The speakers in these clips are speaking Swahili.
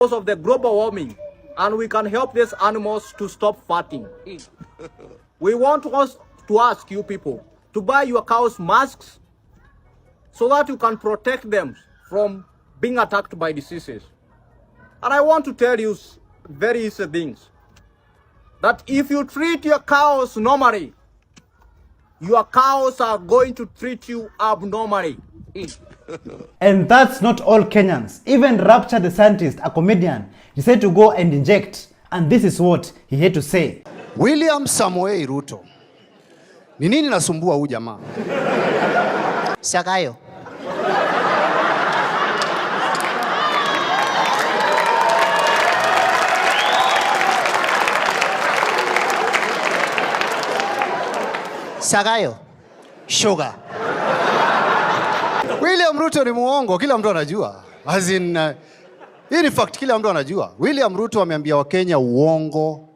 because of the global warming, and we can help these animals to stop farting. We want us to ask you people to buy your cows masks so that you can protect them from being attacked by diseases. And I want to tell you very easy things. That if you treat your cows normally, your cows are going to treat you abnormally. And that's not all Kenyans. Even Rapture the scientist, a comedian, decided to go and inject. And this is what he had to say. William Samoei Ruto. Ni nini nasumbua huyu jamaa? Sakayo. Sakayo. Sugar. William Ruto ni muongo, kila mtu anajua. As in, hii ni fact, kila mtu anajua. William Ruto ameambia Wakenya uongo,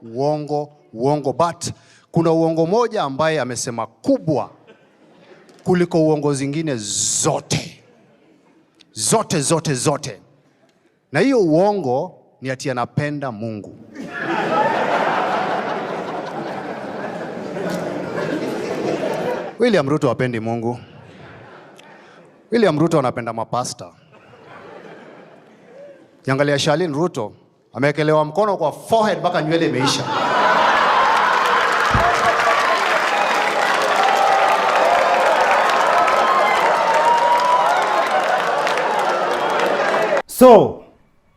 but kuna uongo moja ambaye amesema kubwa kuliko uongo zingine zote. Zote. Na hiyo uongo ni ati anapenda Mungu. William Ruto hapendi Mungu. William Ruto anapenda mapasta. Yangalia Shalin Ruto, amekelewa mkono kwa forehead mpaka nywele imeisha. So,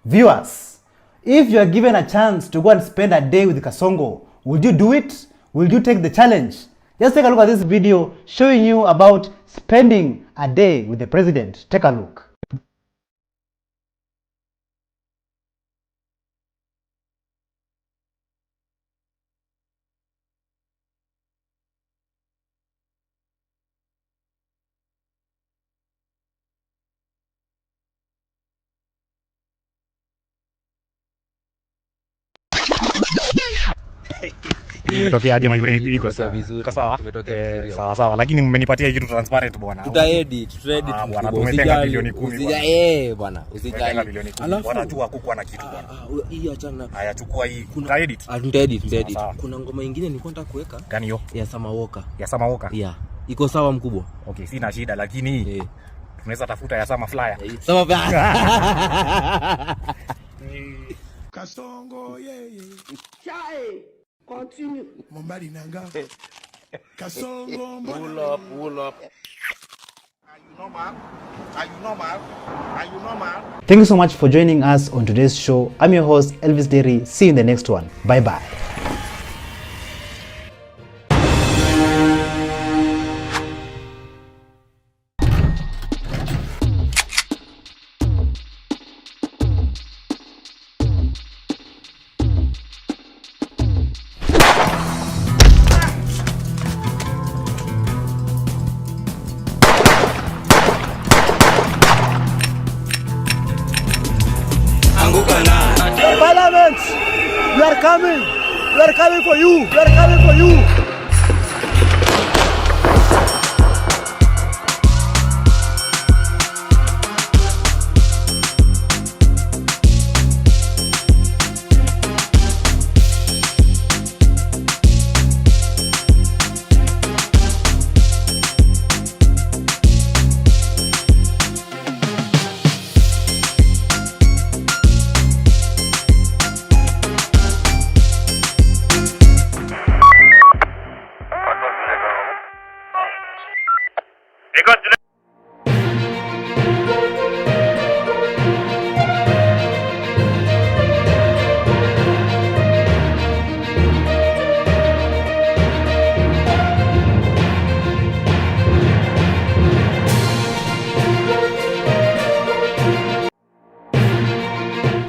viewers, if you are given a chance to go and spend a day with Kasongo, would you do it? Will you take the challenge? Just take a look at this video showing you about spending a day with the president. Take a look. Imetokea aje iko sawa vizuri. Sawa. Sawa, lakini mmenipatia kitu transparent bwana. Tutaedit bwana. Tumetenga bilioni 10 bwana. Usijali. Alafu wanajua kuku ana kitu bwana. Hii achana. Haya chukua hii. Tutaedit. Tutaedit. Kuna ngoma nyingine nilikuwa nataka kuweka. Gani hiyo? Ya Samawoka. Yeah. Iko sawa mkubwa. Okay, sina shida lakini tunaweza tafuta ya Sama Flyer. Sama Flyer. Kasongo Chai. Continue. Mombari nanga. Kasongo. Pull up. Are you normal? Thank you so much for joining us on today's show. I'm your host, Elvis Derry. See you in the next one. Bye-bye. Parliament, we are coming for you.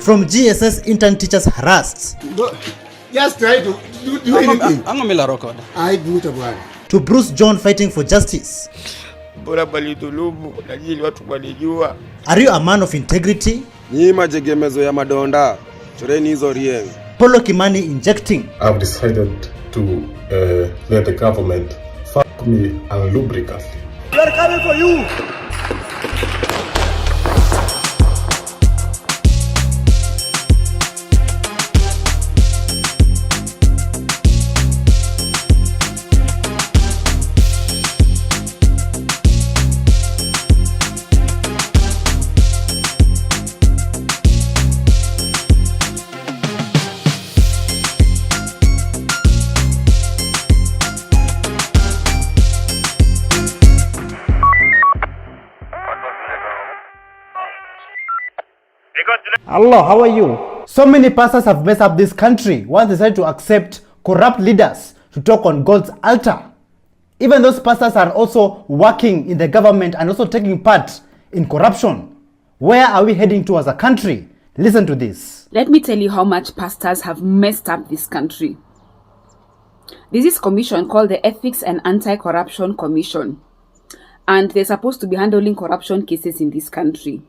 From GSS intern teachers harassed. Just try to do anything. I'm gonna record. I do it bwana. To Bruce John fighting for justice. Bora bali dhulumu najili watu walijua. Are you a man of integrity? Ni majegemezo ya madonda. Choreni hizo rieng. Polo Kimani injecting. I've decided to let the government fuck me unlubricantly. We are coming for you. Allah, how are you? So many pastors have messed up this country once they decided to accept corrupt leaders to talk on God's altar. Even those pastors are also working in the government and also taking part in corruption. Where are we heading to as a country? Listen to this. Let me tell you how much pastors have messed up this country. There's this commission called the Ethics and Anti-Corruption Commission. And they're supposed to be handling corruption cases in this country.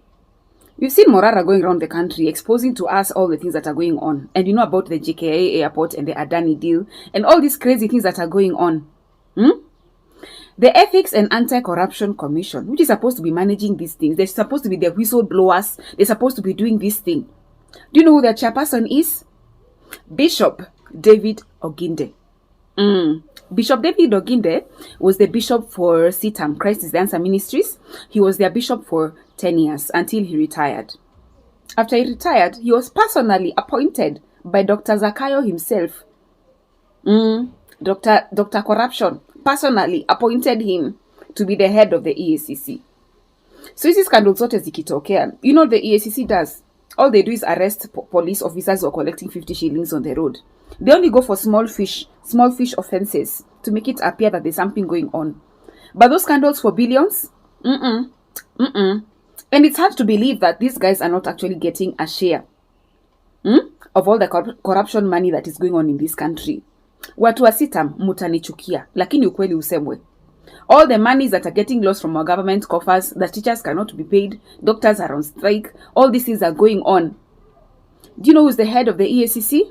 We've seen Morara going around the country exposing to us all the things that are going on. And you know about the JKA airport and the Adani deal and all these crazy things that are going on. The Ethics and Anti-Corruption Commission, which is supposed to be managing these things, they're supposed to be the whistleblowers, they're supposed to be doing this thing. Do you know who their chairperson is? Bishop David Oginde. Bishop David Oginde was the bishop for CITAM, Christ is the Answer Ministries. He was their bishop for 10 years until he retired. After he retired, he was personally appointed by Dr. Zakayo himself. Dr. Corruption personally appointed him to be the head of the EACC. So hizi scandals zote zikitokea, you know what the EACC does? All they do is arrest police officers who are collecting 50 shillings on the road. They only go for small fish offenses to make it appear that there's something going on. But those scandals for billions? And it's hard to believe that these guys are not actually getting a share of all the corruption money that is going on in this country. Watu wa sitam mutanichukia, lakini ukweli usemwe. All the monies that are getting lost from our government coffers, the teachers cannot be paid, doctors are on strike, all these things are going on. Do you know who's the head of the EACC?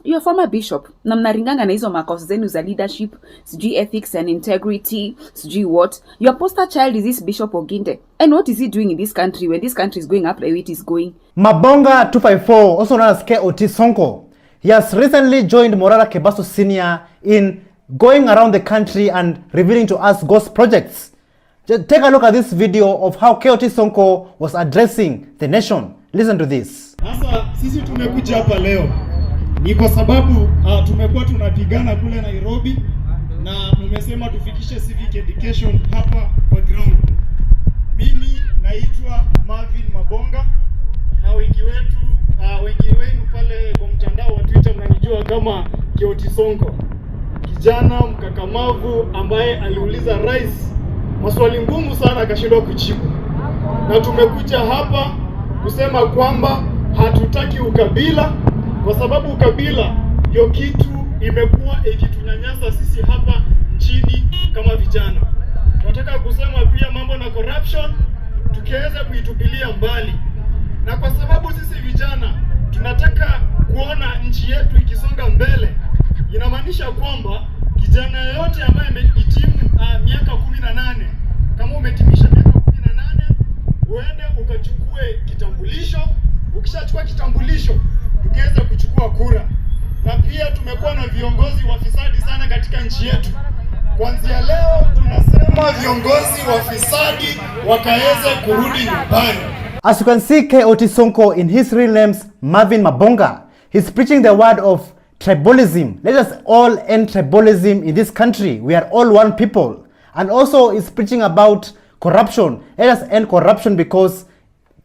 You're a former bishop. Na mnaringanga na hizo makos zenu za leadership, sijui ethics and integrity, sijui what. Your poster child is this Bishop Oginde. And what is he doing in this country when this country is going up the way it is going? Mabonga 254, also known as KOT Sonko, he has recently joined Morara Kebaso Senior in going around the country and revealing to us ghost projects. Just take a look at this video of how KOT Sonko was addressing the nation. Listen to this. Sasa sisi tumekuja hapa leo ni kwa sababu tumekuwa tunapigana kule Nairobi na mmesema tufikishe civic education hapa kwa ground. Mimi naitwa Marvin Mabonga na wengi wenu pale kwa mtandao wa Twitter mnanijua kama KOT Sonko. Kijana mkakamavu ambaye aliuliza rais maswali ngumu sana akashindwa kujibu. Na tumekuja hapa kusema kwamba hatutaki ukabila kwa sababu ukabila ndio kitu imekuwa ikitunyanyasa sisi hapa nchini kama vijana. Tunataka kusema pia mambo na corruption tukiweza kuitupilia mbali. Na kwa sababu sisi vijana tunataka kuona nchi yetu ikisonga mbele, inamaanisha kwamba kijana yote ambaye amehitimu miaka 18, kama umetimisha miaka 18, uende ukachukue kitambulisho. Ukishachukua kitambulisho tukiweza kuchukua kura. Na pia tumekuwa na viongozi wafisadi sana katika nchi yetu. Kuanzia leo tunasema viongozi wafisadi wakaweze kurudi nyumbani. As you can see, KOT Sonko in his real name's Marvin Mabonga, he's preaching the word of tribalism. Let us all end tribalism in this country. We are all one people. And also he's preaching about corruption. Let us end corruption because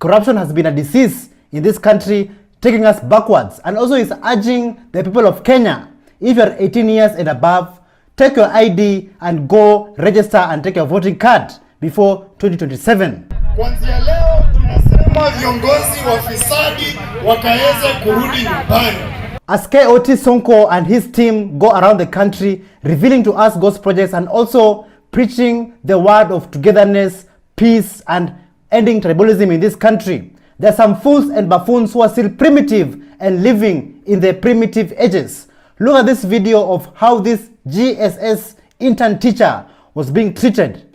corruption has been a disease in this country, taking us backwards. And also he's urging the people of Kenya, if you're 18 years and above, take your ID and go register and take your voting card before 2027. Kuanzia leo tunasema viongozi wafisadi wakaweze kurudi nyumbani. As KOT Sonko and his team go around the country revealing to us God's projects and also preaching the word of togetherness, peace and ending tribalism in this country, there are some fools and buffoons who are still primitive and living in the primitive ages. Look at this video of how this GSS intern teacher was being treated.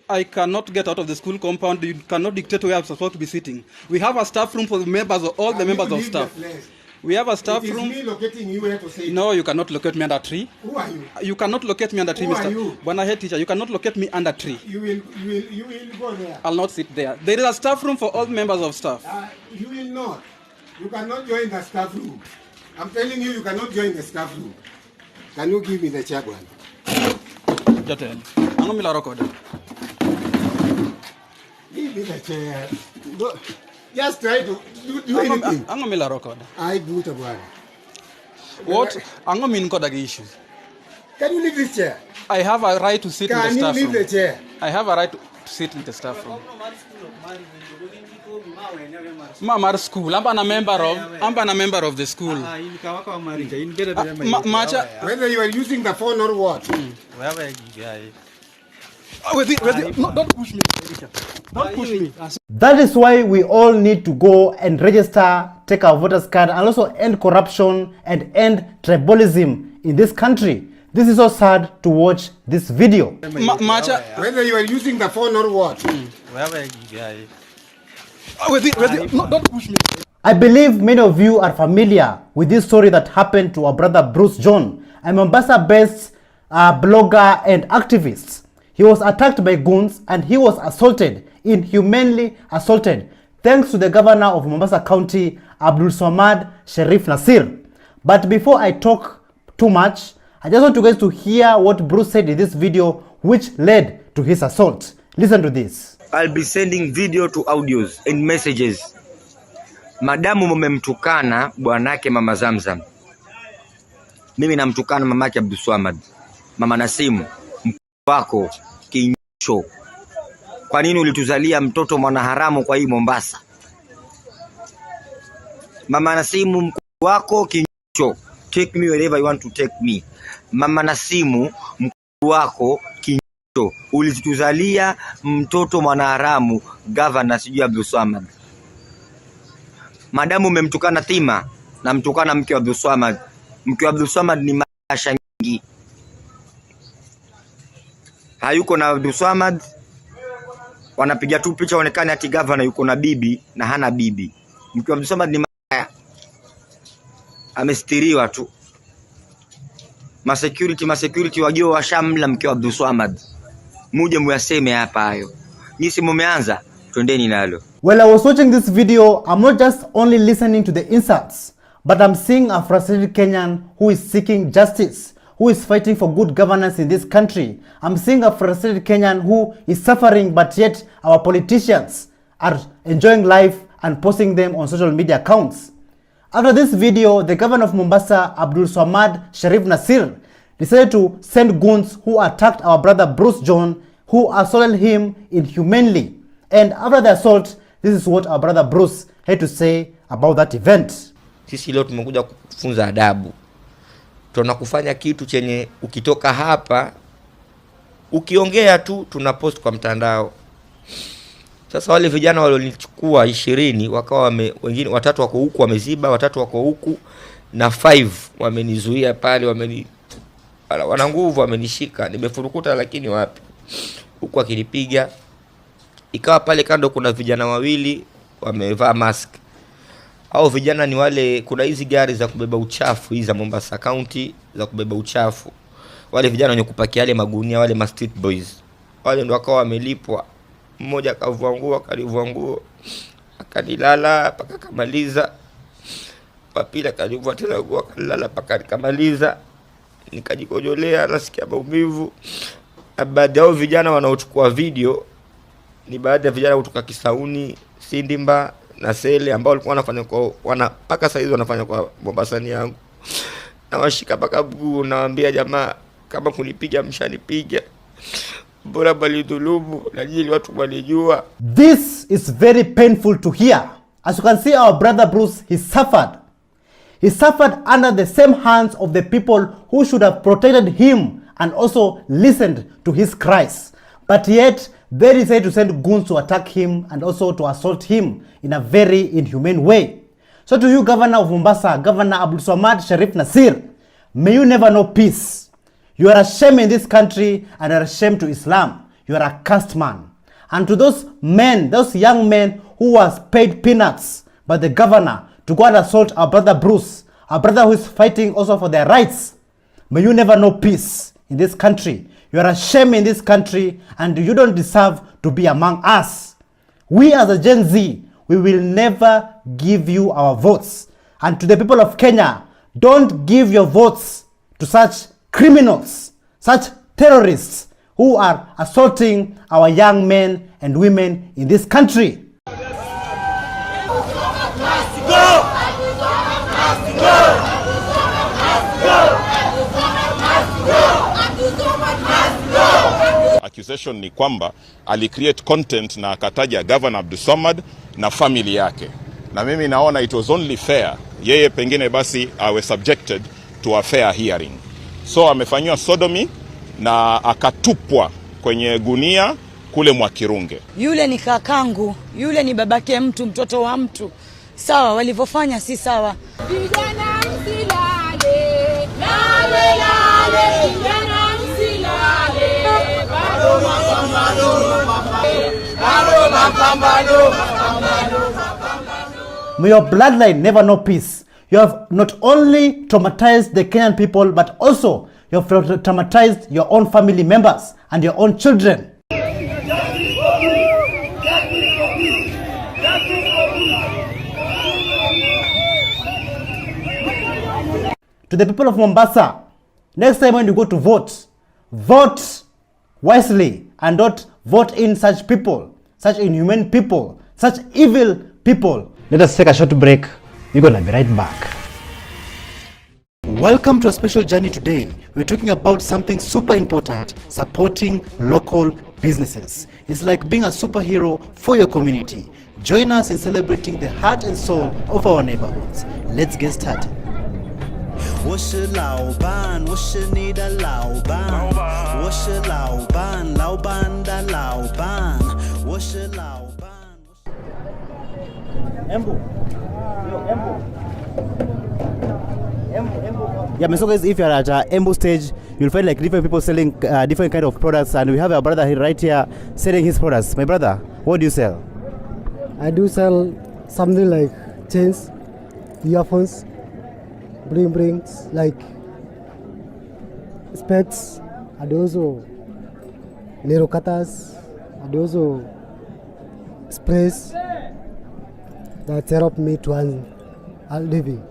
I cannot get out of the school compound. You cannot dictate where I'm supposed to be sitting. We have a staff room for the members of all the members of staff. We have a staff room. It is me locating you where to say. No, you cannot locate me under a tree. Who are you? You cannot locate me under a tree, Who Mr. are you? When I head teacher, you cannot locate me under a tree. You will go there. I'll not sit there. There is a staff room for all members of staff. You will not. You cannot join the staff room. I'm telling you, you cannot join the staff room. Can you give me the chair, one? Jaten. Ango mila record. Give me the chair. No, just try to do anything. Ango mila record. I do it, one. What? Ango min ko dagi issues. Can you leave this chair? I have a right to sit in the Can you staff leave room. the chair? I have a right to sit in the staff room. Mamar school. I'm a member of the school. Whether you are using the phone or what. No, don't push me. Don't push me. That is why we all need to go and register, take our voters card, and also end corruption and end tribalism in this country. This is so sad to watch this video. Whether you are using the phone or what. No, don't push me. I believe many of you are familiar with this story that happened to our brother Bruce John, a Mombasa-based blogger and activist. He was attacked by goons and he was assaulted, inhumanely assaulted, thanks to the governor of Mombasa County, Abdul Swamad Sharif Nasir. But before I talk too much, I just want you guys to hear what Bruce said in this video, which led to his assault. Listen to this. I'll be sending video to audios and messages. Madamu mmemtukana bwanake Mama Zamzam. Mimi namtukana mamake Abdul Swamad. Mama Nasimu, mkuu wako kincho. Kwa nini ulituzalia mtoto mwanaharamu kwa hii Mombasa? Mama Nasimu, mkuu wako kincho. Take me wherever you want to take me. Mama Nasimu, mkuu wako kincho. Ulituzalia mtoto mwanaharamu governor sijui Abdul Swamad. Madamu mmemtukana Thima na mtukana mke wa Abdul Swamad. Mke wa Abdul Swamad ni mashangi. Hayuko na Abdul Swamad. Wanapiga tu picha onekane ati governor yuko na bibi na hana bibi. Mke wa Abdul Swamad ni mbaya. Amestiriwa tu. Masecurity wajio washamla mke wa Abdul Swamad. Muje muyaseme hapa hayo. Nisi mumeanza, twendeni nalo. While I was watching this video, I'm not just only listening to the insults, but I'm seeing a frustrated Kenyan who is seeking justice, who is fighting for good governance in this country. I'm seeing a frustrated Kenyan who is suffering, but yet our politicians are enjoying life and posting them on social media accounts. After this video, the governor of Mombasa, Abdul Swamad Sharif Nasir, decided to send goons who attacked our brother Bruce John, who assaulted him inhumanely. And after the assault, this is what our brother Bruce had to say about that event. Sisi leo tumekuja kufunza adabu. Tunakufanya kitu chenye ukitoka hapa ukiongea tu tunapost kwa mtandao. Sasa wale vijana walionichukua 20 wakawa wengine watatu wako huku wameziba, watatu wako huku na 5 wamenizuia pale, wana nguvu, wamenishika, nimefurukuta lakini wapi. Huku akinipiga. Ikawa pale kando kuna vijana wawili wamevaa mask. Hao vijana ni wale, kuna hizi gari za kubeba uchafu, hizi za Mombasa County za kubeba uchafu. Wale vijana wenye kupakia yale magunia, wale ma street boys. Wale ndio wakawa wamelipwa. Mmoja akavua nguo, akalivua nguo, akanilala mpaka kamaliza. Papila kalivua tena nguo, akalala mpaka kamaliza. Nikajikojolea, nasikia maumivu. Baadhi ya vijana wanaochukua video ni baadhi ya vijana kutoka Kisauni, Sindimba na Sele ambao walikuwa wanafanya kwa mpaka saa hizo wanafanya kwa Mombasani yangu. Na washika mpaka mguu, nawaambia jamaa kama kunipiga mshanipiga. Bora bali dhulumu na jili watu walijua. This is very painful to hear. As you can see, our brother Bruce, he suffered. He suffered under the same hands of the people who should have protected him and also listened to his cries. But yet, they decided to send goons to attack him and also to assault him in a very inhumane way. So to you, Governor of Mombasa, Governor Abdul Swamad Sharif Nasir, may you never know peace. You are a shame in this country and are a shame to Islam. You are a cursed man. And to those men, those young men who was paid peanuts by the governor to go and assault our brother Bruce, our brother who is fighting also for their rights, may you never know peace in this country. You are a shame in this country and you don't deserve to be among us. We as a Gen Z, we will never give you our votes. And to the people of Kenya, don't give your votes to such criminals, such terrorists who are assaulting our young men and women in this country. Accusation ni kwamba alicreate content na akataja Governor Abdulswamad na family yake. Na mimi naona it was only fair yeye pengine basi awe subjected to a fair hearing. So amefanywa sodomy na akatupwa kwenye gunia kule Mwakirunge. Yule ni kakangu, yule ni babake mtu, mtoto wa mtu. Sawa, walivyofanya si sawa. Vijana msilale, lale lale, vijana msilale, bado mapambano. May your bloodline never know peace. You have not only traumatized the Kenyan people, but also you have traumatized your own family members and your own children. To the people of Mombasa, next time when you go to vote, vote wisely and don't vote in such people, such inhumane people, such evil people. Let us take a short break. We're gonna be right back. Welcome to a special journey today. We're talking about something super important, supporting local businesses. It's like being a superhero for your community. Join us in celebrating the heart and soul of our neighborhoods. Let's get started. 我是老板，我是你的老板，我是老板，老板的老板，我是老板。Yeah, so guys, if you're at Embu stage, you'll find like different people selling different kind of products, and we have our brother right here selling his products. My brother, what do you sell? I do sell something like chains, earphones, bling-blings, like specs, and also nail cutters, and also sprays that help me to earn a living.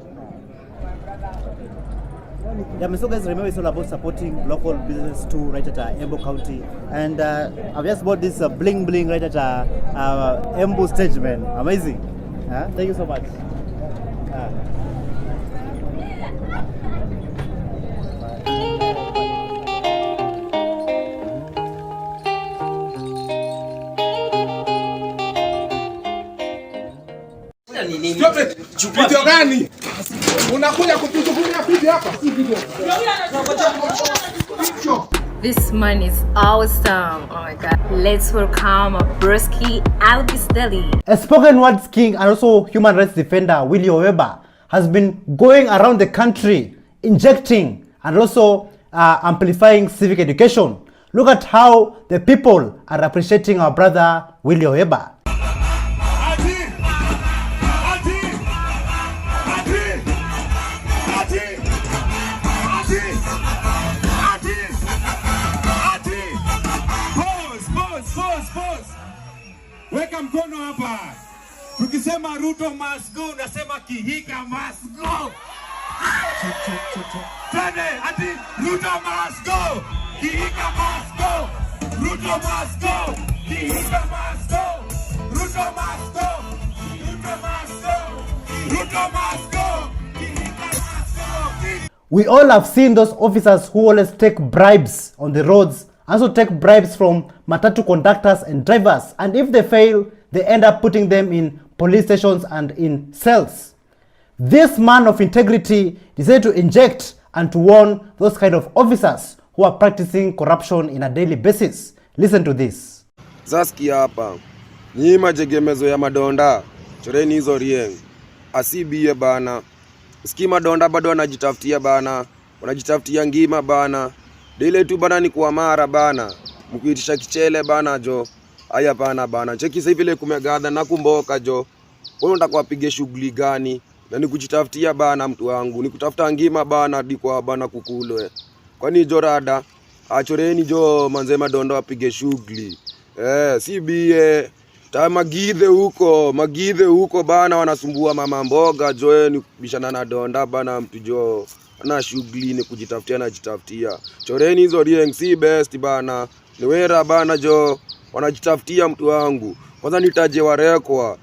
Yeah, so guys, remember it's all about supporting local business too, right at Embu County. And I've just bought this bling bling right at Embu stage, man. Amazing. Thank you so much. Video gani? Unakuja kutuzukulia video hapa? Si video. This man is awesome. Oh my god. Let's welcome Broski Alvis Deli. A spoken words king and also human rights defender Willie Weber has been going around the country injecting and also amplifying civic education. Look at how the people are appreciating our brother Willie Weber. Weka mkono hapa. Tukisema Ruto must go, nasema Kihika must go. Twende, ati Ruto must go. Kihika must go. Ruto must go. Kihika must go. Ruto must go. Ruto must go. Ruto must go. Kihika must go. We all have seen those officers who always take bribes on the roads, also take bribes from matatu conductors and drivers, and if they fail, they end up putting them in police stations and in cells. This man of integrity decided to inject and to warn those kind of officers who are practicing corruption in a daily basis. Listen to this. Zaski hapa. Nyinyi majegemezo ya madonda. Choreni hizo rieng. Asibie bana. Siki madonda bado wanajitafutia bana. Wanajitafutia ngima bana. Dile tu bana ni kuamara bana. Mkuitisha kichele bana jo. Aya bana. Cheki sasa hivi ile kumegadha na kumboka jo. Wewe unataka kuwapige shughuli gani? Na nikujitafutia bana mtu wangu. Nikutafuta ngima bana hadi kwa bana kukulwe. Kwani jo rada? Achoreni jo manzema dondo wapige shughuli. Si bie. Magidhe huko bana wanasumbua mama mboga jo ni kubishana na donda bana mtu jo. ana shughuli ni kujitafutia na jitafutia. Choreni hizo rieng si best bana. Ni wera bana jo. Wanajitafutia mtu wangu. Kwanza nitaje warekwa.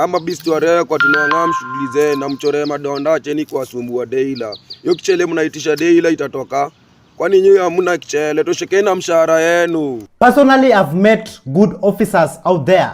Ama bisti warekwa tunawangam shughuli zenu na mchore madonda cheni kwa sumbua deila. Hiyo kichele mnaitisha deila itatoka. Kwani nyinyi hamna kichele, toshekeni na mshahara yenu. Personally, I've met good officers out there.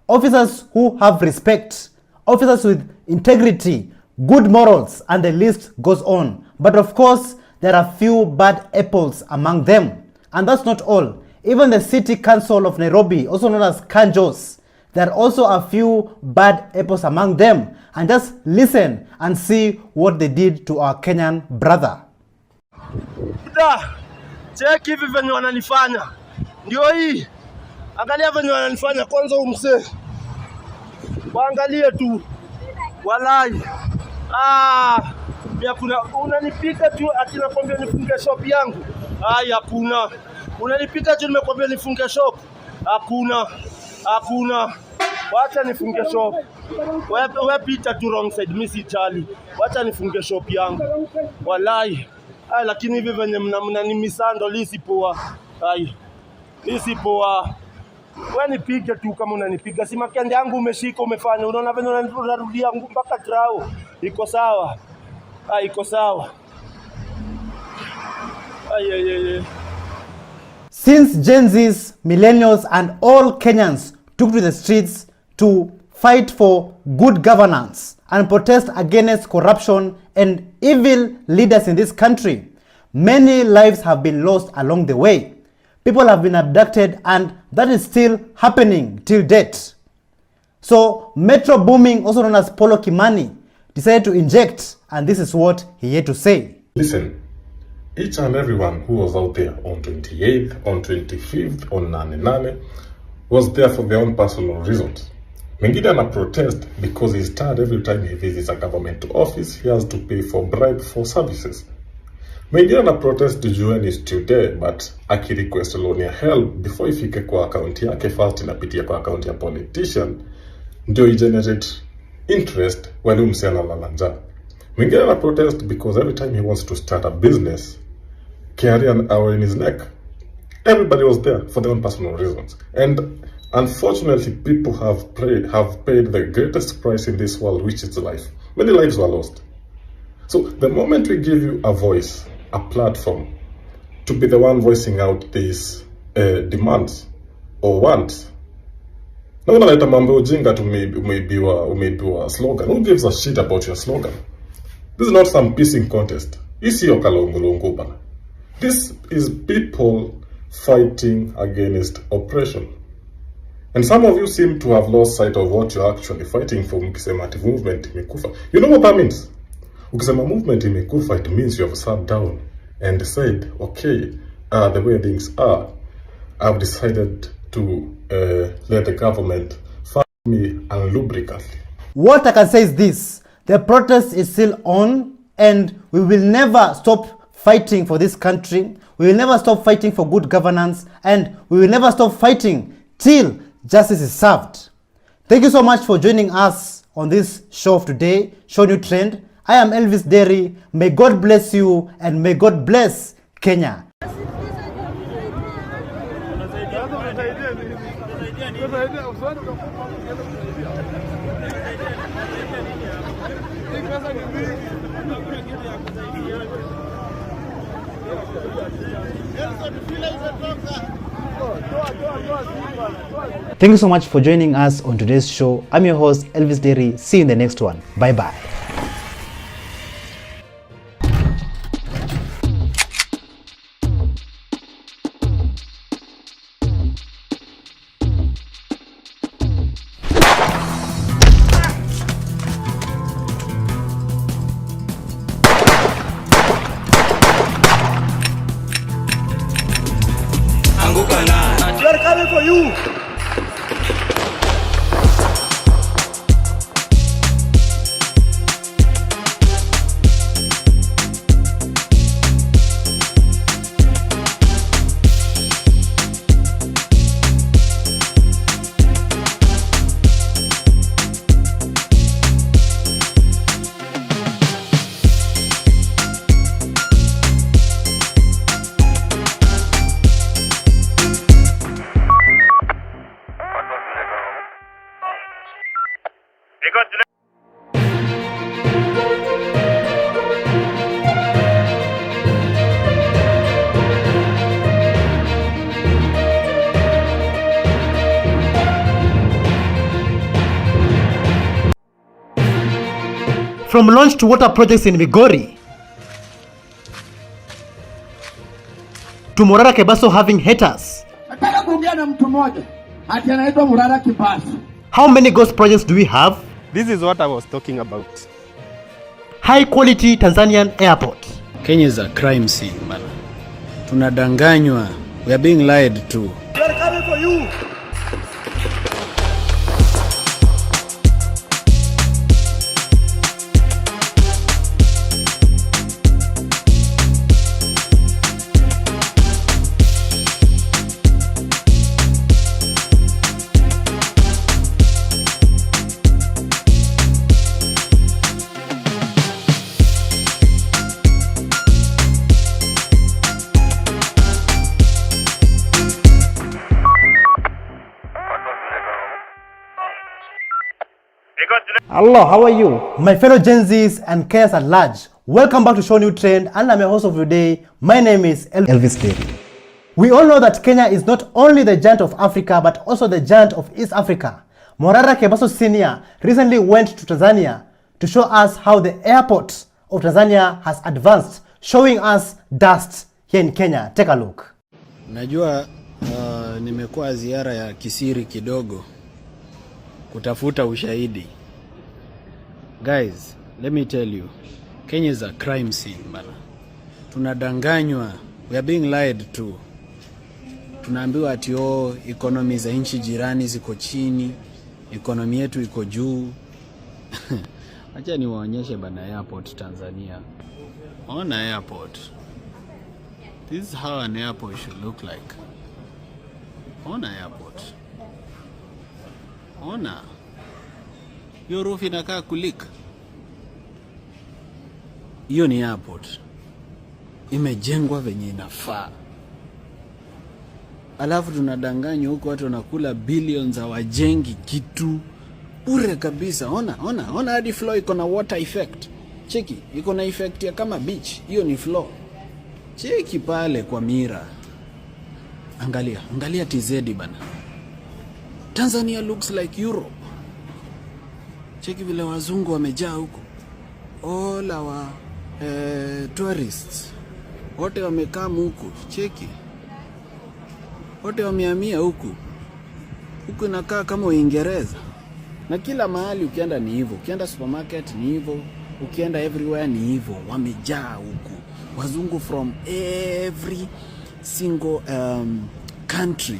Officers who have respect, officers with integrity, good morals, and the list goes on. But of course, there are few bad apples among them. And that's not all. Even the City Council of Nairobi, also known as Kanjos, there are also a few bad apples among them. And just listen and see what they did to our Kenyan brother. Check hivi venye wananifanya. Ndio hii. Angalia venye wananifanya kwanza umse. Waangalie tu. Walai. Ya kuna unanipika tu ati nakwambia nifunge shop yangu. Hakuna. Unanipika tu nimekwambia nifunge shop. Hakuna. Wacha nifunge shop. Wewe pita tu wrong side, mimi si chali. Wacha nifunge shop yangu. Walai. Lakini hivi venye mnanimisando lisipoa. Lisipoa. Wewe nipige tu kama unanipiga. Si makende yangu umeshika umefanya. Unaona venye unarudia mpaka trao. Iko sawa. Iko sawa. Since Gen Zs, millennials and all Kenyans took to the streets to fight for good governance and protest against corruption and evil leaders in this country, many lives have been lost along the way. People have been abducted, and that is still happening till date. So Metro Booming, also known as Polo Kimani, decided to inject, and this is what he had to say. Listen, each and everyone who was out there on 28th, on 25th, on 99 was there for their own personal reasons. Mwingine ana protest because he's tired every time he visits a government office, he has to pay for bribe for services. Mwingine ana protest jueni is still there, but aki-request loan ya help before ifike kwa account yake first inapitia kwa account ya politician, ndio i-generate interest wali umse analala njaa. Mwingine ana protest because every time he wants to start a business, carry an arrow in his neck. Everybody was there for their own personal reasons. And unfortunately, people have paid the greatest price in this world, which is life. Many lives were lost. So the moment we give you a voice, a platform, to be the one voicing out these demands or wants, na unaleta mambo ujinga to umeibiwa slogan. Who gives a shit about your slogan? This is not some pissing contest. This is people fighting against oppression. And some of you seem to have lost sight of what you're actually fighting for. Mkisema ati movement imekufa. You know what that means? Ukisema movement imekufa, it means you have sat down and said, okay, the way things are, I've decided to let the government fuck me unlubrically. What I can say is this: the protest is still on, and we will never stop fighting for this country. We will never stop fighting for good governance, and we will never stop fighting till justice is served. Thank you so much for joining us on this show of today, Show New Trend. I am Elvis Derry. May God bless you, and may God bless Kenya. Thank you so much for joining us on today's show. I'm your host, Elvis Derry. See you in the next one. Bye-bye. They're coming for you. From launch to water projects in Migori, to Morara Kebaso having haters. Nataka kuongea na mtu mmoja. Ati anaitwa Morara Kebaso. How many ghost projects do we have? This is what I was talking about. High quality Tanzanian airport. Kenya is a crime scene, man. Tunadanganywa. We are being lied to. They are coming for you. Hello, how are you? My fellow Gen Zs and Kenyans at large. Welcome back to ShowNewTrend, and I'm your host of the day. My name is Elvis Terry. We all know that Kenya is not only the giant of Africa, but also the giant of East Africa. Morara Kebaso Sr. recently went to Tanzania to show us how the airport of Tanzania has advanced, showing us dust here in Kenya. Take a look. Najua nimekuwa ziara ya kisiri kidogo kutafuta ushahidi. Guys, let me tell you, Kenya is a crime scene, man. Tunadanganywa, we are being lied to. Tunaambiwa ati economy za nchi jirani ziko chini, economy yetu iko juu. Acha niwaonyeshe bana airport Tanzania. On airport. This is how an airport should look like. On airport. Ona. Hiyo roof inakaa kulika. Hiyo ni airport. Imejengwa venye inafaa. Alafu tunadanganywa huko watu wanakula billions hawajengi kitu. Bure kabisa. Ona hadi floor iko na water effect. Cheki, iko na effect ya kama beach. Hiyo ni floor. Cheki pale kwa mira. Angalia TZ bana. Tanzania looks like Europe. Cheki vile wazungu wamejaa huko. All our tourists. Wote wamekaa huko. Cheki. Wote wamehamia huko. Huko inakaa kama Uingereza. Na kila mahali ukienda ni hivyo. Ukienda supermarket ni hivyo. Ukienda everywhere ni hivyo. Wamejaa huko. Wazungu from every single country.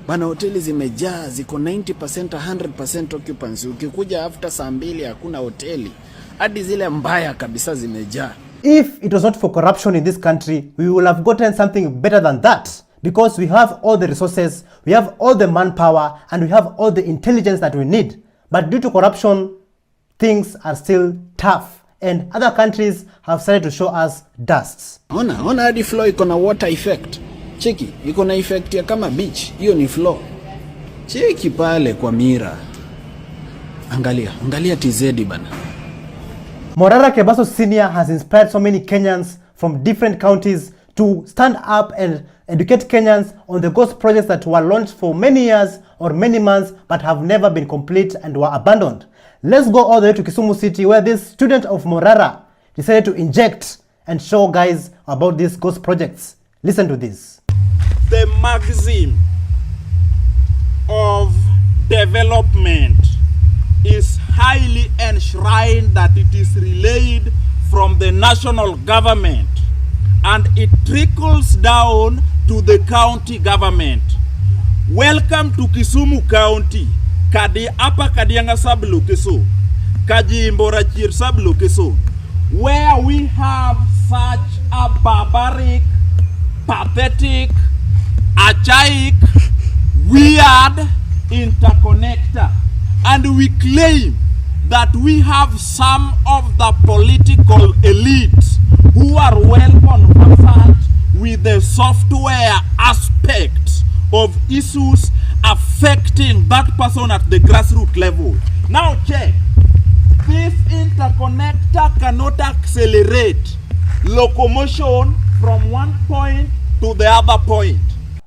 Bana hoteli zimejaa, ziko 90% 100% occupancy. Ukikuja after saa 2 hakuna hoteli. Hadi zile mbaya kabisa zimejaa. If it was not for corruption in this country, we would have gotten something better than that. Because we have all the resources, we have all the manpower, and we have all the intelligence that we need. But due to corruption, things are still tough. And other countries have started to show us dust. Ona hadi floor iko na water effect. Cheki, iko na effect ya kama beach. Hiyo ni floor. Cheki pale kwa mira. Angalia TZ bana. Morara Kebaso Sr. has inspired so many Kenyans from different counties to stand up and educate Kenyans on the ghost projects that were launched for many years or many months but have never been complete and were abandoned. Let's go all the way to Kisumu City, where this student of Morara decided to inject and show guys about these ghost projects. Listen to this. The maxim of development is highly enshrined that it is relayed from the national government and it trickles down to the county government. Welcome to Kisumu County, Upper Kadianga Sub-Location, Kajimbo Rachir Sub-Location, where we have such a barbaric, pathetic, archaic, weird interconnector. And we claim that we have some of the political elites who are well conversant with the software aspects of issues affecting that person at the grassroots level. Now check. This interconnector cannot accelerate locomotion from one point to the other point.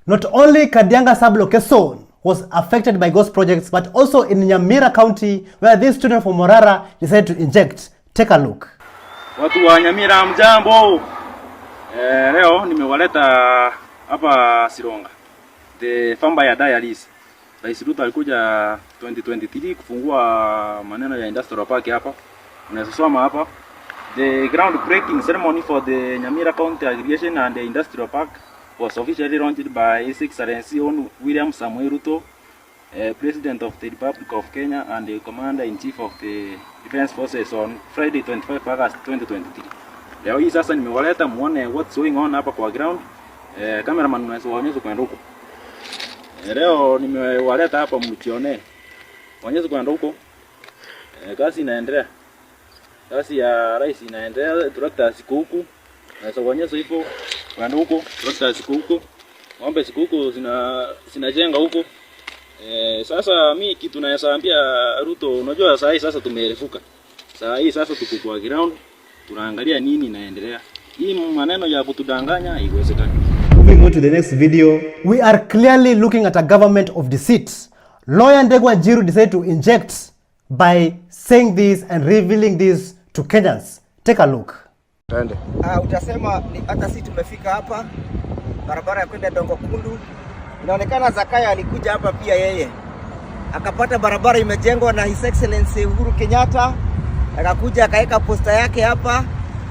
Not only Kadianga Sub-Location was affected by ghost projects, but also in Nyamira County, where this student from Morara decided to inject. Take a look. Watu wa Nyamira mjambo. Leo nimewaleta hapa Sironga. The Fambaya Diaries. Rais Ruto alikuja 2023 kufungua maneno ya industrial park hapa. Unasoma hapa. The groundbreaking ceremony for the Nyamira County Aggregation and the Industrial Park was officially launched by His Excellency William Samoei Ruto, President of the Republic of Kenya and the Commander-in-Chief of the Defense Forces on Friday 25 August 2023. Leo hii sasa nimewaleta muone what's going on hapa kwa ground. Cameraman unaweza kwenda huko. Leo nimewaleta hapa mtione. Waonyeshe kwenda huko. Kazi inaendelea. Kazi ya rais inaendelea, trakta ziko huko. Sasa waonyeshe hivyo kwenda huko, trakta ziko huko. Ng'ombe ziko huko zinajenga huko. Sasa mimi kitu naambia Ruto, unajua saa hii sasa tumerefuka. Saa hii sasa tuko kwa ground, tunaangalia nini inaendelea. Hii maneno ya kutudanganya haiwezekani. Moving on to the next video, we are clearly looking at a government of deceit. Lawyer Ndegwa Jiru decided to inject by saying this and revealing this to Kenyans. Take a look. Utasema hata sisi tumefika hapa, barabara ya kwenda Dongo Kundu. Inaonekana Zakaya alikuja hapa pia yeye. Akapata barabara imejengwa na His Excellency Uhuru Kenyatta. Akakuja akaweka posta yake hapa,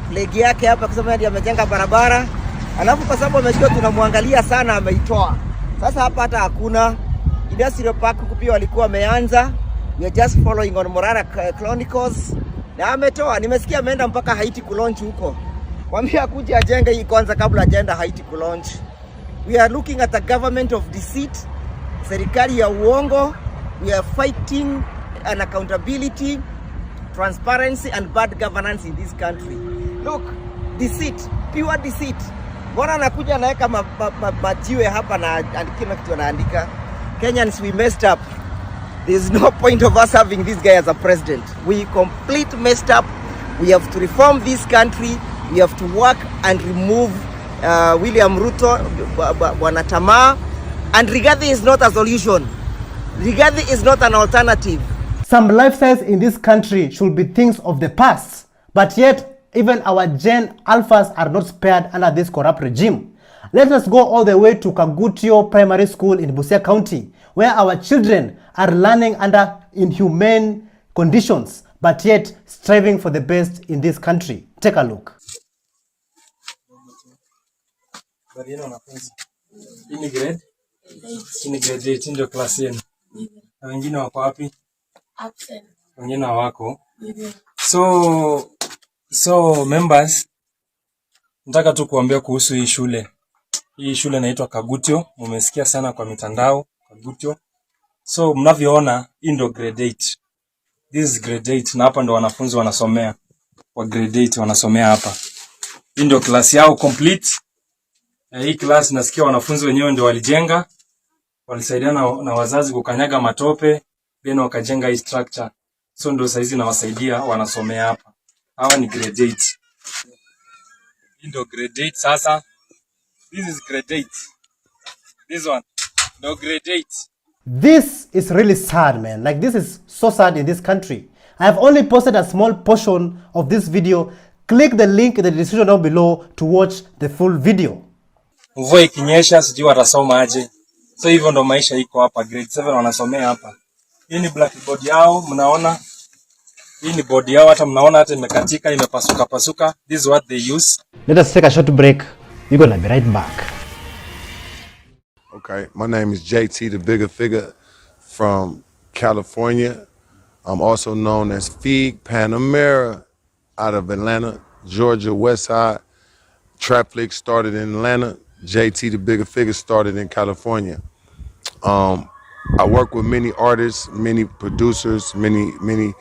flag yake hapa kusema ndiye amejenga barabara. Alafu kwa sababu amejua tunamwangalia sana ameitoa. Sasa hapa hata hakuna industrial park pia walikuwa wameanza. We are just following on Morara Chronicles. Na ametoa, nimesikia ameenda mpaka Haiti kulaunch huko. Kwambia kuja ajenge hii kwanza kabla ajaenda Haiti kulaunch. We are looking at a government of deceit, serikali ya uongo. We are fighting unaccountability, transparency and bad governance in this country. Look, deceit, pure deceit. Mbona anakuja anaweka majiwe hapa na kila kitu anaandika. Kenyans, we messed up. There's no point of us having this guy as a president. We complete messed up. We have to reform this country. We have to work and remove William Ruto, Wanatama, and Rigathi is not a solution. Rigathi is not an alternative. Some lifestyles in this country should be things of the past, but yet even our Gen Alphas are not spared under this corrupt regime. Let us go all the way to Kagutio Primary School in Busia County, where our children are learning under inhumane conditions, but yet striving for the best in this country. Take a look. Hii ni grade 8 ndio class yenu. Na wengine wako wapi? Absent. Wengine hawako. So members, nataka tu kuambia kuhusu hii shule. Hii shule inaitwa Kagutio, mmesikia sana kwa mitandao, Kagutio. So mnavyoona hii ndio grade 8. This is grade 8 na hapa ndio wanafunzi wanasomea. Wa grade 8 wanasomea hapa. Hii ndio class yao complete. Hii class nasikia wanafunzi wenyewe ndio walijenga, walisaidiana na wazazi kukanyaga matope, then wakajenga hii structure. So ndio saizi nawasaidia wanasomea hapa. Hawa ni grade 8. Hii ndio grade 8 sasa. This is grade 8. This one. No grade 8. This is really sad, man. Like, this is so sad in this country. I have only posted a small portion of this video. Click the link in the description down below to watch the full video. Mvua ikinyesha sijui watasoma aje. So hivyo ndo maisha iko hapa. Grade 7 wanasomea hapa. Hii ni blackboard yao, mnaona? Hii ni board yao, hata mnaona hata imekatika, imepasuka. This is what they use. Let us take a short break. We're gonna be right back. Okay, my name is JT, the bigger figure from California. I'm also known as Fig Panamera out of Atlanta, Georgia, West Side. Trapflix started in Atlanta. JT, the bigger figure, started in California. I work with many artists, many producers, many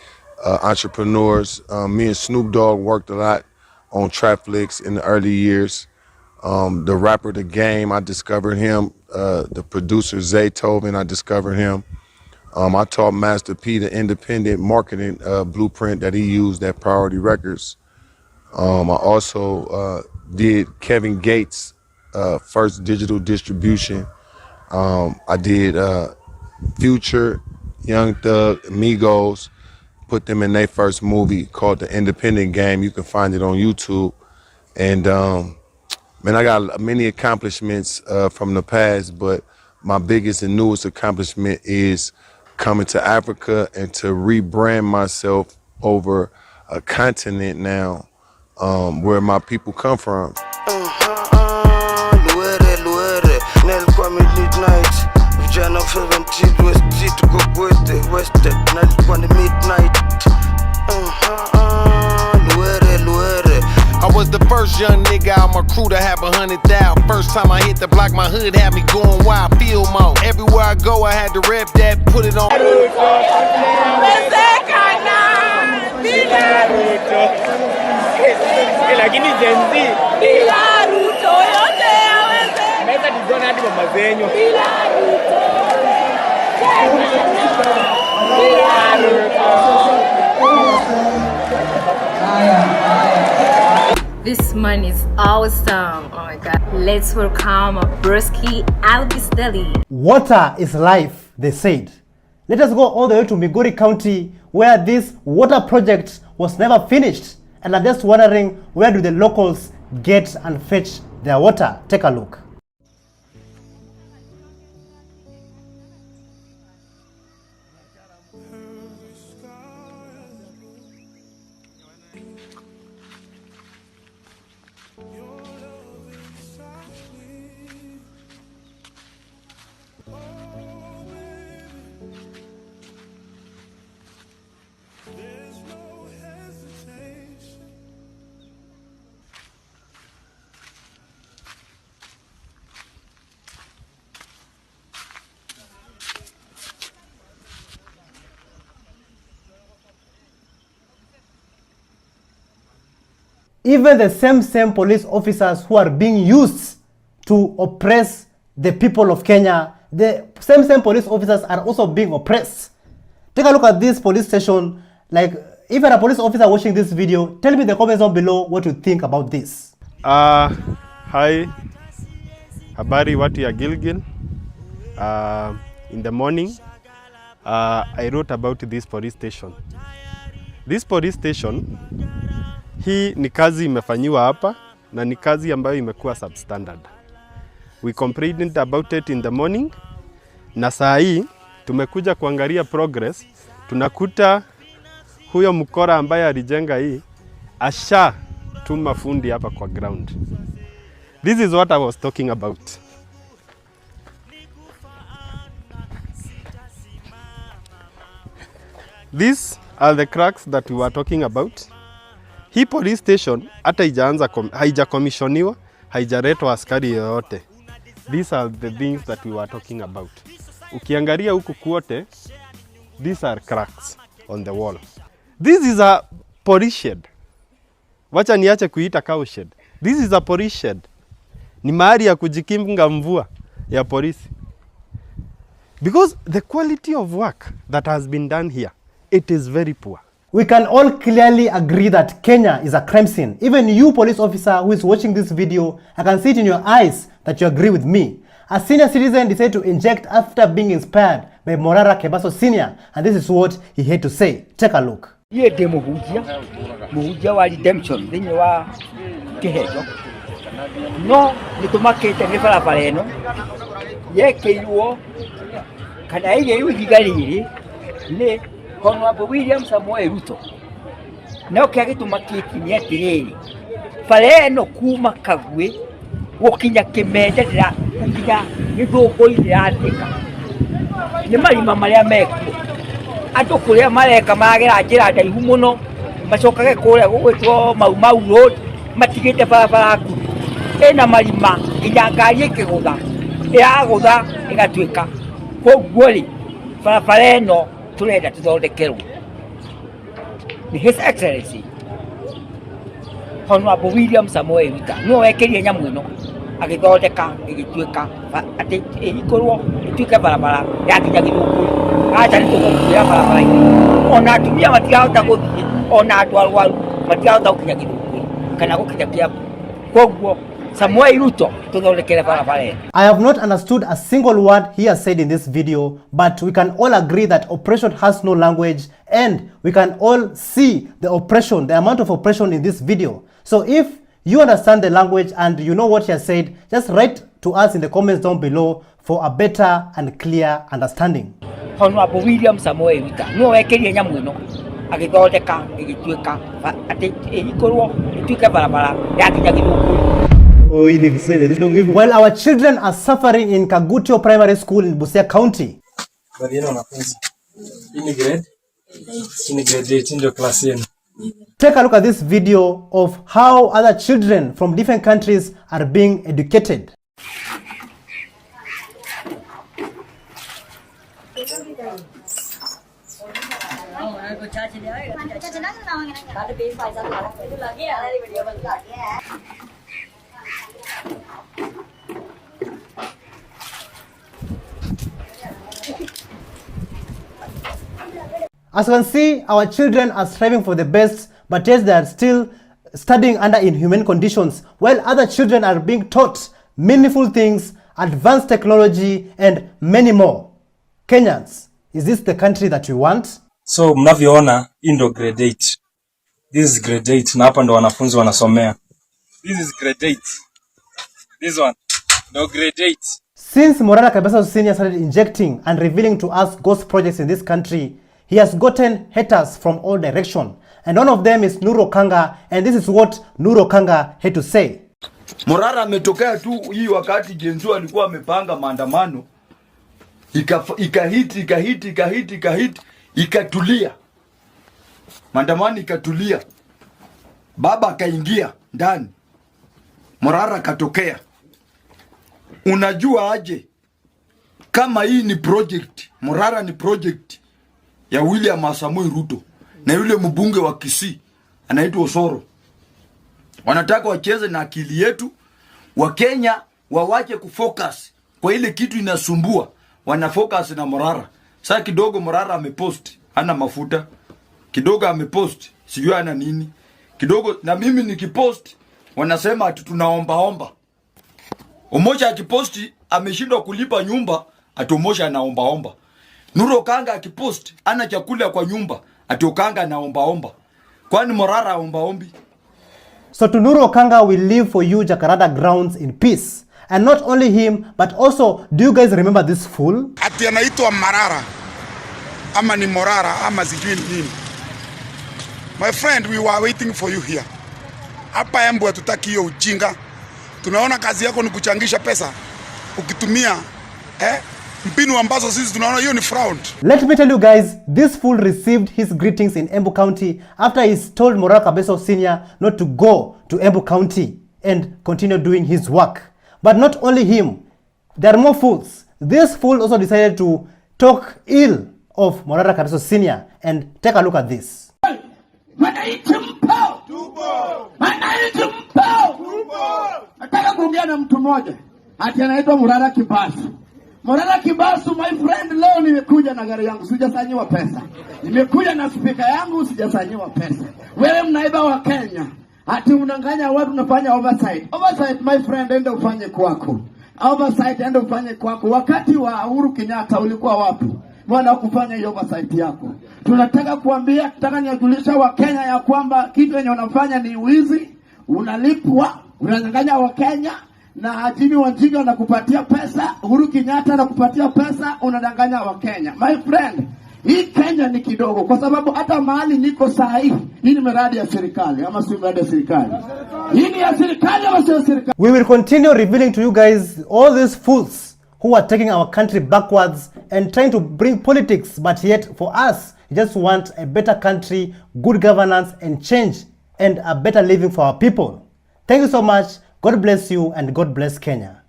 entrepreneurs. Me and Snoop Dogg worked a lot on Trapflix in the early years. The rapper The Game, I discovered him. The producer Zaytoven, I discovered him. I taught Master P the independent marketing blueprint that he used at Priority Records. I also did Kevin Gates' first digital distribution. I did Future, Young Thug, Migos, put them in their first movie called The Independent Game. You can find it on YouTube. And man, I got many accomplishments from the past, but my biggest and newest accomplishment is coming to Africa and to rebrand myself over a continent now, where my people come from. I was the first young nigga out my crew to have 100,000. First time I hit the block, my hood had me going wild. Feel mode. Everywhere I go, I had to rep that, put it on. Lakini Gen Z bila Ruto yote hawezi. Meza nizona hadi mama zenyu. Bila Ruto. Bila Ruto. This man is awesome. Oh my god. Let's welcome Broski Alvis Deli. Water is life, they said. Let us go all the way to Migori County, where this water project was never finished. And I'm just wondering, where do the locals get and fetch their water? Take a look. Even the same police officers who are being used to oppress the people of Kenya, the same police officers are also being oppressed. Take a look at this police station. Like, if you're a police officer watching this video, tell me in the comments down below what you think about this. Hi, habari watu ya Gilgil. In the morning, I wrote about this police station. This police station, hii ni kazi imefanyiwa hapa na ni kazi ambayo imekuwa substandard. We complained about it in the morning, na saa hii tumekuja kuangalia progress. Tunakuta huyo mkora ambaye alijenga hii asha tuma fundi hapa kwa ground. This is what I was talking about. These are the cracks that we were talking about. Hii police station hata haijakomishoniwa, haijaletwa askari yoyote. These are the things that we were talking about. Ukiangalia huku kwote, these are cracks on the wall. This is a police shed. Wacha niache kuita cow shed. This is a police shed. Ni mahali ya kujikinga mvua ya polisi. Because the quality of work that has been done here, it is very poor. We can all clearly agree that Kenya is a crime scene. Even you, police officer who is watching this video, I can see it in your eyes that you agree with me. A senior citizen decided to inject after being inspired by Morara Kebaso Senior, and this is what he had to say. Take a look. Ye de muhujia wa redemption thini wa kihejo no nitumakite ni barabara eno yekeirwo kana ile igigariri ni Honorable William Samuel Ruto no kiagitumakiti ni atiriri bara eno kuma Kagwe gukinya Kimende ndira kukinya githungu irathika ni marima maria meko andu kuria mareka magera njira ndaihu muno macokage kuria gugwitwo Mau Road matigite barabara ku ena marima nginya ngari ikigutha iragutha igatuika koguo ri barabara eno turenda tuthondekerwo ni His Excellency Honorable William Samuel Ruto no wekirie nyamu ino agithondeka igituika ati ikorwo ituike barabara ya nginya githungu acha ni tukuya barabara ona atumia matigahota guthie ona andu arwaru matigahota gukinya githungu kana gukinya Kiambu koguo Samuel Ruto tuthondekere barabara. I have not understood a single word he has said in this video, but we can all agree that oppression has no language, and we can all see the oppression, the amount of oppression in this video. So if you understand the language and you know what he has said, just write to us in the comments down below for a better and clear understanding. Honorable William Samuel Ruto no wekerie nyamu ino agithondeka igituika ati ikorwo ituike barabara ya kinyagithuku. While our children are suffering in Kagutio Primary School in Busia County, take a look at this video of how other children from different countries are being educated. As you can see, our children are striving for the best, but yet they are still studying under inhumane conditions, while other children are being taught meaningful things, advanced technology, and many more. Kenyans, is this the country that we want? So mnavyoona, hii ndo grade 8. This is grade 8 na hapa ndo wanafunzi wanasomea. This is grade 8. This one, no grade 8. Since Morara Kabeso Senior started injecting and revealing to us ghost projects in this country, he has gotten haters from all directions. And one of them is Nuru Okanga, and this is what Nuru Okanga had to say. Morara ametokea tu hii wakati Genzo alikuwa amepanga maandamano, ikahiti ikatulia. Maandamano ikatulia. Baba akaingia ndani. Morara katokea. Unajua aje kama hii ni project, Morara ni project ya William Samoei Ruto na yule mbunge wa Kisii anaitwa Osoro. Wanataka wacheze na akili yetu. Wakenya wawache kufocus kwa ile kitu inasumbua, wanafocus na Morara. Sasa kidogo Morara amepost hana mafuta, kidogo amepost sijui ana nini, kidogo na mimi nikipost wanasema ati tunaomba. Umoja akiposti ameshindwa kulipa nyumba, ati Umoja anaomba. Nuru Okanga akipost ana chakula kwa nyumba, ati Okanga anaomba. Kwani Morara aombaombi? So to Nuru Okanga will live for you Jacaranda grounds in peace. And not only him, but also, do you guys remember this fool? Ati anaitwa Marara ama ni Morara ama sijui nini. My friend, we were waiting for you here. Hapa Embu hatutaki hiyo ujinga. Tunaona kazi yako ni kuchangisha pesa ukitumia mpinu ambazo sisi tunaona hiyo ni fraud. Let me tell you guys, this fool received his greetings in Embu County after he told Morara Kabeso Senior not to go to Embu County and continue doing his work. But not only him, there are more fools. This fool also decided to talk ill of Morara Kabeso Senior, and take a look at this. Nataka kuongea na mtu mmoja ati anaitwa Morara Kibasu. Morara Kibasu, my friend, leo nimekuja na gari yangu, sijasanyiwa pesa. Nimekuja na speaker yangu, sijasanyiwa pesa. Wewe mnaiba wa Kenya, ati unanganya watu, unafanya oversight. Oversight, my friend, enda ufanye kwako. Oversight, enda ufanye kwako. Wakati wa Uhuru Kenyatta ulikuwa wapi? Mbona kufanya hiyo oversight yako? Tunataka kuambia, nataka niwajulisha wa Kenya ya kwamba kitu yenye unafanya ni wizi, unalipwa, unanyang'anya wa Kenya. Na Jimmy Wanjigi anakupatia pesa, Uhuru Kenyatta anakupatia pesa, unadanganya wa Kenya. My friend, hii Kenya ni kidogo kwa sababu hata mahali niko sahihi, hii ni miradi ya serikali ama si miradi ya serikali? Hii ni ya serikali ama sio serikali? We will continue revealing to you guys all these fools who are taking our country backwards and trying to bring politics, but yet for us, we just want a better country, good governance and change, and a better living for our people. Thank you so much. God bless you and God bless Kenya.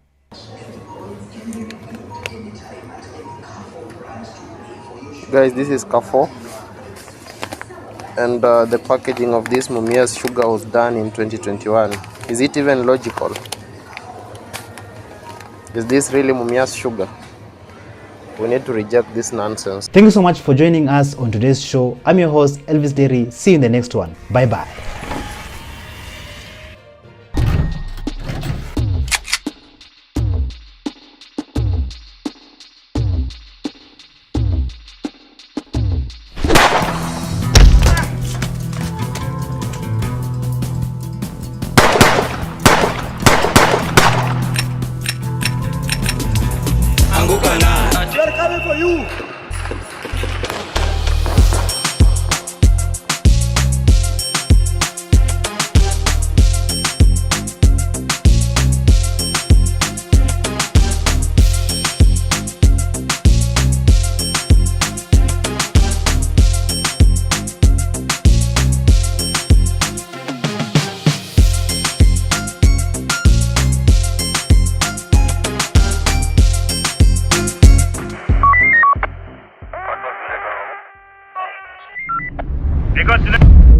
Guys, this is Kafo, and the packaging of this Mumias sugar was done in 2021. Is it even logical? Is this really Mumias sugar? We need to reject this nonsense. Thank you so much for joining us on today's show. I'm your host, Elvis Derry. See you in the next one. Bye-bye. you.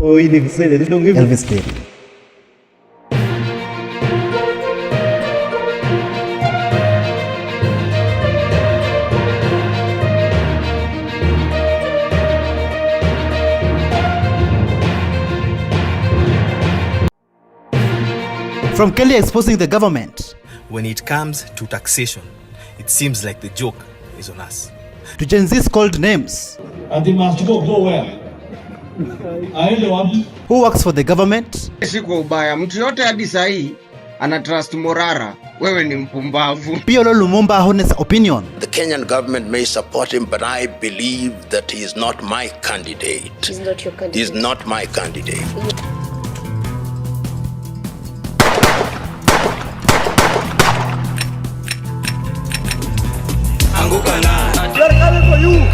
Oh, Elvis Day. From Kelly exposing the government. When it comes to taxation, it seems like the joke is on us. To Gen Z's called names. And they must go where? Who works for the government? Siko ubaya, mtu yote hadi sahi ana trust Morara. Wewe ni mpumbavu. Piolo Lumumba honest opinion. The Kenyan government may support him, but I believe that he is not my candidate. He's not your candidate. He's not my candidate. We are coming for you.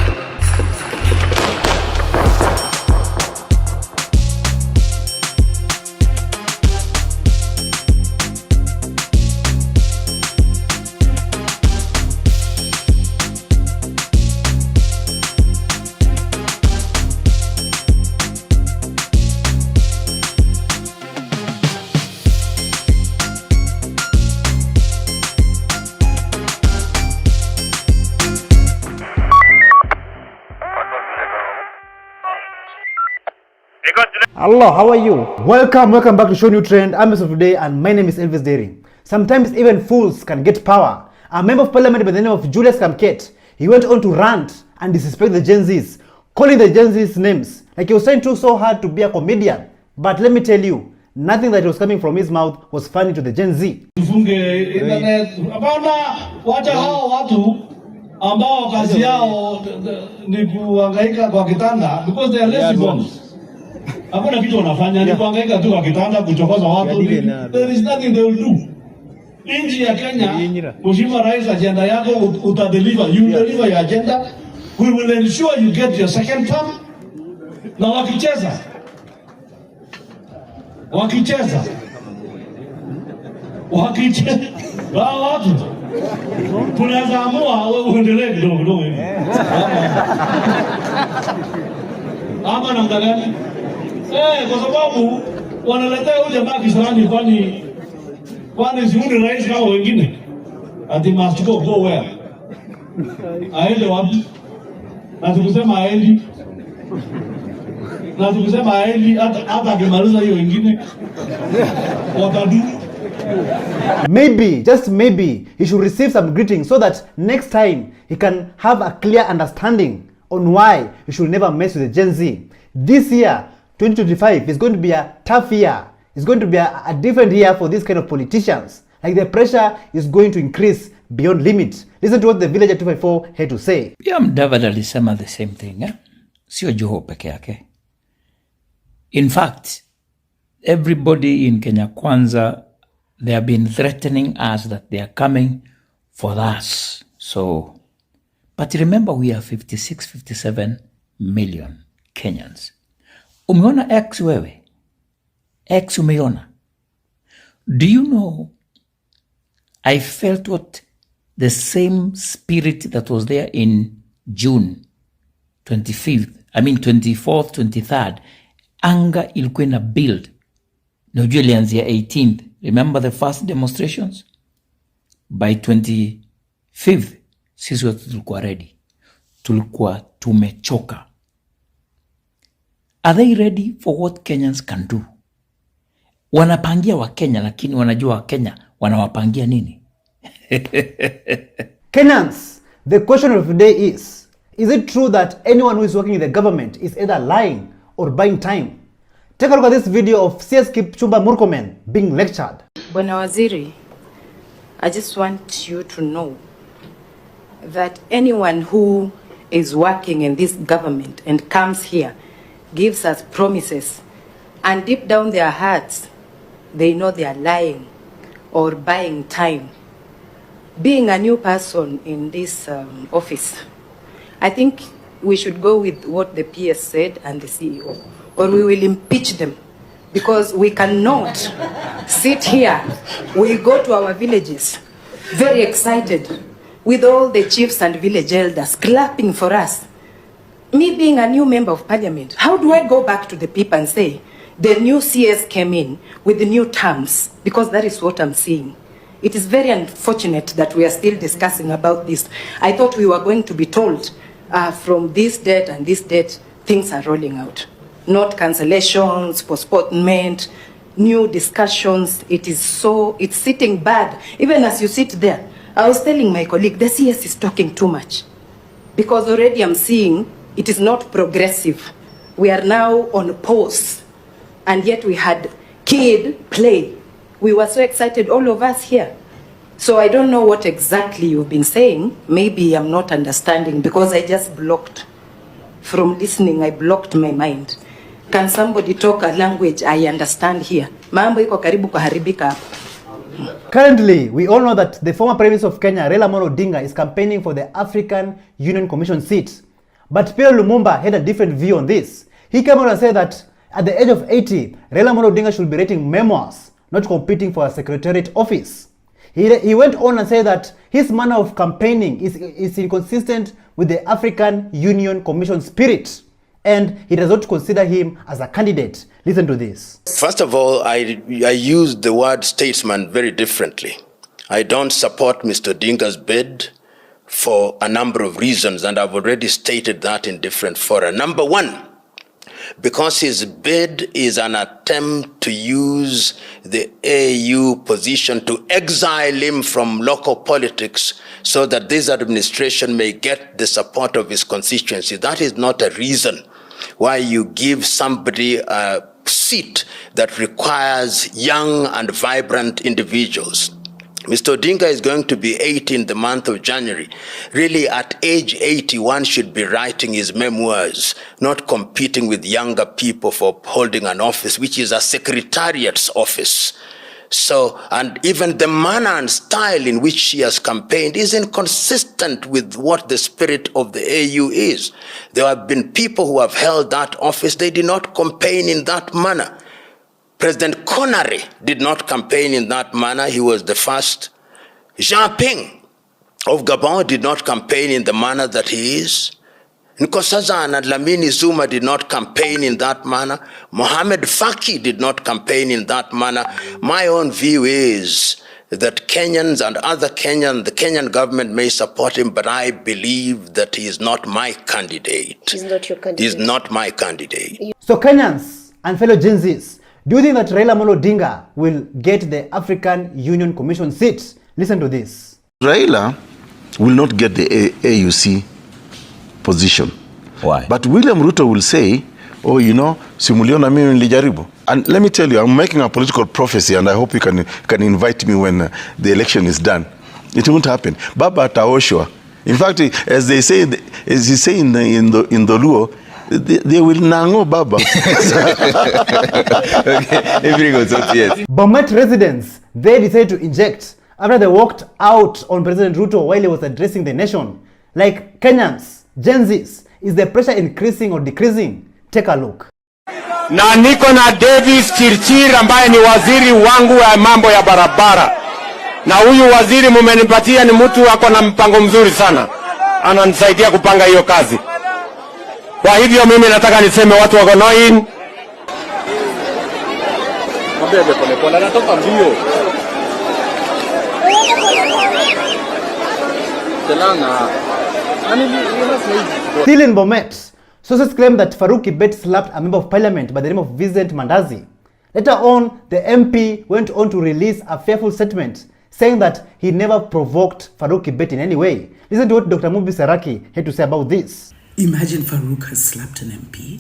Hello, how are you? Welcome back to ShowNewTrend. I'm Mr. Today and my name is Elvis Daring. Sometimes even fools can get power. A member of parliament by the name of Julius Kamket, he went on to rant and disrespect the Gen Zs, calling the Gen Zs names like he was trying so hard to be a comedian. But let me tell you, nothing that was coming from his mouth was funny to the Gen Z. Tufunge internet. Hapana, wacha hao watu ambao kazi yao ni kuhangaika kwa kitanda because they are lazy bones. Hakuna kitu wanafanya ni kuhangaika tu kwa kitanda kuchokoza watu. There is nothing they will do. Nchi ya Kenya, Mheshimiwa Rais, agenda yako utadeliver. You deliver your agenda. We will ensure you get your second term. Na wakicheza watu tunaweza amua uendelee kidogo hivi ama namna gani? Kwa sababu wanaletea huyu jamaa kisirani, kwani si huyu rais kama wengine? Ati must go where? Aende wapi? Na tukusema aendi, hata akimaliza hiyo wengine watadu. Maybe, just maybe, he should receive some greetings so that next time he can have a clear understanding on why he should never mess with the Gen Z. This year, 2025, is going to be a tough year. It's going to be a different year for these kind of politicians. Like the pressure is going to increase beyond limit. Listen to what the Villager 254 had to say. Pia Mudavadi alisema the same thing, eh? Sio Joho peke yake. In fact, everybody in Kenya Kwanza, they have been threatening us that they are coming for us. So, but remember we are 56, 57 million Kenyans. Umeona X wewe? X umeona? Do you know, I felt what the same spirit that was there in June 24th, 23rd, anga ilikuwa na build. Na ujue ilianzia 18th. Remember the first demonstrations? By 25th, sisi watu tulikuwa ready. Tulikuwa tumechoka. Are they ready for what Kenyans can do? Wanapangia wa Kenya, lakini wanajua wa Kenya wanawapangia nini? Kenyans, the question of the day is it true that anyone who is working in the government is either lying or buying time? Take a look at this video of CS Kipchumba Murkomen being lectured. Bwana Waziri, I just want you to know that anyone who is working in this government and comes here, gives us promises, and deep down their hearts, they know they are lying or buying time. Being a new person in this office, I think we should go with what the PS said and the CEO, or we will impeach them, because we cannot sit here. We go to our villages very excited with all the chiefs and village elders clapping for us. Me being a new member of parliament, how do I go back to the people and say, the new CS came in with the new terms? Because that is what I'm seeing. It is very unfortunate that we are still discussing about this. I thought we were going to be told from this date and this date, things are rolling out. Not cancellations, postponement, new discussions. It's sitting bad. Even as you sit there, I was telling my colleague, the CS is talking too much. Because already I'm seeing it is not progressive. We are now on pause. And yet we had kid play. We were so excited, all of us here. So I don't know what exactly you've been saying. Maybe I'm not understanding because I just blocked. From listening, I blocked my mind. Can somebody talk a language I understand here? Mambo iko karibu kuharibika. Currently, we all know that the former Prime Minister of Kenya, Raila Amolo Odinga, is campaigning for the African Union Commission seat. But Pierre Lumumba had a different view on this. He came out and said that at the age of 80, Raila Amolo Odinga should be writing memoirs, not competing for a secretariat office. He went on and said that his manner of campaigning is inconsistent with the African Union Commission spirit, and he does not consider him as a candidate. Listen to this. First of all, I use the word statesman very differently. I don't support Mr. Odinga's bid for a number of reasons, and I've already stated that in different fora. Number one, because his bid is an attempt to use the AU position to exile him from local politics so that this administration may get the support of his constituency. That is not a reason why you give somebody a seat that requires young and vibrant individuals. Mr. Odinga is going to be 80 in the month of January. Really, at age 80, one should be writing his memoirs, not competing with younger people for holding an office, which is a secretariat's office. So, and even the manner and style in which she has campaigned is inconsistent with what the spirit of the AU is. There have been people who have held that office, they did not campaign in that manner. President Connery did not campaign in that manner. He was the first. Jean Ping of Gabon did not campaign in the manner that he is. Nkosazana and Lamini Zuma did not campaign in that manner. Mohamed Faki did not campaign in that manner. My own view is that Kenyans and other Kenyans, the Kenyan government may support him, but I believe that he is not my candidate. He's not your candidate. He's not my candidate. So Kenyans and fellow Gen Zs, do you think that Raila Amolo Odinga will get the African Union Commission seat? Listen to this. Raila will not get the AUC position. Why? But William Ruto will say, oh, you know, simuliona mimi nilijaribu. And let me tell you, I'm making a political prophecy, and I hope you can invite me when the election is done. It won't happen. Baba ataoshwa. In fact, as they say, as he say in the Luo, they will nango Baba. Okay, Bomet residents, they decided to inject after they walked out on President Ruto while he was addressing the nation. Like Kenyans, Gen Zs, is the pressure increasing or decreasing? Take a look. Na niko na Davis Chirchir ambaye ni waziri wangu wa mambo ya barabara. Na huyu waziri mumenipatia ni mtu wako na mpango mzuri sana. Ananisaidia kupanga hiyo kazi. Kwa hivyo mimi nataka niseme watu wako noin. Mbebe pole anatoka mbio. Still in Bomet, sources claim that Farouk Kibet slapped a member of parliament by the name of Vincent Mandazi. Later on, the MP went on to release a fearful statement saying that he never provoked Farouk Kibet in any way. Listen to what Dr. Mubi Saraki had to say about this. Imagine Farouk has slapped an MP.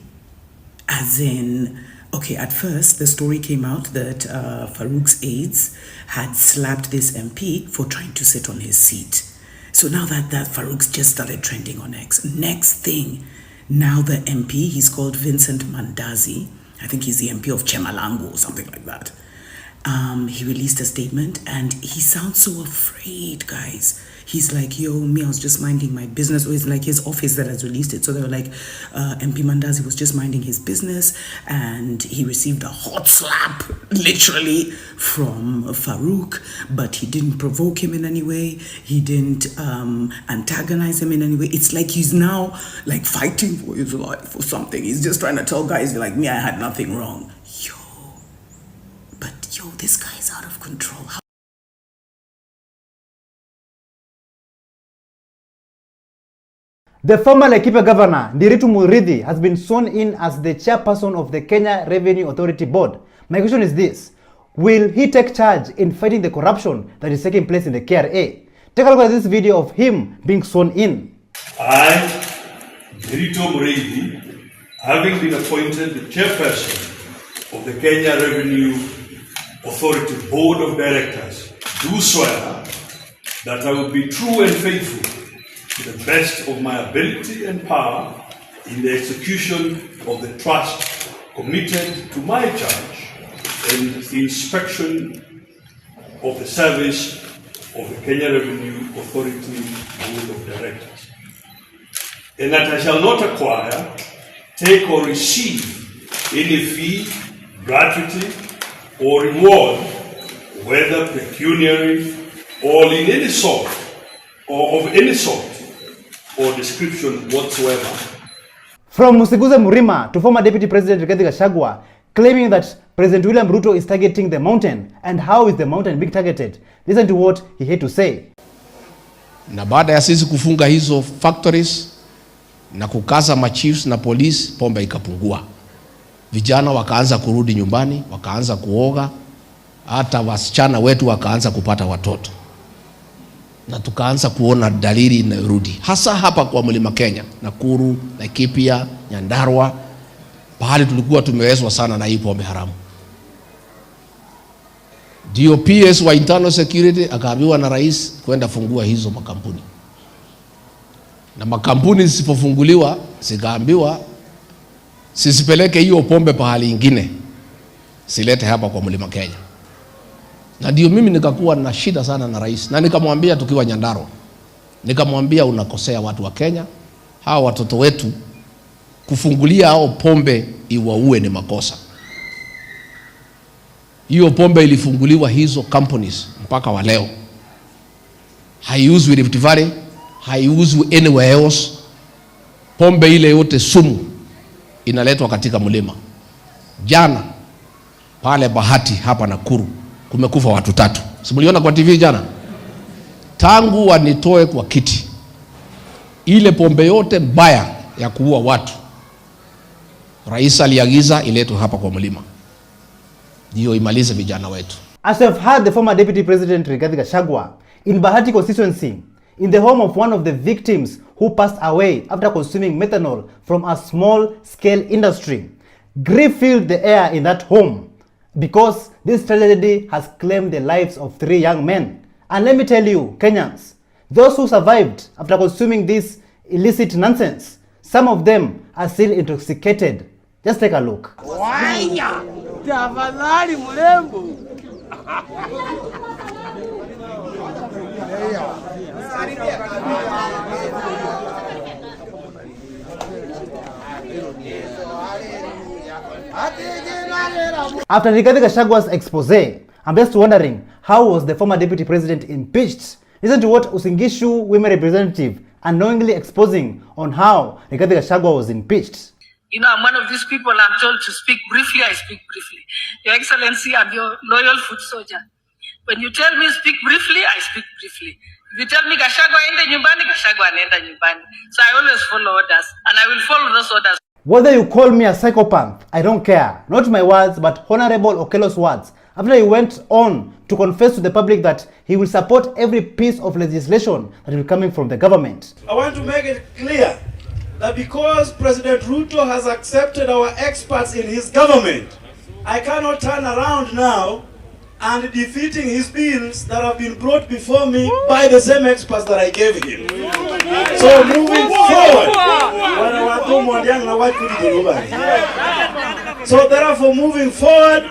As in, okay, at first the story came out that Farouk's aides had slapped this MP for trying to sit on his seat. So now that Farouk's just started trending on X. Next thing, now the MP, he's called Vincent Mandazi. I think he's the MP of Chemalango or something like that. He released a statement and he sounds so afraid, guys. He's like, yo, me, I was just minding my business. Or it's like his office that has released it. So they were like, MP Mandazi was just minding his business and he received a hot slap, literally, from Farouk, but he didn't provoke him in any way. He didn't antagonize him in any way. It's like he's now like fighting for his life or something. He's just trying to tell guys like me, I had nothing wrong. Yo, this guy's out of control. The former Laikipia governor, Ndiritu Muridhi, has been sworn in as the chairperson of the Kenya Revenue Authority Board. My question is this: will he take charge in fighting the corruption that is taking place in the KRA? Take a look at this video of him being sworn in. I, Ndiritu Muridhi, having been appointed the chairperson of the Kenya Revenue Authority Board of Directors, do swear that I will be true and faithful to the best of my ability and power in the execution of the trust committed to my charge and the inspection of the service of the Kenya Revenue Authority Board of Directors, and that I shall not acquire, take or receive any fee, gratuity, or reward, whether pecuniary or in any sort, or of any sort, or description whatsoever. From Musiguze Murima to former Deputy President Rigathi Gachagua, claiming that President William Ruto is targeting the mountain. And how is the mountain being targeted? Listen to what he had to say. Na baada ya sisi kufunga hizo factories na kukaza machiefs na police, pombe ikapungua. Vijana wakaanza kurudi nyumbani, wakaanza kuoga, hata wasichana wetu wakaanza kupata watoto. Na tukaanza kuona dalili inarudi. Hasa hapa kwa Mlima Kenya, Nakuru, Laikipia, Nyandarua, pahali tulikuwa tumewezwa sana na hii pombe haramu. Ndio PS wa internal security akaambiwa na rais kwenda fungua hizo makampuni. Na makampuni zisipofunguliwa, zikaambiwa sisipeleke hiyo pombe pahali ingine, silete hapa kwa Mlima Kenya. Na ndio mimi nikakuwa na shida sana na rais, na nikamwambia tukiwa Nyandarua, nikamwambia unakosea watu wa Kenya, hawa watoto wetu kufungulia hao pombe iwaue ni makosa. Hiyo pombe ilifunguliwa hizo companies mpaka wa leo. Haiuzwi Rift Valley, haiuzwi anywhere else. Pombe ile yote sumu inaletwa katika mlima. Jana pale Bahati hapa Nakuru kumekufa watu 3. Simuliona kwa TV jana? Tangu wanitoe kwa kiti, ile pombe yote mbaya ya kuua watu, rais aliagiza iletwe hapa kwa mlima, ndio imalize vijana wetu. As you've heard the former Deputy President Rigathi Gachagua, in Bahati constituency, in the home of one of the victims who passed away after consuming methanol from a small-scale industry, grief filled the air in that home because this tragedy has claimed the lives of 3 young men. And let me tell you, Kenyans, those who survived after consuming this illicit nonsense, some of them are still intoxicated. Just take a look. Wanya! Tafadhali mlembo. After Rigathi Gachagua's expose, I'm just wondering, how was the former deputy president impeached? Listen to what Usingishu women representative unknowingly exposing on how Rigathi Gachagua was impeached. You know, I'm one of these people, I'm told to speak briefly, I speak briefly. Your Excellency, I'm your loyal foot soldier. When you tell me speak briefly, I speak briefly. If you tell me Gachagua ende nyumbani, Gachagua anaenda nyumbani. So I always follow orders, and I will follow those orders. Whether you call me a psychopath, I don't care. Not my words, but Honorable Okello's words. After he went on to confess to the public that he will support every piece of legislation that will be coming from the government. I want to make it clear that because President Ruto has accepted our experts in his government, I cannot turn around now and defeating his bills that have been brought before me by the same experts that I gave him. So moving forward, so therefore moving forward,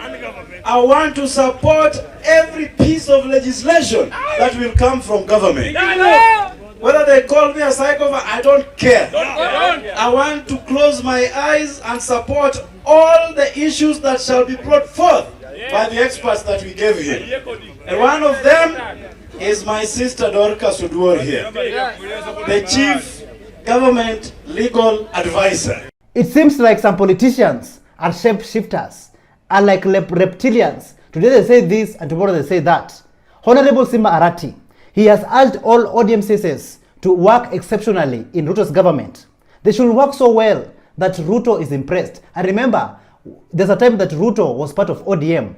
I want to support every piece of legislation that will come from government. Whether they call me a psychopath, I don't care. I want to close my eyes and support all the issues that shall be brought forth by the experts that we gave him. And one of them is my sister Dorcas Oduor here, the Chief Government Legal Advisor. It seems like some politicians are shapeshifters, are like reptilians. Today they say this and tomorrow they say that. Honorable Simba Arati, he has urged all ODM CSs to work exceptionally in Ruto's government. They should work so well that Ruto is impressed. And remember, there's a time that Ruto was part of ODM.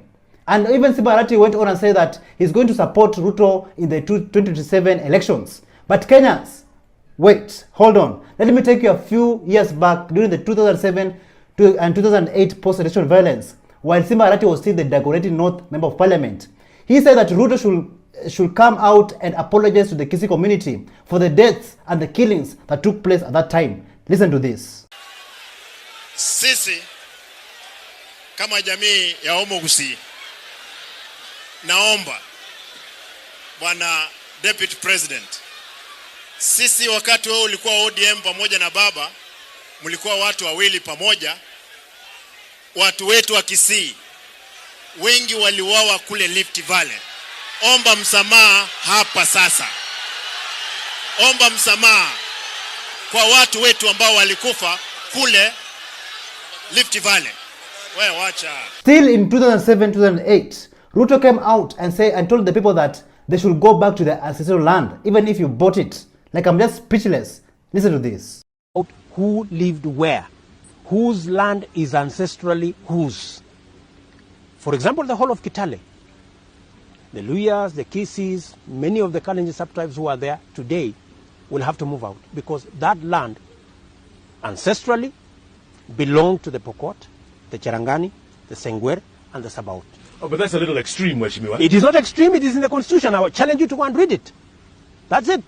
And even Simba Arati went on and said that he's going to support Ruto in the 2027 elections. But Kenyans, wait, hold on. Let me take you a few years back during the 2007 and 2008 post-election violence, while Simba Arati was still the Dagoretti North Member of Parliament. He said that Ruto should come out and apologize to the Kisii community for the deaths and the killings that took place at that time. Listen to this. Sisi kama jamii ya Omo Gusii, naomba Bwana Deputy President, sisi wakati wewe ulikuwa ODM pamoja na baba, mlikuwa watu wawili pamoja, watu wetu wa Kisii wengi waliuawa kule Rift Valley. Omba msamaha hapa sasa. Omba msamaha kwa watu wetu ambao walikufa kule Rift Valley. Wewe wacha. Still in 2007-2008, Ruto came out and told the people that they should go back to their ancestral land, even if you bought it. Like, I'm just speechless. Listen to this. Who lived where? Whose land is ancestrally whose? For example, the whole of Kitale. The Luyas, the Kisiis, many of the Kalenjin subtribes who are there today will have to move out because that land ancestrally belonged to the Pokot, the Cherangani, the Sengwer, and the Sabaot. Oh, but that's a little extreme, Mheshimiwa. It is not extreme, it is in the Constitution. I will challenge you to go and read it. That's it.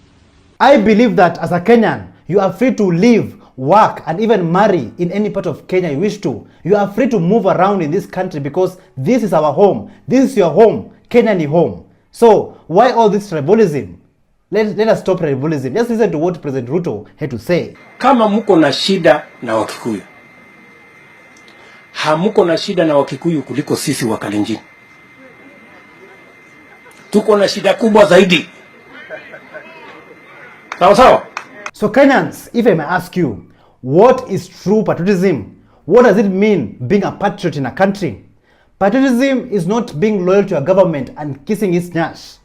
I believe that as a Kenyan, you are free to live, work, and even marry in any part of Kenya you wish to. You are free to move around in this country because this is our home. This is your home. Kenya ni home. So why all this tribalism? Let us stop tribalism. Just listen to what President Ruto had to say. Kama muko na shida na Wakikuyu, hamuko na shida na Wakikuyu kuliko sisi wa Kalenjin. Tuko na shida kubwa zaidi. Sawa sawa? So Kenyans, if I may ask you, what is true patriotism? What does it mean being a patriot in a country? Patriotism is not being loyal to your government and kissing its nyash.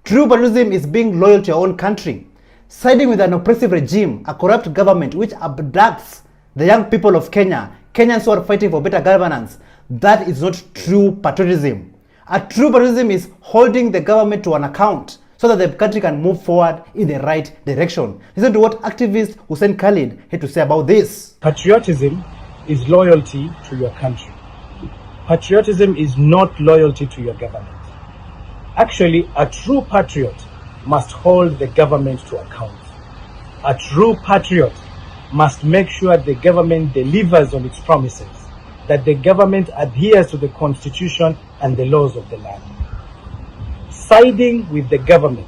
True patriotism is being loyal to your own country. Siding with an oppressive regime, a corrupt government which abducts the young people of Kenya, Kenyans who are fighting for better governance, that is not true patriotism. A true patriotism is holding the government to an account so that the country can move forward in the right direction. Listen to what activist Hussein Khalid had to say about this. Patriotism is loyalty to your country. Patriotism is not loyalty to your government. Actually, a true patriot must hold the government to account. A true patriot must make sure the government delivers on its promises, that the government adheres to the constitution and the laws of the land. Siding with the government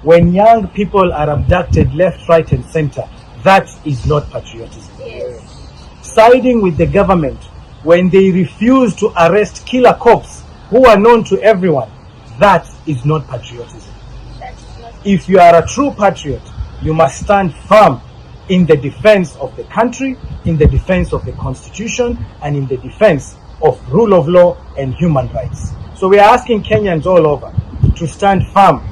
when young people are abducted left, right, and center, that is not patriotism. Yes. Siding with the government when they refuse to arrest killer cops who are known to everyone, that is not patriotism. If you are a true patriot, you must stand firm in the defense of the country, in the defense of the constitution, and in the defense of rule of law and human rights. So we are asking Kenyans all over to stand firm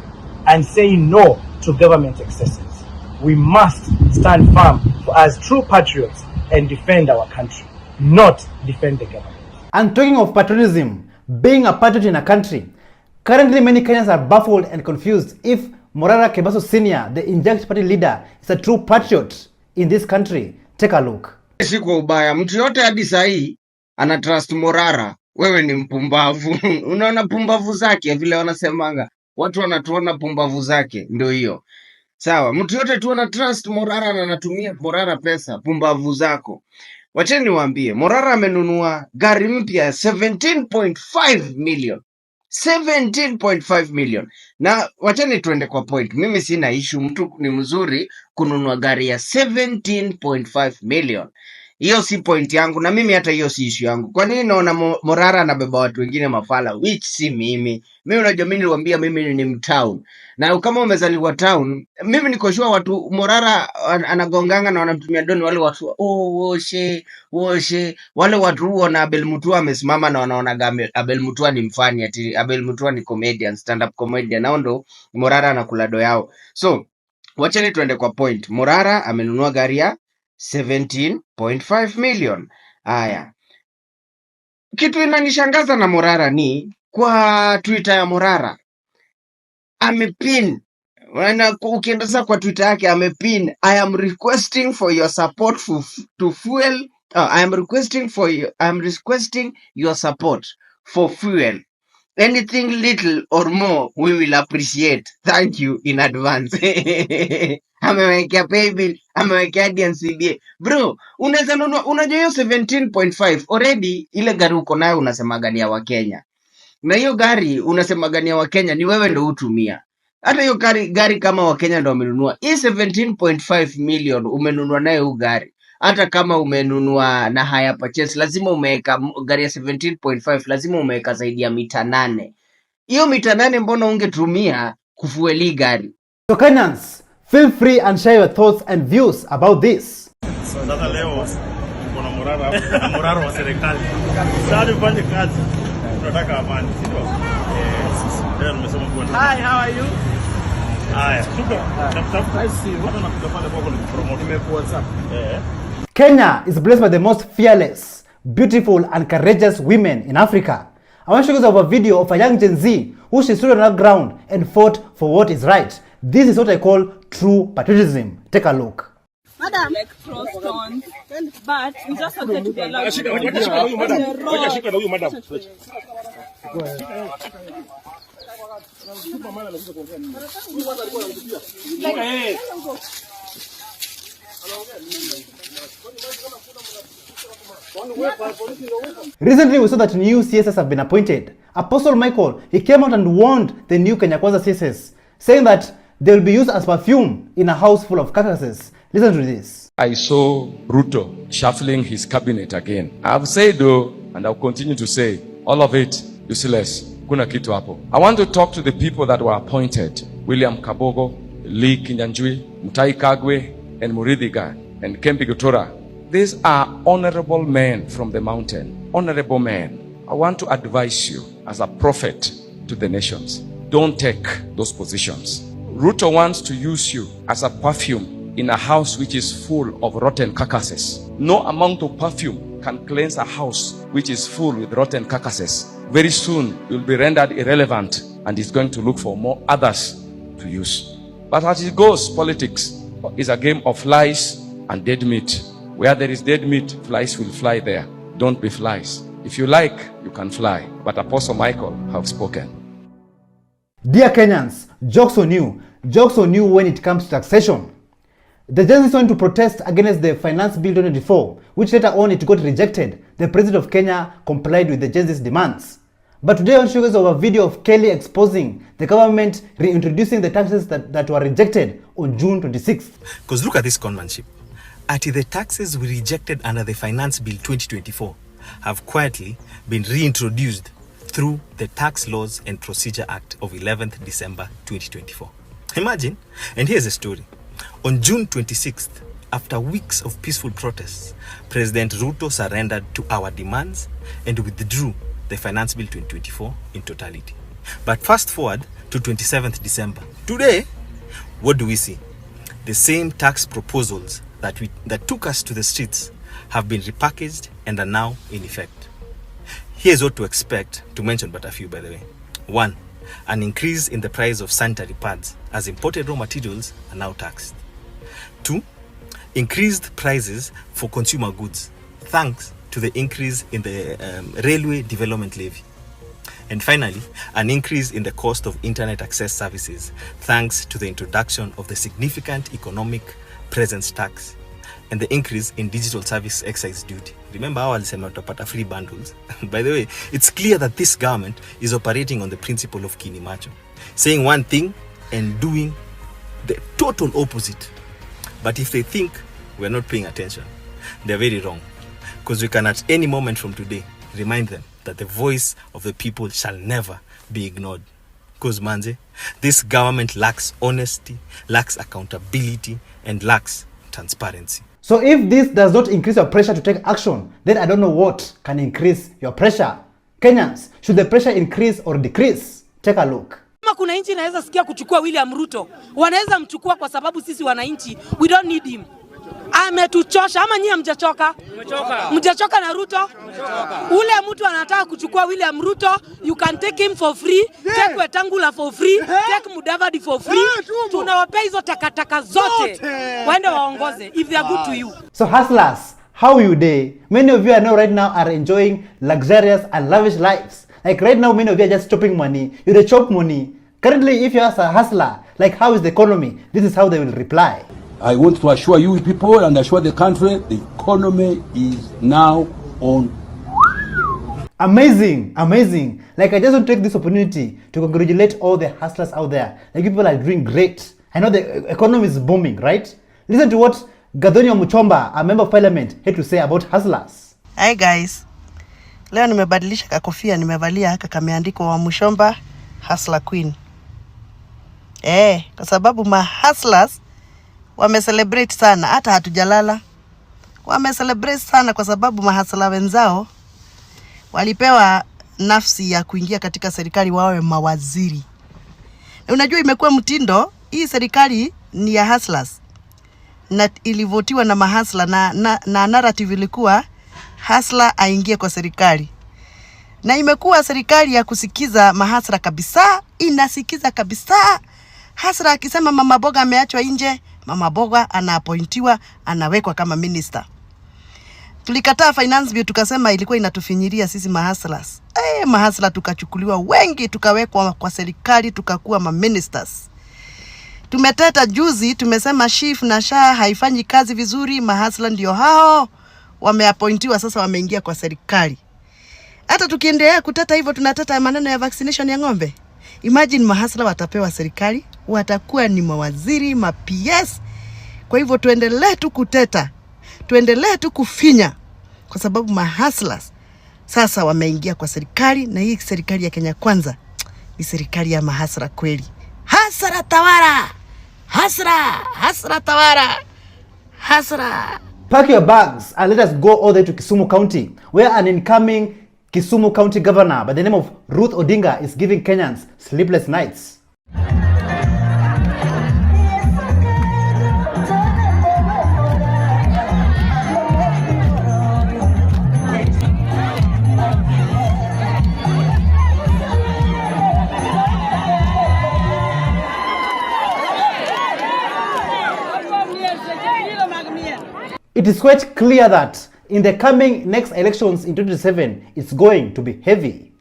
and say no to government excesses. We must stand firm as true patriots and defend our country, not defend the government. And talking of patriotism, being a patriot in a country, currently many Kenyans are baffled and confused if Morara Kebaso Senior, the injured party leader, is a true patriot in this country. Take a look. Si kwa ubaya, mtu yote hadi sahi ana trust Morara. wewe ni mpumbavu. Unaona pumbavu zake vile wanasemanga, watu wanatuona pumbavu zake, ndio hiyo. Sawa, mtu yote tu ana trust Morara na anatumia Morara pesa, pumbavu zako. Wacheni niwaambie, Morara amenunua gari mpya ya 17.5 million. 17.5 million. Na wacheni tuende kwa point. Mimi sina issue, mtu ni mzuri kununua gari ya 17.5 million. Hiyo si point yangu, na mimi hata hiyo si issue yangu. Kwa nini naona Morara anabeba watu wengine mafala, which si mimi. Mimi unajua mimi niliwaambia mimi ni mtown. Na kama umezaliwa town, mimi niko sure watu Morara anagonganga na wanamtumia doni wale watu, woshe wale watu huo, na Abel Mutua amesimama na wanaona Abel Mutua ni mfani, ati Abel Mutua ni comedian, stand up comedian, nao ndo Morara anakula do yao. So wacheni tuende kwa point. Morara amenunua gari ya 17.5 million. Haya, kitu inanishangaza na Morara ni kwa Twitter ya Morara amepin, ukienda sasa kwa Twitter yake amepin, I am requesting for your support to fuel. I am requesting your support for fuel. Anything little or more we will appreciate. Thank you in advance. Amewekea paybill, amewekea DNCBA. Bro, unaweza nunua, unajua hiyo 17.5 already ile gari uko nayo unasema gani ya Wakenya. Na hiyo gari unasema gani ya Wakenya ni wewe ndo utumia. Hata hiyo gari kama Wakenya ndo wamenunua. Hii 17.5 million umenunua nayo hiyo gari. Hata kama umenunua na haya purchase, lazima umeweka gari ya 17.5, lazima umeweka zaidi ya mita 8. Hiyo mita 8 mbona ungetumia kufueli gari? So Kenyans, feel free and share your thoughts and views about this. So sasa leo kuna Morara wa serikali. Sasa tufanye kazi. Tunataka amani, sio? Leo nimesema kwa. Hi, how are you? Haya, super. Tafuta simu. Hata nakuja pale kwako ni promote. Nimekuwa WhatsApp. Kenya is blessed by the most fearless, beautiful and courageous women in Africa. I want to show you a video of a young Gen Z who she stood on her ground and fought for what is right. This is what I call true patriotism. Take a look. Madam, like cross-tones, but we just wanted to be allowed to go Recently, we saw that new CSS have been appointed. Apostle Michael, he came out and warned the new Kenya Kwanza CSS, saying that they will be used as perfume in a house full of carcasses. Listen to this. I saw Ruto shuffling his cabinet again. I've said though, and I'll continue to say, all of it useless. Kuna kitu hapo. I want to talk to the people that were appointed. William Kabogo, Lee Kinyanjui, Mutai Kagwe, and Muridhiga, and Kempi Gutura. These are honorable men from the mountain. Honorable men. I want to advise you as a prophet to the nations. Don't take those positions. Ruto wants to use you as a perfume in a house which is full of rotten carcasses. No amount of perfume can cleanse a house which is full with rotten carcasses. Very soon, you'll be rendered irrelevant and he's going to look for more others to use. But as it goes, politics is a game of flies and dead meat. Where there is dead meat, flies will fly there. Don't be flies. If you like, you can fly. But Apostle Michael have spoken. Dear Kenyans, jokes on you. Jokes on you when it comes to taxation. The Gen Z went to protest against the Finance Bill 2024, which later on it got rejected. The President of Kenya complied with the Gen Z's demands. But today I want to show you guys a video of Kelly exposing the government reintroducing the taxes that were rejected on June 26th. Because look at this conmanship. The taxes we rejected under the Finance Bill 2024 have quietly been reintroduced through the Tax Laws and Procedure Act of 11th December 2024. Imagine, and here's a story. On June 26th, after weeks of peaceful protests, President Ruto surrendered to our demands and withdrew the Finance Bill 2024 in totality. But fast forward to 27th December. Today, what do we see? The same tax proposals that took us to the streets have been repackaged and are now in effect. Here's what to expect, to mention but a few by the way. 1. An increase in the price of sanitary pads as imported raw materials are now taxed. 2. Increased prices for consumer goods thanks to the increase in the railway development levy. And finally, an increase in the cost of internet access services thanks to the introduction of the significant economic presence tax and the increase in digital service excise duty. Remember how alisema tutapata free bundles? By the way, it's clear that this government is operating on the principle of kinimacho, saying one thing and doing the total opposite. But if they think we're not paying attention, they're very wrong. Because we can at any moment from today remind them that the voice of the people shall never be ignored. Because manze, this government lacks honesty, lacks accountability, and lacks transparency. So if this does not increase your pressure to take action, then I don't know what can increase your pressure. Kenyans, should the pressure increase or decrease? Take a look. Kama kuna nchi inaweza sikia kuchukua William Ruto, wanaweza mchukua kwa sababu sisi wananchi, we don't need him. Ametuchosha. Ama nyinyi mjachoka? Mjachoka na Ruto? Ule mtu anataka kuchukua William Ruto, you can take him for free, take Wetangula for free, take Mudavadi for free. Tunawapea hizo takataka zote. Waende waongoze if they are good to you. So hustlers, how are you day? Many of you I know right now are enjoying luxurious and lavish lives. Like right now, many of you are just chopping money. You chop money. Currently, if you ask a hustler, like how is the economy? This is how they will reply. I want to assure you people and assure the country, the economy is now on. Amazing, amazing. Like I just want to take this opportunity to congratulate all the hustlers out there. Like people are doing great. I know the economy is booming, right? Listen to what Gadonio Muchomba, a member of parliament, had to say about hustlers. Hi guys. Leo nimebadilisha kakofia, nimevalia haka kameandiko wa Muchomba Hustler Queen. Kwa sababu hustlers wamecelebrate sana, hata hatujalala. Wamecelebrate sana kwa sababu mahasla wenzao walipewa nafsi ya kuingia katika serikali wawe mawaziri. Na unajua imekuwa mtindo, hii serikali ni ya hustlers. Na ilivotiwa na mahasla na narrative ilikuwa hustler aingie kwa serikali. Na imekuwa serikali ya kusikiza mahasla kabisa, inasikiza kabisa. Hustler akisema mama boga ameachwa nje, mama boga anaappointiwa, anawekwa kama minister. Tulikataa finance bill, tukasema ilikuwa inatufinyiria sisi mahustlers. Mahustlers tukachukuliwa wengi, tukawekwa kwa serikali, tukakuwa ministers. Tumeteta juzi, tumesema chief na SHA haifanyi kazi vizuri, mahustlers ndio hao wameappointiwa, sasa wameingia kwa serikali. Hata tukiendelea kuteta hivyo, tunateta maneno ya vaccination ya ng'ombe. Imagine mahasla watapewa serikali, watakuwa ni mawaziri, PS. Kwa hivyo tuendelee tu kuteta, tuendelee tu kufinya, kwa sababu mahaslas sasa wameingia kwa serikali, na hii serikali ya Kenya Kwanza ni serikali ya mahasla kweli. Hasra tawara, hasra tawara, hasra. Pack your bags and let us go all the way to Kisumu County, where an incoming Kisumu County Governor by the name of Ruth Odinga is giving Kenyans sleepless nights. It is quite clear that in the coming next elections in 2027, it's going to be heavy.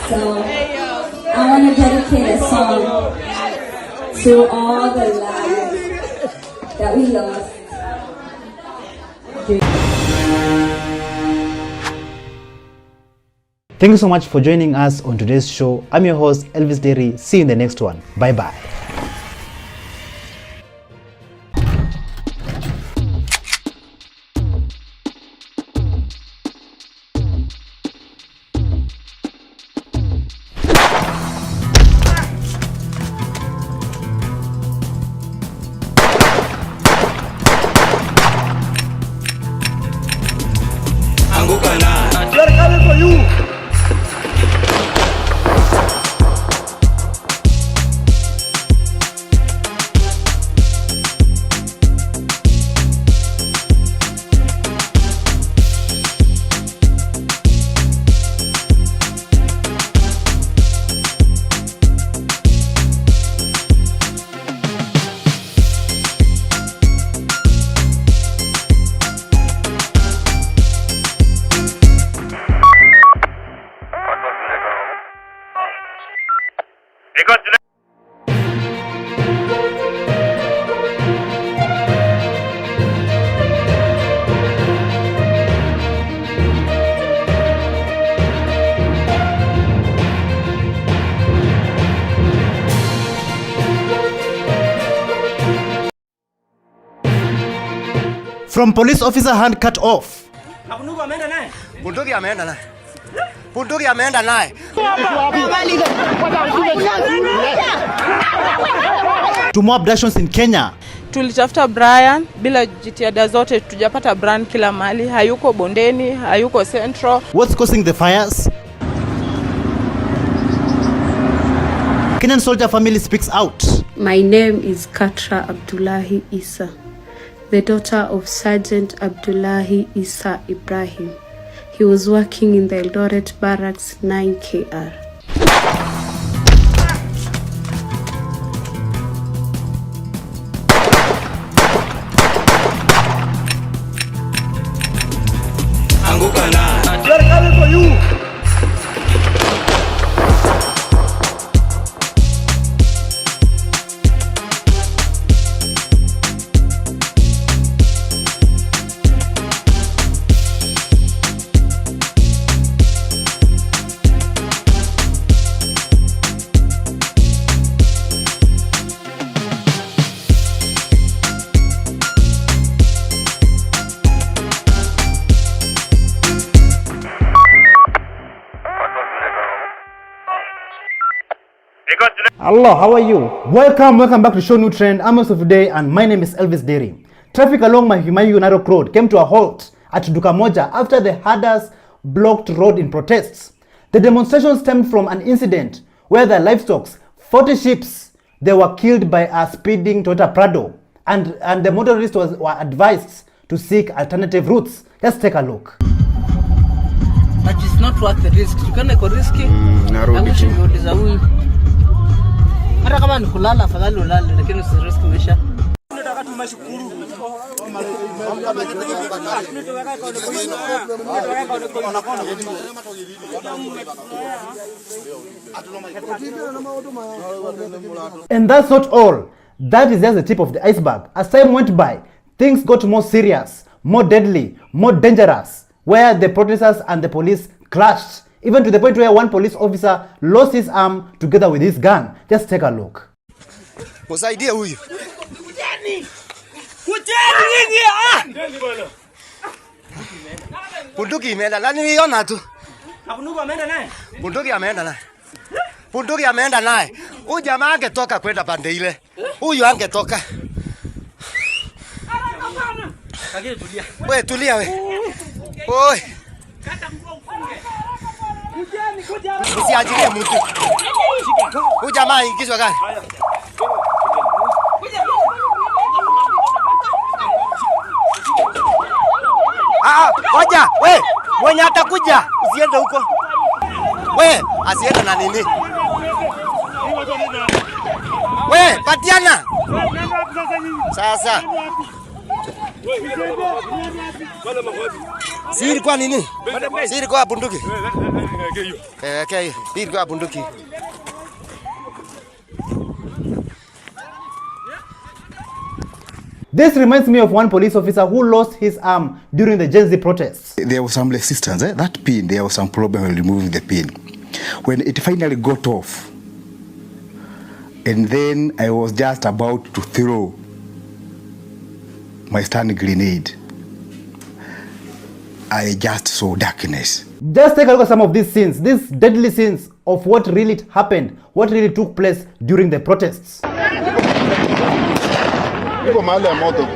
So I want to dedicate a song to all the lives that we lost. Thank you so much for joining us on today's show. I'm your host, Elvis Derry. See you in the next one. Bye-bye. They're coming for you. From police officer hand cut off. Bunduki ameenda naye. Bunduki ameenda naye. To more abductions in Kenya. Tulitafuta Brian bila jitihada zote tujapata Brian kila mahali, hayuko Bondeni, hayuko Central. What's causing the fires? Kenyan soldier family speaks out. My name is Katra Abdullahi Isa, the daughter of Sergeant Abdullahi Isa Ibrahim. He was working in the Eldoret Barracks 9KR. They're coming for you. Hello, how are you? Welcome back to ShowNewTrend. I'm host of today and my name is Elvis Dairy. Traffic along Mahimayu Narok Road came to a halt at Duka Moja after the herders blocked road in protests. The demonstration stemmed from an incident where the livestock, 40 sheep, they were killed by a speeding Toyota Prado, and the motorists were advised to seek alternative routes. Let's take a look. But it's not worth the risk. You can't go risky. Hata kama ni kulala afadhali ulale lakini usirisk maisha. Tunataka tumshukuru. And that's not all. That is just the tip of the iceberg. As time went by, things got more serious, more deadly, more dangerous, where the protesters and the police clashed. Even to the point where one police officer lost his arm together with his gun. Just take a look. Msaidie huyu. Kujeni bwana. Bunduki imeenda. Nani niona tu? Bunduki ameenda naye. Bunduki ameenda naye. Bunduki ameenda naye. Huyu jamaa angetoka kwenda pande ile. Huyu angetoka. Kagere tulia. Wewe tulia wewe. Oi. Usiajilie mtu. Huyu jamaa ingizwa gani? Ngoja, we, mwenye atakuja, usiende huko. We, asiende na nini? We, patiana. Sasa. Siri kwa nini? Siri kwa bunduki. Okay, siri kwa bunduki. This reminds me of one police officer who lost his arm during the Gen Z protests. There was some resistance. That pin, there was some problem with removing the pin. When it finally got off, and then I was just about to throw my stun grenade, I just saw darkness. Just take a look at some of these scenes, these deadly scenes of what really happened, what really took place during the protests. Iko mahali ya moto.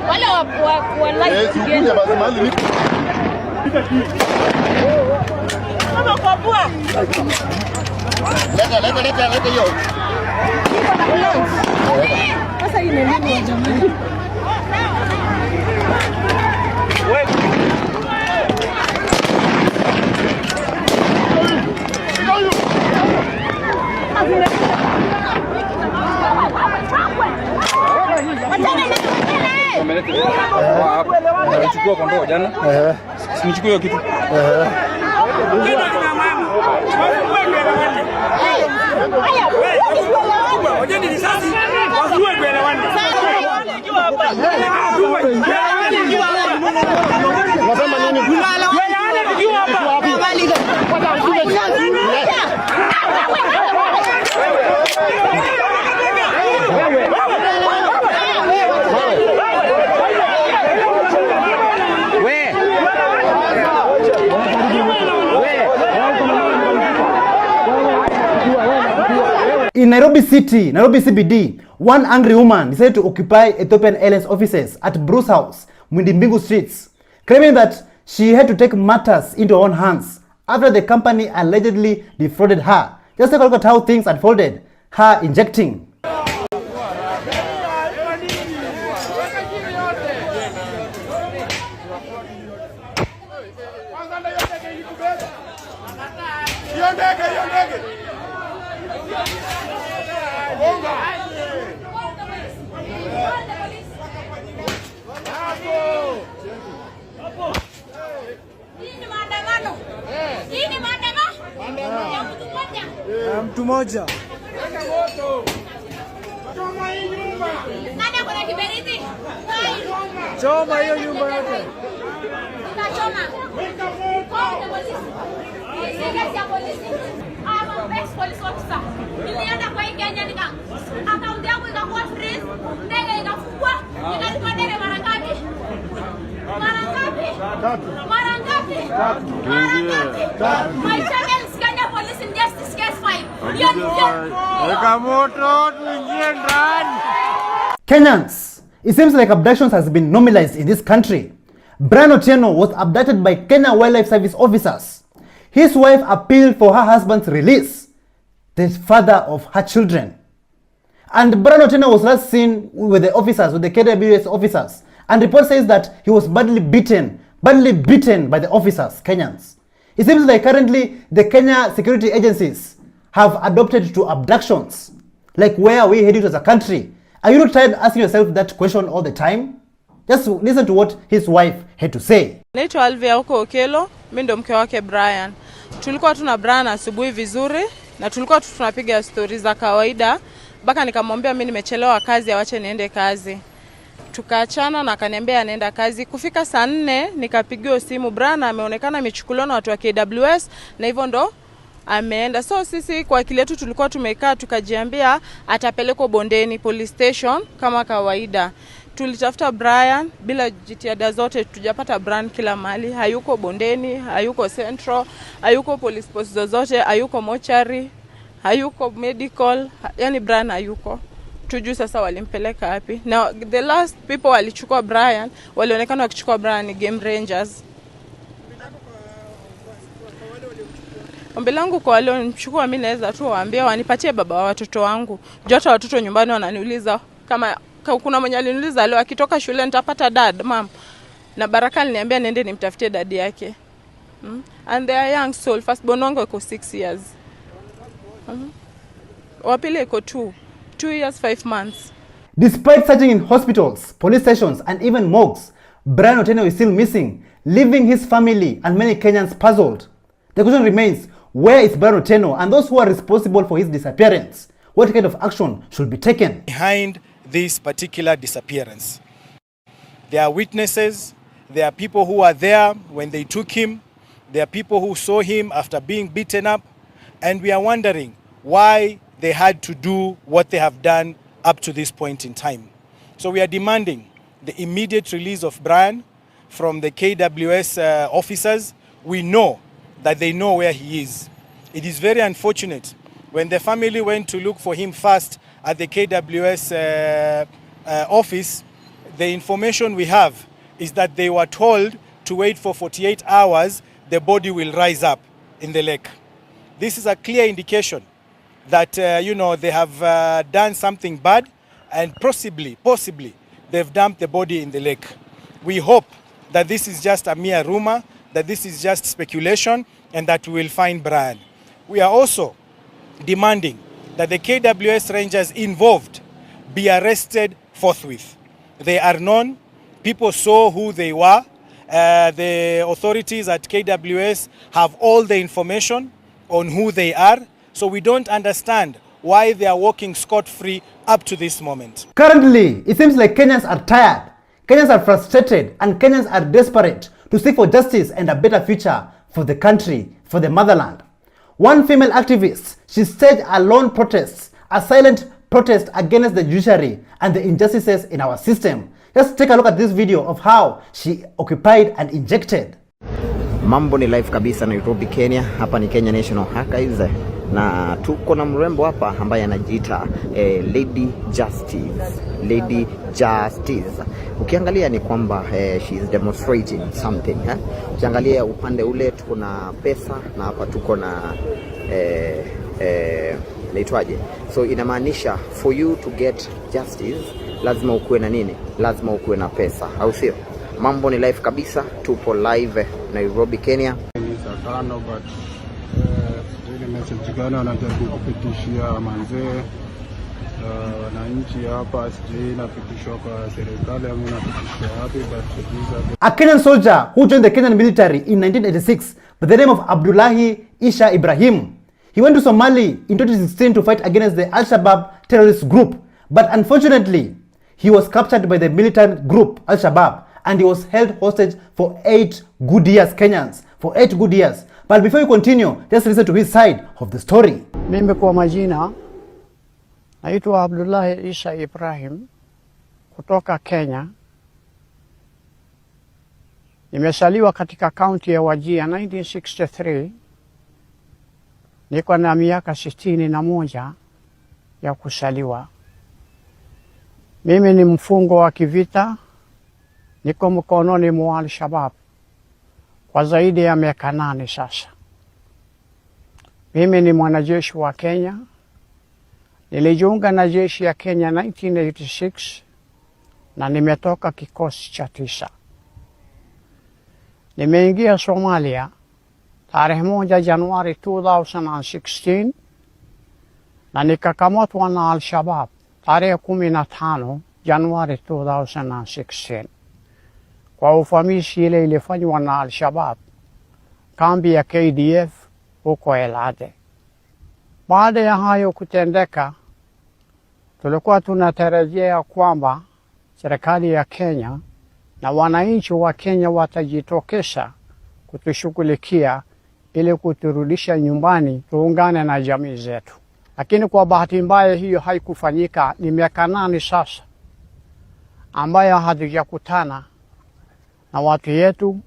Wale wa light kuja basi mahali nipo. Mama kwa bua. Leta hiyo. Sasa ile nini jamani? Chukua kondoo jana. Sinichukue hiyo kitu. In Nairobi City, Nairobi CBD, one angry woman decided to occupy Ethiopian Airlines offices at Bruce House, Mundimbingu Streets, claiming that she had to take matters into her own hands after the company allegedly defrauded her. Just take a look at how things unfolded. Her injecting. Mtu moja. Nani kuna kiberiti? Choma hiyo nyumba yote. Tunachoma. Police officer. Nilienda kwa Kenya akaunti yangu ikakuwa freeze, ndege ikafungwa, nikalipa ndege mara ngapi? Mara ngapi? My channel is Kenya Police Injustice Case 5. Kenyans, it seems like abductions has been normalized in this country. Brian Otieno was abducted by Kenya Wildlife Service officers. His wife appealed for her husband's release, the father of her children. And Brian Otieno was last seen with the officers, with the KWS officers. And the report says that he was badly beaten by the officers, Kenyans. It seems like currently the Kenya security agencies have adopted to abductions. Like, where are we headed as a country? Are you not tired asking yourself that question all the time? Just listen to what his wife had to say. Naitwa Alvia huko Okelo, mimi ndo mke wake Brian. Tulikuwa tuna Brian asubuhi vizuri na tulikuwa tunapiga stories za kawaida. Mpaka nikamwambia mimi nimechelewa kazi, awache niende kazi. Tukaachana na akaniambia anaenda kazi. Kufika saa 4 nikapigiwa simu, Brian ameonekana amechukuliwa na watu wa KWS na hivyo ndo ameenda. So sisi kwa akili yetu tulikuwa tumekaa tukajiambia atapelekwa Bondeni police station kama kawaida. Tulitafuta Brian bila jitihada zote, tujapata Brian kila mahali. Hayuko Bondeni, hayuko Central, hayuko police post zozote, hayuko mortuary, hayuko medical, yani Brian hayuko. Tujui sasa walimpeleka wapi. Now the last people walichukua Brian, walionekana wakichukua Brian ni Game Rangers. Ombi langu kwa wale wanichukua, mimi naweza tu waambia wanipatie baba wa watoto wangu. Jota watoto nyumbani wananiuliza kama kuna mwenye aliniuliza leo akitoka shule nitapata dad, mom. Na Baraka aliniambia nende nimtafutie dad yake. And they are young soul. First born wangu iko 6 years. Wapili iko 2 years 5 months. Despite searching in hospitals, police stations and even morgues, Brian Otieno is still missing, leaving his family and many Kenyans puzzled. The question remains, where is Brian Otieno and those who are responsible for his disappearance? What kind of action should be taken? Behind this particular disappearance, there are witnesses, there are people who are there when they took him, there are people who saw him after being beaten up, and we are wondering why they had to do what they have done up to this point in time. So we are demanding the immediate release of Brian from the KWS officers. We know that they know where he is. It is very unfortunate when the family went to look for him first at the KWS office. The information we have is that they were told to wait for 48 hours, the body will rise up in the lake. This is a clear indication that they have done something bad, and possibly they've dumped the body in the lake. We hope that this is just a mere rumor, that this is just speculation, and that we will find Brian. We are also demanding that the KWS Rangers involved be arrested forthwith. They are known, people saw who they were. The authorities at KWS have all the information on who they are, so we don't understand why they are walking scot-free up to this moment. Currently, it seems like Kenyans are tired, Kenyans are frustrated, and Kenyans are desperate to seek for justice and a better future for the country, for the motherland. One female activist, she staged a lone protest, a silent protest against the judiciary and the injustices in our system. Just take a look at this video of how she occupied and injected. Mambo ni live kabisa Nairobi, Kenya. Hapa ni Kenya National Archives. na tuko na mrembo hapa ambaye anajiita Lady Justice. Lady Justice. Ukiangalia ni kwamba she is demonstrating something. Ukiangalia upande ule tuko na pesa na hapa tuko na naitwaje? So inamaanisha for you to get justice lazima ukuwe na nini? Lazima ukuwe na pesa, au sio? Mambo ni live kabisa, tupo live Nairobi, Kenya. But ile message gani wanajaribu kupitishia manzee wananchi hapa, sijui inapitishwa kwa serikali ama inapitishwa wapi, but these are a Kenyan soldier who joined the Kenyan military in 1986 by the name of Abdullahi Isa Ibrahim. He went to Somalia in 2016 to fight against the Al-Shabaab terrorist group, but unfortunately he was captured by the militant group Al-Shabaab and he was held hostage for 8 good years, Kenyans, for 8 good years. But before we continue, just listen to his side of the story. Mimi kwa majina naitwa Abdullahi Isa Ibrahim kutoka Kenya. Nimesaliwa katika kaunti ya Wajir 1963. Niko na miaka 61 ya kusaliwa. Mimi ni mfungo wa kivita. Niko mkononi mwa Al-Shabaab kwa zaidi ya miaka 8 sasa. Mimi ni mwanajeshi wa Kenya. Nilijiunga na jeshi ya Kenya 1986 na nimetoka kikosi cha 9. Nimeingia Somalia tarehe 1 Januari 2016 na nikakamatwa na Al-Shabaab tarehe 15 Januari 2016. Kwa ufamishi ile ilifanywa na Al-Shabaab kambi ya KDF huko Elade. Baada ya hayo kutendeka, tulikuwa tunatarajia kwamba serikali ya Kenya na wananchi wa Kenya watajitokeza kutushughulikia ili kuturudisha nyumbani tuungane na jamii zetu. Lakini kwa bahati mbaya hiyo haikufanyika. Ni miaka 8 sasa ambayo hatujakutana na watu yetu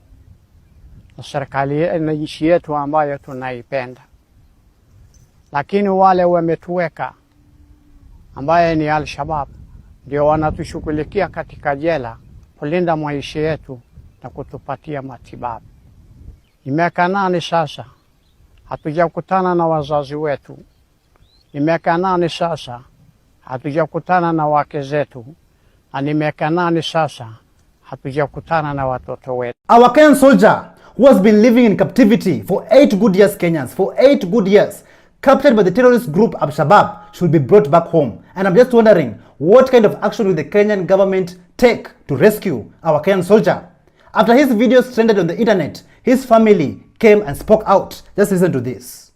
na serikali na nchi yetu ambayo tunaipenda. Lakini wale wametuweka ambaye ni Al-Shabaab ndio wanatushughulikia katika jela kulinda maisha yetu na kutupatia matibabu. Ni miaka 8 sasa hatujakutana na wazazi wetu. Ni miaka 8 sasa hatujakutana na wake zetu. Na ni miaka 8 sasa hatujakutana na watoto wetu. Our Kenyan soldier who has been living in captivity for 8 good years, Kenyans, for 8 good years, captured by the terrorist group Al-Shabaab, should be brought back home. And I'm just wondering, what kind of action will the Kenyan government take to rescue our Kenyan soldier? After his videos trended on the internet, his family came and spoke out. Just listen to this.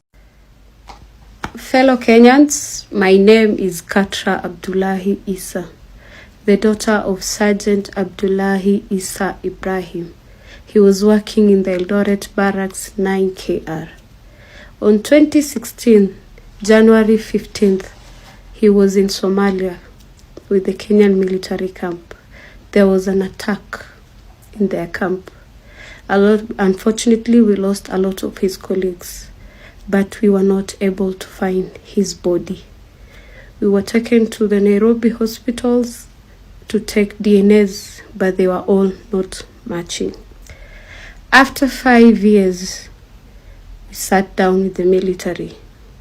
Fellow Kenyans, my name is Katra Abdullahi Isa, the daughter of Sergeant Abdullahi Isa Ibrahim. He was working in the Eldoret Barracks 9KR. On 2016, January 15th, he was in Somalia with the Kenyan military camp. There was an attack in their camp. Unfortunately, we lost a lot of his colleagues, but we were not able to find his body. We were taken to the Nairobi hospitals to take DNAs, but they were all not matching. After 5 years, we sat down with the military.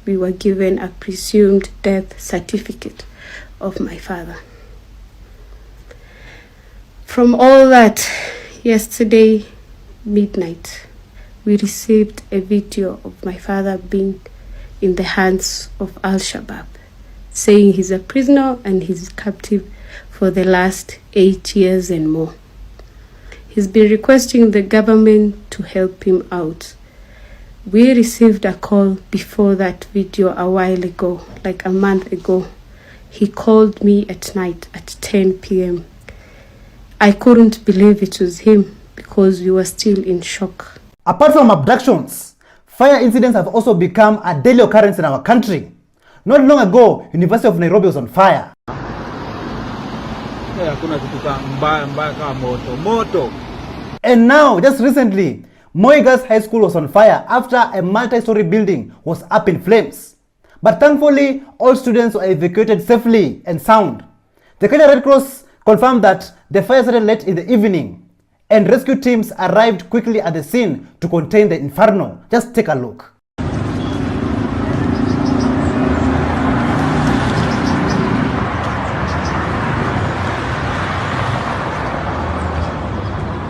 We were given a presumed death certificate of my father. From all that, yesterday midnight, we received a video of my father being in the hands of Al-Shabaab, saying he's a prisoner and he's captive for the last 8 years and more. He's been requesting the government to help him out. We received a call before that video a while ago, like a month ago. He called me at night at 10 p.m. I couldn't believe it was him because we were still in shock. Apart from abductions, fire incidents have also become a daily occurrence in our country. Not long ago, University of Nairobi was on fire. And now, just recently, Moi Girls High School was on fire after a multi-story building was up in flames. But thankfully, all students were evacuated safely and sound. The Kenya Red Cross confirmed that the fire started late in the evening, and rescue teams arrived quickly at the scene to contain the inferno. Just take a look.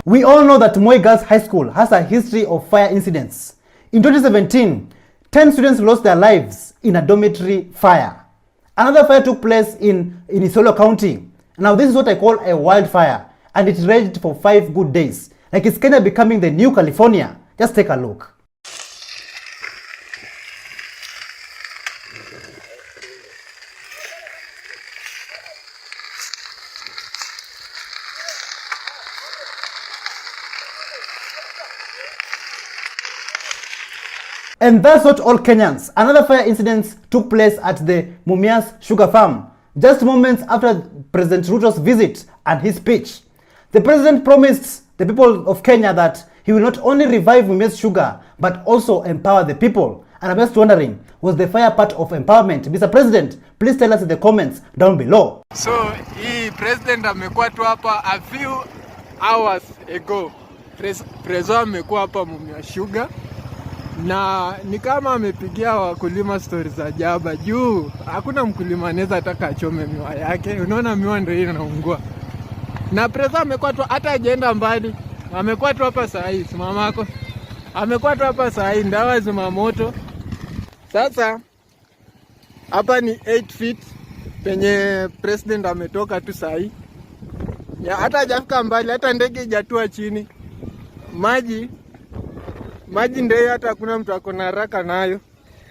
We all know that Moi Girls High School has a history of fire incidents. In 2017, 10 students lost their lives in a dormitory fire. Another fire took place in Isiolo County. Now this is what I call a wildfire, and it raged for 5 good days. Like it's Kenya becoming the new California. Just take a look. And that's not all Kenyans. Another fire incident took place at the Mumias Sugar Farm, just moments after President Ruto's visit and his speech. The president promised the people of Kenya that he will not only revive Mumias Sugar, but also empower the people. And I'm just wondering, was the fire part of empowerment? Mr. President, please tell us in the comments down below. So, hii president amekuwa tu hapa a few hours ago. Prezo amekuwa hapa Mumias Sugar. Na ni kama amepigia wakulima story za jaba juu hakuna mkulima anaweza ataka achome miwa yake. Unaona miwa ndio inaungua. Na Preza amekuwa tu hata ajenda mbali. Amekuwa tu hapa saa hii mamako. Amekuwa tu hapa saa hii ndawa zima moto. Sasa hapa ni 8 feet penye president ametoka tu saa hii. Ya hata hajafika mbali, hata ndege hajatua chini. Maji ndio hata hakuna mtu akona haraka nayo.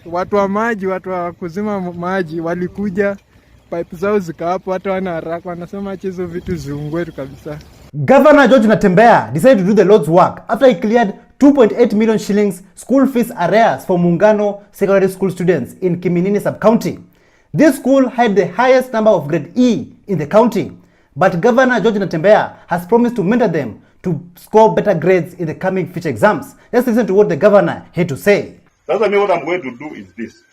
Watu wa maji, watu wa kuzima maji walikuja, pipe zao zika hapo, hata wana haraka, wanasema hizo vitu ziungwe tu kabisa. Governor George Natembeya decided to do the Lord's work after he cleared 2.8 million shillings school fees arrears for Mungano secondary school students in Kiminini sub-county. This school had the highest number of grade E in the county, but Governor George Natembeya has promised to mentor them to score better grades in the coming future exams. Let's listen to what the governor had to say. Sasa mimi what I'm going to do is this.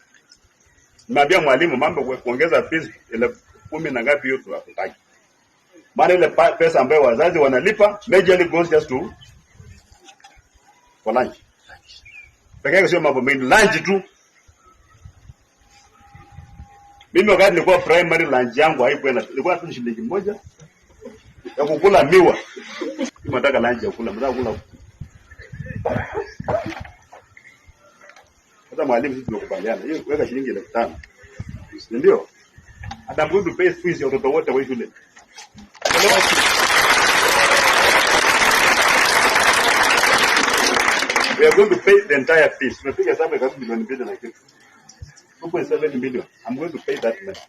Niambia mwalimu mambo kuongeza fees ile 10 na ngapi hiyo tunataka. Maana ile pesa ambayo wazazi wanalipa majorly goes just to for lunch. Pekee sio mambo mengi, lunch tu. Mimi wakati nilikuwa primary lunch yangu haikuwa ilikuwa tu shilingi 1 ya kukula miwa. Nataka lunch ya kula, nataka kula. Hata mwalimu sisi tunakubaliana. Hiyo weka shilingi 5,000. Ndio? Hata I'm going to pay fees ya watoto wote wa shule. We are going to pay the entire fees. Tunapiga hesabu ya karibu milioni 2 na kitu. 2.7 million. I'm going to pay that money.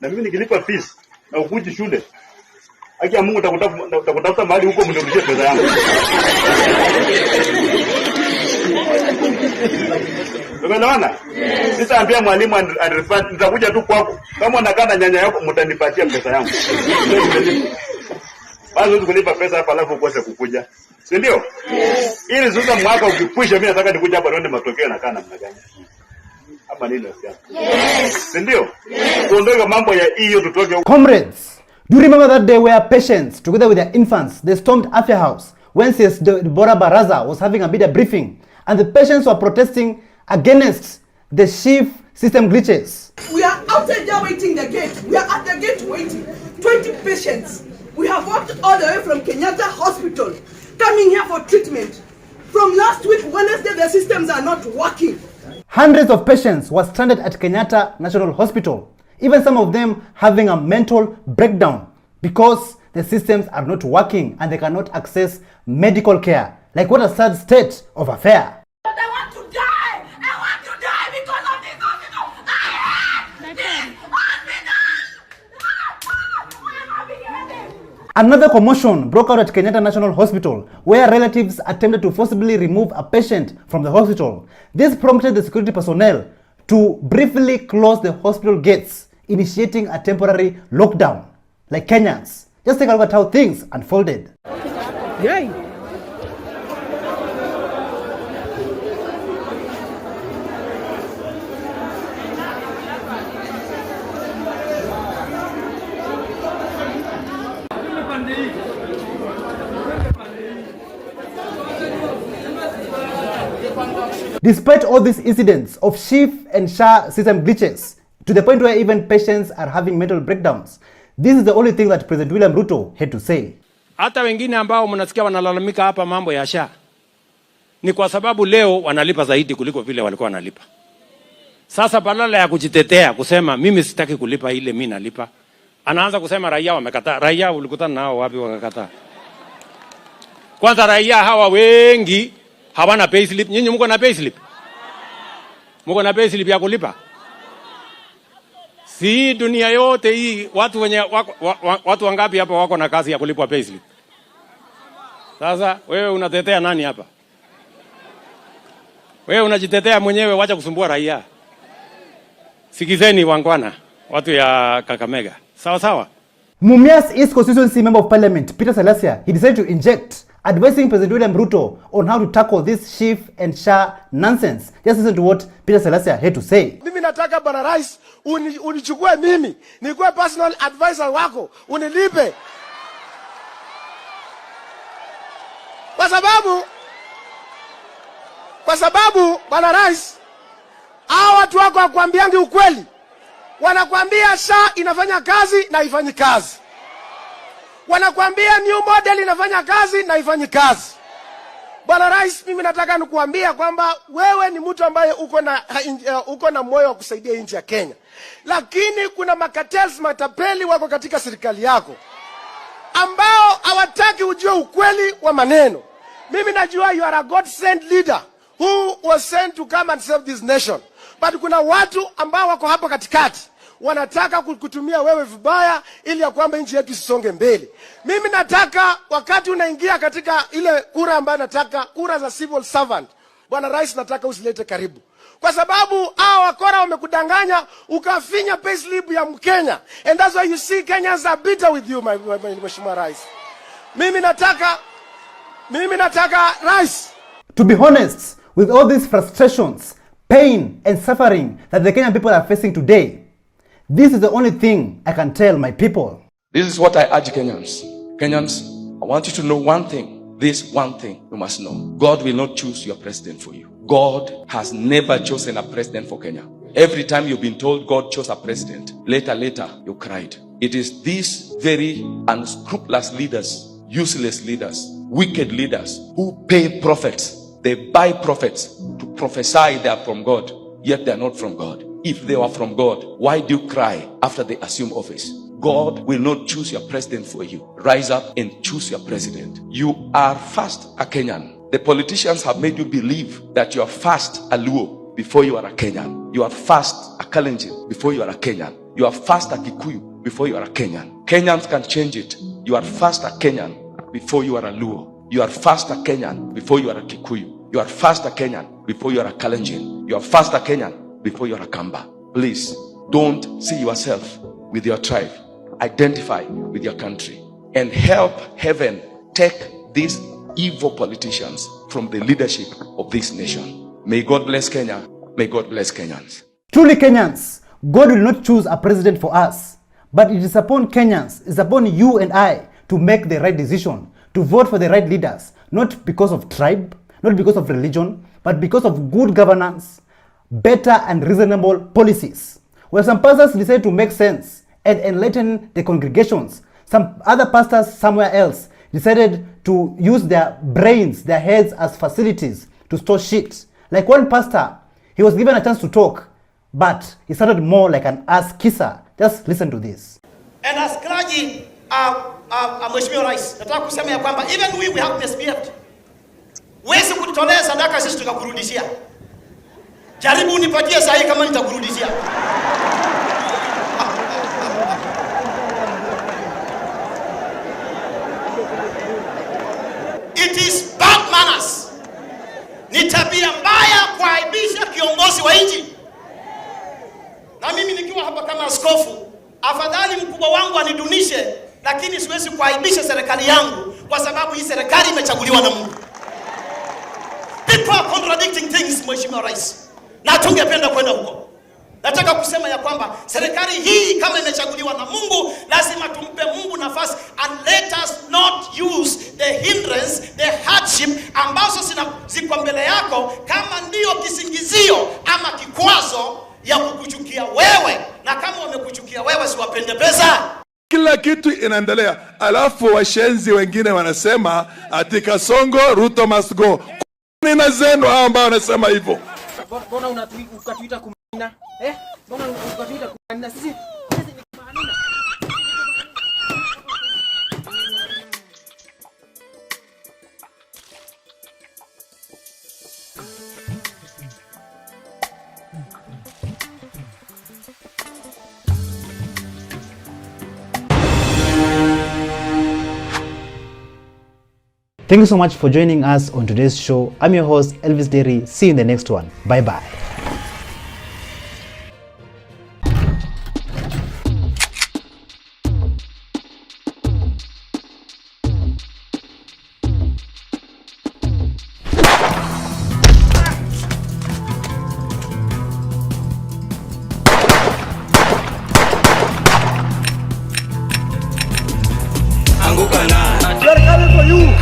Na mimi nikilipa fees na ukuji shule. Haki ya Mungu utakutafuta mahali huko mnirudishie pesa yangu. Umeelewana? Sitaambia mwalimu and nitakuja tu kwako. Kama unakaa na nyanya yako mtanipatia pesa yangu. Basi kulipa pesa hapa alafu ukose kukuja. Si ndio? Ili sasa mwaka ukikwisha mimi nataka nikuja hapa nione matokeo na kana namna gani. Hapa nini nasikia? Si ndio? Kuondoka mambo ya hiyo tutoke. Comrades, do you remember that day where patients, together with their infants, they stormed Afya House when CS Deborah Baraza was having a media briefing, and the patients were protesting against the shift system glitches? We are outside there waiting the gate. We are at the gate waiting. 20 patients. We have walked all the way from Kenyatta Hospital, coming here for treatment. From last week, Wednesday, the systems are not working. Hundreds of patients were stranded at Kenyatta National Hospital, even some of them having a mental breakdown because the systems are not working and they cannot access medical care. Like, what a sad state of affair. I want to die! I want to die because of this hospital! I hate this hospital! Another commotion broke out at Kenyatta National Hospital, where relatives attempted to forcibly remove a patient from the hospital. This prompted the security personnel to briefly close the hospital gates, initiating a temporary lockdown. Like Kenyans, just take a look at how things unfolded. Yay! Despite all these incidents of SHIF and SHA system glitches, to the point where even patients are having mental breakdowns, this is the only thing that President William Ruto had to say. Hata wengine ambao mnasikia wanalalamika hapa mambo ya SHA ni kwa sababu leo wanalipa zaidi kuliko vile walikuwa wanalipa. Sasa badala ya kujitetea kusema mimi sitaki kulipa ile mimi nalipa, anaanza kusema raia wamekataa. Raia ulikutana nao wapi wakakataa? Kwanza raia hawa wengi hawana payslip. Nyinyi mko na payslip? Mko na payslip ya kulipa? Si dunia yote hii watu wenye watu wangapi hapa wako na kazi ya kulipwa payslip? Sasa wewe unatetea nani hapa? Wewe unajitetea mwenyewe, wacha kusumbua raia. Sikizeni wangwana, watu ya Kakamega. Sawa sawa. Mumias East Constituency Member of Parliament Peter Salasia, he decided to inject, advising President William Ruto on how to tackle this SHIF and SHA nonsense. Just listen to what Peter Salasia had to say. Mimi nataka Bwana Rais unichukue mimi, nikuwe personal advisor wako, unilipe. Kwa sababu Bwana Rais, hao watu wako wakuambiangi ukweli. Wanakuambia SHA inafanya kazi na haifanyi kazi. Wanakuambia new model inafanya kazi na haifanyi kazi. Bwana Rais, mimi nataka nikuambia kwamba wewe ni mtu ambaye uko na moyo wa kusaidia nchi ya Kenya. Lakini kuna makatels matapeli wako katika serikali yako ambao hawataki ujue ukweli wa maneno. Mimi najua you are a God sent leader who was sent to come and save this nation. But kuna watu ambao wako hapa katikati wanataka kukutumia wewe vibaya ili ya kwamba nchi yetu isonge mbele. Mimi nataka wakati unaingia katika ile kura ambayo nataka kura za civil servant, Bwana Rais, nataka usilete karibu. Kwa sababu hao wakora wamekudanganya ukafinya payslip ya Mkenya. And that's why you see Kenyans are bitter with you, Mheshimiwa Rais. Mimi nataka Rais. To be honest, with all these frustrations, pain and suffering that the Kenyan people are facing today, this is the only thing I can tell my people. This is what I urge Kenyans. Kenyans, I want you to know one thing. This one thing you must know. God will not choose your president for you. God has never chosen a president for Kenya. Every time you've been told God chose a president, later you cried. It is these very unscrupulous leaders, useless leaders, wicked leaders who pay prophets. They buy prophets to prophesy they are from God, yet they are not from God. If they were from God, why do you cry after they assume office? God will not choose your president for you. Rise up and choose your president. You are first a Kenyan. The politicians have made you believe that you are first a Luo before you are a Kenyan. You are first a Kalenjin before you are a Kenyan. You are first a Kikuyu before you are a Kenyan. Kenyans can change it. You are first a Kenyan before you are a Luo. You are first a Kenyan before you are a Kikuyu. You are first a Kenyan before you are a Kalenjin. You are first a Kenyan before you are a Kamba. Please, don't see yourself with your tribe. Identify with your country and help heaven take these evil politicians from the leadership of this nation. May God bless Kenya. May God bless Kenyans. Truly Kenyans, God will not choose a president for us, but it is upon Kenyans, it is upon you and I to make the right decision, to vote for the right leaders, not because of tribe, not because of religion, but because of good governance, better and reasonable policies. Where some pastors decide to make sense and enlighten the congregations, some other pastors somewhere else decided to use their brains, their heads as facilities to store shit. Like one pastor, he was given a chance to talk, but he sounded more like an ass kisser. Just listen to this. And as clergy, Mheshimiwa Rais, nataka kusema ya kwamba even we have misbehaved. Wezi kutolea sadaka sisi tukakurudishia. Jaribu unipatie sahi kama nitakurudishia. It is bad manners. Ni tabia mbaya kuaibisha kiongozi wa nchi. Na mimi nikiwa hapa kama askofu, afadhali mkubwa wangu anidunishe, lakini siwezi kuaibisha serikali yangu kwa sababu hii serikali imechaguliwa na Mungu. People are contradicting things, Mheshimiwa Rais. Na tungependa kwenda huko. Nataka kusema ya kwamba serikali hii kama imechaguliwa na Mungu, lazima tumpe Mungu nafasi and let us not use the the hindrance, the hardship ambazo ziko mbele yako kama ndio kisingizio ama kikwazo ya kukuchukia wewe, na kama wamekuchukia wewe siwapende pesa. Kila kitu inaendelea, alafu washenzi wengine wanasema ati Kasongo Ruto must go. Nina zenu hao ambao wanasema hivyo. Mbona ukatuita kumina? Mbona ukatuita kumina? Sisi ni kumanina. Thank you so much for joining us on today's show. I'm your host, Elvis Derry. See you in the next one. Bye-bye. They're coming for you.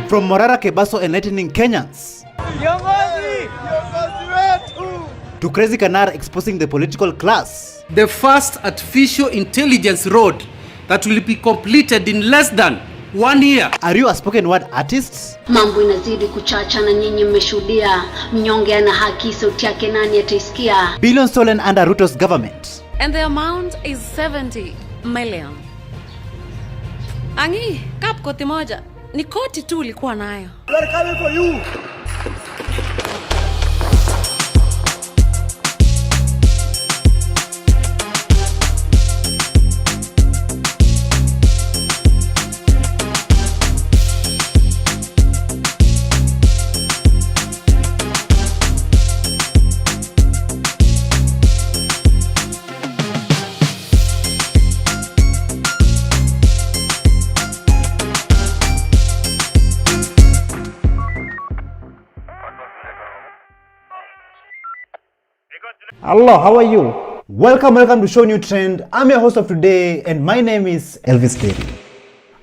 From Morara Kebaso enlightening Kenyans to Crazy Kanar exposing the political class. The first artificial intelligence road that will be completed in less than 1 year. Are you a spoken word artist? Mambo inazidi kuchacha na nyinyi mmeshuhudia. Mnyonge ana haki, sauti yake nani ataisikia? Billions stolen under Ruto's government. And the amount is 70 million. Angi, kap koti moja. Ni koti tu ulikuwa nayo. They're coming for you. Hello, how are you? Welcome to ShowNewTrend. I'm your host of today and my name is Elvis Derry.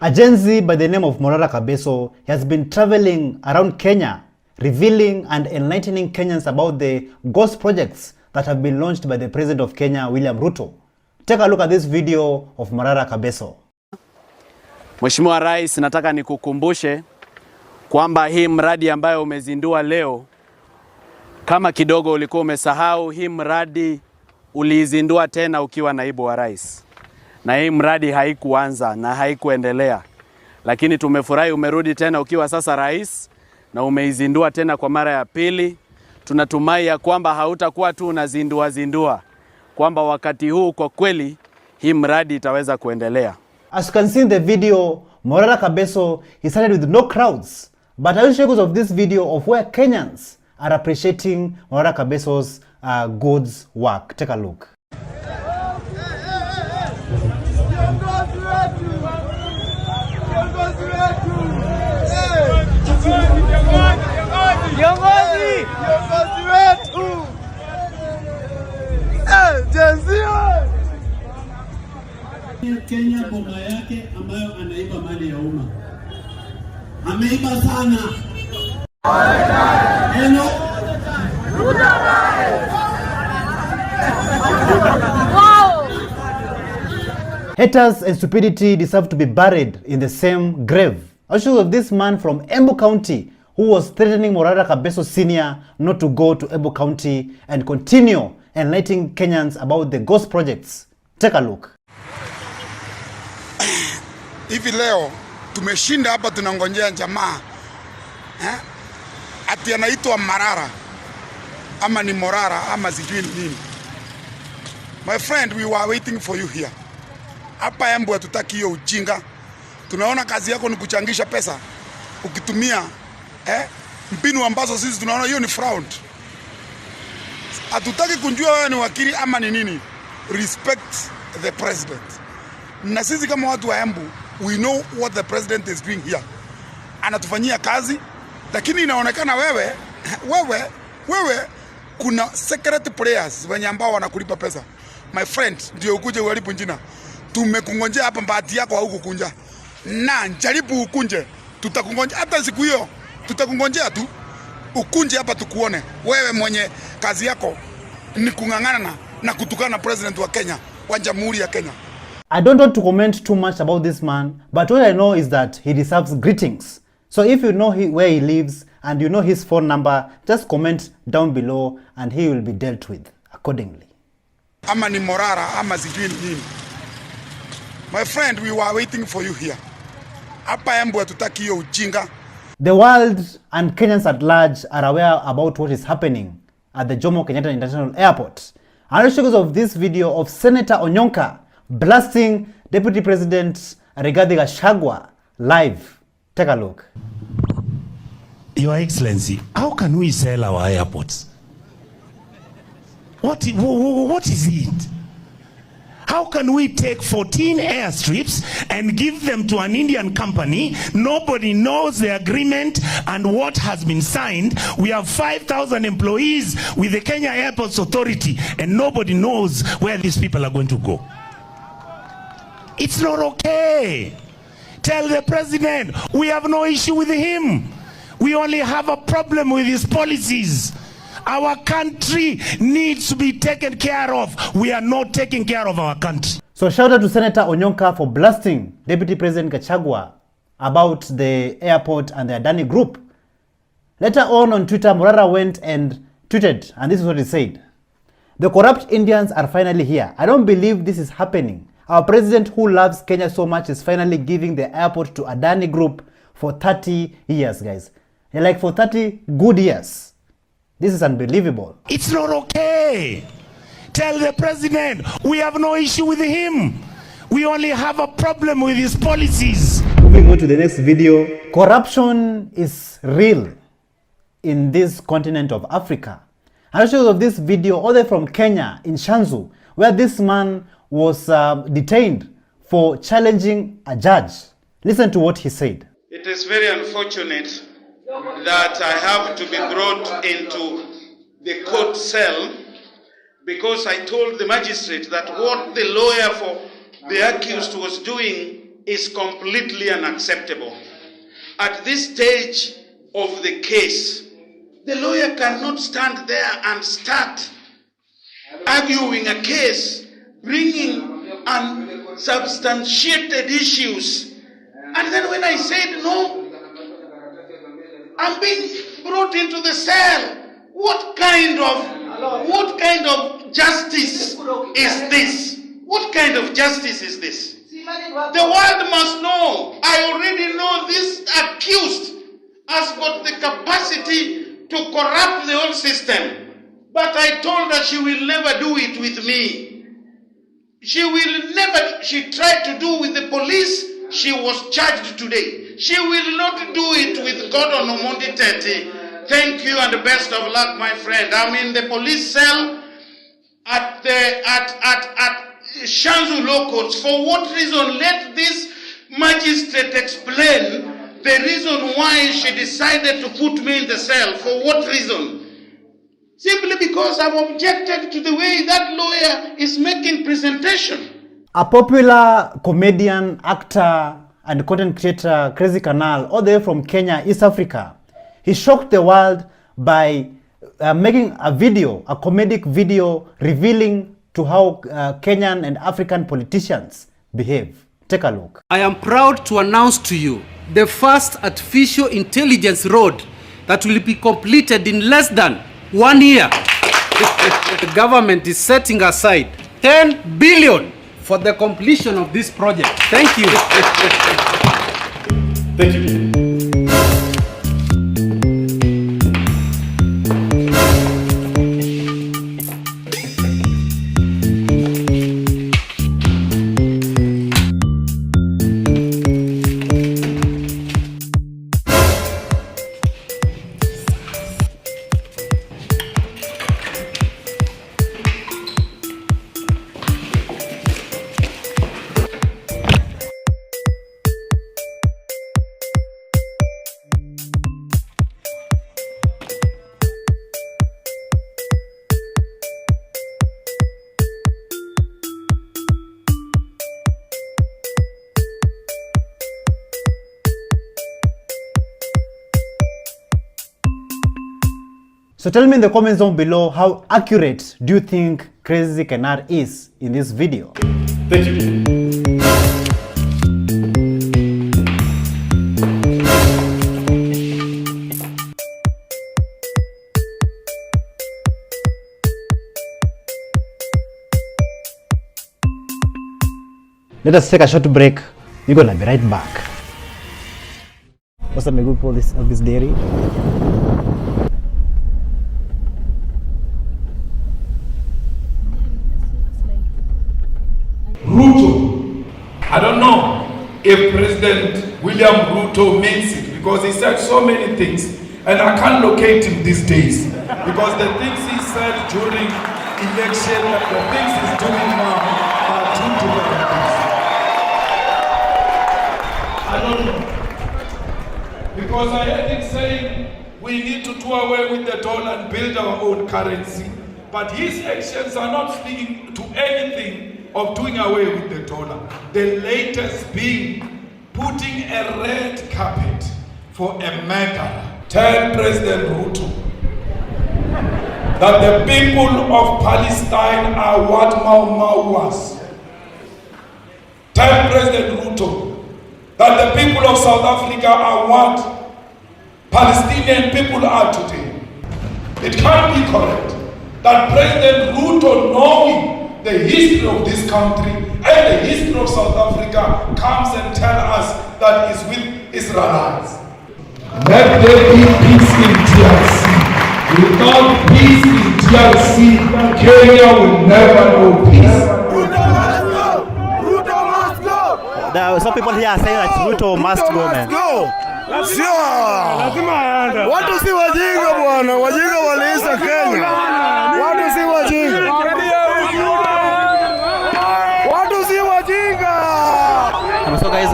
A Gen Z by the name of Morara Kabeso has been traveling around Kenya, revealing and enlightening Kenyans about the ghost projects that have been launched by the President of Kenya, William Ruto. Take a look at this video of Morara Kabeso. Mheshimiwa Rais, nataka nikukumbushe kwamba hii mradi ambayo umezindua leo, kama kidogo ulikuwa umesahau, hii mradi uliizindua tena ukiwa naibu wa rais. Na hii mradi haikuanza na haikuendelea. Lakini tumefurahi umerudi tena ukiwa sasa rais na umeizindua tena kwa mara ya pili. Tunatumai ya kwamba hautakuwa tu unazindua, kwamba wakati huu kwa kweli hii mradi itaweza kuendelea. As you can see in the video, Morara Kabeso, he started with no crowds. But I will show you of this video of where Kenyans are appreciating Morara Kabeso's good work. Take a look. Kenya boma yake ambayo anaiba mali ya umma. Ameiba sana. Haters and stupidity deserve to be buried in the same grave. I'll show you of this man from Embu County who was threatening Morara Kabeso Sr. not to go to Embu County and continue enlightening Kenyans about the ghost projects. Take a look. Hivi leo tumeshinda hapa tunangojea jamaa ati anaitwa Marara ama ni Morara ama sijui nini. My friend, we were waiting for you here. Hapa Embu hatutaki hiyo ujinga. Tunaona kazi yako ni kuchangisha pesa ukitumia mbinu ambazo sisi tunaona hiyo ni fraud. Hatutaki kunjua wewe ni wakili ama ni nini. Respect the president. Na sisi kama watu wa Embu, we know what the president is doing here. Anatufanyia kazi, lakini inaonekana wewe kuna secret players wenye ambao wanakulipa pesa. My friend, ndio ukuje uharibu njina. Tumekungojea hapa, bahati yako haukukunja. Na jaribu ukunje, tutakungonjea hata siku hiyo. Tutakungojea tu ukunje hapa tukuone. Wewe mwenye kazi yako ni kungangana na kutukana president wa Kenya, wa Jamhuri ya Kenya. I don't want to comment too much about this man, but what I know is that he deserves greetings. So if you know where he lives and you know his phone number, just comment down below and he will be dealt with accordingly. Ama ni Morara ama sijui nini. My friend, we were waiting for you here. Hapa Embu hatutaki hiyo ujinga. The world and Kenyans at large are aware about what is happening at the Jomo Kenyatta International Airport. I'll show you of this video of Senator Onyonka blasting Deputy President Rigathi Gachagua live. Take a look. Your Excellency, how can we sell our airports? What is it? How can we take 14 airstrips and give them to an Indian company? Nobody knows the agreement and what has been signed. We have 5,000 employees with the Kenya Airports Authority and nobody knows where these people are going to go. It's not okay. Tell the president we have no issue with him. We only have a problem with his policies. Our country needs to be taken care of. We are not taking care of our country. So shout out to Senator Onyonka for blasting Deputy President Gachagua about the airport and the Adani group. Later on Twitter, Morara went and tweeted, and this is what he said. The corrupt Indians are finally here. I don't believe this is happening. Our president who loves Kenya so much is finally giving the airport to Adani group for 30 years, guys. Like for 30 good years. This is unbelievable. It's not okay. Tell the president we have no issue with him. We only have a problem with his policies. Moving on to the next video. Corruption is real in this continent of Africa. I'll show you of this video all the way from Kenya in Shanzu, where this man was detained for challenging a judge. Listen to what he said. It is very unfortunate that I have to be brought into the court cell because I told the magistrate that what the lawyer for the accused was doing is completely unacceptable. At this stage of the case, the lawyer cannot stand there and start arguing a case, bringing unsubstantiated issues. And then when I said no, I'm being brought into the cell. What kind of justice is this? What kind of justice is this? The world must know. I already know this accused has got the capacity to corrupt the whole system. But I told her she will never do it with me. She will never. She tried to do with the police. She was charged today. She will not do it with Gordon Omondi Tete. Thank you and the best of luck, my friend. I'm in the police cell at Shanzu Law Courts. For what reason? Let this magistrate explain the reason why she decided to put me in the cell. For what reason? Simply because I've objected to the way that lawyer is making presentation. A popular comedian, actor, and content creator, Crazy Canal, all the way from Kenya, East Africa, he shocked the world by making a video, a comedic video, revealing to how Kenyan and African politicians behave. Take a look. I am proud to announce to you the first artificial intelligence road that will be completed in less than 1 year. The government is setting aside 10 billion for the completion of this project. Thank you. Thank you. So tell me in the comments down below, how accurate do you think Crazy Kenar is in this video? Thank you. Let us take a short break. We're gonna be right back. What's up, my good people? This is Dairy. Ruto. I don't know if President William Ruto means it, because he said so many things and I can't locate him these days, because the things he said during election, the things he's doing now are two different things. I don't know, because I heard him saying we need to do away with the dollar and build our own currency, but his actions are not speaking to anything of doing away with the dollar. The latest being putting a red carpet for a murder. Tell President Ruto that the people of Palestine are what Mau Mau was. Tell President Ruto that the people of South Africa are what Palestinian people are today. It can't be correct that President Ruto, knowing the history of this country and the history of South Africa, comes and tells us that it's with Israelites. Let there be peace in DRC. Without peace in DRC, Kenya will never know peace. Ruto must go! There are some people here are saying that Ruto must go, man. Sio. Watu si wajinga bwana, wajinga waliisha Kenya. Watu si wajinga. Watu si wajinga. And so guys,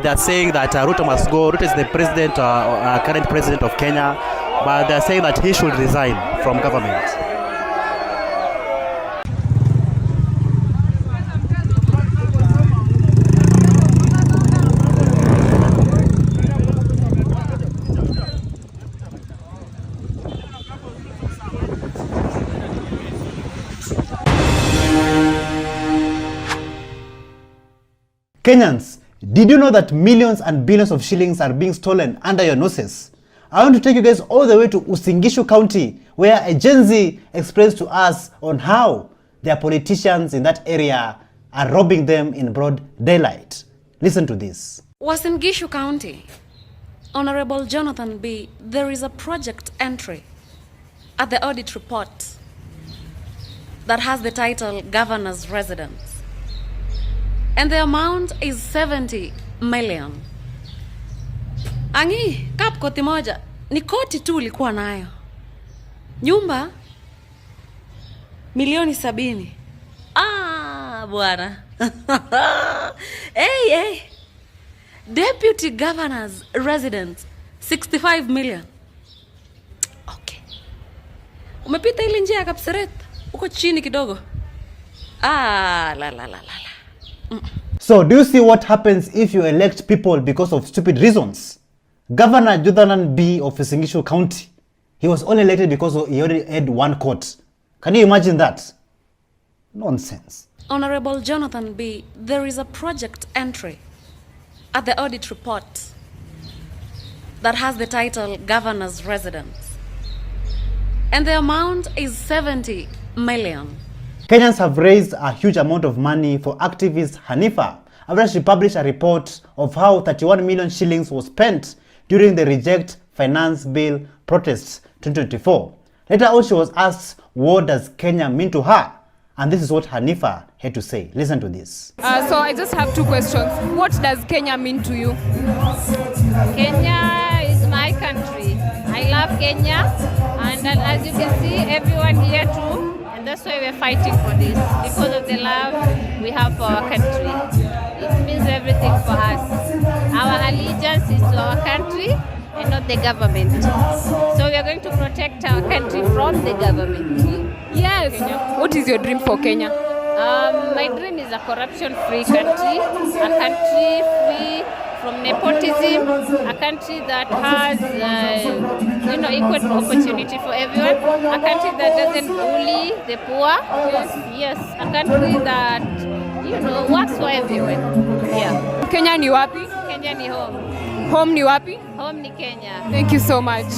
they are saying that Ruto must go. Ruto is the president, current president of Kenya, but they are saying that he should resign from government. Kenyans, did you know that millions and billions of shillings are being stolen under your noses? I want to take you guys all the way to Usingishu County, where a Gen Z explains to us on how their politicians in that area are robbing them in broad daylight. Listen to this. Uasin Gishu County, Honorable Jonathan B., there is a project entry at the audit report that has the title Governor's Residence. And the amount is 70 million. Angi, kap koti moja, ni koti tu ulikuwa nayo. Nyumba, milioni 70. Bwana. Hey. Deputy Governor's Residence, 65 million. Okay. Umepita ili njia ya Kapseret, uko chini kidogo. La. So, do you see what happens if you elect people because of stupid reasons? Governor Jonathan B. of Usingishu County, he was only elected because he already had one court. Can you imagine that? Nonsense. Honorable Jonathan B., there is a project entry at the audit report that has the title Governor's Residence. And the amount is 70 million. Kenyans have raised a huge amount of money for activist Hanifa after she published a report of how 31 million shillings was spent during the Reject Finance Bill protests 2024. Later on, she was asked, what does Kenya mean to her? And this is what Hanifa had to say. Listen to this. So I just have two questions. What does Kenya mean to you? Kenya is my country. I love Kenya, and as you can see, everyone here too. And that's why we're fighting for this, because of the love we have for our country. It means everything for us. Our allegiance is to our country and not the government. So we are going to protect our country from the government. Yes. What is your dream for Kenya? My dream is a corruption-free country, a country free from nepotism, a country that has equal opportunity for everyone, a country that doesn't bully the poor. Yes, a country that works for everyone. Yeah. Kenya ni wapi? Kenya ni home. Home ni wapi? Home ni Kenya. Thank you so much.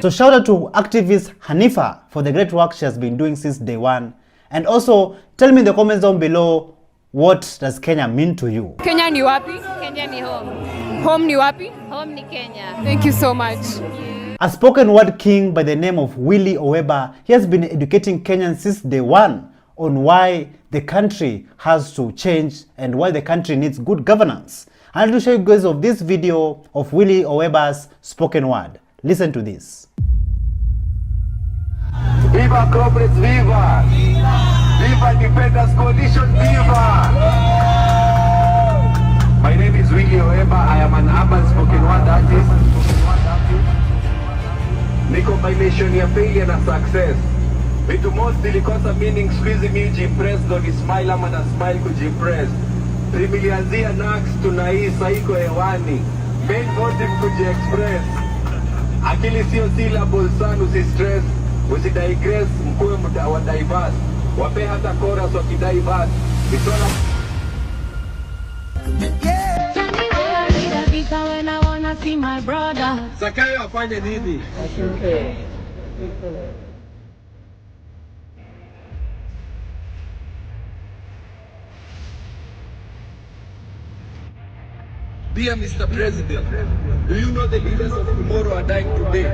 So shout out to activist Hanifa for the great work she has been doing since day one. And also tell me in the comments down below, what does Kenya mean to you? Kenya ni wapi? Kenya ni home. Home ni wapi? Home ni Kenya. Thank you so much. A spoken word king by the name of Willie Oweba, he has been educating Kenyans since day one on why the country has to change and why the country needs good governance. I'll to show you guys of this video of Willie Oweba's spoken word. Listen to this. Viva corporates, viva! Viva Independence Coalition, viva! My name is Willie Oweba. I am an urban spoken word artist. Ni combination ya failure na success. Vitu most zilikosa meaning, squeezy impress, ndo ni smile ama na smile kujimpress. Tumilianzia nax tunahii saiko hewani. Main motive kujiexpress. Akili sio syllable sana, usistress. Usidigress, mkuwe wa diverse. Wape hata chorus wakidiverse. Vitola When I wanna see my brother. Zakayo afanye nini? Dear Mr. President, do you know the leaders of tomorrow are dying today?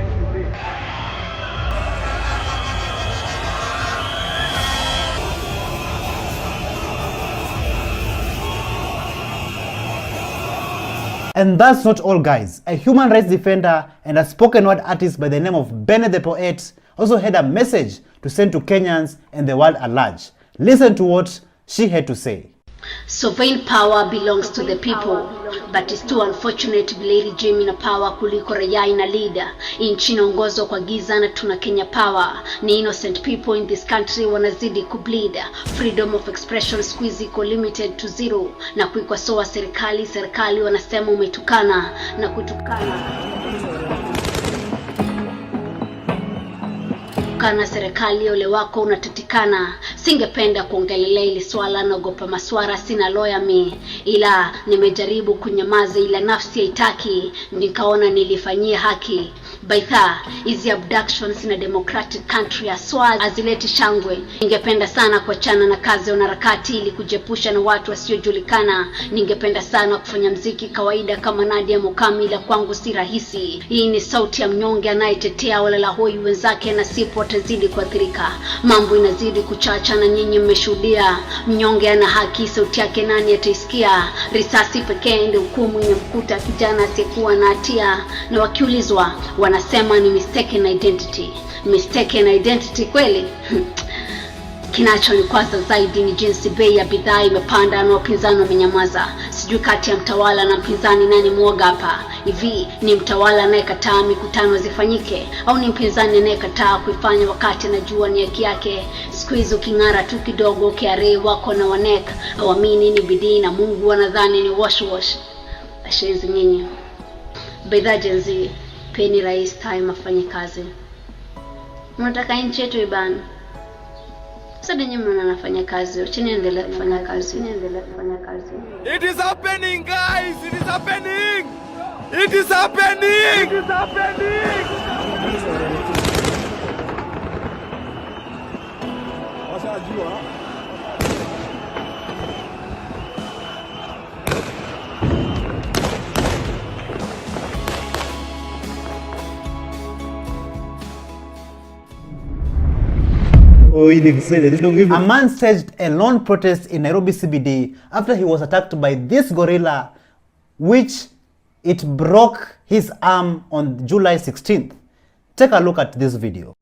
And that's not all, guys. A human rights defender and a spoken word artist by the name of Bennett the Poet also had a message to send to Kenyans and the world at large. Listen to what she had to say. Sovereign power belongs to the people, but it's too unfortunate vile regime ina power kuliko raia ina leader. Nchi inaongozwa kwa giza na tuna Kenya power. Ni innocent people in this country wanazidi kubleed. Freedom of expression squeeze iko limited to zero. Na kuikosoa serikali wanasema umetukana na kutukana. Kana serikali ole wako unatatikana. Singependa kuongelelea ili swala, naogopa maswara, sina lawyer mi, ila nimejaribu kunyamaza ila nafsi haitaki, nikaona nilifanyia haki. Baitha, hizi abductions in a democratic country aswa azileti shangwe. Ningependa sana kuachana na kazi ya wanaharakati ili kujepusha na watu wasiojulikana. Ningependa sana kufanya mziki kawaida kama Nadia Mukami, ila kwangu si rahisi. Hii ni sauti ya mnyonge anayetetea wala hoi wenzake, na sipo watazidi kuathirika. Mambo inazidi kuchacha na nyinyi mmeshuhudia. Mnyonge ana haki, sauti yake nani ataisikia? Risasi pekee ndio hukumu inamkuta kijana asiyekuwa na hatia, na wakiulizwa wanasema ni mistaken identity. Mistaken identity kweli? Kinachonikwaza zaidi ni jinsi bei ya bidhaa imepanda na wapinzani wamenyamaza. Sijui kati ya mtawala na mpinzani nani mwoga hapa. Hivi ni mtawala anayekataa mikutano zifanyike, au ni mpinzani anayekataa kuifanya wakati anajua ni haki yake? Siku hizo king'ara tu kidogo KRA wako na wanek, hawamini ni bidii na Mungu wanadhani ni wash. Ashenzi nyinyi. Bidhaa jenzi, peni rais time afanye kazi. Mnataka nchi yetu ibana. Sasa nyinyi mnafanya kazi, chini endelea kufanya kazi. It is happening, guys. It is happening. It is happening! It is happening! A man staged a lone protest in Nairobi CBD after he was attacked by this gorilla, which it broke his arm on July 16th. Take a look at this video.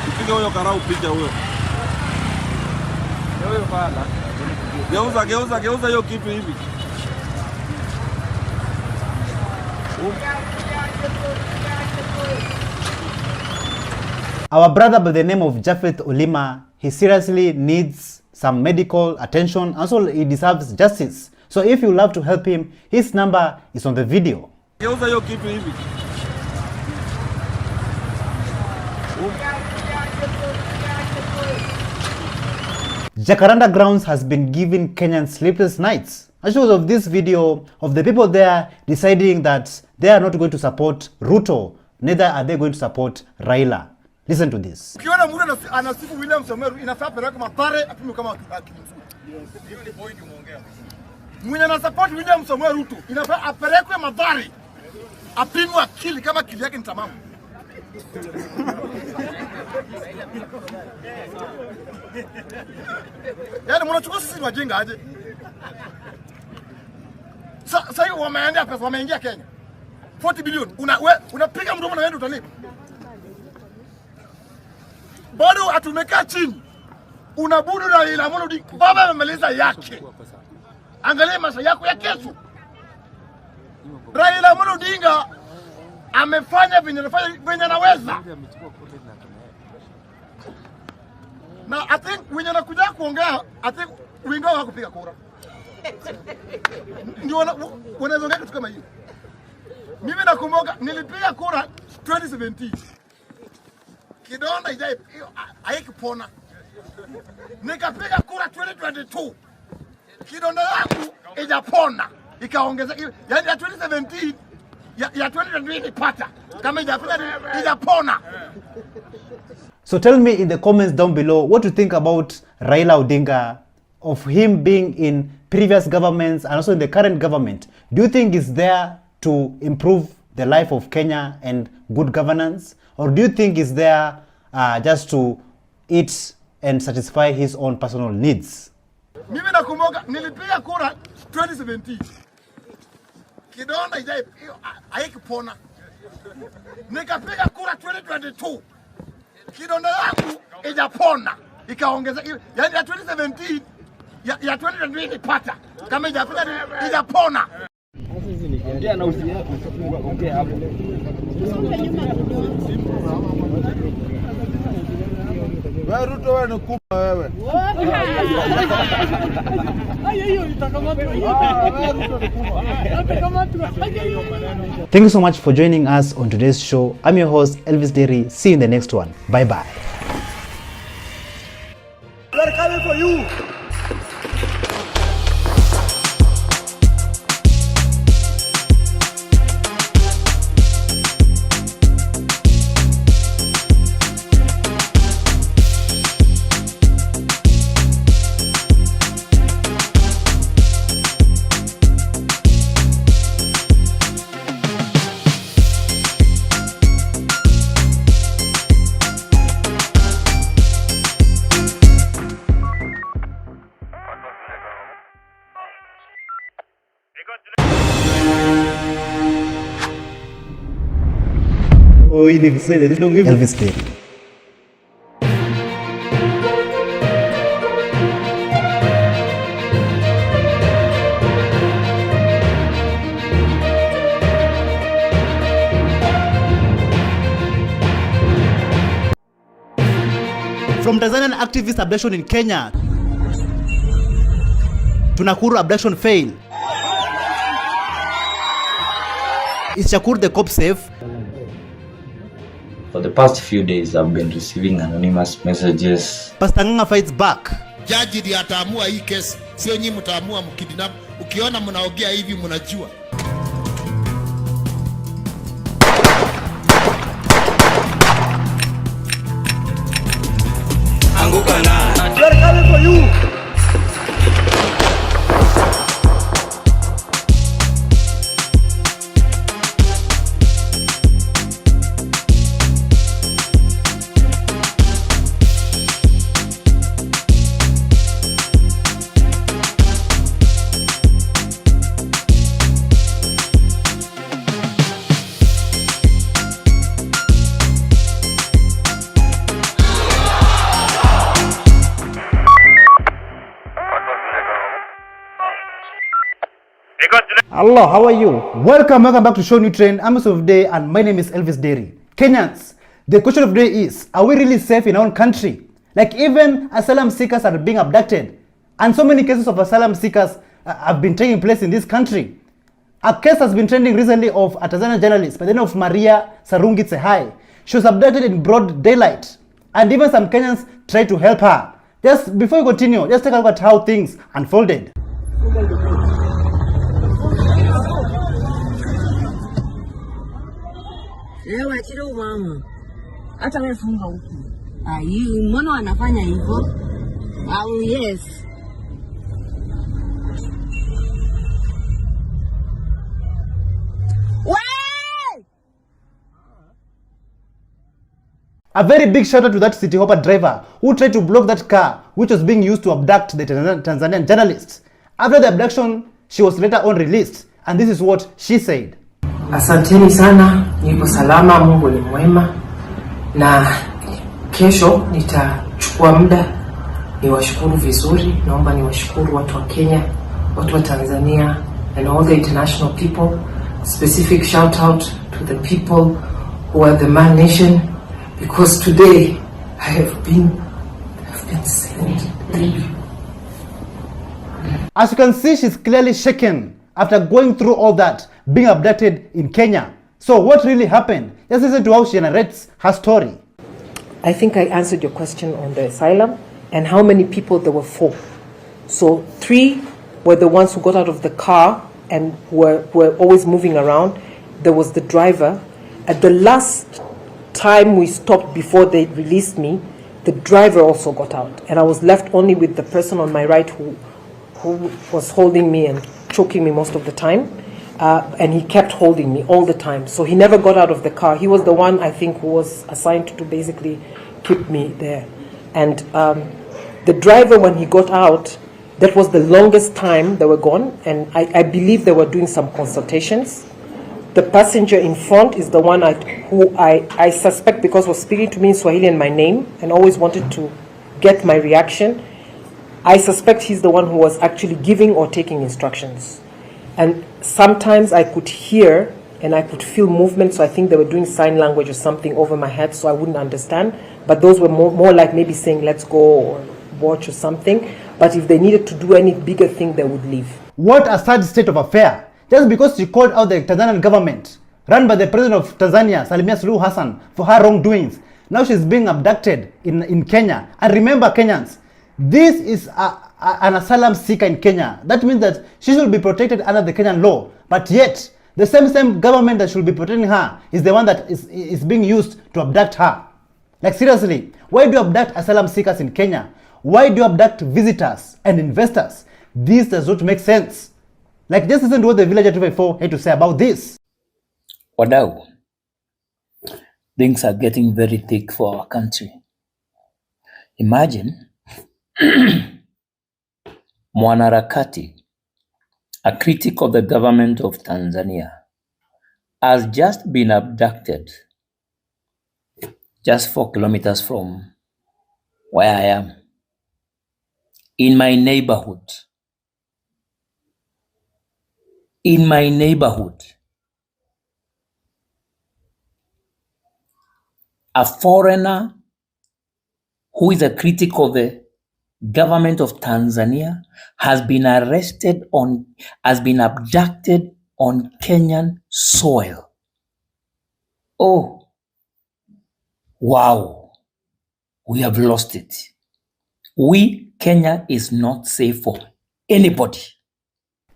Geuza hiyo kitu hivi. Our brother by the name of Japheth Olima, he seriously needs some medical attention. Also, he deserves justice. So if you love to help him, his number is on the video. Geuza hiyo kitu hivi. Jacaranda Grounds has been giving Kenyans sleepless nights. As shows of this video of the people there deciding that they are not going to support Ruto, neither are they going to support Raila. Listen to this. Ukiona mtu anasifu William Samoei inafaa peleka mapare apime kama akimzuri. Hiyo ni point umeongea. Mwenye ana support William Samoei Ruto inafaa apelekwe mapare apimwe akili kama akili yake ni tamamu. Yaani mnachukua sisi wajinga aje? Sasa hiyo wameendea pesa wameingia Kenya. 40 bilioni. Unapiga mdomo na wewe utalipa. Bado atumekaa chini. Unabudu na Raila Amolo Odinga. Baba amemaliza yake. Angalia maisha yako ya kesho. Raila Amolo Odinga amefanya venye anaweza. Na I think wenye nakuja kuongea, I think wengi wao hakupiga kura. Ndio wanaweza kitu kama hiyo. Mimi nakumbuka nilipiga kura 2017. Kidonda ijai haikupona. Nikapiga kura 2022. Kidonda yangu ijapona. Ikaongeza yaani ya 2017 ya 2022 ipata. Kama ijapona. So tell me in the comments down below what you think about Raila Odinga, of him being in previous governments and also in the current government. Do you think he's there to improve the life of Kenya and good governance? Or do you think he's there just to eat and satisfy his own personal needs? Mimi nakumbuka nilipiga kura 2017. Kidonda ijai haikupona. Nikapiga kura 2022. Kidonda yangu ijapona. Ikaongeza yaani ya 2017 ya 2022 ipata. Kama ijapona. Ongea na ongea hapo. Wewe Ruto wewe ni kubwa wewe. Thank you so much for joining us on today's show. I'm your host Elvis Derry. See you in the next one. Bye bye. We're coming for you. Elvis Derry. From Tanzanian activist abduction in Kenya to Nakuru abduction fail. Is Shakur the cop safe? For the past few days, I've been receiving anonymous messages. Pastor Nganga fights back. Jaji ndiye ataamua hii kesi, sio nyinyi mtaamua mkidnap. Ukiona mnaongea hivi mnajua. Hello, how are you? Welcome back to ShowNewTrend. I'm of Day and my name is Elvis Derry. Kenyans, the question of the day is, are we really safe in our own country? Like even asylum seekers are being abducted. And so many cases of asylum seekers have been taking place in this country. A case has been trending recently of a Tanzanian journalist by the name of Maria Sarungi Tsehai. She was abducted in broad daylight. And even some Kenyans tried to help her. Just before we continue, just take a look at how things unfolded. Hata wewe funga huku. Hii mbona wanafanya hivyo? Au yes. A very big shout out to that city hopper driver who tried to block that car which was being used to abduct the Tanzanian journalist. After the abduction, she was later on released, and this is what she said. Asanteni sana, nipo salama, Mungu ni mwema. Na kesho nitachukua muda niwashukuru vizuri. Naomba niwashukuru watu wa Kenya, watu wa Tanzania and all the international people. Specific shout out to the people who are the man nation, because today I have been saved. Thank you. As you can see, she's clearly shaken after going through all that, being abducted in Kenya. So what really happened? Let's listen to how she narrates her story. I think I answered your question on the asylum and how many people there were. 4. So 3 were the ones who got out of the car and were always moving around. There was the driver. At the last time we stopped before they released me, the driver also got out. And I was left only with the person on my right who was holding me and choking me most of the time. And he kept holding me all the time. So he never got out of the car. He was the one, I think, who was assigned to basically keep me there. And the driver, when he got out, that was the longest time they were gone. And I believe they were doing some consultations. The passenger in front is the one who I suspect, because was speaking to me in Swahili and my name and always wanted to get my reaction. I suspect he's the one who was actually giving or taking instructions. And sometimes I could hear and I could feel movement, so I think they were doing sign language or something over my head, so I wouldn't understand. But those were more like maybe saying, let's go or watch or something. But if they needed to do any bigger thing, they would leave. What a sad state of affair. Just because she called out the Tanzanian government, run by the president of Tanzania, Samia Suluhu Hassan, for her wrongdoings, now she's being abducted in Kenya. And remember, Kenyans, this is an asylum seeker in Kenya. That means that she should be protected under the Kenyan law. But yet, the same government that should be protecting her is the one that is being used to abduct her. Like seriously, why do you abduct asylum seekers in Kenya? Why do you abduct visitors and investors? This does not make sense. Like, just listen to what the villager 254 had to say about this. Wadau, things are getting very thick for our country. Imagine mwanaharakati, a critic of the government of Tanzania, has just been abducted just 4 kilometers from where I am, in my neighborhood. In my neighborhood, a foreigner who is a critic of the government of Tanzania has been abducted on Kenyan soil. Oh, wow, we have lost it. Kenya is not safe for anybody.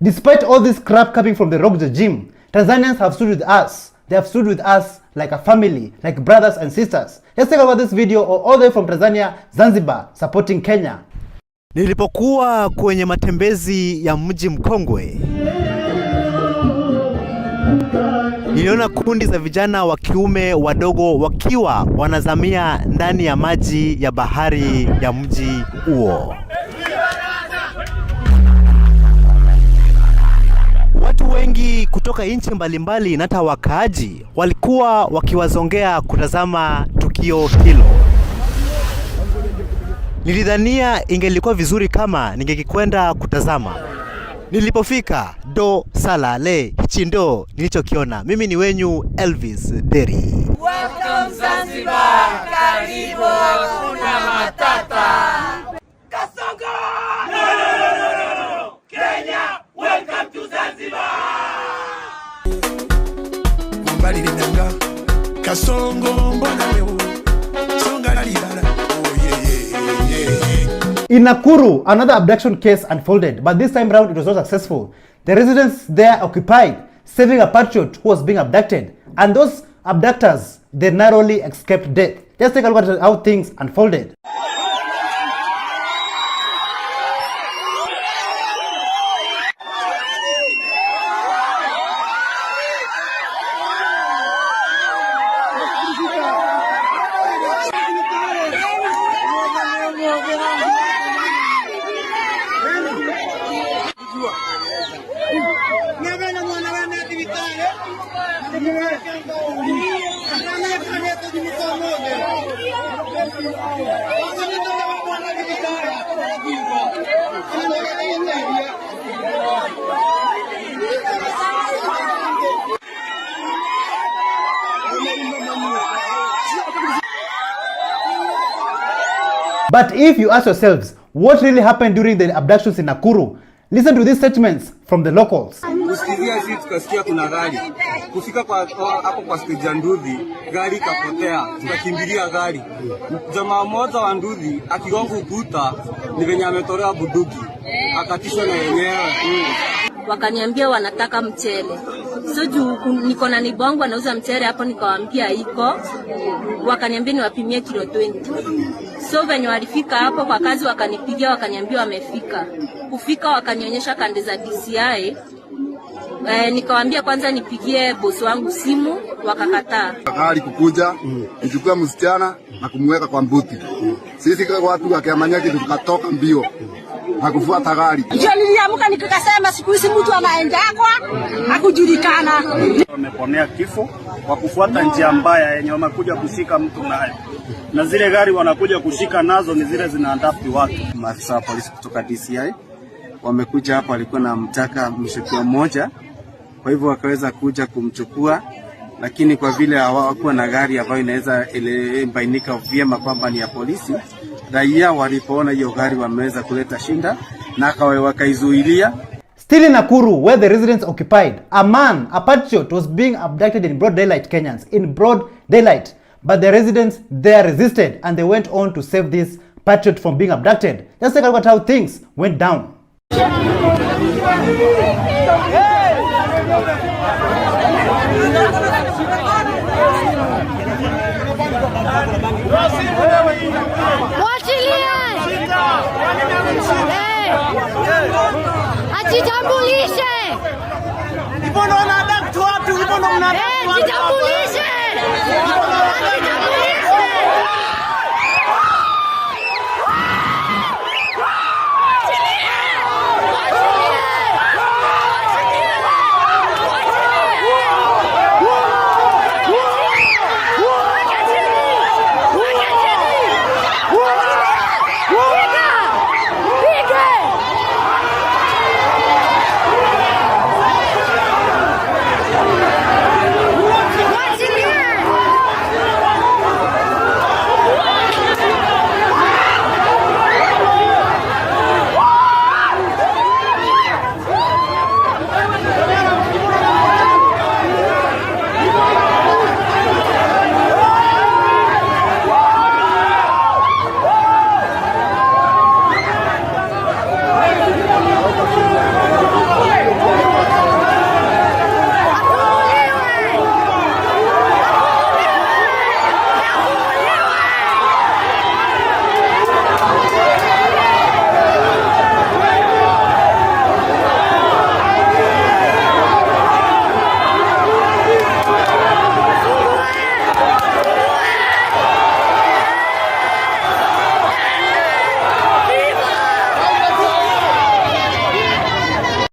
Despite all this crap coming from the rogue regime, Tanzanians have stood with us. They have stood with us like a family, like brothers and sisters. Let's take a look at this video all the way from Tanzania, Zanzibar, supporting Kenya. Nilipokuwa kwenye matembezi ya mji mkongwe, niliona kundi za vijana wa kiume wadogo wakiwa wanazamia ndani ya maji ya bahari ya mji huo. Watu wengi kutoka nchi mbalimbali na hata wakaaji walikuwa wakiwazongea kutazama tukio hilo. Nilidhania ingelikuwa vizuri kama ningekwenda kutazama, Nilipofika do salale, hichi ndo nilichokiona. Mimi ni wenyu Elvis Deri. Welcome Zanzibar, karibu kuna matata. Kasongo! No. Kenya, welcome to Zanzibar. Mbali lidanga, Kasongo mbona leo, songa lidara. In Nakuru, another abduction case unfolded, but this time round it was not successful. The residents there occupied, saving a patriot who was being abducted, and those abductors, they narrowly escaped death. Just take a look at how things unfolded. But if you ask yourselves, what really happened during the abductions in Nakuru? Listen to these statements from the locals. Kusikia sisi tukasikia kuna gari. Kufika kwa hapo kwa stage ya Ndudhi, gari kapotea. Tukakimbilia gari. Jamaa mmoja wa Ndudhi akigonga ukuta ni venye ametolewa bunduki. Akatishwa na yenyewe. Wakaniambia wanataka mchele. So juu niko na nibongo anauza mchele hapo, nikawaambia iko. Wakaniambia niwapimie kilo 20. So venye walifika hapo kwa kazi wakanipigia, wakaniambia wamefika. Kufika wakanionyesha kande za DCI. Nikawaambia kwanza nipigie bosi wangu simu, wakakataa. Gari kukuja, nichukua msichana na kumweka kwa mbuti. Sisi kwa watu wa Kiamanyaki tukatoka mbio. Hakufuata gari. Ndio niliamka nikakasema siku hizi mtu anaenda kwa hakujulikana. Wameponea kifo kwa kufuata njia mbaya yenye wamekuja kushika mtu nayo. Na zile gari wanakuja kushika nazo ni zile zinaandapti watu. Maafisa wa polisi kutoka DCI wamekuja hapa, walikuwa na mtaka mshukiwa mmoja. Kwa hivyo wakaweza kuja kumchukua, lakini kwa vile hawakuwa na gari ambayo inaweza bainika vyema kwamba ni ya polisi, raia walipoona hiyo gari wameweza kuleta shinda na wakaizuilia. Still in Nakuru, where the residents occupied, a patriot was being abducted in broad daylight, Kenyans, in broad daylight. But the residents there resisted and they went on to save this patriot from being abducted. Just take a look at how things went down.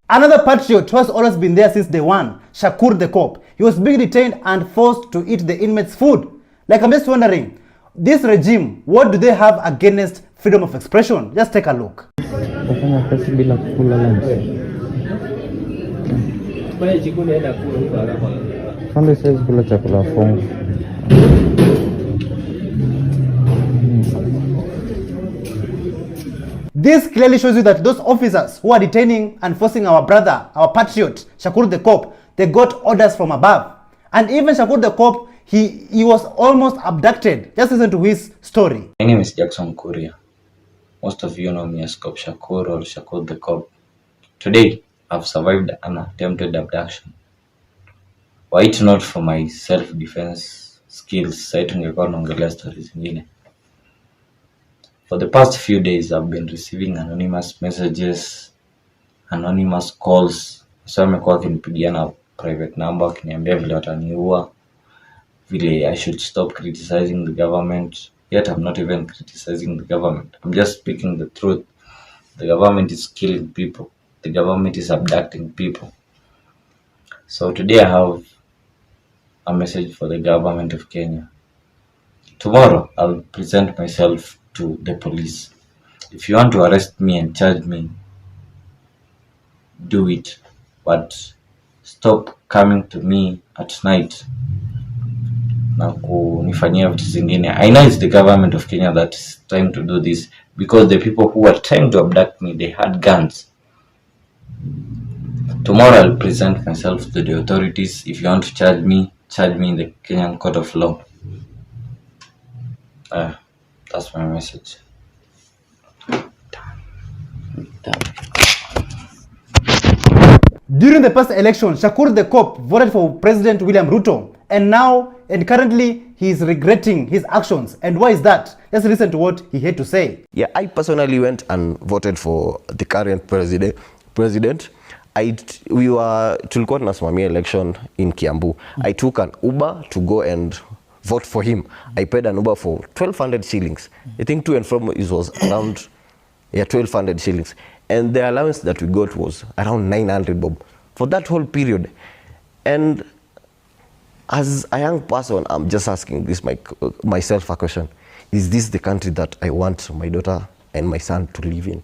Another patriot who has always been there since day one, Shakur the cop. He was being detained and forced to eat the inmates' food. Like, I'm just wondering, this regime, what do they have against freedom of expression? Just take a look. Kufanya kazi bila kula lunch. Fundi siwezi kula chakula fungu. This clearly shows you that those officers who are detaining and forcing our brother, our patriot, Shakur the Cop, they got orders from above. And even Shakur the Cop, he was almost abducted. Just listen to his story. My name is Jackson Kuria. Most of you know me as Cop Shakur or Shakur the Cop. Today, I've survived an attempted abduction. Were it not for my self-defense skills, stories. For the past few days, I've been receiving anonymous messages, anonymous calls. So amekuwa akinipigiana private number akiniambia vile wataniua, vile I should stop criticizing the government. Yet I'm not even criticizing the government. I'm just speaking the truth. The government is killing people. The government is abducting people. So today I have a message for the government of Kenya. Tomorrow I'll present myself to the police. If you want to arrest me and charge me, do it. But stop coming to me at night na kunifanyia vitu zingine. I know it's the government of Kenya that's trying to do this because the people who are trying to abduct me, they had guns. Tomorrow I'll present myself to the authorities. If you want to charge me in the Kenyan court of law. That's my message. During the past election, Shakur the Cop voted for President William Ruto, and currently he is regretting his actions. And why is that? Let's listen to what he had to say. Yeah, I personally went and voted for the current president. Tulikuwa tunasimamia election in Kiambu. I took an Uber to go and vote for him. I paid an Uber for 1,200 shillings. I think to and from it was around 1,200 shillings. And the allowance that we got was around 900 bob for that whole period. And as a young person, I'm just asking myself a question. Is this the country that I want my daughter and my son to live in?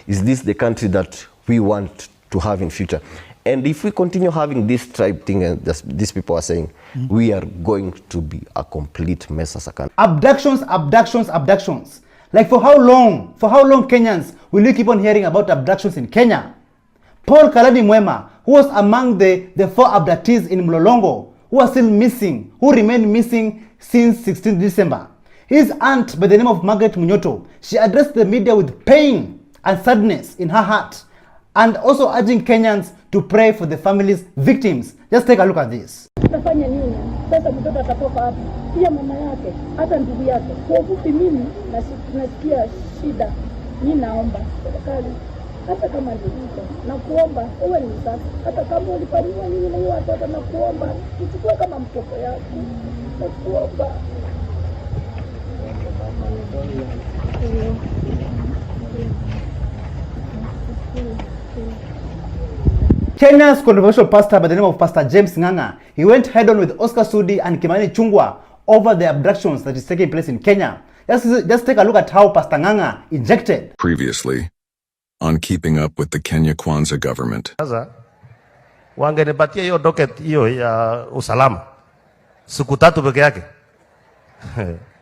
Is this the country that we want to have in future? And if we continue having this tribe thing, and these people are saying, we are going to be a complete mess as a country. Abductions. Like for how long? For how long Kenyans will you keep on hearing about abductions in Kenya? Paul Kalani Mwema, who was among the 4 abductees in Mlolongo, who are still missing, who remained missing since 16th December. His aunt by the name of Margaret Munyoto, she addressed the media with pain and sadness in her heart, and also urging Kenyans to pray for the families victims. Just take a look at this. Nafanya nini? Sasa mtoto atatoka wapi? Pia mama yake, hata ndugu yake. Kwa ufupi mimi nasikia shida. Mimi naomba serikali hata kama ndivyo na kuomba uwe ni safi. Hata kama ulifanywa nini na hiyo watoto na kuomba usichukue kama mtoto yako. Na kuomba. Kenya's controversial pastor by the name of Pastor James Ng'ang'a, he went head-on with Oscar Sudi and Kimani Chungwa over the abductions that is taking place in Kenya. Just take a look at how Pastor Ng'ang'a injected. Previously, on Keeping Up with the Kenya Kwanza government. Sasa wangenipatia hiyo docket hiyo ya usalama siku 3 peke yake.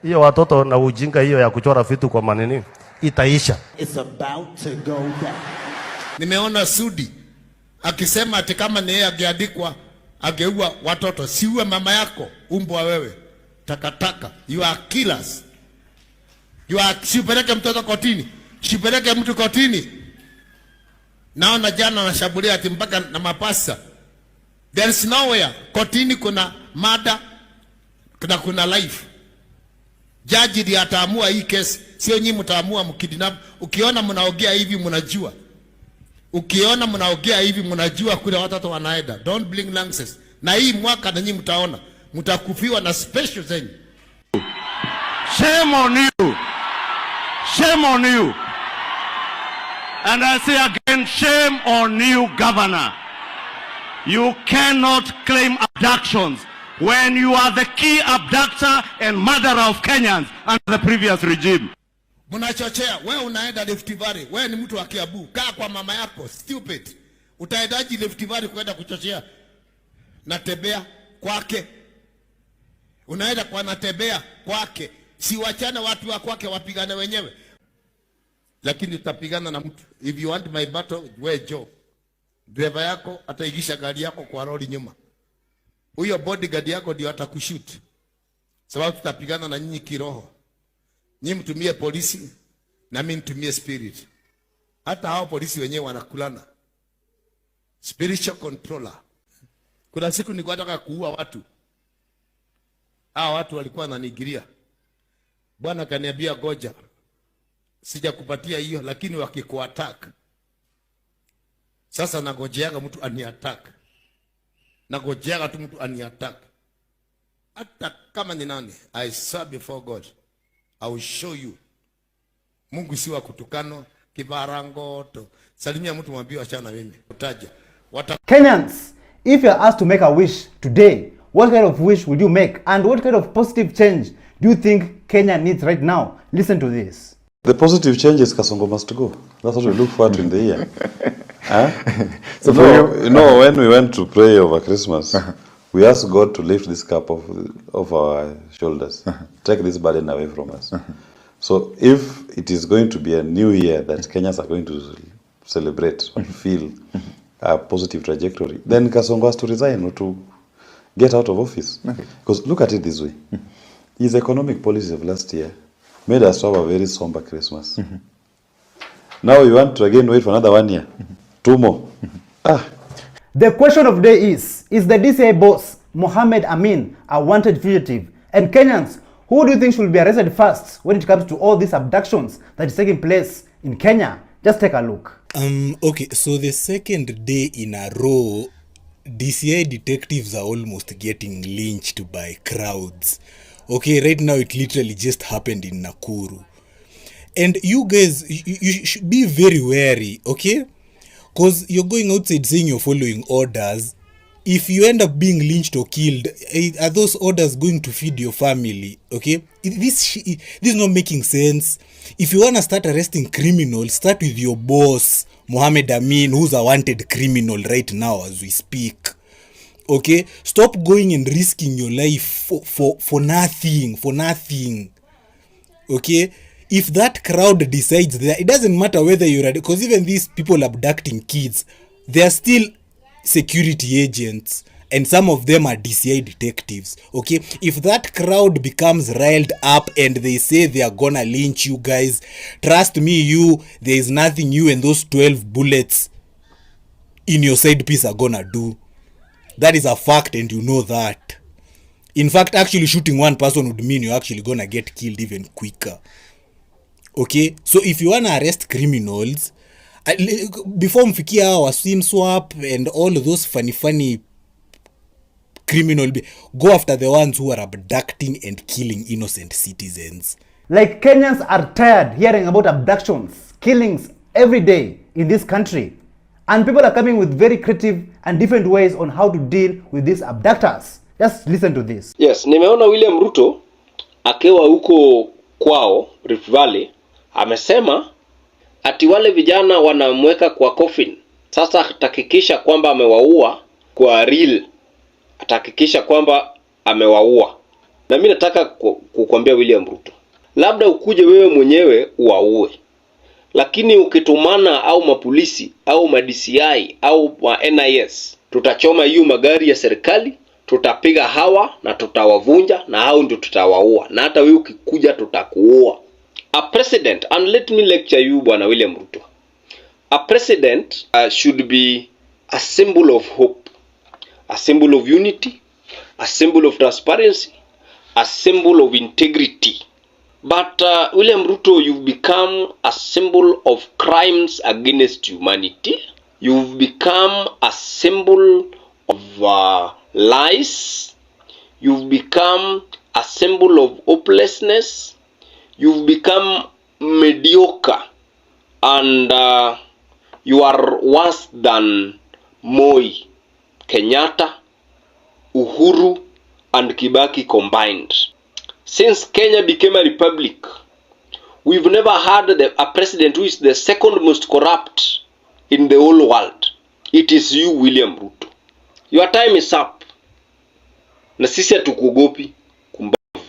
Hiyo watoto na ujinga hiyo ya kuchora vitu kwa maneno itaisha. It's about to go down. Nimeona Sudi akisema ati kama ni yeye angeandikwa angeua watoto, siue mama yako, umbwa wewe, takataka, you are killers. Sipeleke mtoto kotini, sipeleke mtu kotini. Naona jana wanashambulia ati mpaka na mapasa. There is nowhere. Kotini kuna mada, kuna life. Jaji ndiye ataamua hii kesi, sio nyinyi mtaamua mkidnap. Ukiona mnaongea hivi mnajua. Ukiona mnaongea hivi mnajua kule watoto wanaenda. Don't blink lances. Na hii mwaka na nyinyi mtaona mtakufiwa na special zenyu. Shame on you. Shame on you. And I say again, shame on you, Governor. You cannot claim abductions when you are the key abductor and murderer of Kenyans under the previous regime. Mnachochea, wewe unaenda Rift Valley, wewe ni mtu wa Kiambu, kaa kwa mama yako, stupid. Utaendaji Rift Valley kwenda kuchochea Natembea kwake? Unaenda kwa Natembea kwake? Si wachane watu wa kwake wapigane wenyewe. Lakini utapigana na mtu. If you want my battle, wewe Joe. Driver yako ataigisha gari yako kwa lori nyuma. Huyo bodyguard yako ndio atakushoot. Sababu tutapigana na nyinyi kiroho. Nyinyi mtumie polisi na mimi nitumie spirit. Hata hao polisi wenyewe wanakulana. Spiritual controller. Kuna siku nilikuwa nataka kuua watu. Hao watu walikuwa wananigiria. Bwana kaniambia goja. Sijakupatia hiyo, lakini wakikuattack. Sasa nagojeaga mtu aniattack. Nagojeaga tu mtu aniattack. Hata kama ni nani, I swear before God, I will show you. Mungu si wa kutukano, kibarangoto. Salimia mtu mwambie achana mimi. Utaja. Kenyans, if you are asked to make a wish today, what kind of wish would you make? And what kind of positive change do you think Kenya needs right now? Listen to this. The positive change is Kasongo must go. That's what we look forward to in the year. Huh? So you know, when we went to pray over Christmas, we asked God to lift this cup of our shoulders, take this burden away from us. So if it is going to be a new year that Kenyans are going to celebrate or feel a positive trajectory, then Kasongo has to resign or to get out of office. Because look at it this way. His economic policies of last year made us have a very somber Christmas. Now you want to again wait for another 1 year? 2 more? The question of the day is the DCI boss, Mohamed Amin, a wanted fugitive? And Kenyans, who do you think should be arrested first when it comes to all these abductions that is taking place in Kenya? Just take a look. Okay, so the second day in a row, DCI detectives are almost getting lynched by crowds. Okay, right now it literally just happened in Nakuru. And you guys, you should be very wary, okay? Because you're going outside saying you're following orders. If you end up being lynched or killed, are those orders going to feed your family, okay? This is not making sense. If you want to start arresting criminals, start with your boss, Mohamed Amin, who's a wanted criminal right now as we speak. Okay, stop going and risking your life for nothing. Okay, if that crowd decides that, it doesn't matter whether you're, because even these people abducting kids, they are still security agents, and some of them are DCI detectives. Okay, if that crowd becomes riled up and they say they are gonna lynch you guys, trust me, there is nothing you and those 12 bullets in your side piece are gonna do. That is a fact, and you know that. In fact, actually shooting one person would mean you're actually gonna get killed even quicker. Okay, so if you wanna arrest criminals, before mfikia our swim swap and all of those funny criminal, go after the ones who are abducting and killing innocent citizens. Like, Kenyans are tired hearing about abductions, killings every day in this country. And people are coming with very creative and different ways on how to deal with these abductors. Just listen to this. Yes, nimeona William Ruto akiwa huko kwao Rift Valley amesema ati wale vijana wanamweka kwa coffin. Sasa atahakikisha kwamba amewaua kwa real. Atahakikisha kwamba amewaua. Na mimi nataka kukwambia William Ruto, labda ukuje wewe mwenyewe uwaue. Lakini ukitumana au mapolisi au ma-DCI au NIS, tutachoma hiyo magari ya serikali, tutapiga hawa na tutawavunja na hao ndio tutawaua. Na hata wewe ukikuja tutakuua. A president, and let me lecture you Bwana William Ruto. A president should be a symbol of hope, a symbol of unity, a symbol of transparency, a symbol of integrity. But William Ruto, you've become a symbol of crimes against humanity. You've become a symbol of lies. You've become a symbol of hopelessness. You've become mediocre. And you are worse than Moi, Kenyatta, Uhuru, and Kibaki combined. Since Kenya became a republic, we've never had a president who is the second most corrupt in the whole world. It is you, William Ruto. Your time is up. Na sisi hatukuogopi.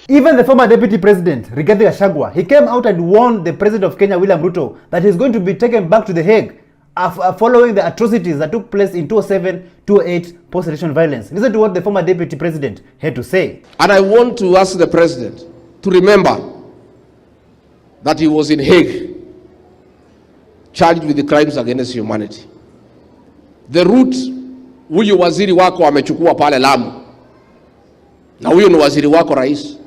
Even the former deputy president, Rigathi Gachagua, he came out and warned the president of Kenya, William Ruto, that he's going to be taken back to The Hague following the atrocities that took place in 2007-2008 post-election violence. Listen to what the former deputy president had to say. And I want to ask the president to remember that he was in Hague, charged with the crimes against humanity. The route huyu waziri wako amechukua pale Lamu, na huyo ni waziri wako rais,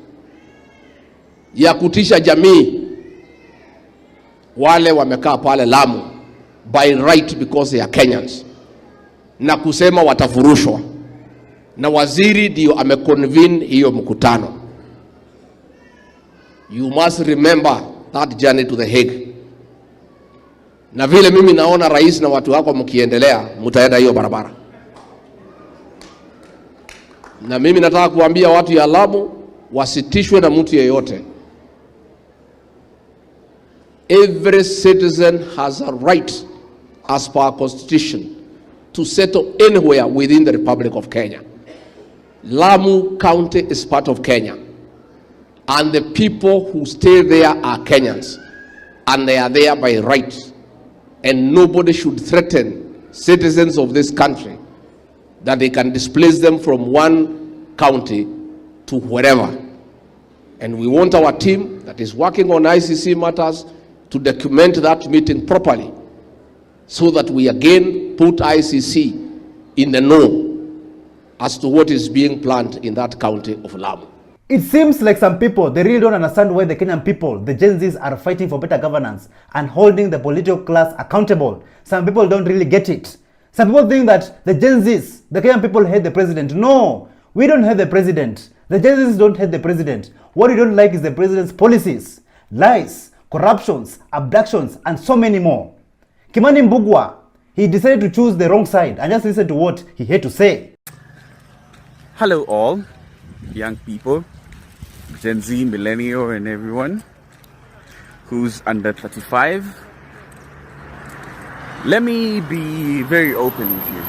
ya kutisha jamii wale wamekaa pale Lamu by right because they are Kenyans, na kusema watafurushwa, na waziri ndio ameconvene hiyo mkutano. You must remember that journey to The Hague. Na vile mimi naona rais na watu wako mkiendelea, mtaenda hiyo barabara. Na mimi nataka kuambia watu ya Lamu wasitishwe na mtu yeyote. Every citizen has a right as per our constitution to settle anywhere within the Republic of Kenya. Lamu County is part of Kenya, and the people who stay there are Kenyans, and they are there by right, and nobody should threaten citizens of this country that they can displace them from one county to wherever. And we want our team that is working on ICC matters to document that meeting properly, so that we again put ICC in the know as to what is being planned in that county of Lamu. It seems like some people, they really don't understand why the Kenyan people, the Gen Zs, are fighting for better governance and holding the political class accountable. Some people don't really get it. Some people think that the Gen Zs, the Kenyan people, hate the president. No, we don't hate the president. The Gen Zs don't hate the president. What we don't like is the president's policies, lies, corruptions, abductions, and so many more. Kimani Mbugua, he decided to choose the wrong side, and just listen to what he had to say. Hello all, young people, Gen Z, millennial, and everyone who's under 35. Let me be very open with you.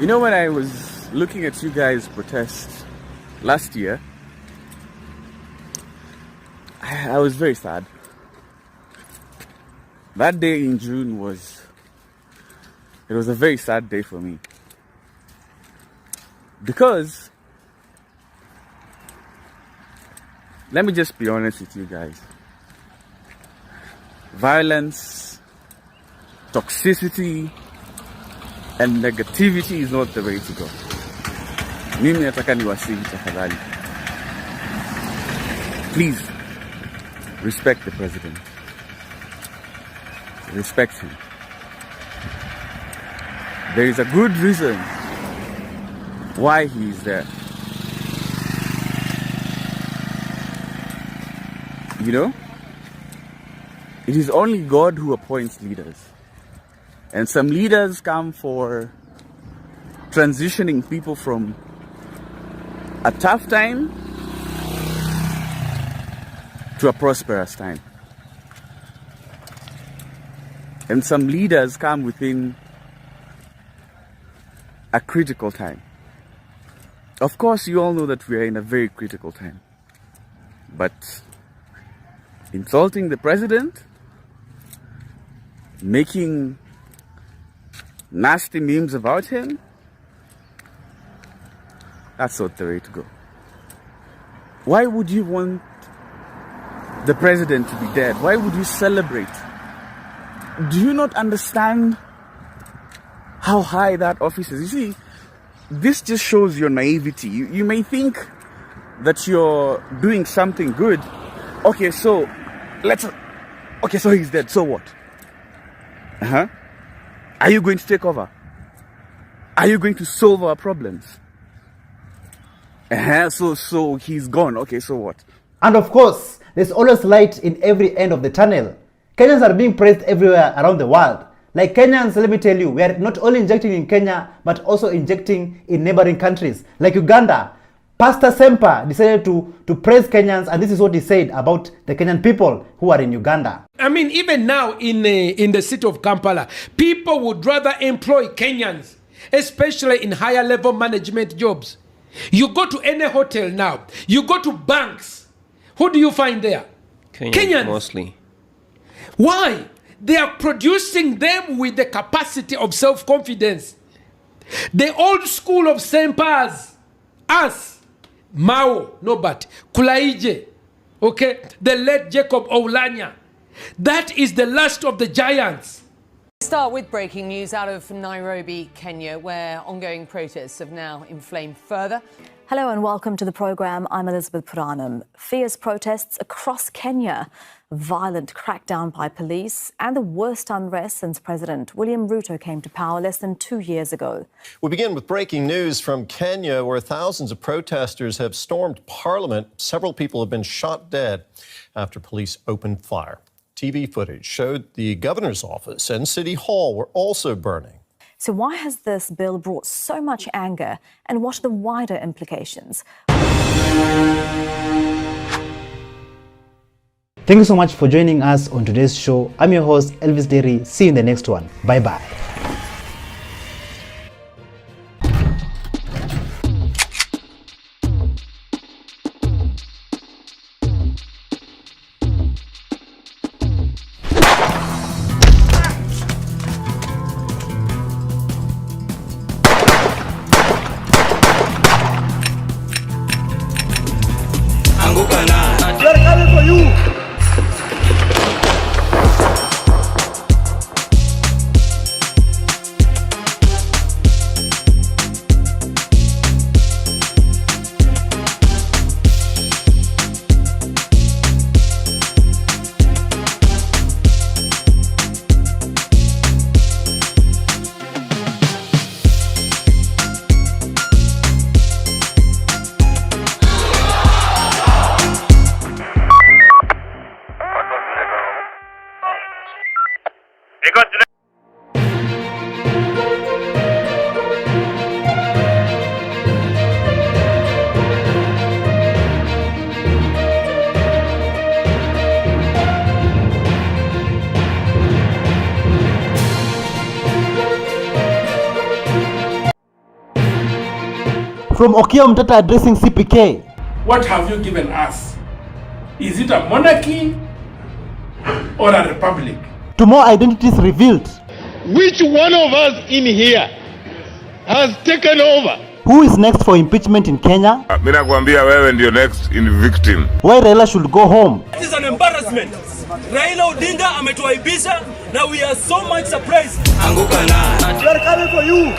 You know, when I was looking at you guys protest last year, I was very sad. That day in June was a very sad day for me. Because, let me just be honest with you guys. Violence, toxicity, and negativity is not the way to go. Mimi nataka niwasihi tafadhali. Please, respect the president. Respect him. There is a good reason why he is there. You know, it is only God who appoints leaders. And some leaders come for transitioning people from a tough time to a prosperous time. And some leaders come within a critical time. Of course, you all know that we are in a very critical time. But insulting the president, making nasty memes about him, that's not the way to go. Why would you want the president to be dead? Why would you celebrate? Do you not understand how high that office is? You see, this just shows your naivety. You may think that you're doing something good. Okay, so he's dead. So what? Are you going to take over? Are you going to solve our problems? So he's gone. Okay, so what? And of course, there's always light in every end of the tunnel. Kenyans are being praised everywhere around the world. Like Kenyans, let me tell you, we are not only injecting in Kenya, but also injecting in neighboring countries. Like Uganda, Pastor Semper decided to praise Kenyans, and this is what he said about the Kenyan people who are in Uganda. I mean, even now in the city of Kampala, people would rather employ Kenyans, especially in higher level management jobs. You go to any hotel now, you go to banks, who do you find there? Kenyans. Mostly. Why? They are producing them with the capacity of self-confidence. The old school of Sempers, us, Mao, Nobat, Kulaije, okay, the late Jacob Oulanya. That is the last of the giants. Start with breaking news out of Nairobi, Kenya, where ongoing protests have now inflamed further. Hello and welcome to the programme. I'm Elizabeth Puranam. Fierce protests across Kenya, violent crackdown by police, and the worst unrest since President William Ruto came to power less than 2 years ago. We begin with breaking news from Kenya, where thousands of protesters have stormed Parliament. Several people have been shot dead after police opened fire. TV footage showed the governor's office and City Hall were also burning. So why has this bill brought so much anger, and what are the wider implications? Thank you so much for joining us on today's show. I'm your host, Elvis Derry. See you in the next one. Bye-bye. They're coming for you. From Okia Mtata addressing CPK. What have you given us? Is it a monarchy or a republic? To more identities revealed. Which one of us in here has taken over? Who is next for impeachment in Kenya? Mimi nakwambia wewe ndio next in victim. Why Raila should go home? It is an embarrassment. Raila Odinga ametuaibisha na we are so much surprised. Anguka na. They're coming for you.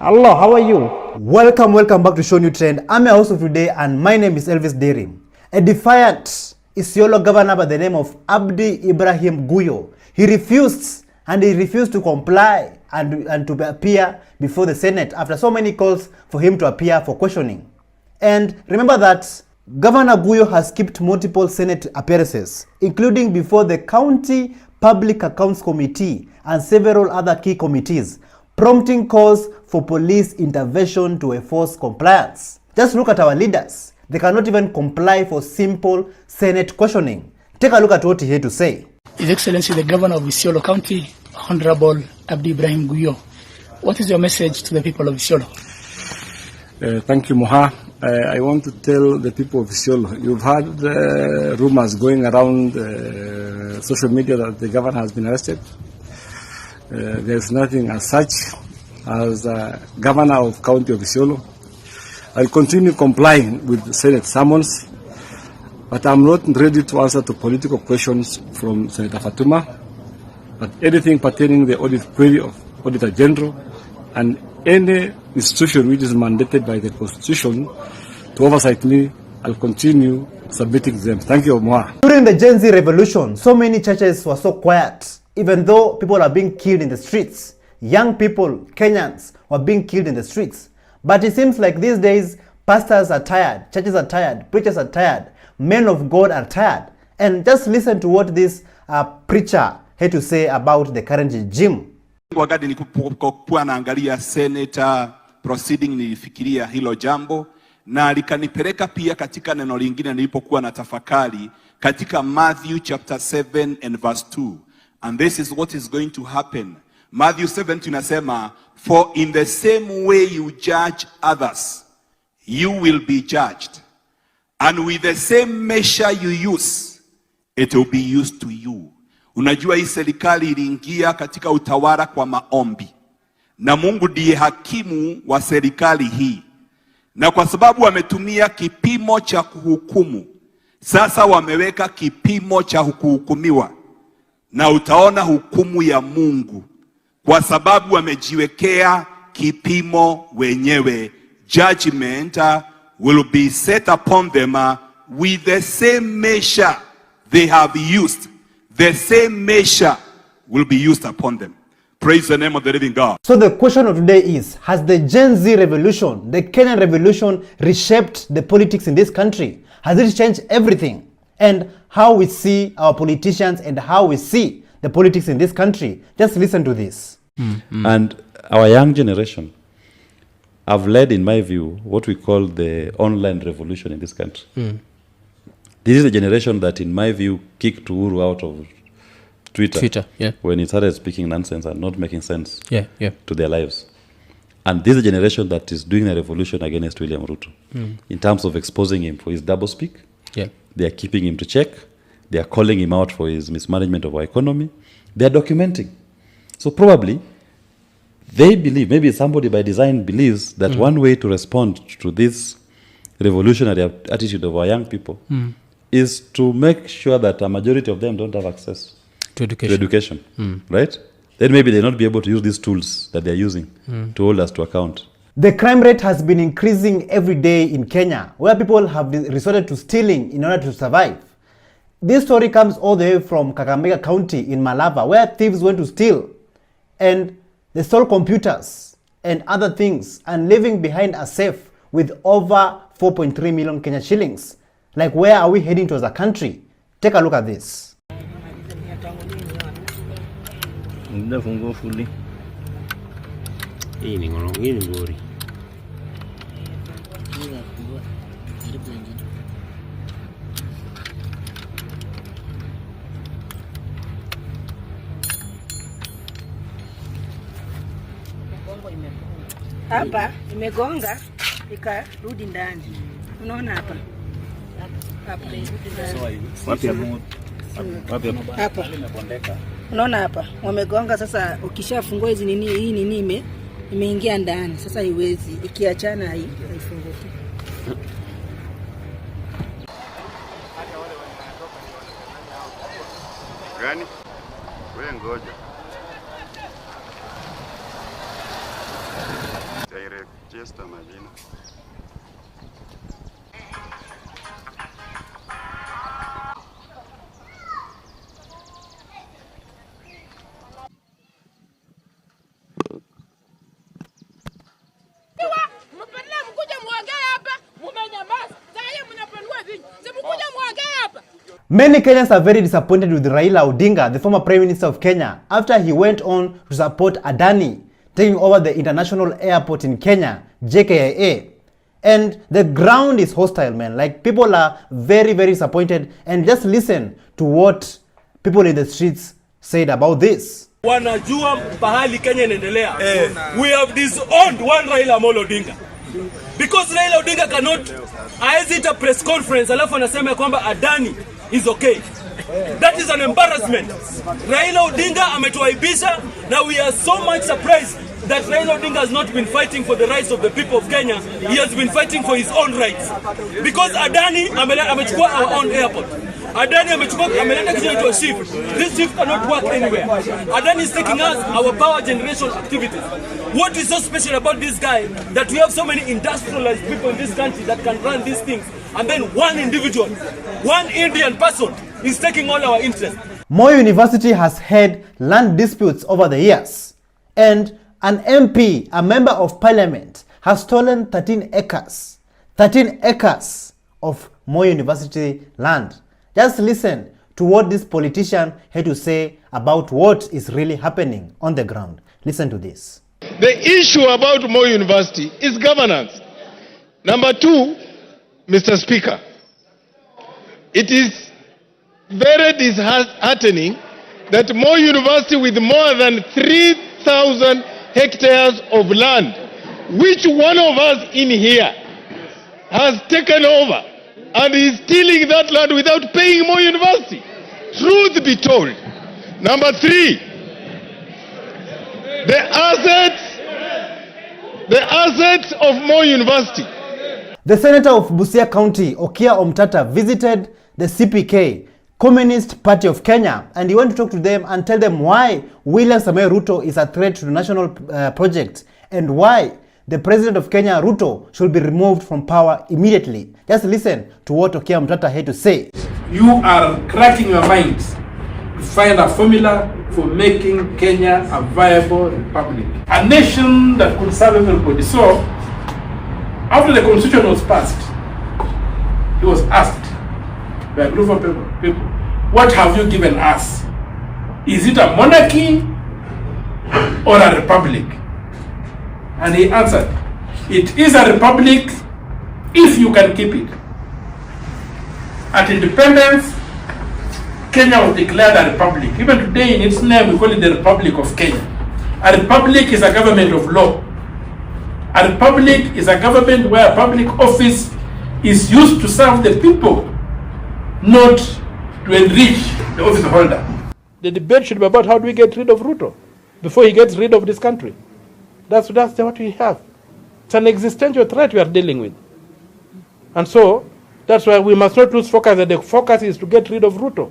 Hello, how are you? Welcome back to ShowNewTrend. I'm your host of today and my name is Elvis Derry. A defiant Isiolo governor by the name of Abdi Ibrahim Guyo. He refused to comply and to appear before the Senate after so many calls for him to appear for questioning. And remember that Governor Guyo has skipped multiple Senate appearances, including before the County Public Accounts Committee and several other key committees, prompting calls for police intervention to enforce compliance. Just look at our leaders. They cannot even comply for simple Senate questioning. Take a look at what he had to say. His Excellency the Governor of Isiolo County, Honorable Abdi Ibrahim Guyo. What is your message to the people of Isiolo? Thank you, Moha. I want to tell the people of Isiolo, you've heard rumors going around social media that the governor has been arrested. There's nothing as such. As governor of County of Isiolo, I'll continue complying with the Senate summons, but I'm not ready to answer to political questions from Senator Fatuma. But anything pertaining the audit query of Auditor General and any institution which is mandated by the Constitution to oversight me, I'll continue submitting them. Thank you, Moha. During the Gen Z revolution, so many churches were so quiet, even though people are being killed in the streets. Young people, Kenyans, were being killed in the streets. But it seems like these days, pastors are tired, churches are tired, preachers are tired, men of God are tired. And just listen to what this preacher had to say about the current regime. Wakati nilipokuwa naangalia Senator proceeding, nilifikiria hilo jambo na likanipeleka pia katika neno lingine nilipokuwa na tafakari katika Matthew chapter 7 and verse 2. And this is what is going to happen. Matthew 7 tunasema, for in the same way you judge others, you will be judged. And with the same measure you use, it will be used to you. Unajua hii serikali iliingia katika utawala kwa maombi. Na Mungu ndiye hakimu wa serikali hii. Na kwa sababu wametumia kipimo cha kuhukumu, sasa wameweka kipimo cha kuhukumiwa. Na utaona hukumu ya Mungu. Kwa sababu wamejiwekea kipimo wenyewe. Judgment will be set upon them with the same measure they have used. The same measure will be used upon them. Praise the name of the living God. So the question of today is, has the Gen Z revolution, the Kenyan revolution, reshaped the politics in this country? Has it changed everything? And how we see our politicians and how we see the politics in this country? Just listen to this. And our young generation have led, in my view, what we call the online revolution in this country. This is a generation that, in my view, kicked Uhuru out of Twitter when he started speaking nonsense and not making sense to their lives. And this is a generation that is doing a revolution against William Ruto in terms of exposing him for his doublespeak. They are keeping him to check. They are calling him out for his mismanagement of our economy. They are documenting. So probably they believe, maybe somebody by design believes that one way to respond to this revolutionary attitude of our young people is to make sure that a majority of them don't have access to education. Right? Then maybe they'll not be able to use these tools that they're using to hold us to account. The crime rate has been increasing every day in Kenya, where people have resorted to stealing in order to survive. This story comes all the way from Kakamega County in Malava, where thieves went to steal. And they stole computers and other things and leaving behind a safe with over 4.3 million Kenya shillings. Like, where are we heading to as a country? Take a look at this. Hapa imegonga ikarudi ndani. Unaona hapa? Hapa. Unaona hapa? Wamegonga sasa, ukishafungua hizi nini, hii nini imeingia ndani. Sasa haiwezi, ikiachana haifunguki. Gani? Wewe ngoja. Register majina. Many Kenyans are very disappointed with Raila Odinga, the former Prime Minister of Kenya, after he went on to support Adani taking over the international airport in Kenya, JKIA. And the ground is hostile, man. Like, people are very, very disappointed. And just listen to what people in the streets said about this. Wanajua pahali Kenya inaendelea. We have disowned one Raila Amolo Odinga. Because Raila Odinga cannot visit a press conference alafu anasema kwamba Adani is okay. That is an embarrassment. Raila Odinga ametuaibisha. Now we are so much surprised that Raila Odinga has not been fighting for the rights of the people of Kenya. He has been fighting for his own rights. Because Adani amechukua our own airport. Adani amechukua ameleta kitu inaitwa shift. This shift cannot work anywhere. Adani is taking us our power generation activities. What is so special about this guy that we have so many industrialized people in this country that can run these things, and then one individual, one Indian person is taking all our interest? Moi University has had land disputes over the years, and an MP, a member of parliament, has stolen 13 acres of Moi University land. Just listen to what this politician had to say about what is really happening on the ground. Listen to this. The issue about Moi University is governance. Number two, Mr. Speaker, it is very disheartening that Moi University, with more than 3,000 hectares of land, which one of us in here has taken over and is stealing that land without paying Moi University. Truth be told. Number three, the assets of Moi University. The senator of Busia County, Okia Omtata, visited the CPK, Communist Party of Kenya, and he went to talk to them and tell them why William Samoei Ruto is a threat to the national project and why the president of Kenya, Ruto, should be removed from power immediately. Just listen to what Okia Omtata had to say. You are cracking your minds to find a formula for making Kenya a viable republic, a nation that could serve everybody. So, after the constitution was passed, he was asked by a group of people, what have you given us? Is it a monarchy or a republic? And he answered, it is a republic if you can keep it. At independence, Kenya was declared a republic. Even today in its name, we call it the Republic of Kenya. A republic is a government of law. A republic is a government where a public office is used to serve the people, not to enrich the office holder. The debate should be about how do we get rid of Ruto before he gets rid of this country. That's what we have. It's an existential threat we are dealing with. And so, that's why we must not lose focus, that the focus is to get rid of Ruto,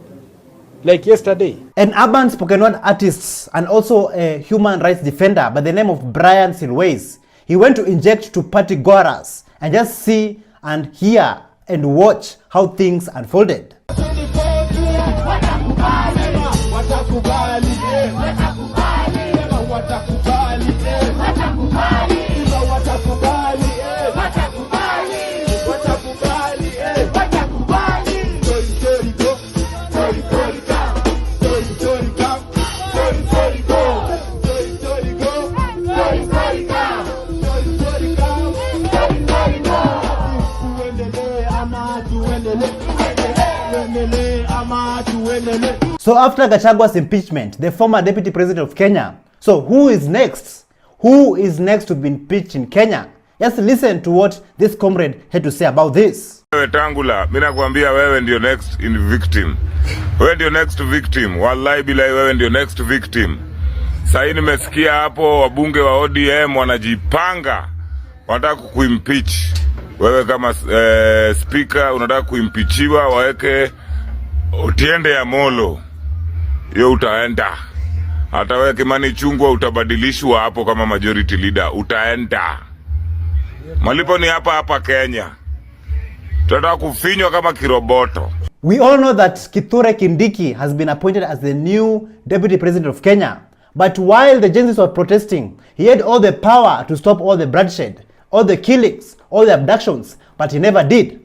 like yesterday. An urban spoken word artist and also a human rights defender by the name of Brian Silways, he went to inject to party goers and just see and hear and watch how things unfolded. So after Gachagwa's impeachment, the former deputy president of Kenya, so who is next? Who is next to be impeached in Kenya? Just listen to what this comrade had to say about this. Wewe Tangula, mimi nakwambia wewe ndio next in victim. Wewe ndio next victim. Wallahi bila wewe ndio next victim. Sasa nimesikia hapo wabunge wa ODM wanajipanga wanataka kuimpeach. Wewe kama speaker unataka kuimpeachiwa waweke Otiende ya Molo. Yo utaenda. Hata wewe Kimani Chungwa utabadilishwa hapo kama majority leader. Utaenda. Malipo ni hapa Kenya. Tunataka kufinywa kama kiroboto. We all know that Kithure Kindiki has been appointed as the new deputy president of Kenya. But while the Gen Zs were protesting, he had all the power to stop all the bloodshed, all the killings, all the abductions, but he never did.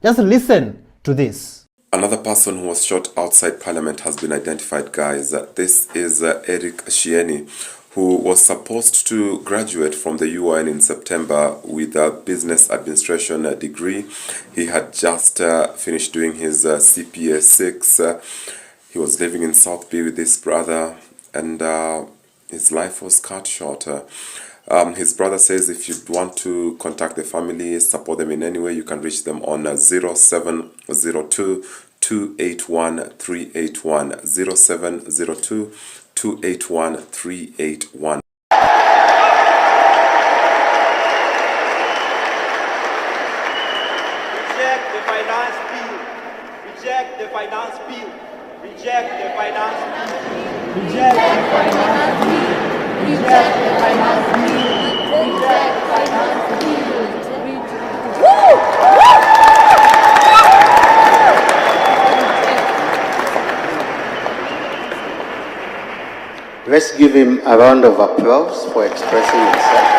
Just listen to this. Another person who was shot outside Parliament has been identified, guys. This is Eric Shieni, who was supposed to graduate from the UN in September with a business administration degree. He had just finished doing his CPA 6. He was living in South Bay with his brother, and his life was cut short. His brother says if you want to contact the family, support them in any way, you can reach them on 0702 281 381 0702 281 381. Reject the finance bill. Reject the finance Reject the finance bill. Reject the finance bill. Reject the finance bill. Reject the finance bill. Let's give him a round of applause for expressing himself.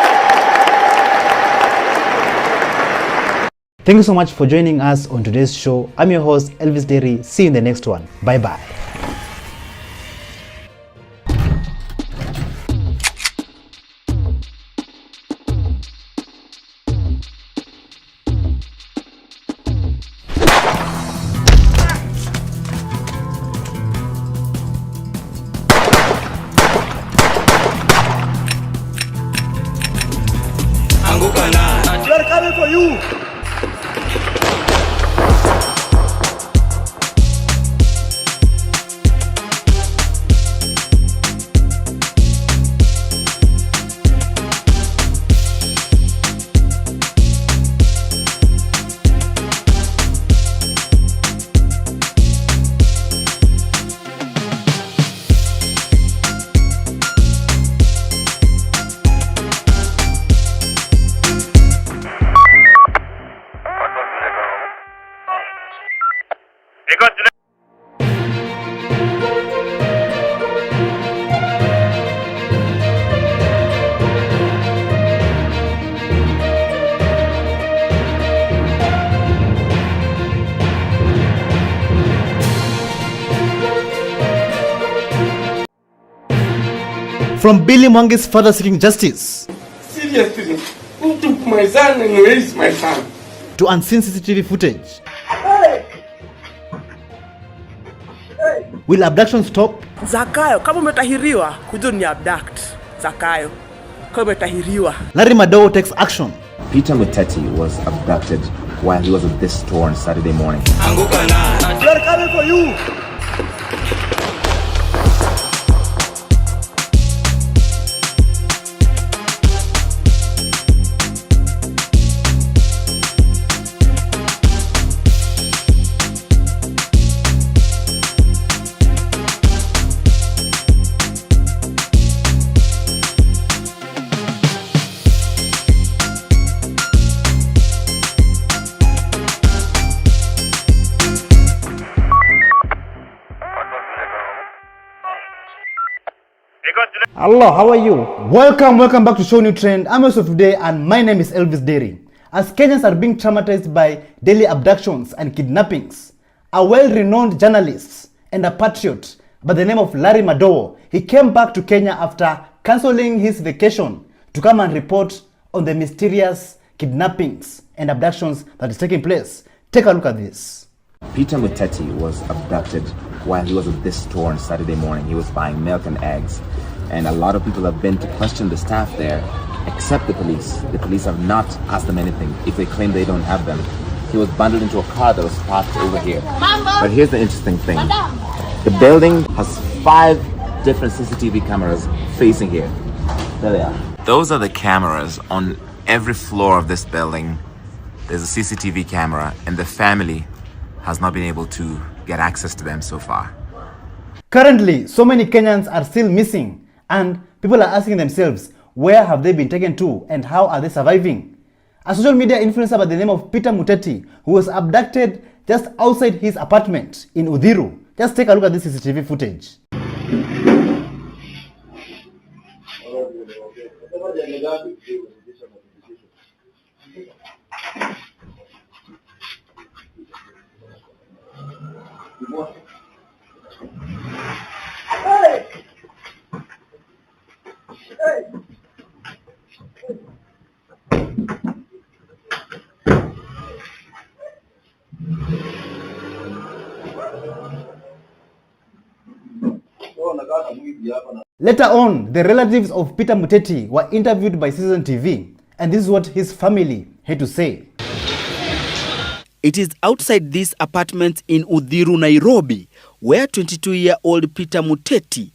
Thank you so much for joining us on today's show. I'm your host, Elvis Derry. See you in the next one. Bye-bye. We are coming for you. From Billy Mwangi's father seeking justice, Seriously, who took my son and raised my son? to unseen CCTV footage. Will abduction stop? Zakayo, kama umetahiriwa, kuja ni abduct. Zakayo, kama umetahiriwa. Larry Madowo takes action. Peter Muteti was abducted while he was at this store on Saturday morning. We are coming for you. Hello, how are you? Welcome back to ShowNewTrend. I'm also today and my name is Elvis Derry. As Kenyans are being traumatized by daily abductions and kidnappings, a well-renowned journalist and a patriot by the name of Larry Madowo, he came back to Kenya after cancelling his vacation to come and report on the mysterious kidnappings and abductions that is taking place. Take a look at this. Peter Muteti was abducted while he was at this store on Saturday morning. He was buying milk and eggs. And a lot of people have been to question the staff there, except the police. The police have not asked them anything if they claim they don't have them. He was bundled into a car that was parked over here. But here's the interesting thing. The building has 5 different CCTV cameras facing here. There they are. Those are the cameras on every floor of this building. There's a CCTV camera, and the family has not been able to get access to them so far. Currently, so many Kenyans are still missing, and people are asking themselves, where have they been taken to and how are they surviving? A social media influencer by the name of Peter Muteti, who was abducted just outside his apartment in Udhiru. Just take a look at this CCTV footage. Later on, the relatives of Peter Muteti were interviewed by Citizen TV, and this is what his family had to say. It is outside this apartment in Udhiru, Nairobi, where 22-year-old Peter Muteti,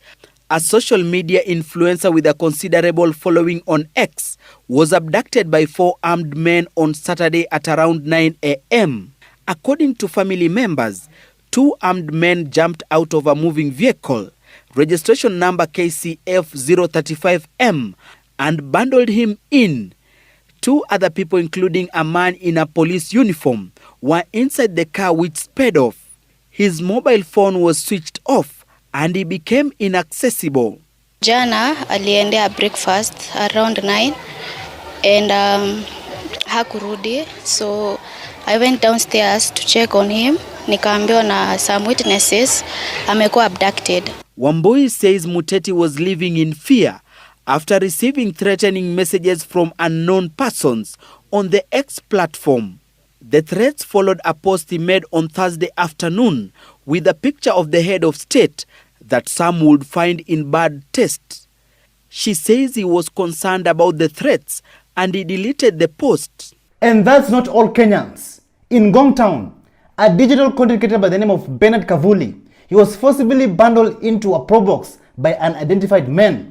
a social media influencer with a considerable following on X, was abducted by 4 armed men on Saturday at around 9 a.m. According to family members, 2 armed men jumped out of a moving vehicle, registration number KCF 035M, and bundled him in. 2 other people, including a man in a police uniform, were inside the car, which sped off. His mobile phone was switched off and he became inaccessible. Jana aliendea breakfast around 9 and hakurudi, so I went downstairs to check on him. Nikaambiwa na some witnesses amekuwa abducted. Wambui says Muteti was living in fear after receiving threatening messages from unknown persons on the X platform. The threats followed a post he made on Thursday afternoon with a picture of the head of state that some would find in bad taste. She says he was concerned about the threats and he deleted the post. And that's not all Kenyans. In Ngong Town, a digital content creator by the name of Bernard Kavuli, he was forcibly bundled into a probox by unidentified men.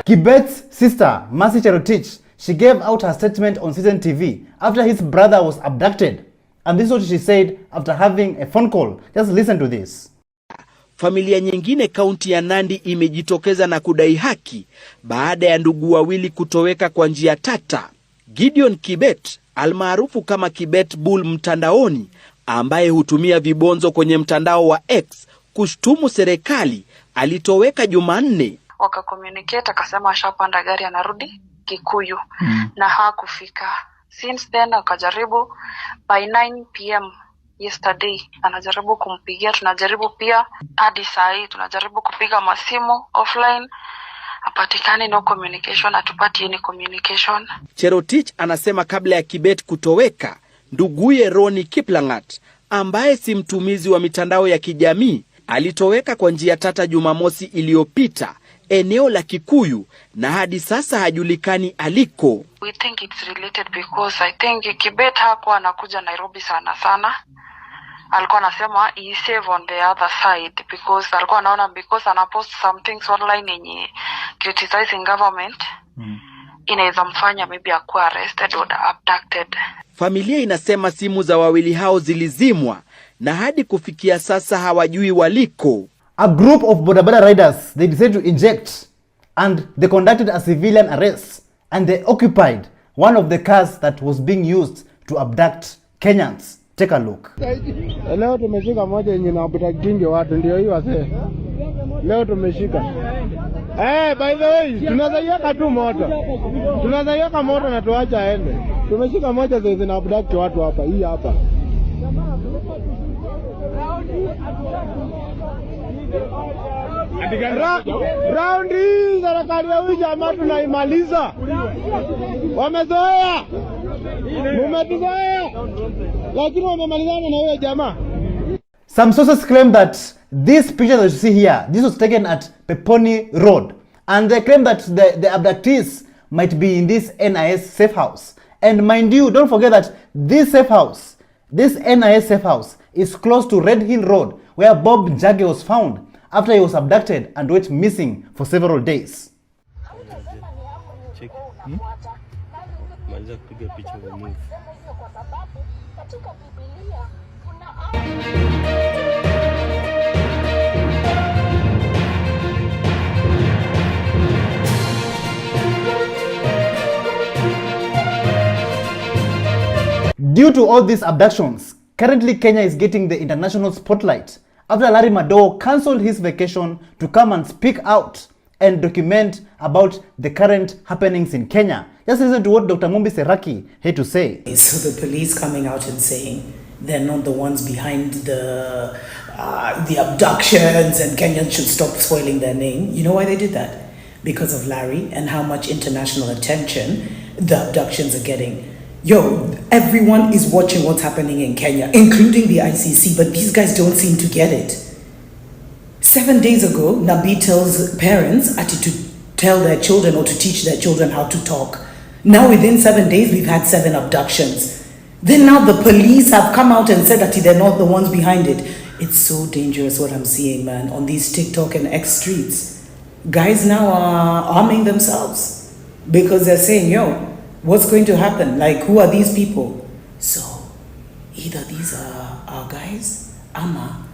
Kibet's sister, Mercy Cherotich, she gave out her statement on Citizen TV after his brother was abducted. And this is what she said after having a phone call. Just listen to this. Familia nyingine kaunti ya Nandi imejitokeza na kudai haki baada ya ndugu wawili kutoweka kwa njia tata. Gideon Kibet, almaarufu kama Kibet Bull mtandaoni, ambaye hutumia vibonzo kwenye mtandao wa X kushtumu serikali, alitoweka Jumanne. Wakakommunicate, akasema ashapanda gari anarudi Kikuyu na hakufika. Since then akajaribu by 9 PM yesterday anajaribu kumpigia, tunajaribu pia hadi saa hii tunajaribu kupiga masimu offline, hapatikani, no communication, hatupati any communication. Cherotich anasema kabla ya Kibet kutoweka, nduguye Roni Kiplangat, ambaye si mtumizi wa mitandao ya kijamii, alitoweka kwa njia tata Jumamosi iliyopita eneo la Kikuyu na hadi sasa hajulikani aliko. We think it's related because I think Kibet hakuwa anakuja Nairobi sana. Alikuwa anasema he save on the other side because alikuwa anaona because anapost some things online yenye criticizing government inaweza mfanya maybe akuwa arrested or abducted. Familia inasema simu za wawili hao zilizimwa na hadi kufikia sasa hawajui waliko. A group of bodaboda riders, they decided to eject and they conducted a civilian arrest and they occupied one of the cars that was being used to abduct Kenyans. Take a look. Leo tumeshika moja yenye na abducting watu, ndio hiyo wase. Leo tumeshika. By the way, tunazaiweka tu moto. Tunazaiweka moto na tuacha aende. Tumeshika moja zenye na abduct watu hapa, hii hapa. Raundi hii serikali ya huyu jamaa tunaimaliza. Wamezoea. Mumetuzoea. Lakini wamemalizana na huyo jamaa. Some sources claim that this picture that you see here, this was taken at Peponi Road. And they claim that the abductees might be in this NIS safe house. And mind you, don't forget that this safe house, this NIS safe house is close to Red Hill Road, where Bob Njagi was found after he was abducted and went missing for several days. Due to all these abductions, currently Kenya is getting the international spotlight after Larry Madowo cancelled his vacation to come and speak out and document about the current happenings in Kenya. Just listen to what Dr. Mumbi Seraki had to say. So the police coming out and saying they're not the ones behind the abductions and Kenyans should stop spoiling their name. You know why they did that? Because of Larry and how much international attention the abductions are getting. Yo, everyone is watching what's happening in Kenya, including the ICC, but these guys don't seem to get it. 7 days ago, Nabi tells parents to tell their children or to teach their children how to talk. Now within 7 days, we've had 7 abductions. Then now the police have come out and said that they're not the ones behind it. It's so dangerous what I'm seeing, man, on these TikTok and X streets. Guys now are arming themselves because they're saying, yo, what's going to happen? Like, who are these people? So, either these are our guys, ama,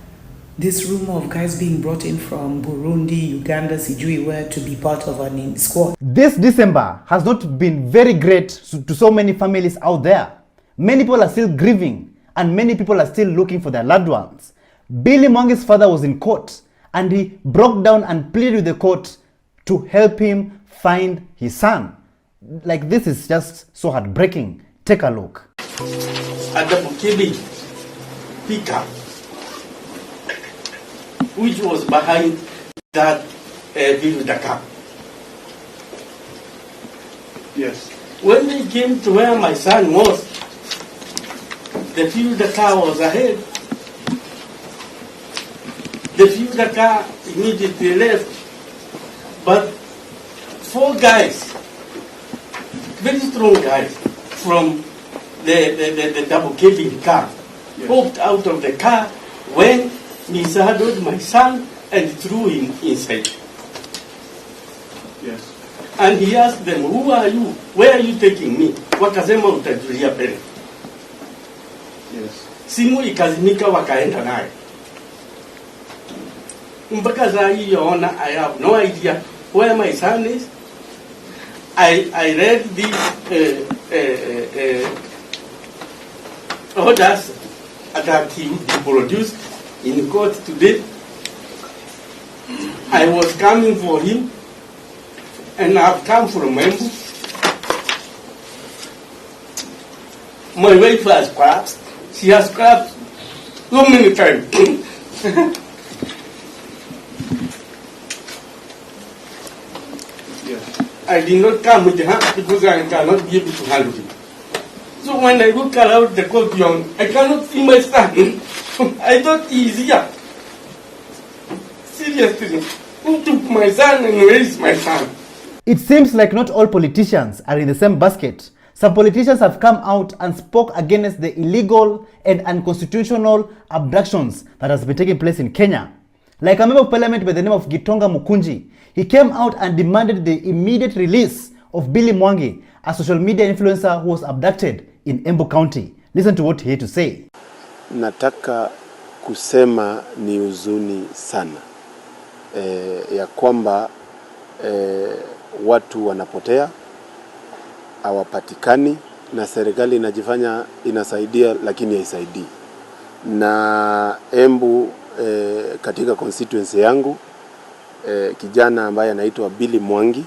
this rumor of guys being brought in from Burundi, Uganda, Sijui where to be part of an squad. This December has not been very great to so many families out there. Many people are still grieving and many people are still looking for their loved ones. Billy Mwangi's father was in court and he broke down and pleaded with the court to help him find his son. Like, this is just so heartbreaking. Take a look. Adamu Kibi Pika, which was behind that Bill Dakar. Yes. When they came to where my son was, the Bill Dakar was ahead. The Bill Dakar immediately left, but 4 guys, very strong guys, from the double cabin car, popped out of the car when misaddled my son and threw him inside. Yes. And he asked them, who are you? Where are you taking me? Wakasema utajulia pele. Yes. Simu ikazimika wakaenda naye. Mpaka saa hii yaona, I have no idea where my son is. I read these orders that he would be produced in court today. I was coming for him, and I've come from Embu. My wife has collapsed. She has collapsed so many times. I did not come with her because I cannot be able to handle it. So when I look around the courtyard, I cannot see my son. I thought he is here. Seriously, who took my son and where is my son? It seems like not all politicians are in the same basket. Some politicians have come out and spoke against the illegal and unconstitutional abductions that has been taking place in Kenya. Like a member of parliament by the name of Gitonga Mukunji, he came out and demanded the immediate release of Billy Mwangi, a social media influencer who was abducted in Embu County. Listen to what he had to say. Nataka kusema ni huzuni sana ya kwamba watu wanapotea, hawapatikani, na serikali inajifanya inasaidia lakini haisaidii. Na Embu katika constituency yangu kijana ambaye anaitwa Billy Mwangi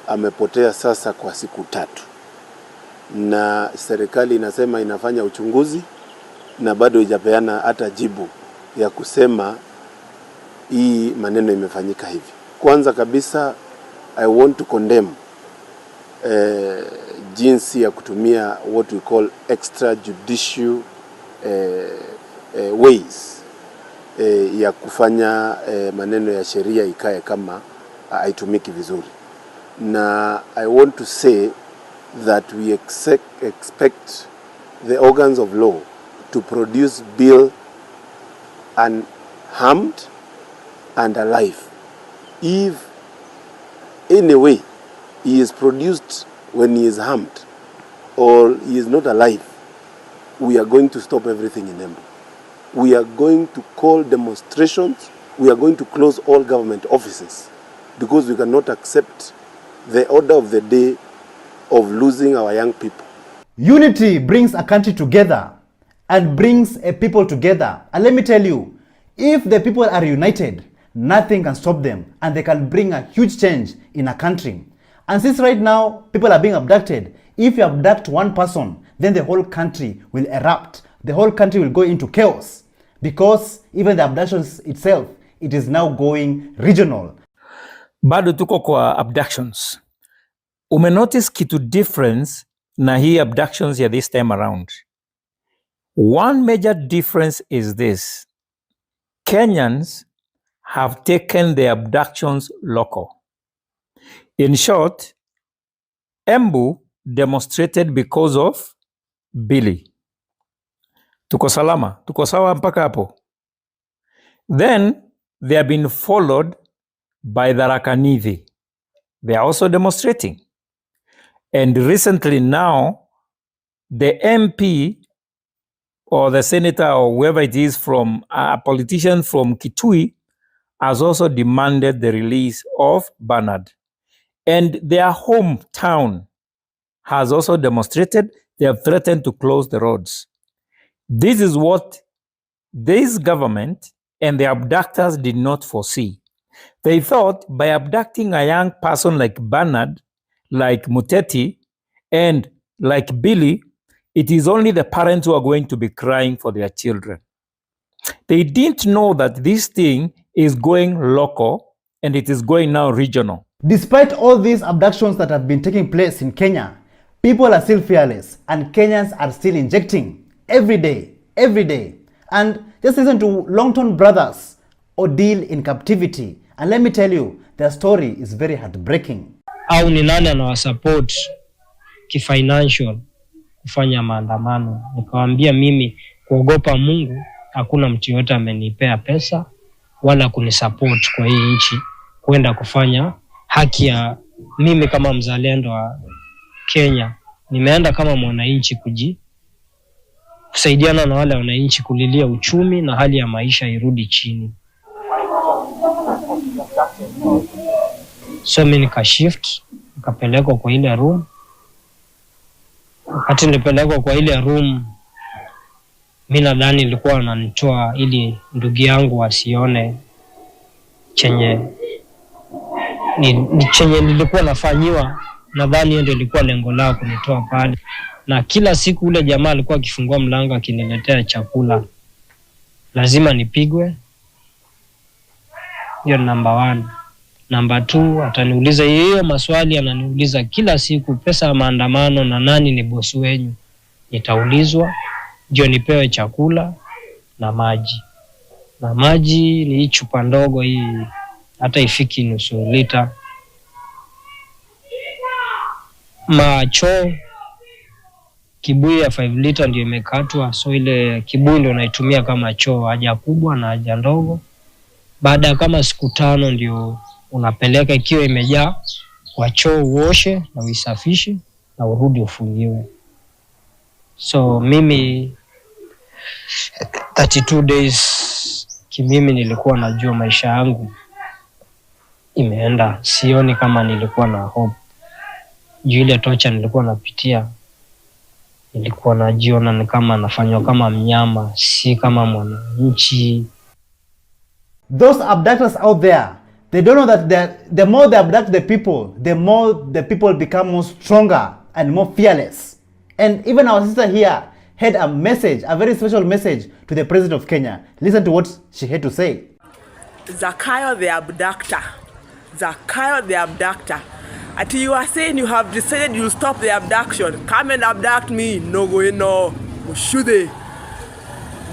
amepotea sasa kwa siku 3, na serikali inasema inafanya uchunguzi na bado haijapeana hata jibu ya kusema hii maneno imefanyika hivi. Kwanza kabisa, I want to condemn jinsi ya kutumia what we call extrajudicial ways ya kufanya maneno ya sheria ikae kama haitumiki vizuri. Na I want to say that we expect the organs of law to produce Bill unharmed and alive. If in a way he is produced when he is harmed or he is not alive, we are going to stop everything in Embu. We are going to call demonstrations. We are going to close all government offices because we cannot accept the order of the day of losing our young people. Unity brings a country together and brings a people together. And let me tell you, if the people are united, nothing can stop them and they can bring a huge change in a country. And since right now people are being abducted, if you abduct one person, then the whole country will erupt. The whole country will go into chaos because even the abductions itself, it is now going regional. Bado tuko kwa abductions. Umenotice kitu difference na hii abductions ya this time around. One major difference is this: Kenyans have taken the abductions local. In short, Embu demonstrated because of Billy. Tuko salama, tuko sawa mpaka hapo. Then they have been followed by the Rakanithi. They are also demonstrating. And recently now, the MP or the senator or whoever it is from a politician from Kitui has also demanded the release of Bernard. And their hometown has also demonstrated. They have threatened to close the roads. This is what this government and the abductors did not foresee. They thought by abducting a young person like Bernard, like Muteti, and like Billy, it is only the parents who are going to be crying for their children. They didn't know that this thing is going local and it is going now regional. Despite all these abductions that have been taking place in Kenya, people are still fearless and Kenyans are still injecting every day. And just listen to Longton brothers ordeal in captivity. And let me tell you, their story is very heartbreaking. Au ni nani anawasupport kifinancial kufanya maandamano? Nikamwambia mimi kuogopa Mungu, hakuna mtu yote amenipea pesa wala kunisupport kwa hii nchi kwenda kufanya haki ya mimi kama mzalendo wa Kenya. Nimeenda kama mwananchi kusaidiana na wale wananchi kulilia uchumi na hali ya maisha irudi chini. So mimi nikashift, nikapelekwa kwa ile room. Wakati nilipelekwa kwa ile room, mimi nadhani nilikuwa wananitoa ili ndugu yangu asione chenye nilikuwa nafanyiwa. Nadhani ndio ilikuwa lengo lao kunitoa pale. Na kila siku ule jamaa alikuwa akifungua mlango akiniletea chakula. Lazima nipigwe. Hiyo number 1. Number 2, ataniuliza hiyo maswali ananiuliza kila siku, pesa ya maandamano na nani ni bosi wenyu. Nitaulizwa, ndio nipewe chakula na maji. Na maji ni hii chupa ndogo hii, hata ifiki nusu lita. Macho kibuyu ya 5 lita ndio imekatwa, so ile kibuyu ndio naitumia kama choo, haja kubwa na haja ndogo. Baada kama siku 5 ndio unapeleka ikiwa imejaa kwa choo, uoshe na uisafishe na urudi ufungiwe. So mimi 32 days kimimi nilikuwa najua maisha yangu imeenda. Sioni kama nilikuwa na hope. Juu ile tocha nilikuwa napitia, nilikuwa najiona ni kama nafanywa kama mnyama, si kama mwananchi. Those abductors out there, they don't know that the more they abduct the people, the more the people become more stronger and more fearless. And even our sister here had a message, a very special message to the President of Kenya. Listen to what she had to say. Zakayo the abductor. Zakayo the abductor. Until you are saying you have decided you'll stop the abduction. Come and abduct me. No go in, no. Mushude.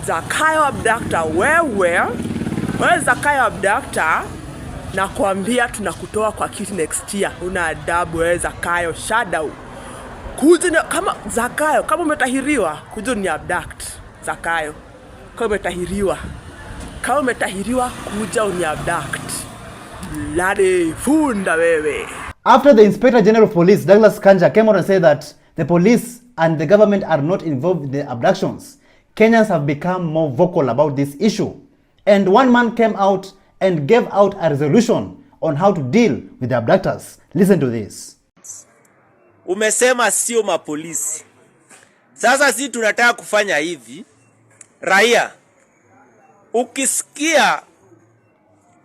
Zakayo abductor. Where is Zakayo abductor? Nakwambia tunakutoa kwa kiti next year. Una adabu wewe Zakayo, shadow. Kuja kama Zakayo, kama umetahiriwa, kuja ni abduct. Zakayo. Kama umetahiriwa, kuja uni abduct. Lade funda wewe. After the Inspector General of Police, Douglas Kanja, came out and said that the police and the government are not involved in the abductions, Kenyans have become more vocal about this issue. And one man came out and gave out a resolution on how to deal with the abductors. Listen to this. Umesema sio mapolisi. Sasa sisi tunataka kufanya hivi. Raia, ukisikia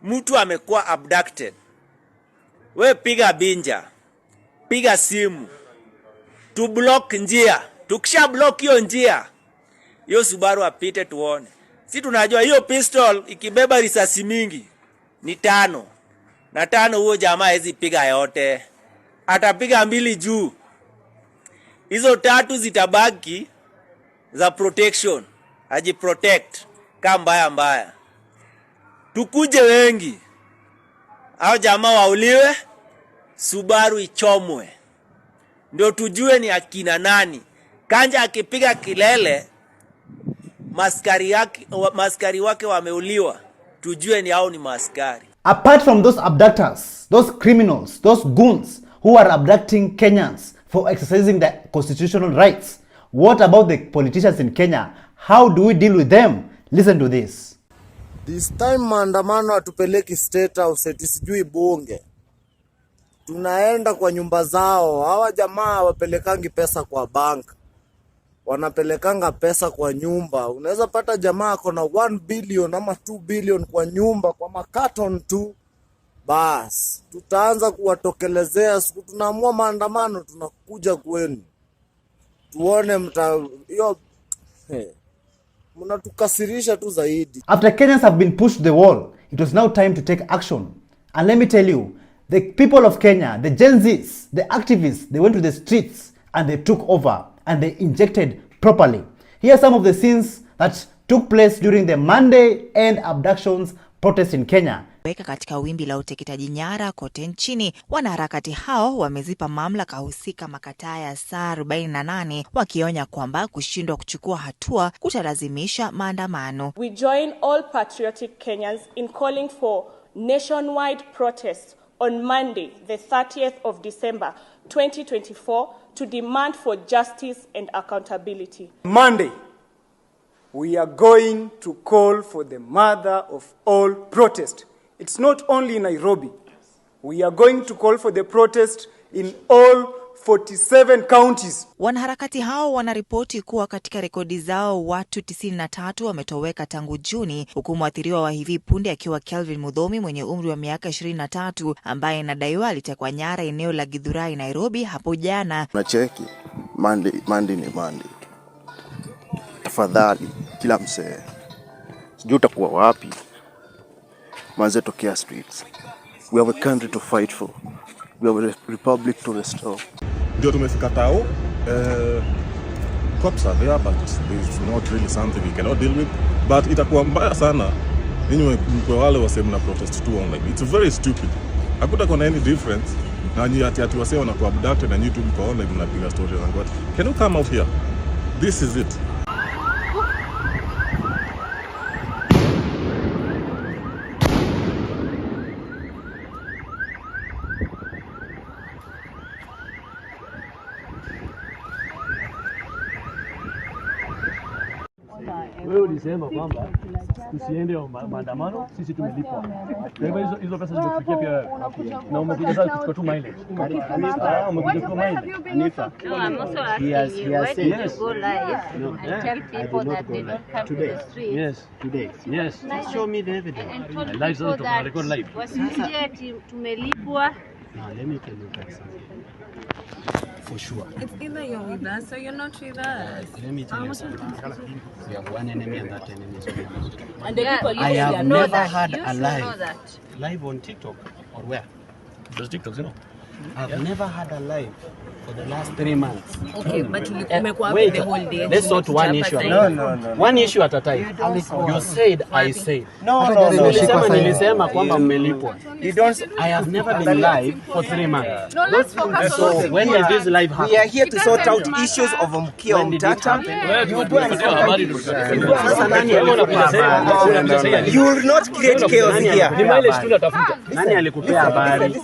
mtu amekuwa abducted, we piga binja, piga simu, tu block njia. Tukisha block hiyo njia, hiyo Subaru apite tuone. Si tunajua hiyo pistol ikibeba risasi mingi ni 5. Na 5 huo jamaa hizi piga yote. Atapiga 2 juu. Hizo tatu zitabaki za protection. Ajiprotect kama mbaya. Tukuje wengi. Hao jamaa wauliwe, Subaru ichomwe. Ndio tujue ni akina nani. Kanja akipiga kilele, maskari wake wameuliwa. Tujue ni hao ni maskari. Apart from those abductors, those criminals, those goons who are abducting Kenyans for exercising their constitutional rights, what about the politicians in Kenya? How do we deal with them? Listen to this. This time maandamano atupeleki State House, sijui bunge. Tunaenda kwa nyumba zao. Hawa jamaa wapelekangi pesa kwa bank. Wanapelekanga pesa kwa nyumba. Unaweza pata jamaa kona 1 billion ama 2 billion kwa nyumba kwa makaton tu. Bas, tutaanza kuwatokelezea siku tunaamua maandamano tunakuja kwenu. Tuone mnatukasirisha tu zaidi. After Kenyans have been pushed the wall, it was now time to take action. And let me tell you, the people of Kenya, the Gen Zs, the activists, they went to the streets and they took over and they injected properly. Here are some of the scenes that took place during the Monday End Abductions protest in Kenya. Weka katika wimbi la uteketaji nyara kote nchini, wanaharakati hao wamezipa mamlaka husika makataa ya saa 48 wakionya kwamba kushindwa kuchukua hatua kutalazimisha maandamano. We join all patriotic Kenyans in calling for nationwide protests on Monday, the 30th of December 2024 to demand for justice and accountability. Monday, we are going to call for the mother of all protest. It's not only in Nairobi. We are going to call for the protest in all 47 counties. Wanaharakati hao wanaripoti kuwa katika rekodi zao watu 93 wametoweka tangu Juni, huku mwathiriwa wa hivi punde akiwa Kelvin Mudhomi mwenye umri wa miaka 23 ambaye inadaiwa alitekwa nyara eneo la Githurai, Nairobi hapo jana. Tunacheki Monday ni Monday. Tafadhali kila msee. Sijui utakuwa wapi. Manze tokea streets. We have a country to fight for. We have a republic to restore. Ndio tumefika tao. Cops are there, but it's not really something we cannot deal with. But itakuwa mbaya sana. Ninyi mko wale wase mna protest tu online. It's very stupid. Hakutakuwa na any difference. Na nyinyi ati wase wanakuwa abducted na nyinyi tu mko online mnapiga stories and what. Can you come out here? This is it. Wewe ulisema kwamba tusiende maandamano, sisi tumelipwa. Kwa hivyo hizo pesa zimefikia pia wewe. Na umekuja sasa kuchukua tu mileage. Umekuja kuchukua mileage. Anifa. No, I'm also asking you, why did you go live and tell people that they don't come to the street? Yes, today. Yes. Show me the evidence. And told people that wasije tumelipwa. Now let me tell you guys something. For sure. It's either you're with us or you're not with us. Let me tell you something. We have one enemy and that enemy is me. And the people I have never had a live. Live on TikTok or where? Just TikTok, you know. I've never had a live for the last 3 months. Okay, but you wait, the whole day. let's sort one issue at a time. No. One issue at a time. You said, I said. No. Nilisema kwamba mmelipwa. You don't. I have never been live for 3 months. No, let's focus so on when will this live happen? We are here to sort out issues of Mkia Omtata. You will not create chaos here. Nani alikupea habari?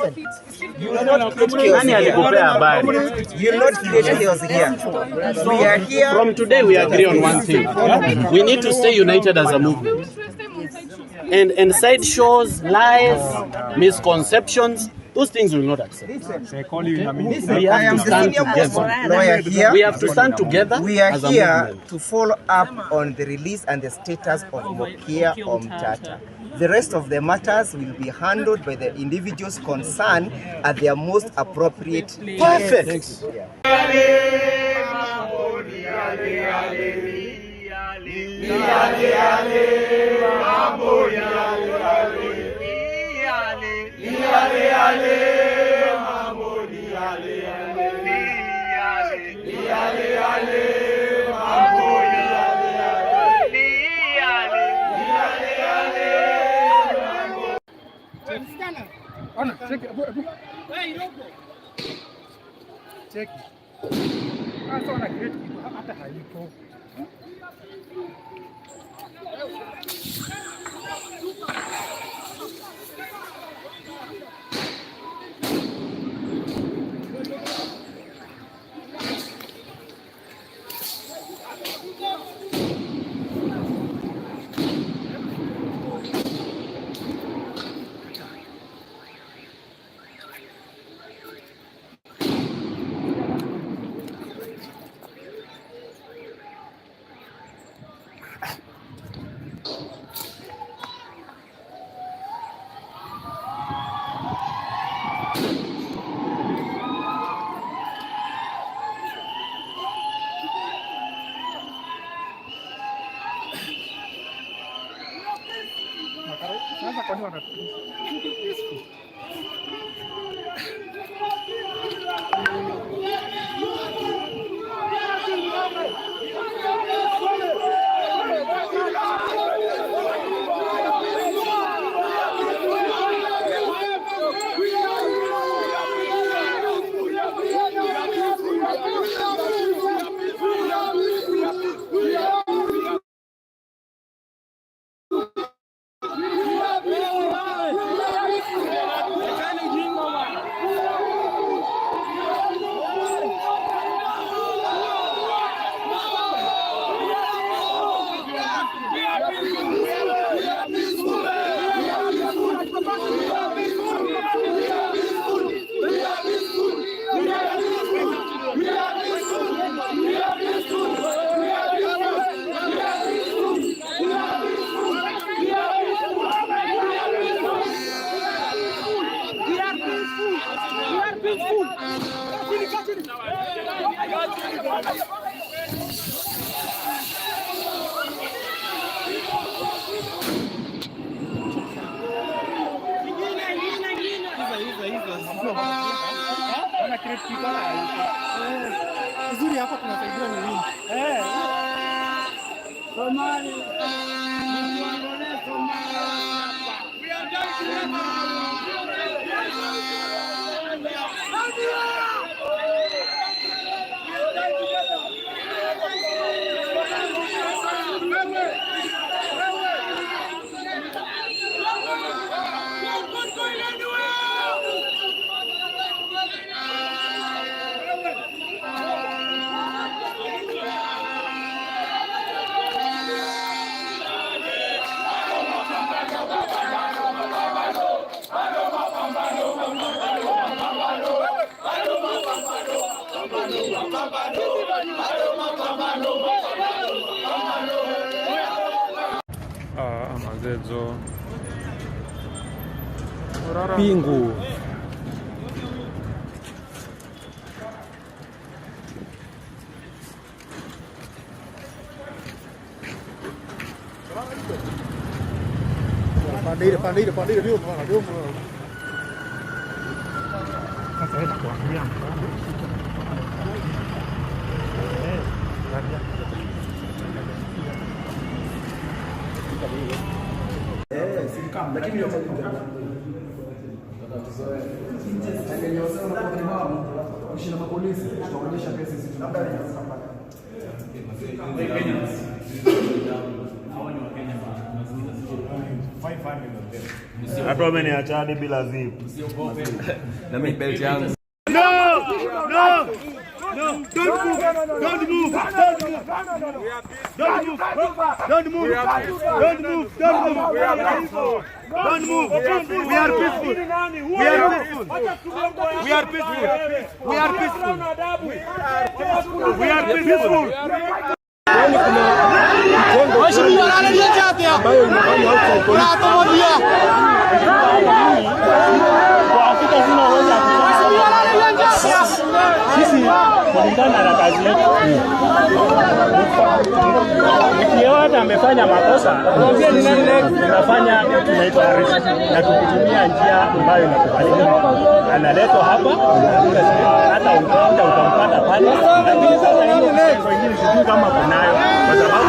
You will not create chaos here. We are here. From today we agree on one thing. We need to stay united as a movement. And side shows, lies, misconceptions, those things we will not accept. We have to stand together. We have to stand together. We are here to follow up on the release and the status of Mkia Omtata. The rest of the matters will be handled by the individuals concerned at their most appropriate. Perfect. Yeah. Ona, cheki. Cheki. Sasa wana create kitu hata haipo. Sasa kwa nini wanatupisha? Uzuri hapa tunasaidia ni nini? Somali. Tuangalie Somali hapa. We are Mazezo Pingu Pandai dia mana dia. Sasa enda kuangalia mfano. Lakini kushinda mapolisi tutaonyesha pesa sisi tunapata. Hata wameniacha hadi bila zipu. Na mimi belt yangu. No! Don't move! Don't move! Don't move! We are peaceful. ambayo inafanya huko kwa Afrika zina uwezo sisi kulingana na kazi yetu. Yeyote amefanya makosa tunafanya tunaitwa arrest na tukitumia njia ambayo inakubalika. Analetwa hapa hata utampata pale, lakini sasa hiyo kwa wengine sijui kama kunayo kwa sababu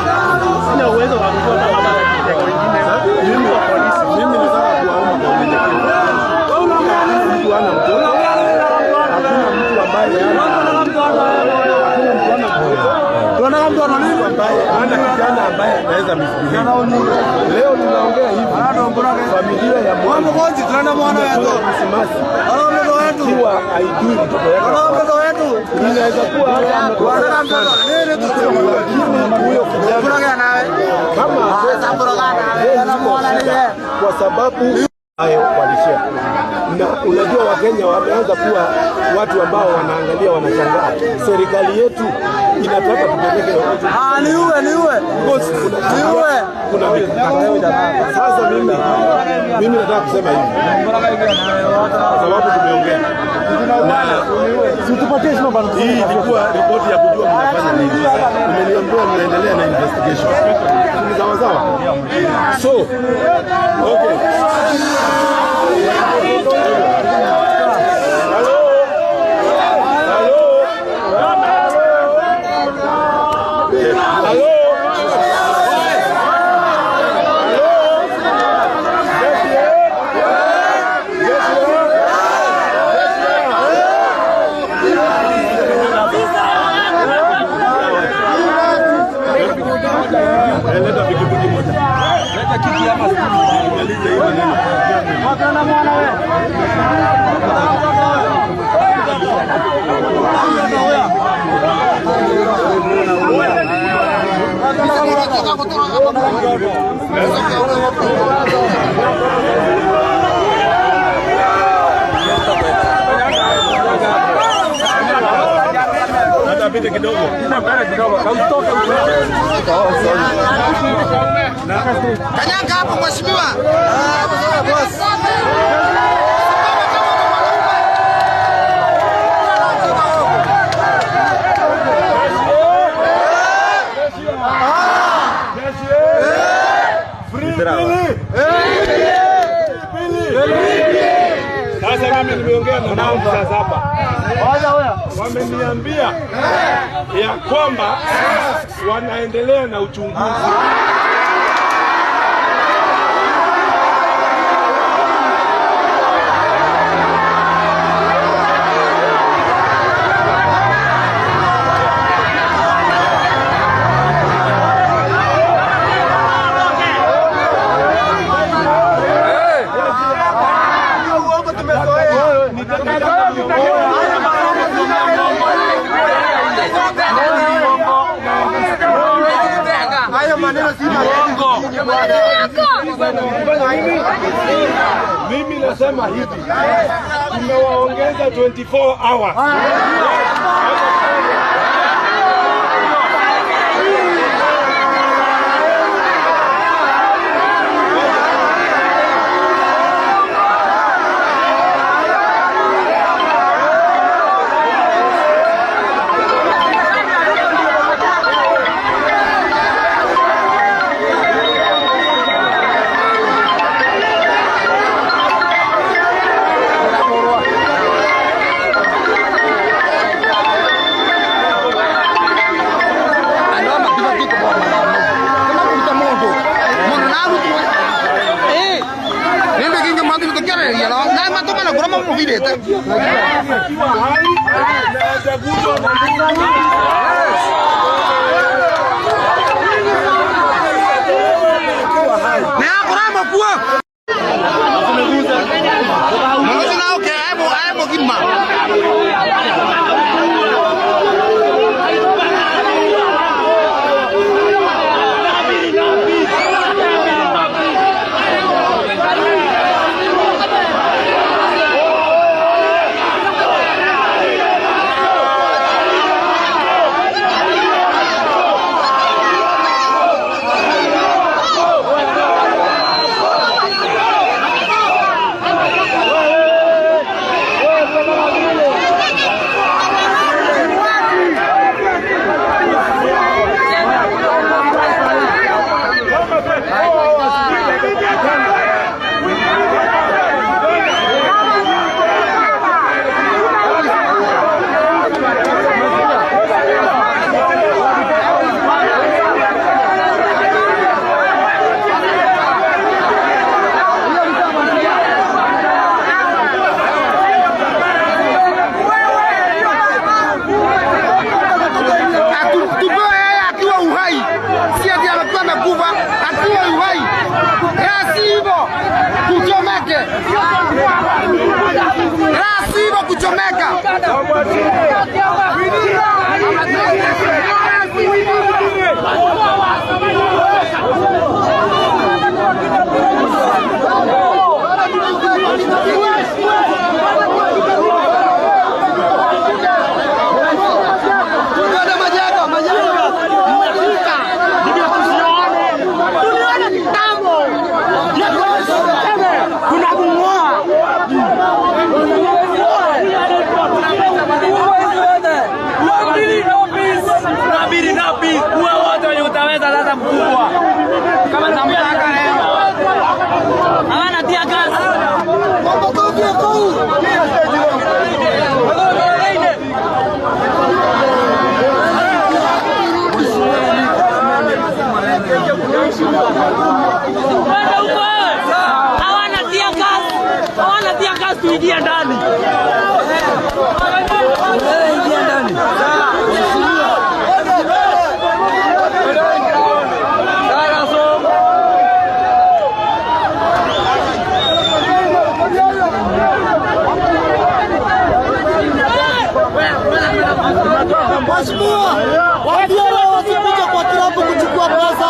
sina uwezo wa kufuata kama wengine. Mimi wa polisi, mimi nataka kuwaomba kwa unyenyekevu. Leo tunaongea hivi. Familia ya mwana Krismasi ikiwa haijui mtoto wetu inaweza kuwa huyo kijana kama kwa sababu walishia. Na unajua Wakenya wameanza kuwa watu ambao wanaangalia wanashangaa. Serikali yetu inataka tupeleke kuna sasa mimi nataka kusema hivi kwa sababu tumeongea hii ilikuwa ripoti ya kujua mnafanya nini. Umeniambia mnaendelea na investigation. Ni sawa sawa. So okay. Pita kidogo. Kanyanga hapo mheshimiwa. Boss. Sasa mimi nimeongea na nao sasa hapa. Wameniambia ya kwamba wanaendelea na uchunguzi. Mimi nasema hivi, tumewaongeza 24 hours. Rasivo kuchomeke. Rasivo kuchomeka. Hawana gas tuingia ndani. Ingia ndani. Mheshimiwa, waambie wasipite kwa klabu kuchukua pesa.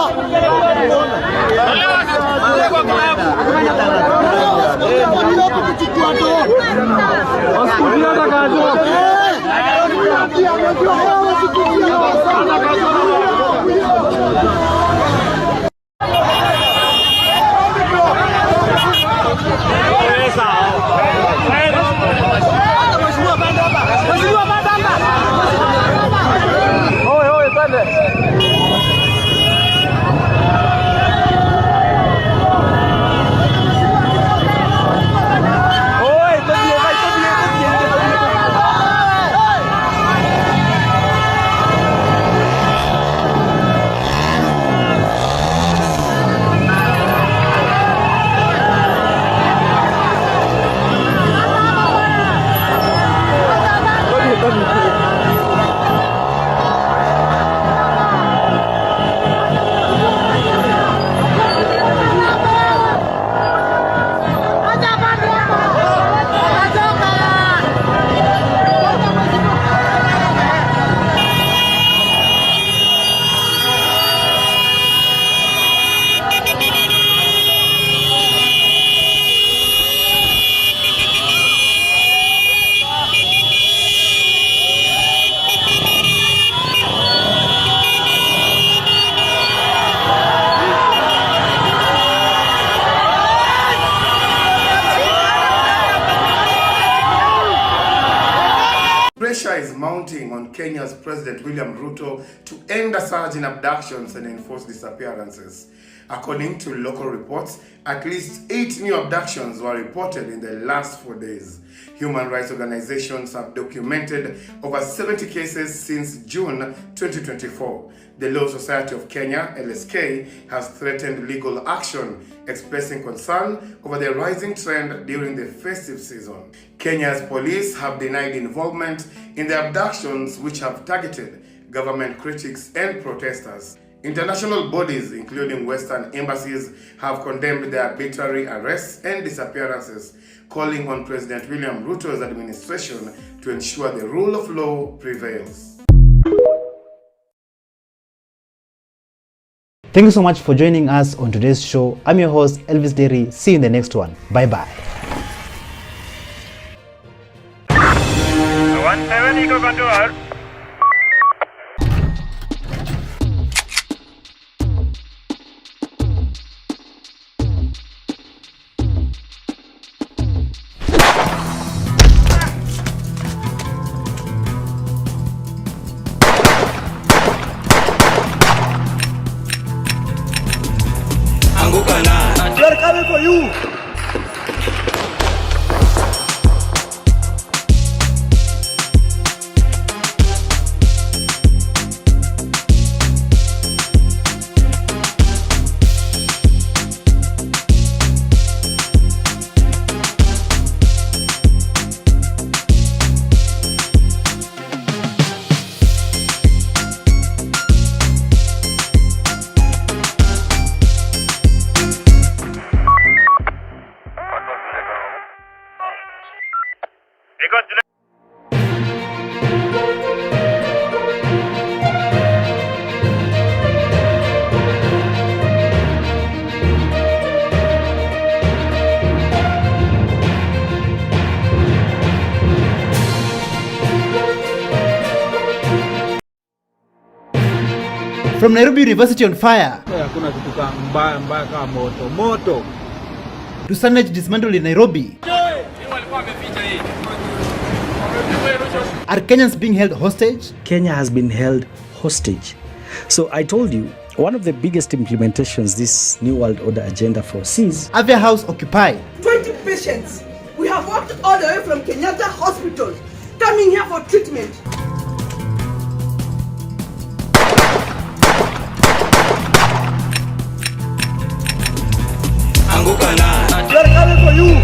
Pressure is mounting on Kenya's President William Ruto to end a surge in abductions and enforce disappearances. According to local reports, at least 8 new abductions were reported in the last 4 days. Human rights organizations have documented over 70 cases since June 2024. The Law Society of Kenya, LSK, has threatened legal action, expressing concern over the rising trend during the festive season. Kenya's police have denied involvement in the abductions, which have targeted government critics and protesters. International bodies, including Western embassies, have condemned the arbitrary arrests and disappearances, calling on President William Ruto's administration to ensure the rule of law prevails. Thank you so much for joining us on today's show. I'm your host, Elvis Derry. See you in the next one. Bye-bye. 170 go control. We are coming for you. From Nairobi University on fire. Hakuna kitu mbaya kama moto. To Sunday dismantled in Nairobi. Are Kenyans being held hostage? Kenya has been held hostage. So I told you, one of the biggest implementations this New World Order agenda foresees. Avia House occupied. 20 patients. We have walked all the way from Kenyatta Hospital, coming here for treatment. We are coming for you.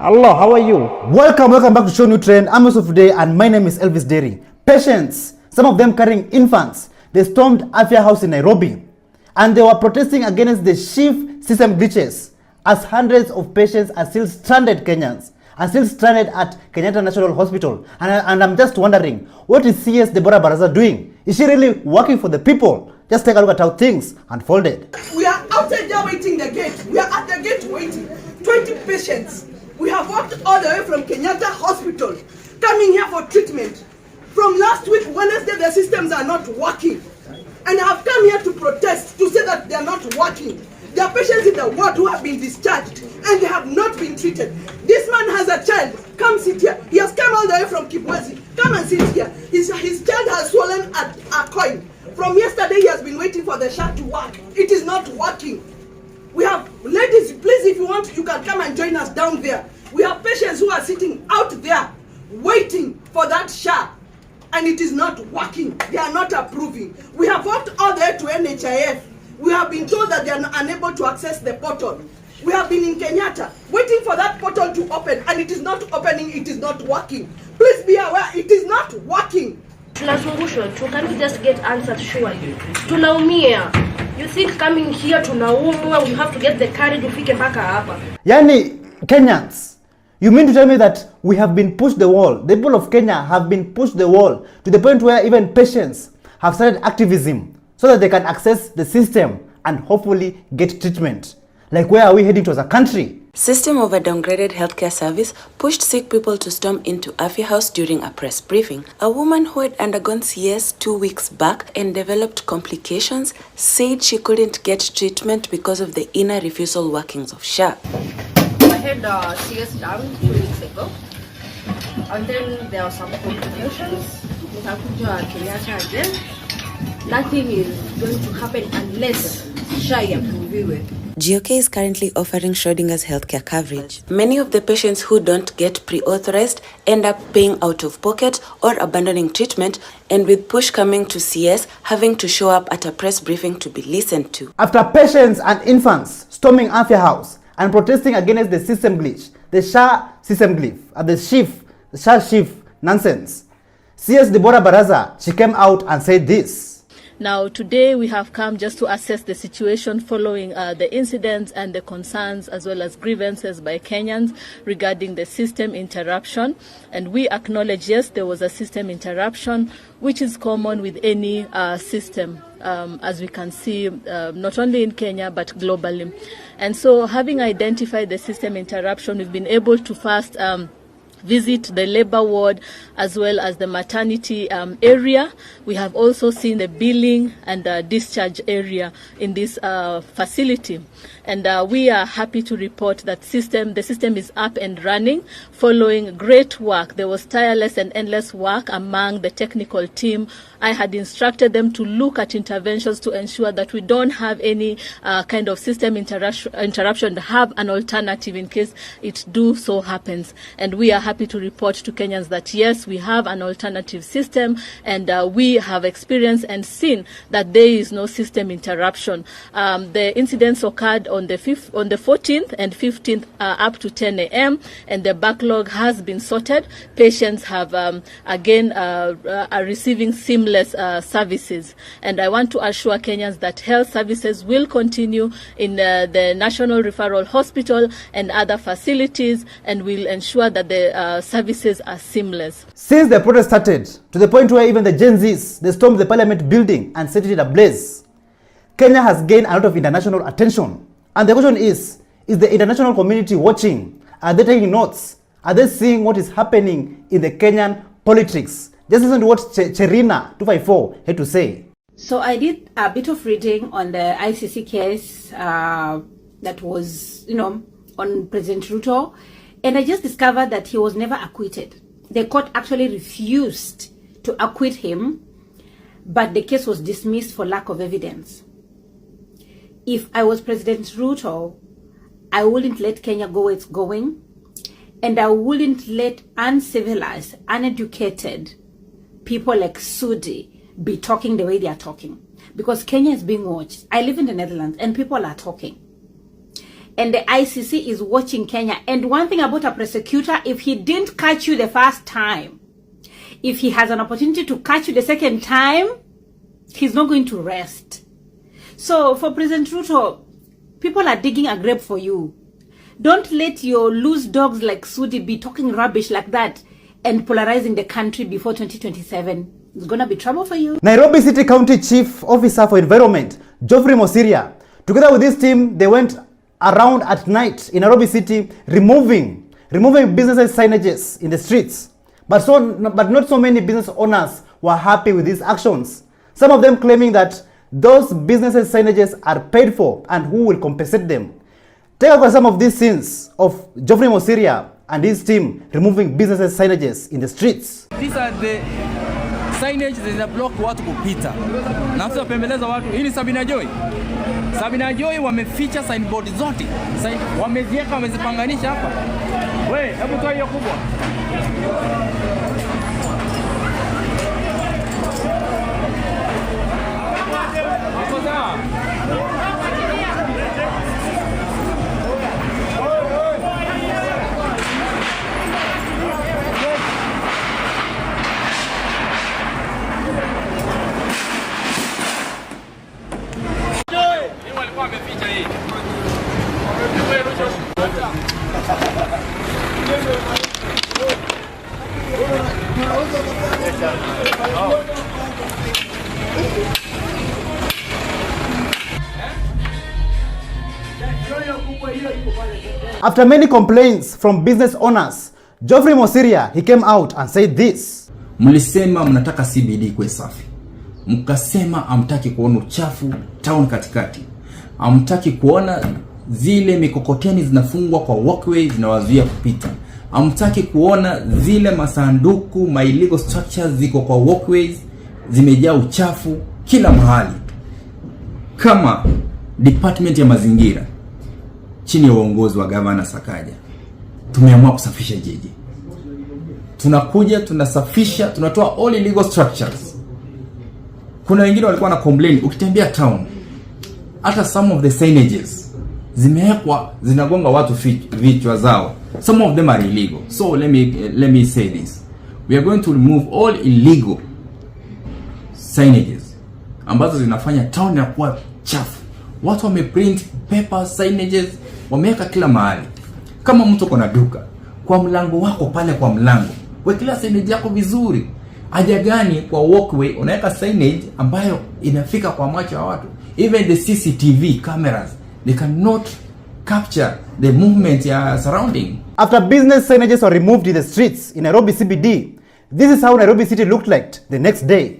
Hello, how are you? Welcome back to ShowNewTrend. I'm Yusuf today and my name is Elvis Derry. Patients, some of them carrying infants, they stormed Afya House in Nairobi and they were protesting against the shift system glitches as hundreds of patients are still stranded Kenyans, are still stranded at Kenyatta National Hospital. And I'm just wondering, what is CS Deborah Baraza doing? Is she really working for the people? Just take a look at how things unfolded. We are outside there waiting the gate. We are at the gate waiting. 20 patients. We have walked all the way from Kenyatta Hospital, coming here for treatment. From last week, Wednesday, the systems are not working. And I have come here to protest, to say that they are not working. There are patients in the ward who have been discharged, and they have not been treated. This man has a child. Come sit here. He has come all the way from Kibwezi. Come and sit here. His child has swollen a coin. From yesterday, he has been waiting for the SHA to work. It is not working. We have, ladies, please, if you want, you can come and join us down there. We have patients who are sitting out there waiting for that SHA, and it is not working. They are not approving. We have walked all the way to NHIF. We have been told that they are unable to access the portal. We have been in Kenyatta waiting for that portal to open, and it is not opening, it is not working. Please be aware, it is not working. Tunazungushwa tu, can we just get answers surely? Tunaumia. You think coming here tunaumwa, we have to get the courage ufike mpaka hapa. Yani, Kenyans, you mean to tell me that we have been pushed the wall? The people of Kenya have been pushed the wall to the point where even patients have started activism so that they can access the system and hopefully get treatment. Like, where are we heading to as a country? System of a downgraded healthcare service pushed sick people to storm into Afya House during a press briefing. A woman who had undergone CS 2 weeks back and developed complications said she couldn't get treatment because of the inner refusal workings of SHA. I had CS done 2 weeks ago, and then there were some complications. Nikakuja Kenyatta again. Nothing is going to happen unless SHA approves. GOK is currently offering Schrodinger's healthcare coverage. Many of the patients who don't get pre-authorized end up paying out of pocket or abandoning treatment, and with push coming to CS, having to show up at a press briefing to be listened to. After patients and infants storming Afya House and protesting against the system glitch, the SHA system glitch, the SHA shift nonsense, CS Deborah Baraza, she came out and said this. Now, today we have come just to assess the situation following the incidents and the concerns as well as grievances by Kenyans regarding the system interruption. And we acknowledge, yes, there was a system interruption, which is common with any system, as we can see, not only in Kenya, but globally. And so, having identified the system interruption, we've been able to first visit the labor ward as well as the maternity area. We have also seen the billing and discharge area in this facility. And we are happy to report that the system is up and running following great work. There was tireless and endless work among the technical team. I had instructed them to look at interventions to ensure that we don't have any kind of system interruption, have an alternative in case it do so happens. And we are happy to report to Kenyans that yes, we have an alternative system, and we have experienced and seen that there is no system interruption. The incidents occurred on the 14th and 15th up to 10 a.m. and the backlog has been sorted. Patients have again are receiving seamless services, and I want to assure Kenyans that health services will continue in the National Referral Hospital and other facilities, and will ensure that the services are seamless. Since the protest started, to the point where even the Gen Zs, they stormed the parliament building and set it ablaze, Kenya has gained a lot of international attention. And the question is the international community watching? Are they taking notes? Are they seeing what is happening in the Kenyan politics? Just listen to what Cherina 254 had to say. So I did a bit of reading on the ICC case that was, on President Ruto, and I just discovered that he was never acquitted. The court actually refused to acquit him, but the case was dismissed for lack of evidence. If I was President Ruto, I wouldn't let Kenya go where it's going, and I wouldn't let uncivilized, uneducated people like Sudi be talking the way they are talking, because Kenya is being watched. I live in the Netherlands and people are talking, and the ICC is watching Kenya. And one thing about a prosecutor, if he didn't catch you the first time, if he has an opportunity to catch you the second time, he's not going to rest. So for President Ruto, people are digging a grave for you. Don't let your loose dogs like Sudi be talking rubbish like that and polarizing the country before 2027. It's gonna be trouble for you. Nairobi City County Chief Officer for Environment, Geoffrey Mosiria, together with his team, they went around at night in Nairobi City removing businesses' signages in the streets. But not so many business owners were happy with these actions. Some of them claiming that those businesses' signages are paid for and who will compensate them. Take a look at some of these scenes of Geoffrey Mosiria and his team removing businesses' signages in the streets. These are the signage zina block watu kupita. Na sasa pembeleza watu. Hii ni Sabina Joy. Sabina Joy wameficha signboard zote. Wameziweka, wamezipanganisha hapa. Wewe, hebu toa hiyo kubwa. Hapo sawa. After many complaints from business owners, Geoffrey Mosiria, he came out and said this. Mlisema mnataka CBD kwe safi. Mkasema amtaki kuona uchafu town katikati. Amtaki kuona zile mikokoteni zinafungwa kwa walkway zinawazuia kupita. Amtaki kuona zile masanduku, my illegal structures ziko kwa walkways zimejaa uchafu kila mahali. Kama department ya mazingira chini ya uongozi wa Governor Sakaja, tumeamua kusafisha jiji. Tunakuja, tunasafisha, tunatoa all illegal structures. Kuna wengine walikuwa na complain, ukitembea town, hata some of the signages zimewekwa zinagonga watu vichwa zao. Some of them are illegal. So let me say this. We are going to remove all illegal signages ambazo zinafanya town ya kuwa chafu. Watu wameprint paper signages, wameweka kila mahali. Kama mtu kuna duka, kwa mlango wako pale kwa mlango, wekelea signage yako vizuri. Haja gani kwa walkway unaweka signage ambayo inafika kwa macho ya watu? Even the CCTV cameras, they cannot capture the movement surrounding. After business signages were removed in the streets in Nairobi CBD, this is how Nairobi City looked like the next day.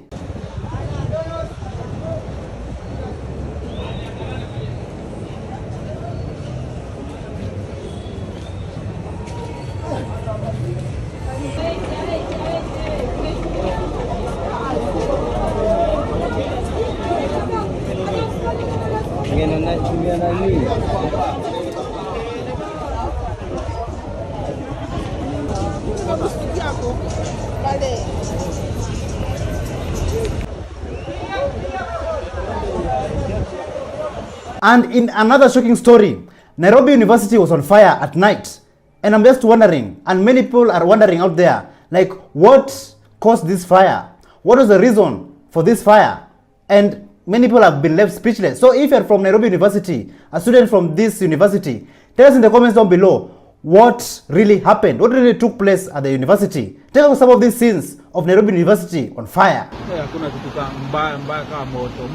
And in another shocking story, Nairobi University was on fire at night. And I'm just wondering, and many people are wondering out there, like, what caused this fire? What was the reason for this fire? And many people have been left speechless. So if you're from Nairobi University, a student from this university, tell us in the comments down below what really happened, what really took place at the university. Tell us some of these scenes of Nairobi University on fire. Hakuna kitu mbaya kama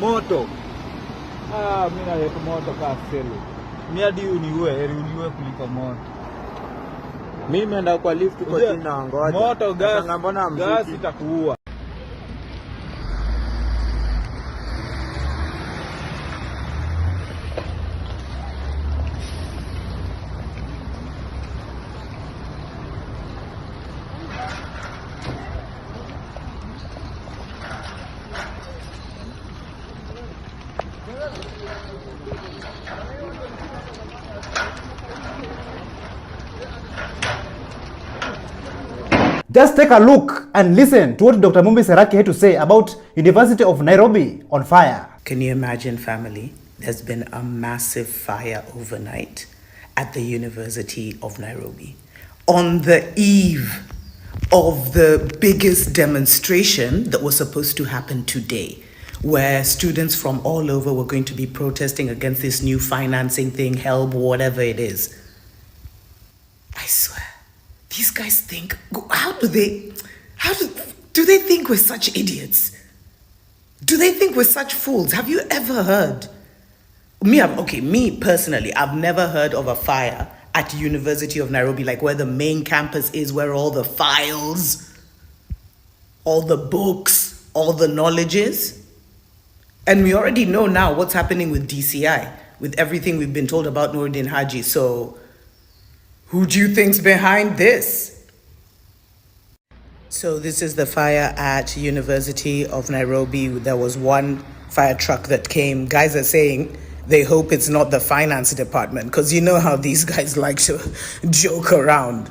moto. Mimi naleta moto kama selo. Mimi hadi uniue kuliko moto. Mimi naenda kwa lift kwa chini na ngoja. Moto gas itakuua. Just take a look and listen to what Dr. Mumbi Seraki had to say about University of Nairobi on fire. Can you imagine, family? There's been a massive fire overnight at the University of Nairobi. On the eve of the biggest demonstration that was supposed to happen today, where students from all over were going to be protesting against this new financing thing, HELB, whatever it is. I swear, these guys think, do they think we're such idiots? Do they think we're such fools? Have you ever heard? Me personally, I've never heard of a fire at University of Nairobi, like where the main campus is, where all the files, all the books, all the knowledge is. And we already know now what's happening with DCI, with everything we've been told about Noordin Haji. So who do you think's behind this? So this is the fire at University of Nairobi. There was one fire truck that came. Guys are saying they hope it's not the finance department, because you know how these guys like to joke around.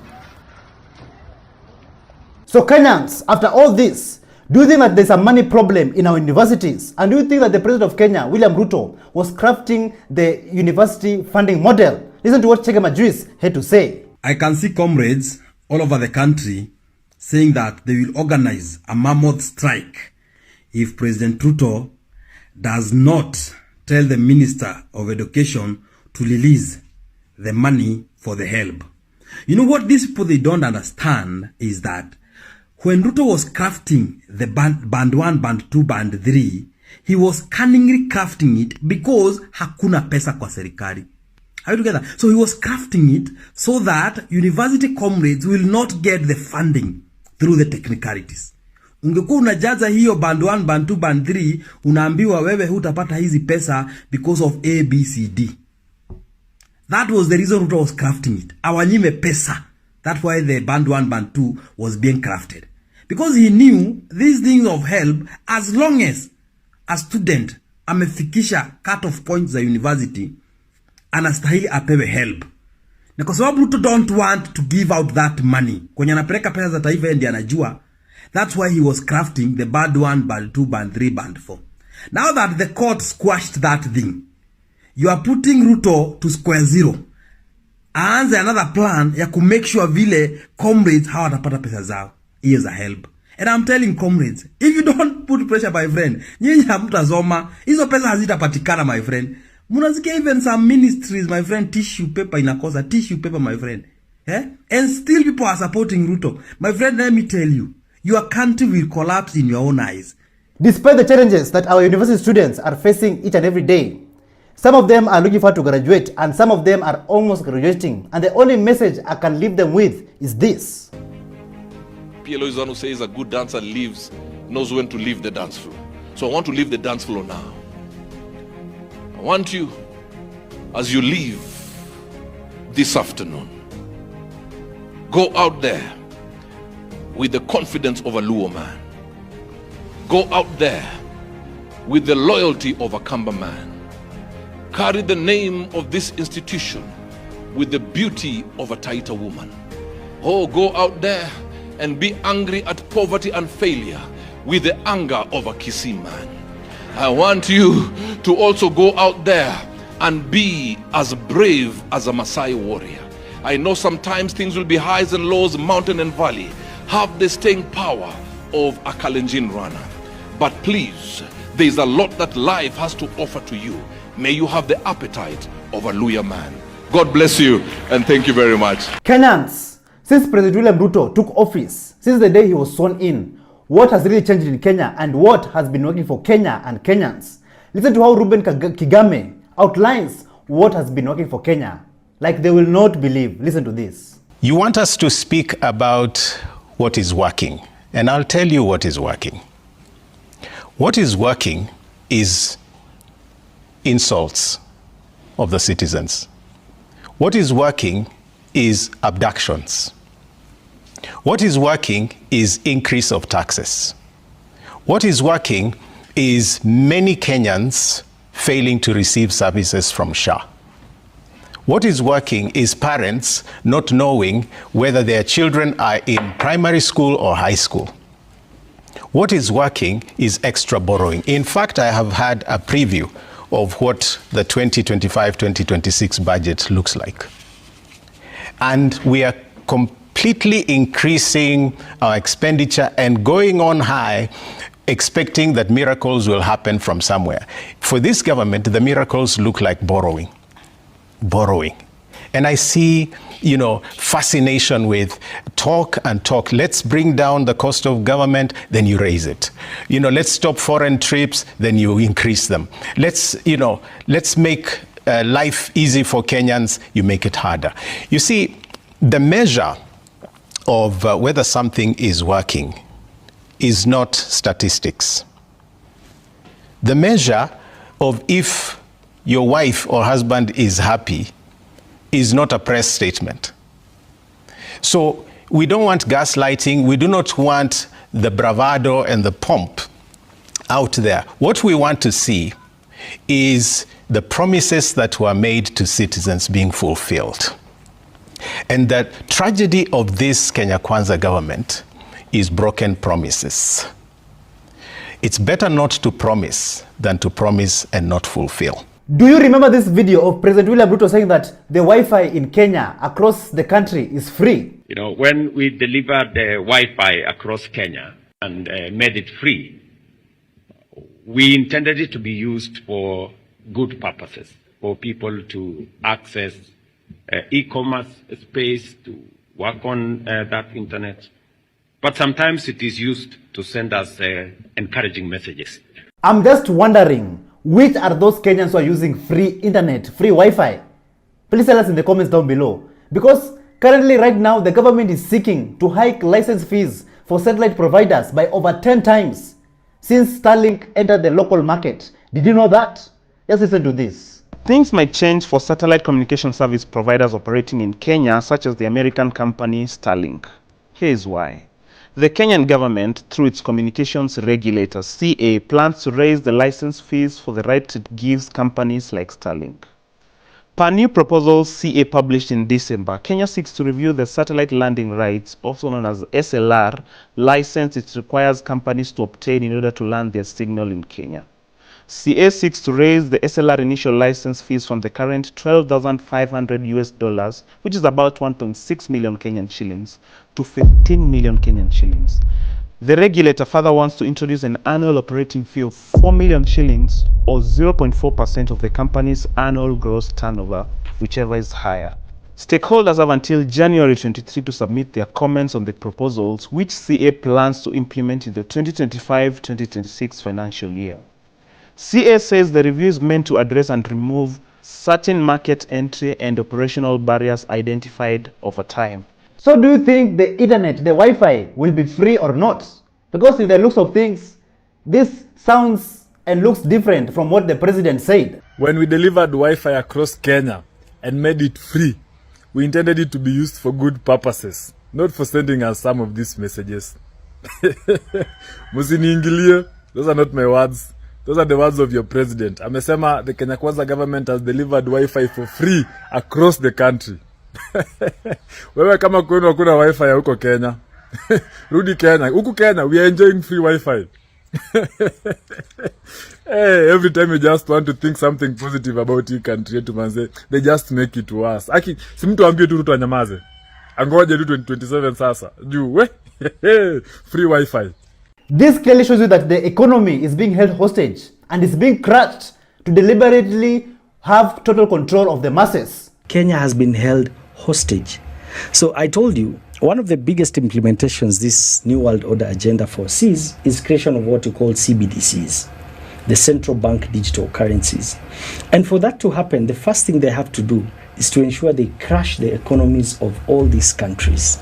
So Kenyans, after all this, do you think that there's a money problem in our universities? And do you think that the President of Kenya, William Ruto, was crafting the university funding model? Listen to what Chege Majuis had to say. I can see comrades all over the country saying that they will organize a mammoth strike if President Ruto does not tell the Minister of Education to release the money for the HELB. You know what these people, they don't understand is that when Ruto was crafting the band 1, band 2, band 3, he was cunningly crafting it because hakuna pesa kwa serikali. Are you together? So he was crafting it so that university comrades will not get the funding through the technicalities. Ungekuwa unajaza hiyo band 1, band 2, band 3, unaambiwa wewe hutapata hizi pesa because of A, B, C, D. That was the reason Ruto was crafting it. Awanyime pesa. That's why the band 1, band 2 was being crafted. Because he knew these things of help, as long as a student amefikisha cut-off points za university, anastahili apewe help. Na kwa sababu Ruto don't want to give out that money, kwenye anapeleka pesa za taifa ndiye anajua, that's why he was crafting the band 1, band 2, band 3, band 4. Now that the court squashed that thing, you are putting Ruto to square zero. Aanze another plan ya ku make sure vile comrades hawatapata pesa zao. Here's a help. And I'm telling comrades, if you don't put pressure, my friend, nyinyi hamtazoma, hizo pesa hazitapatikana, my friend. Munasikia even some ministries, my friend, tissue paper inakosa, tissue paper, my friend. And still people are supporting Ruto. My friend, let me tell you, your country will collapse in your own eyes. Despite the challenges that our university students are facing each and every day, some of them are looking forward to graduate and some of them are almost graduating. And the only message I can leave them with is this. PLO is one who says a good dancer knows when to leave the dance floor. So I want to leave the dance floor now. I want you, as you leave this afternoon, go out there with the confidence of a Luo man. Go out there with the loyalty of a Kamba man. Carry the name of this institution with the beauty of a Taita woman. Oh, go out there and be angry at poverty and failure with the anger of a Kisii man. I want you to also go out there and be as brave as a Maasai warrior. I know sometimes things will be highs and lows, mountain and valley. Have the staying power of a Kalenjin runner. But please, there is a lot that life has to offer to you. May you have the appetite of a Luya man. God bless you and thank you very much. Kenyans, since President William Ruto took office, since the day he was sworn in, what has really changed in Kenya and what has been working for Kenya and Kenyans? Listen to how Ruben Kigame outlines what has been working for Kenya. Like they will not believe. Listen to this. You want us to speak about what is working, and I'll tell you what is working. What is working is insults of the citizens. What is working is abductions. What is working is increase of taxes. What is working is many Kenyans failing to receive services from SHA. What is working is parents not knowing whether their children are in primary school or high school. What is working is extra borrowing. In fact, I have had a preview of what the 2025-2026 budget looks like. And we are completely increasing our expenditure and going on high, expecting that miracles will happen from somewhere. For this government, the miracles look like borrowing. And I see, fascination with talk and talk. Let's bring down the cost of government, then you raise it. Let's stop foreign trips, then you increase them. Let's make life easy for Kenyans, you make it harder. You see, the measure of whether something is working is not statistics. The measure of if your wife or husband is happy is not a press statement. So we don't want gaslighting. We do not want the bravado and the pomp out there. What we want to see is the promises that were made to citizens being fulfilled. And the tragedy of this Kenya Kwanza government is broken promises. It's better not to promise than to promise and not fulfill. Do you remember this video of President William Ruto saying that the Wi-Fi in Kenya across the country is free? When we delivered the Wi-Fi across Kenya and made it free, we intended it to be used for good purposes, for people to access e-commerce space, to work on that internet. But sometimes it is used to send us encouraging messages. I'm just wondering, which are those Kenyans who are using free internet, free Wi-Fi? Please tell us in the comments down below. Because currently, right now, the government is seeking to hike license fees for satellite providers by over 10 times since Starlink entered the local market. Did you know that? Just listen to this. Things might change for satellite communication service providers operating in Kenya, such as the American company Starlink. Here's why. The Kenyan government, through its communications regulator, CA, plans to raise the license fees for the rights it gives companies like Starlink. Per new proposals CA published in December, Kenya seeks to review the satellite landing rights, also known as SLR, license it requires companies to obtain in order to land their signal in Kenya. CA seeks to raise the SLR initial license fees from the current $12,500 which is about 1.6 million Kenyan shillings, to 15 million Kenyan shillings. The regulator further wants to introduce an annual operating fee of 4 million shillings, or 0.4% of the company's annual gross turnover, whichever is higher. Stakeholders have until January 23 to submit their comments on the proposals, which CA plans to implement in the 2025-2026 financial year. CA says the review is meant to address and remove certain market entry and operational barriers identified over time. So do you think the internet, the Wi-Fi, will be free or not? Because in the looks of things, this sounds and looks different from what the president said. When we delivered Wi-Fi across Kenya and made it free, we intended it to be used for good purposes, not for sending us some of these messages. Musiniingilie, those are not my words. Those are the words of your president. Amesema the Kenya Kwanza government has delivered Wi-Fi for free across the country. Wewe kama kwenu hakuna Wi-Fi huko Kenya. Rudi Kenya. Huku Kenya we are enjoying free Wi-Fi. Hey, every time you just want to think something positive about your country, they just make it worse. Aki, si mtu ambie tu Ruto anyamaze. Angoje tu 2027 sasa. Juu, we. Free Wi-Fi. This clearly shows you that the economy is being held hostage and is being crushed to deliberately have total control of the masses. Kenya has been held hostage. So I told you, one of the biggest implementations this New World Order agenda foresees is creation of what you call CBDCs, the central bank digital currencies. And for that to happen, the first thing they have to do is to ensure they crash the economies of all these countries.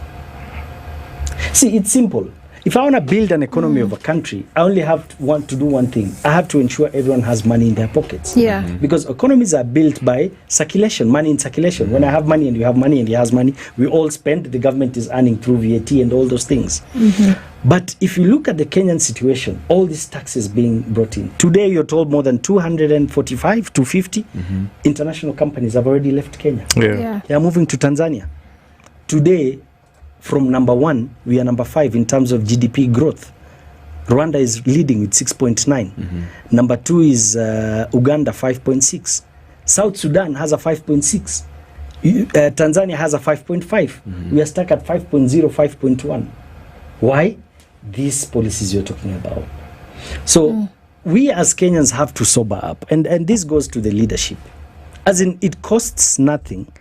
See, it's simple. If I want to build an economy of a country, I only have to do one thing. I have to ensure everyone has money in their pockets. Yeah. Because economies are built by circulation, money in circulation. When I have money and you have money and he has money, we all spend, the government is earning through VAT and all those things. But if you look at the Kenyan situation, all these taxes being brought in. Today you're told more than 245, 250 international companies have already left Kenya. They are moving to Tanzania. Today, from number 1, we are number 5 in terms of GDP growth. Rwanda is leading with 6.9. Number 2 is Uganda, 5.6. South Sudan has a 5.6. Tanzania has a 5.5. We are stuck at 5.0, 5.1. Why? These policies you're talking about. So we as Kenyans have to sober up. And this goes to the leadership. As in, it costs nothing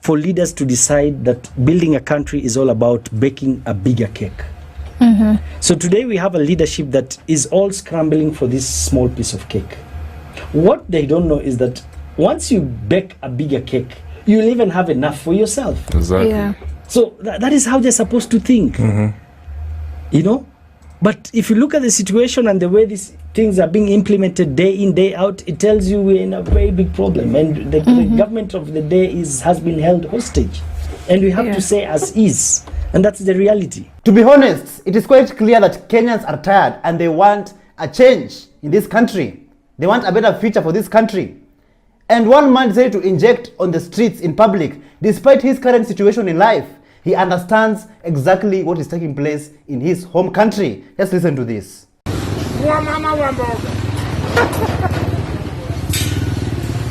for leaders to decide that building a country is all about baking a bigger cake. So today we have a leadership that is all scrambling for this small piece of cake. What they don't know is that once you bake a bigger cake, you'll even have enough for yourself. Exactly. Yeah. So that is how they're supposed to think. You know? But if you look at the situation and the way these things are being implemented day in, day out, it tells you we're in a very big problem. And the government of the day has been held hostage. And we have to say as is. And that's the reality. To be honest, it is quite clear that Kenyans are tired and they want a change in this country. They want a better future for this country. And one man decided to inject on the streets in public, despite his current situation in life. He understands exactly what is taking place in his home country. Let's listen to this. Wamama wa mboga,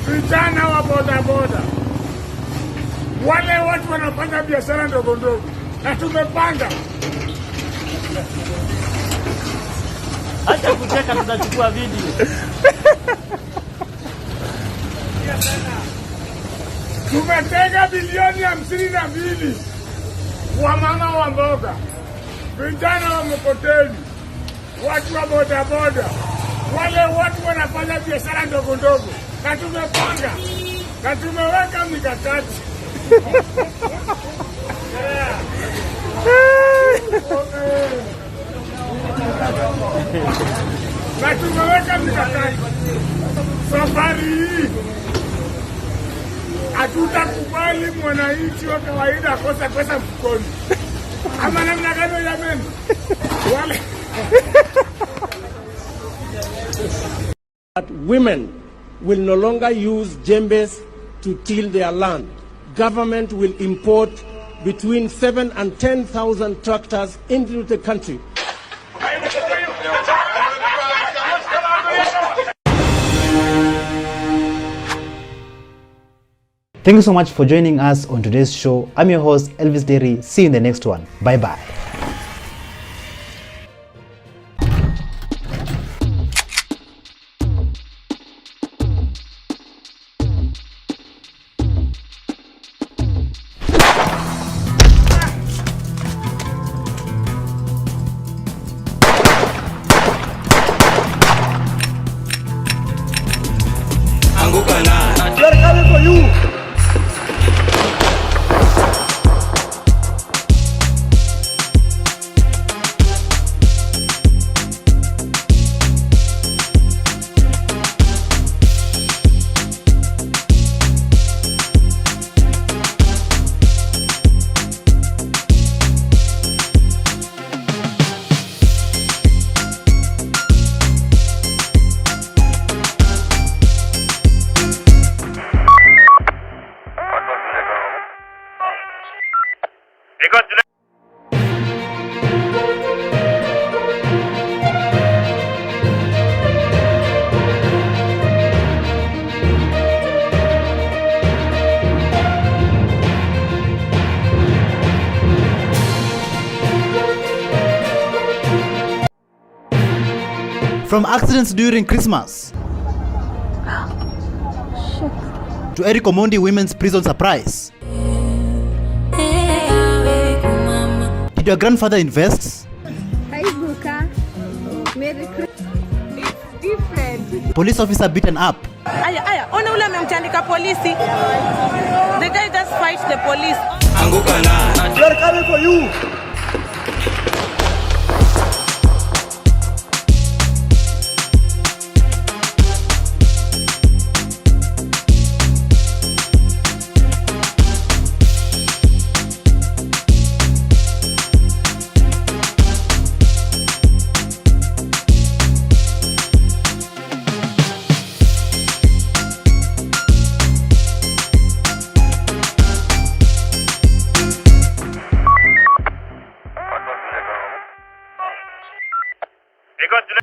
vijana wa bodaboda, wale watu wanafanya biashara ndogo ndogo, na tumepanga. Acha kucheka, tunachukua video. Tumetenga bilioni 52 wa mama wa mboga, vijana wa mkoteni, watu wa bodaboda, wale watu wanafanya biashara ndogo ndogo, na tumepanga na tumeweka mikakati. Na tumeweka mikakati. Safari hii hatutakubali mwananchi wa kawaida akosa pesa mfukoni. Ama namna gani jameni? Wale That women will no longer use jembes to till their land. Government will import between 7,000 and 10,000 tractors into the country. Thank you so much for joining us on today's show. I'm your host, Elvis Derry. See you in the next one. Bye-bye. They're coming for you. From accidents during Christmas to Eric Omondi Women's Prison Surprise. Did your grandfather invest? It's different. Police officer beaten up. Aya, ona ule amemtandika polisi. The guy just fight the police. Anguka na. We are coming for you.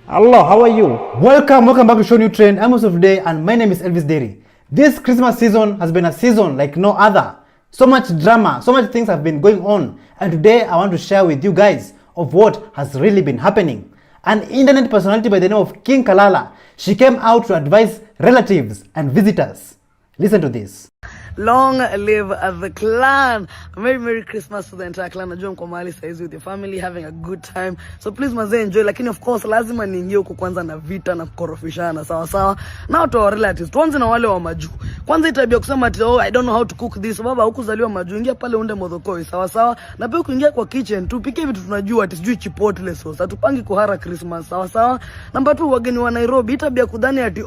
Hello, how are you? Welcome back to ShowNewTrend. I'm host of the day and my name is Elvis Derry. This Christmas season has been a season like no other. So much drama, so much things have been going on, and today I want to share with you guys of what has really been happening. An internet personality by the name of King Kalala, she came out to advise relatives and visitors. Listen to this. Long live the clan. Merry Christmas to the entire clan. Najua mko mahali saizi with your family having a good time. So please mazee enjoy. Lakini of course lazima niingie huko kwanza na vita na kukorofishana sawa. Now to our relatives. Tuanze na wale wa majuu. Kwanza itabia kusema ati I don't know how to cook this. Baba hukuzaliwa majuu. Ingia pale unde modhokoi sawa. Na pia kuingia kwa kitchen tupike vitu tunajua ati sijui chipotle sauce. Hatupangi kuhara Christmas sawa. Number 2 wageni wa Nairobi. Itabia kudhani ati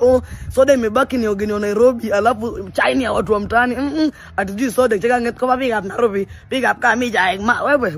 soda imebaki ni wageni wa Nairobi alafu chai ya watu wa mtaani. Atijui soda cheka nget kwa big up Nairobi, big up Kamija.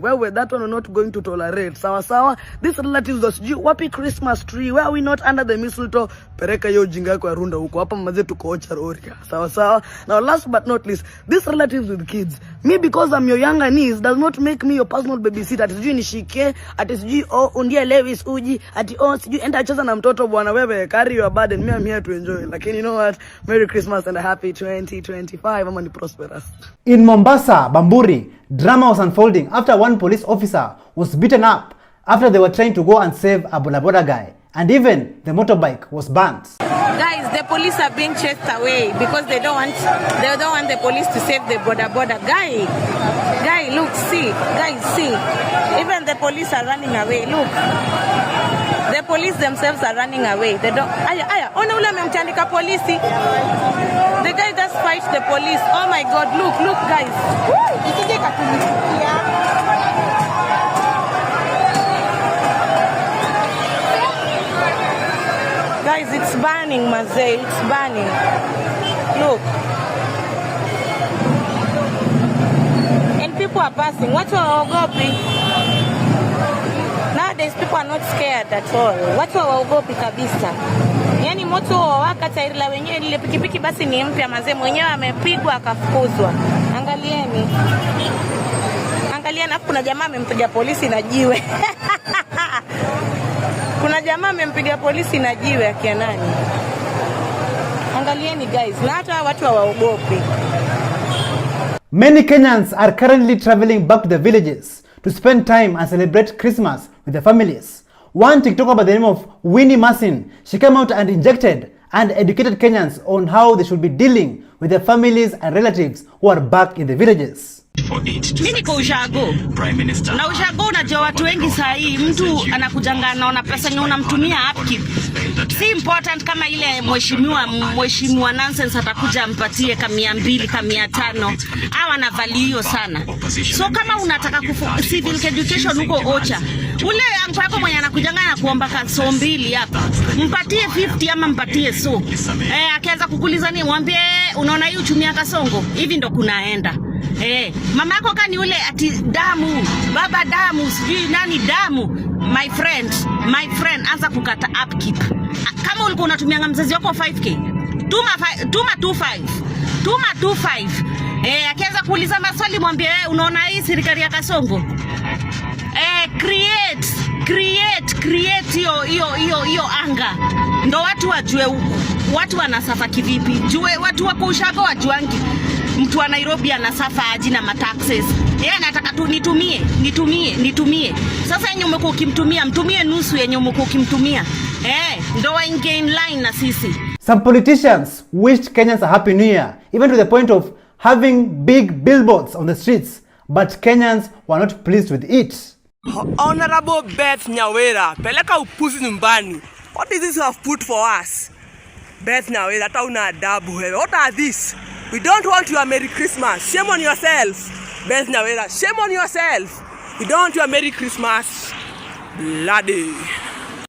Wewe that one we're not going to tolerate. Sawa. These relatives was you wapi Christmas tree? Where are we not under the mistletoe? Pereka yo jinga kwa runda huko. Hapa maze tuko Ocharoria. Sawa. Now last but not least, these relatives with kids. Me because I'm your younger niece does not make me your personal babysitter. Atijui nishike, atijui undie Lewis uji, ati sijui enda cheza na mtoto bwana wewe carry your burden. Me I'm here to enjoy. Lakini you know what? Merry Christmas and a happy 2025. I'm prosperous. In Mombasa, Bamburi, drama was unfolding after one police officer was beaten up after they were trying to go and save a bodaboda guy, and even the motorbike was burnt. Guys, the police are being chased away because they don't want the police to save the boda. Guy, look, see. Guys, see. Even the police are running away. Look. The police themselves are running away. They don't. Aya. Ona ule amemtandika polisi. The guy just fight the police. Oh my God, look, guys. Ikije kakumikia. Guys, it's burning, Mazee. It's burning. Look. And people are passing. Watu hawaogopi. Nowadays people are not scared at all. Watu hawaogopi kabisa. Yani moto wawaka tairi la wenyewe lile pikipiki basi ni mpya mazee mwenyewe amepigwa akafukuzwa. Angalieni. Hapo kuna jamaa amempiga polisi na jiwe. Kuna jamaa amempiga polisi na jiwe akia nani? Angalieni guys, na hata watu hawaogopi. Many Kenyans are currently traveling back to the villages to spend time and celebrate Christmas with their families. One TikToker by the name of Winnie Masin, she came out and injected and educated Kenyans on how they should be dealing with their families and relatives who are back in the villages. Mimi kwa ushago. Prime Minister. Na ushago unajua watu wengi saa hii mtu anakujanga anaona pesa ni unamtumia upkeep. Si important kama ile mheshimiwa nonsense atakuja ampatie kama 200 kama 500 au ana value hiyo sana. So kama unataka civil education huko Ocha, ule anko yako mwenye anakujanga na kuomba kaso 2 hapa, mpatie 50 ama mpatie so. Akianza kukuuliza ni mwambie unaona hii uchumi ya Kasongo hivi ndo kunaenda. Mama yako kani ule ati damu, baba damu, sijui nani damu. My friend, anza kukata upkeep. Kama ulikuwa unatumia mzazi wako 5k, tuma 25. Akianza kuuliza maswali mwambie unaona hii serikali ya Kasongo. Create hiyo anga. Ndo watu wajue huko. watu wanasafa kivipi? Jue watu wako ushago wajuangi mtu wa Nairobi anasafa aji na mataxes. Yeye anataka tu nitumie. Sasa yenye umekuwa ukimtumia, mtumie nusu yenye umekuwa ukimtumia. Ndo waingie in line na sisi. Some politicians wished Kenyans a happy new year, even to the point of having big billboards on the streets, but Kenyans were not pleased with it. Honorable Beth Nyawera, peleka upuzi nyumbani. What is this you have put for us? Beth Nyawera, hata una adabu wewe. What are this? We don't want your Merry Christmas. Shame on yourself. Beth Nyawera, shame on yourself. We don't want your Merry Christmas. Bloody.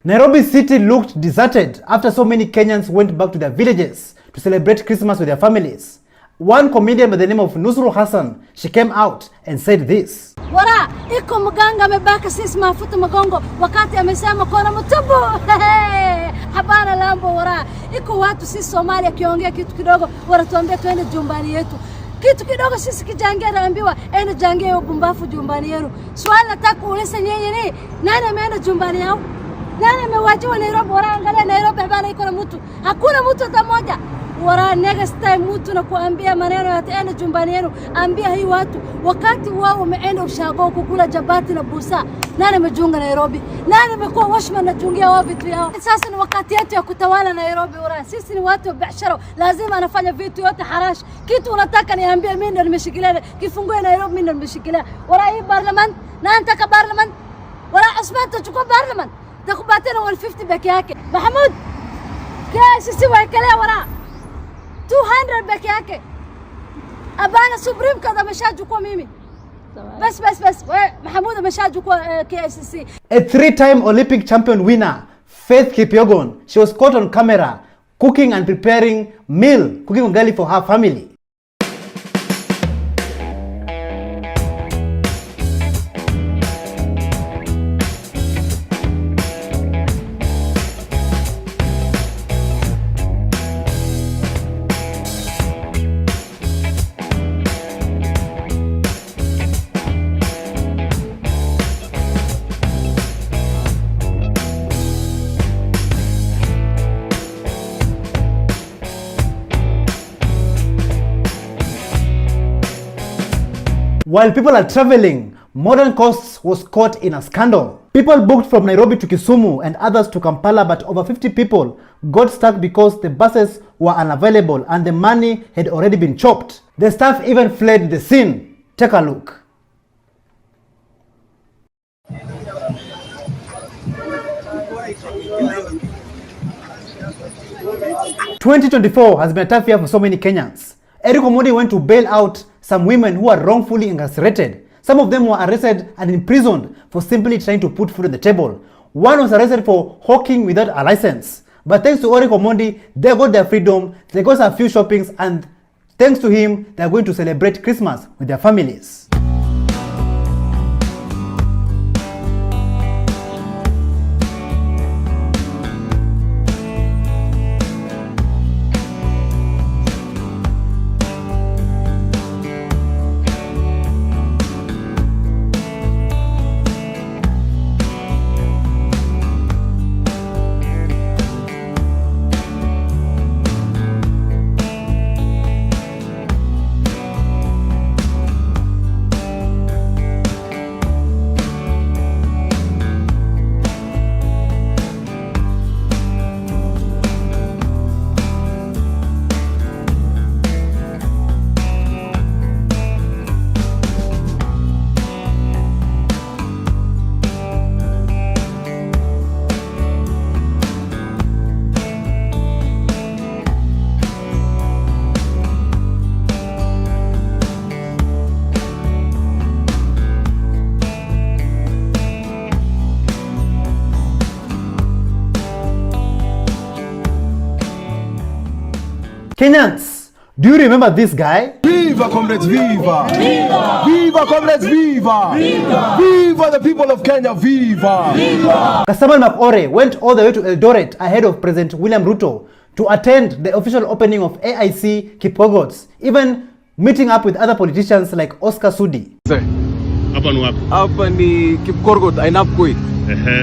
Nairobi city looked deserted after so many Kenyans went back to their villages to celebrate Christmas with their families. One comedian by the name of Nusru Hassan, she came out and said this. Wara, iko mganga amebaka sisi mafuta magongo wakati amesema kona mtumbo. Habana lambo wara. Iko watu sisi Somalia kiongea kitu kidogo wanatuambia tuende jumbani yetu. Kitu kidogo sisi kijangia naambiwa ende jangia ubumbafu jumbani yenu. Swali nataka kuuliza nyinyi ni nani ameenda jumbani yao? Nani amewajiwa Nairobi? Wara, angalia Nairobi habana iko na mtu. Hakuna mtu hata mmoja. Wara, next time mtu na kuambia maneno yataenda jumbani yenu, ambia hii watu wakati wao wameenda ushago kukula jabati na busa. Nani amejiunga Nairobi? Nani amekuwa washman na jungia wao vitu yao? Sasa ni wakati yetu ya kutawala Nairobi. Wara, sisi ni watu wa biashara, lazima anafanya vitu yote harash. Kitu unataka niambie mimi ndo nimeshikilia kifungue Nairobi, mimi ndo nimeshikilia. Wara, hii parliament na nataka parliament. Wara, Osman tuchukua parliament takubatena 150 peke yake. Mahmud sisi waekelea wara 200 peke yake. Abana Supreme Court ameshachukua mimi. Bas. Mahmud ameshachukua KICC. A 3-time Olympic champion winner, Faith Kipyegon, she was caught on camera cooking and preparing cooking ugali for her family. While people are traveling, Modern Coasts was caught in a scandal. People booked from Nairobi to Kisumu and others to Kampala, but over 50 people got stuck because the buses were unavailable and the money had already been chopped. The staff even fled the scene. Take a look. "2024 has been a tough year for so many Kenyans. Eric Omondi went to bail out some women who were wrongfully incarcerated. Some of them were arrested and imprisoned for simply trying to put food on the table. One was arrested for hawking without a license. But thanks to Eric Omondi, they got their freedom, they got a few shoppings, and thanks to him, they are going to celebrate Christmas with their families." Kenyans, do you remember this guy? Viva comrades, viva! Viva! Viva comrades, viva! Viva! Viva the people of Kenya, viva! Viva! Kasamal Makore went all the way to Eldoret ahead of President William Ruto to attend the official opening of AIC Kipkogots, even meeting up with other politicians like Oscar Sudi. Hapa ni Kipkorgot, Ainapkoi.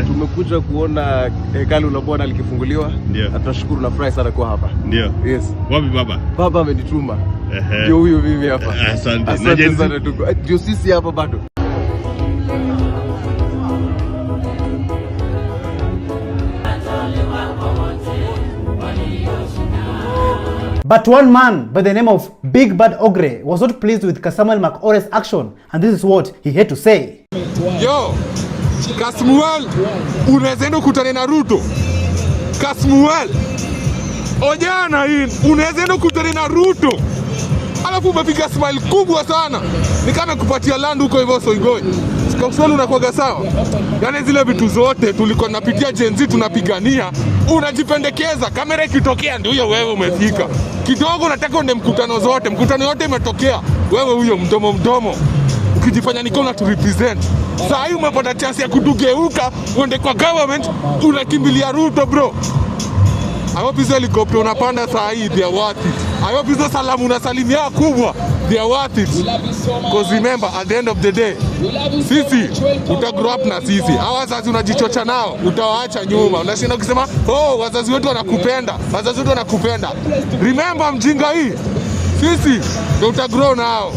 Tumekuja kuona hekalu la Bwana likifunguliwa. Ndio. Tunashukuru na furahi sana kwa hapa. Ndio. Yes. Wapi baba? Baba amenituma. Ndio huyo mimi hapa. Asante. Asante sana tuko. Ndio sisi hapa bado. But one man by the name of Big Bad Ogre was not pleased with Samuel Makore's action, and this is what he had to say. Yo, Kasmuel, unaweza enda kukutana na Ruto. Kasmuel, ojana hii, unaweza enda kukutana na Ruto. Alafu umepiga smile kubwa sana. Ni kama kupatia land huko hivyo Soigoi. Kasmuel unakuwaga sawa? Yaani zile vitu zote tulikuwa tunapitia Gen Z tunapigania, unajipendekeza, kamera ikitokea ndio huyo wewe umefika. Kidogo unataka uende mkutano yote imetokea, wewe huyo mdomo. Ukijifanya niko na to represent. Sasa hii umepata chance ya kutugeuka, uende kwa government, unakimbilia Ruto bro. I hope hizo helicopter unapanda saa hii, they are worth it. I hope hizo salamu unasalimia kubwa, they are worth it. Because remember, at the end of the day, sisi, utagrow up na sisi. Hawa wazazi unajichocha nao, utawaacha nyuma. Unashinda ukisema, oh, wazazi wetu wanakupenda. Remember mjinga hii, sisi ndio utagrow nao.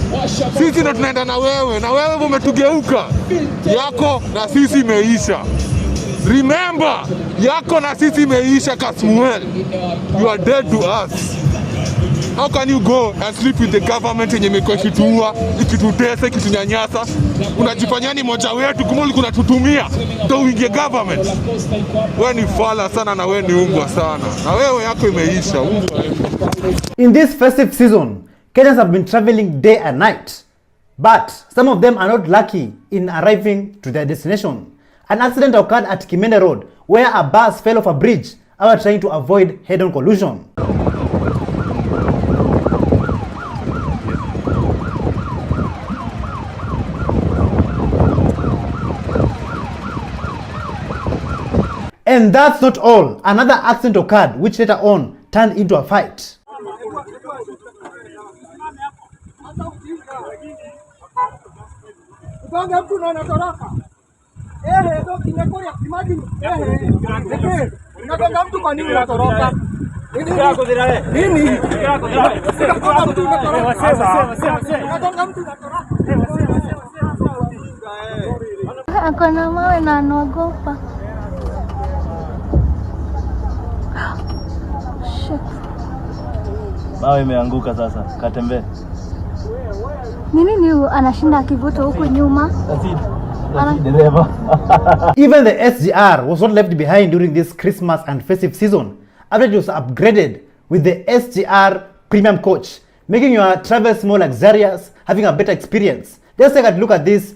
Sisi ndio tunaenda na wewe umetugeuka. Yako na sisi imeisha. Remember, yako na sisi imeisha Kasmuel. You are dead to us. How can you go and sleep with the government yenye imekuwa ikituua, ikitutesa, ikitunyanyasa? Unajifanya ni moja wetu, kumbe ulikuwa unatutumia ndio uingie government. Wewe ni fala sana na wewe ni umbwa sana. Na wewe yako imeisha. In this festive season, Kenyans have been traveling day and night. But some of them are not lucky in arriving to their destination. An accident occurred at Kimende Road where a bus fell off a bridge while trying to avoid head-on collision. And that's not all. Another accident occurred which later on turned into a fight. Ako na mawe na anaogopa. Mawe imeanguka sasa, katembee. Nini anashinda akivuta huko nyuma? Even the SGR was not left behind during this Christmas and festive season, after it was upgraded with the SGR Premium Coach, making your travels more luxurious, having a better experience. Let's take a look at this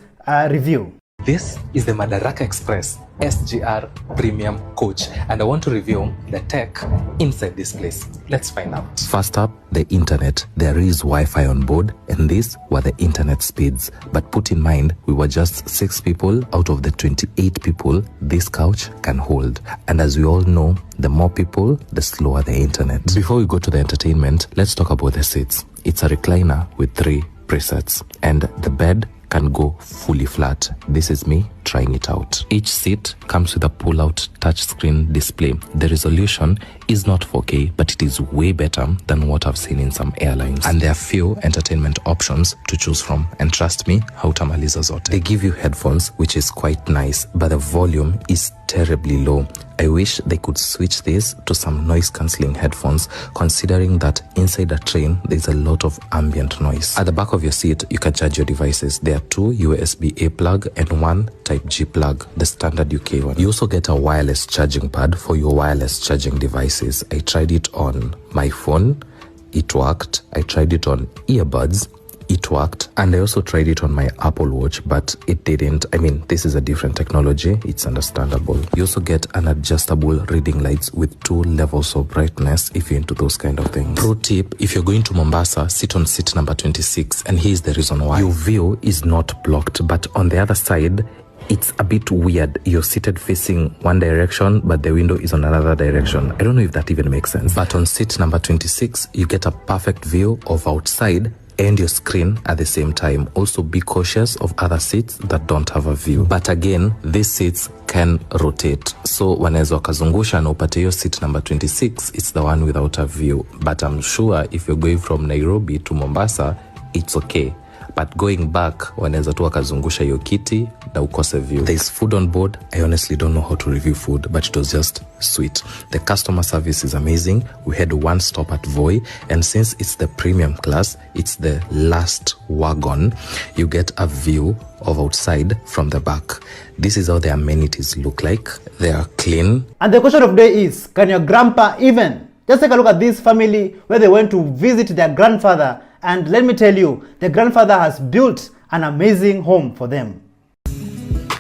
review. This is the Madaraka Express SGR Premium Coach, and I want to review the tech inside this place. Let's find out. First up, the internet. There is Wi-Fi on board, and these were the internet speeds. But put in mind, we were just 6 people out of the 28 people this couch can hold. And as we all know, the more people, the slower the internet. Before we go to the entertainment, let's talk about the seats. It's a recliner with 3 presets, and the bed can go fully flat. This is me trying it out. Each seat comes with a pull-out touchscreen display. The resolution is not 4K, but it is way better than what I've seen in some airlines. And there are few entertainment options to choose from. And trust me, hautamaliza zote. They give you headphones, which is quite nice, but the volume is terribly low. I wish they could switch this to some noise-cancelling headphones, considering that inside a train, there's a lot of ambient noise. At the back of your seat, you can charge your devices. There are 2 USB-A plug and 1 Type-G plug, the standard UK one. You also get a wireless charging pad for your wireless charging devices. I tried it on my phone, it worked. I tried it on earbuds, it worked. And I also tried it on my Apple Watch, but it didn't. I mean, this is a different technology, it's understandable. You also get an adjustable reading lights with 2 levels of brightness if you're into those kind of things. Pro tip, if you're going to Mombasa, sit on seat number 26, and here's the reason why. Your view is not blocked, but on the other side, it's a bit weird. You're seated facing one direction, but the window is on another direction. I don't know if that even makes sense. But on seat number 26, you get a perfect view of outside and your screen at the same time. Also be cautious of other seats that don't have a view. But again, these seats can rotate. So wanaweza wakazungusha na upate hiyo seat number 26, it's the one without a view. But I'm sure if you're going from Nairobi to Mombasa, it's okay. But going back, wanaweza tu wakazungusha hiyo kiti na ukose view. There's food on board. I honestly don't know how to review food, but it was just sweet. The customer service is amazing. We had one stop at Voi, and since it's the premium class, it's the last wagon, you get a view of outside from the back. This is how the amenities look like. They are clean. And the question of the day is, can your grandpa even? Just take a look at this family where they went to visit their grandfather, and let me tell you, the grandfather has built an amazing home for them.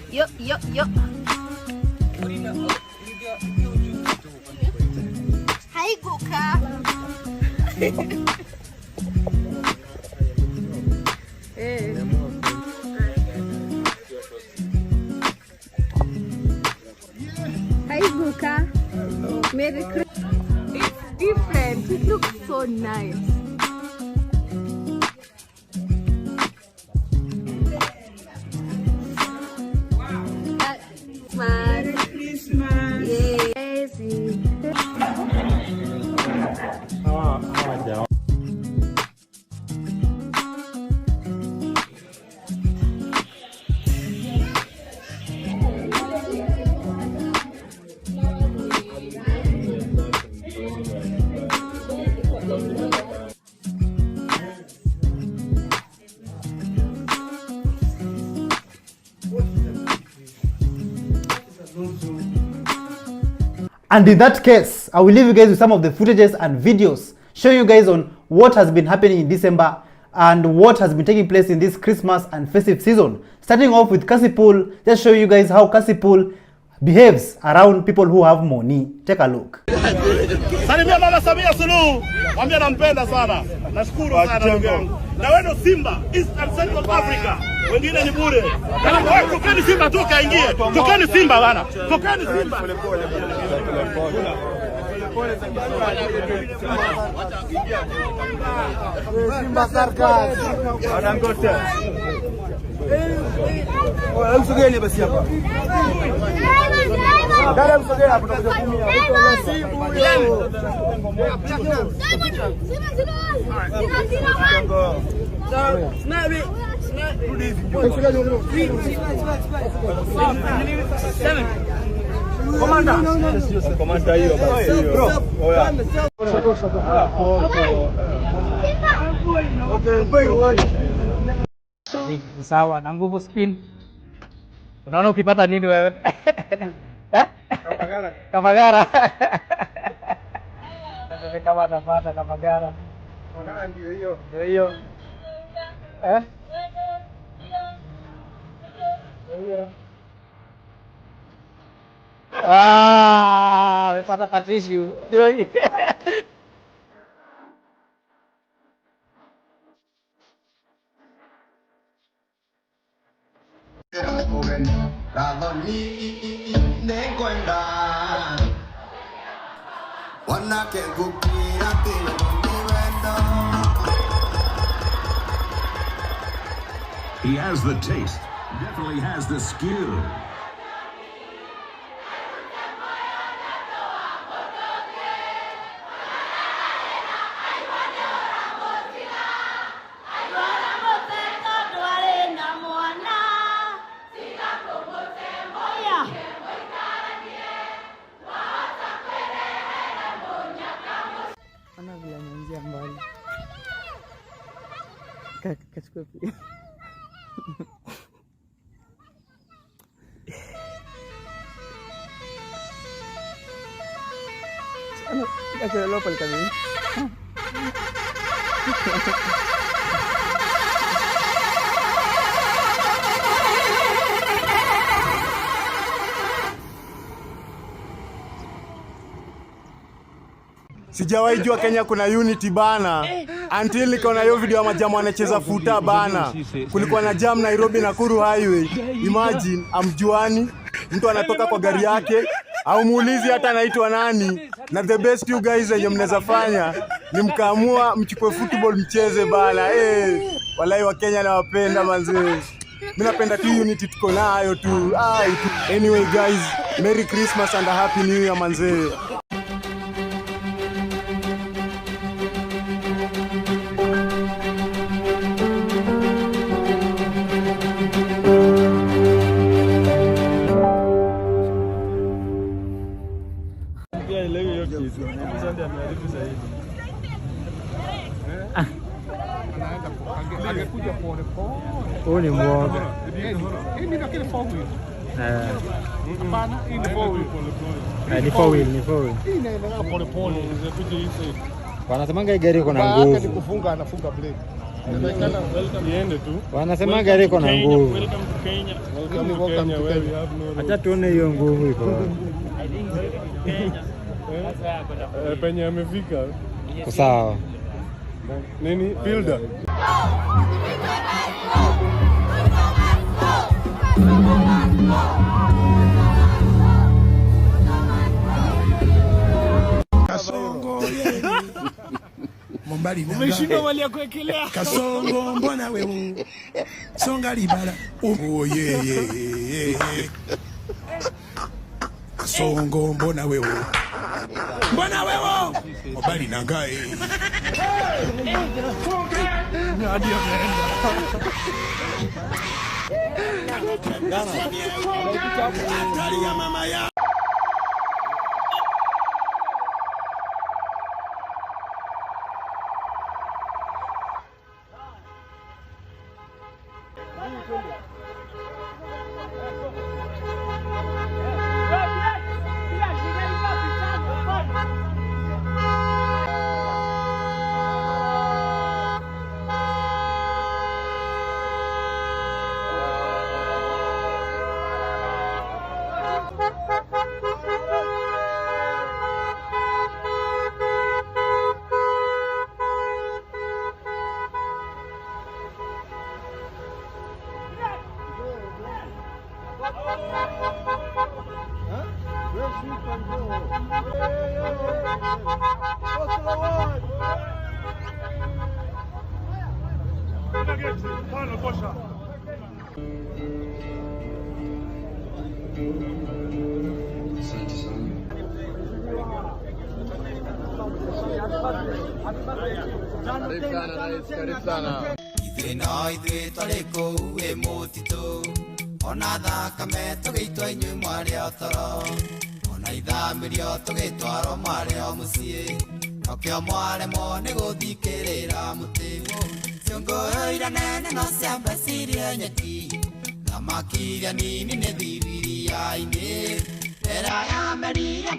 Yup. Hi, Goka. Hi, Goka. Merry Christmas. It's different. It looks so nice. Merry Christmas. Yes. And in that case, I will leave you guys with some of the footages and videos showing you guys on what has been happening in December and what has been taking place in this Christmas and festive season. Starting off with Kasipul, just show you guys how Kasipul behaves around people who have money. Take a look. Salimia Mama Samia Suluhu. Mwambie nampenda sana. Nashukuru sana ndugu yangu. Na wewe ndo Simba, East and Central Africa. Wengine ni bure. Tokeni Simba tu kaingie. Tokeni Simba bana. Tokeni Simba. Simba Sarkar. Wanangote. Msogeni basi hapa. Dada msogeni hapo tutakuja kumia. Komanda hiyo basi hiyo. Oya. Sawa na nguvu spin. Unaona ukipata nini wewe? Kamagara. Kama atapata Kamagara. Ndio hiyo. Ndio hiyo. Amepata katishu. Ndio hiyo. He has the taste, definitely has the skill. Kasi lopal kami. Sijawahi jua Kenya kuna unity bana. Until nikaona hiyo video ya majamu wanacheza futa bana. Kulikuwa na jam Nairobi Nakuru highway. Imagine amjuani mtu anatoka kwa gari yake au muulizi hata anaitwa nani. Na the best you guys wenye mnaweza fanya ni mkaamua mchukue football mcheze bala. Walai wa Kenya nawapenda manze. Mimi napenda tu unity tuko nayo tu. Anyway guys, Merry Christmas and a Happy New Year manze. Huyu ni mwoga. Ni four wheel. Wanasemanga gari iko na nguvu. Kufunga anafunga brake. Iende tu. Wanasema gari iko na nguvu. Welcome to Kenya. Acha tuone hiyo nguvu iko. Penye amefika. Sawa. Nini? Builder. Kasongo Mombali na umeshinda mali ya kuekelea. Kasongo mbona wewe songa libala ye Kasongo mbona wewe Mombali na ngai hadi ameenda mama ya Karibu sana. Ithina ithuĩ tũrĩ kũu mũtitũ, ona thakame tũgĩitwo inyuĩ mwarĩ o toro, ona ithamĩrio tũgĩtwarwo mwarĩ o mũciĩ, nokĩo mwaremwo nĩ gũthikĩrĩra mũtĩmũ. Ciũngũyũ iria nene no ciambecirie nyeki, thamaki iria nini nĩ thibiria-inĩ, mbera ya merire.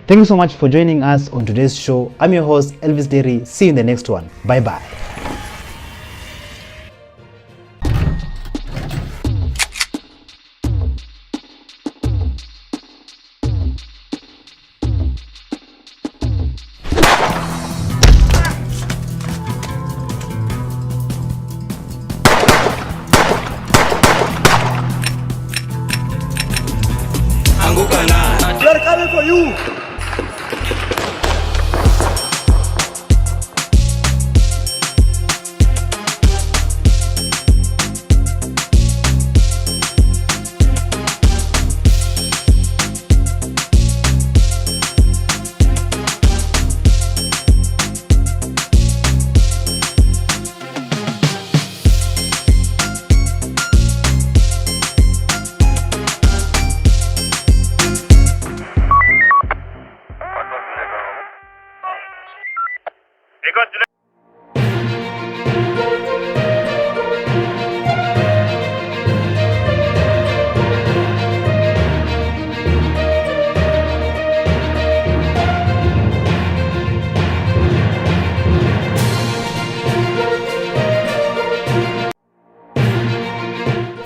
Thank you so much for joining us on today's show. I'm your host, Elvis Derry. See you in the next one. Bye-bye. you.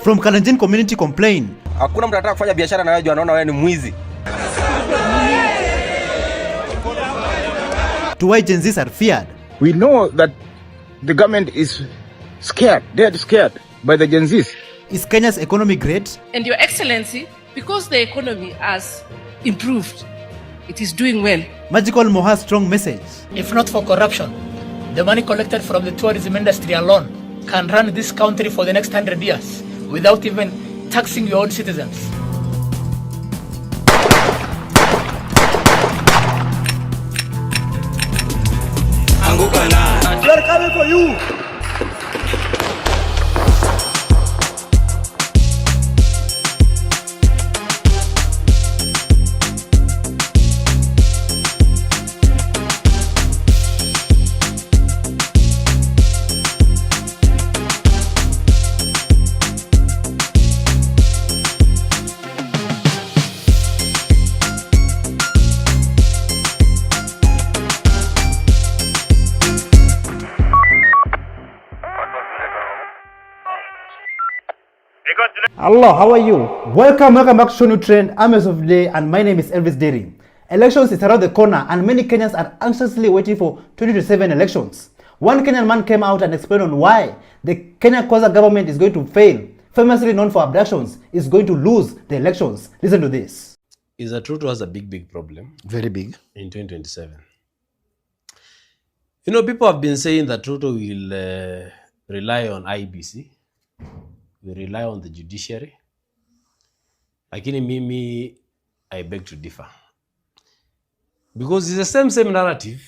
From Kalenjin community complain. Hakuna mtu anataka kufanya biashara na wewe juu anaona wewe ni mwizi. To why Gen Zs are feared. We know that the government is scared. They are scared by the Gen Zs. Is Kenya's economy great? And Your Excellency, because the economy has improved, it is doing well. Magical Moha's strong message. If not for corruption, the money collected from the tourism industry alone can run this country for the next 100 years without even taxing your own citizens. We are coming for you. Hello, how are you? Welcome back to ShowNewTrend. I'm your of the day and my name is Elvis Deri. Elections is around the corner and many Kenyans are anxiously waiting for 2027 elections. One Kenyan man came out and explained on why the Kenya Kwanza government is going to fail. Famously known for abductions, is going to lose the elections. Listen to this. Is that Ruto has a big problem. Very big. In 2027. You know, people have been saying that Ruto will rely on IBC. We rely on the judiciary. Lakini mimi, I beg to differ. Because it's the same narrative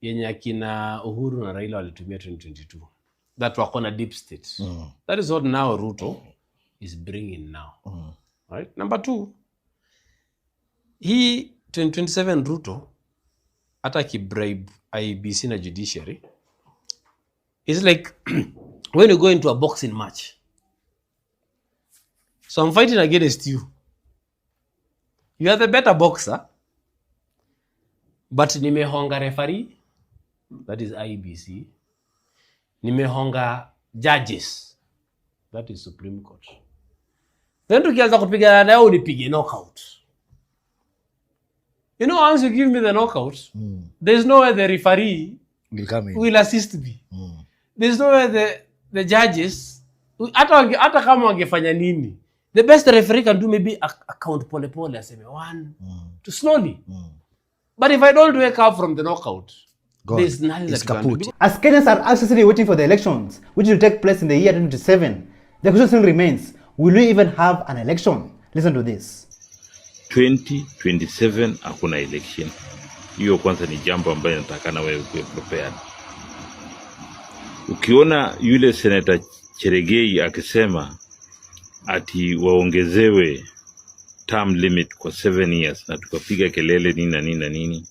yenye akina Uhuru na Raila walitumia 2022. That wako na deep state. That is what now Ruto is bringing now. Right? Number two, he 2027 Ruto hata ki bribe IBC na judiciary. It's like when you go into a boxing match. So I'm fighting against you. You are the better boxer. But nimehonga referee, that is IBC. Nimehonga judges, that is Supreme Court. Then tukianza kupigana na wewe unipige knockout. You know, once you give me the knockout, there's no way the referee will assist me. There's no way the judges, hata kama wangefanya nini, the best referee can do maybe a count pole aseme 1, to slowly. But if I don't wake up from the knockout, there's nothing that can do. As Kenyans are anxiously waiting for the elections, which will take place in the year 2027, the question still remains, will we even have an election? Listen to this. 2027 hakuna election. Hiyo kwanza ni jambo ambayo natakana wewe kuwe prepared. Ukiona yule Senator Cheregei akisema ati waongezewe term limit kwa 7 years na tukapiga kelele nini,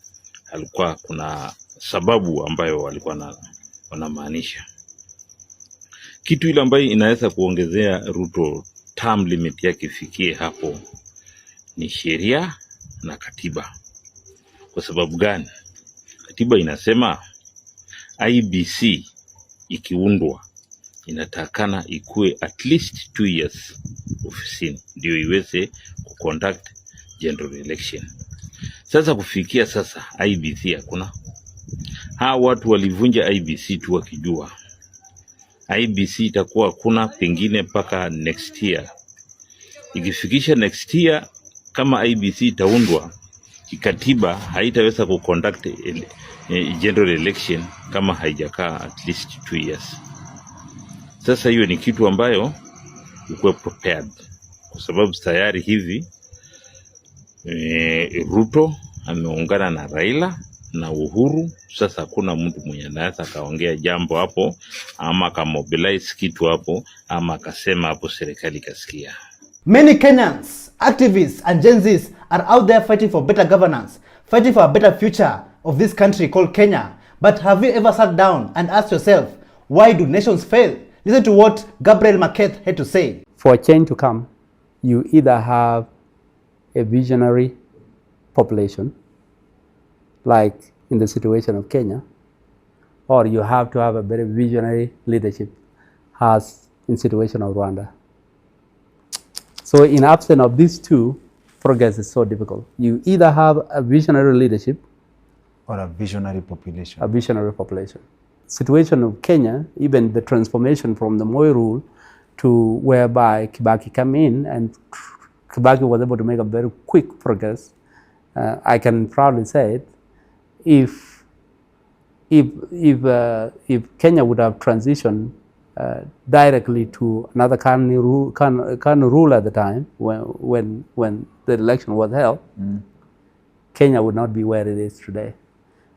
alikuwa kuna sababu ambayo walikuwa wanamaanisha. Kitu ile ambayo inaweza kuongezea Ruto term limit yake ifikie hapo ni sheria na katiba. Kwa sababu gani? Katiba inasema IBC ikiundwa inatakana ikue at least 2 years ofisini ndio iweze kuconduct general election. Sasa kufikia sasa IBC hakuna. Hawa watu walivunja IBC tu wakijua IBC itakuwa kuna pengine mpaka next year. Ikifikisha next year kama IBC itaundwa, kikatiba haitaweza kuconduct general election kama haijakaa at least 2 years. Sasa hiyo ni kitu ambayo ukuwe prepared, kwa sababu tayari hivi Ruto ameungana na Raila na Uhuru. Sasa hakuna mtu mwenye anaweza kaongea jambo hapo ama kamobilize kitu hapo ama akasema hapo serikali kasikia. Many Kenyans, activists and Gen Zs are out there fighting for better governance, fighting for a better future of this country called Kenya. But have you ever sat down and asked yourself, why do nations fail? Listen to what Gabriel Marquette had to say. For a change to come, you either have a visionary population, like in the situation of Kenya, or you have to have a very visionary leadership, as in situation of Rwanda. So in absence of these two, progress is so difficult. You either have a visionary leadership or a visionary population. A visionary population. Situation of Kenya, even the transformation from the Moi rule to whereby Kibaki came in, and Kibaki was able to make a very quick progress. I can proudly say it. If Kenya would have transitioned directly to another Kanu rule at the time when the election was held, Kenya would not be where it is today.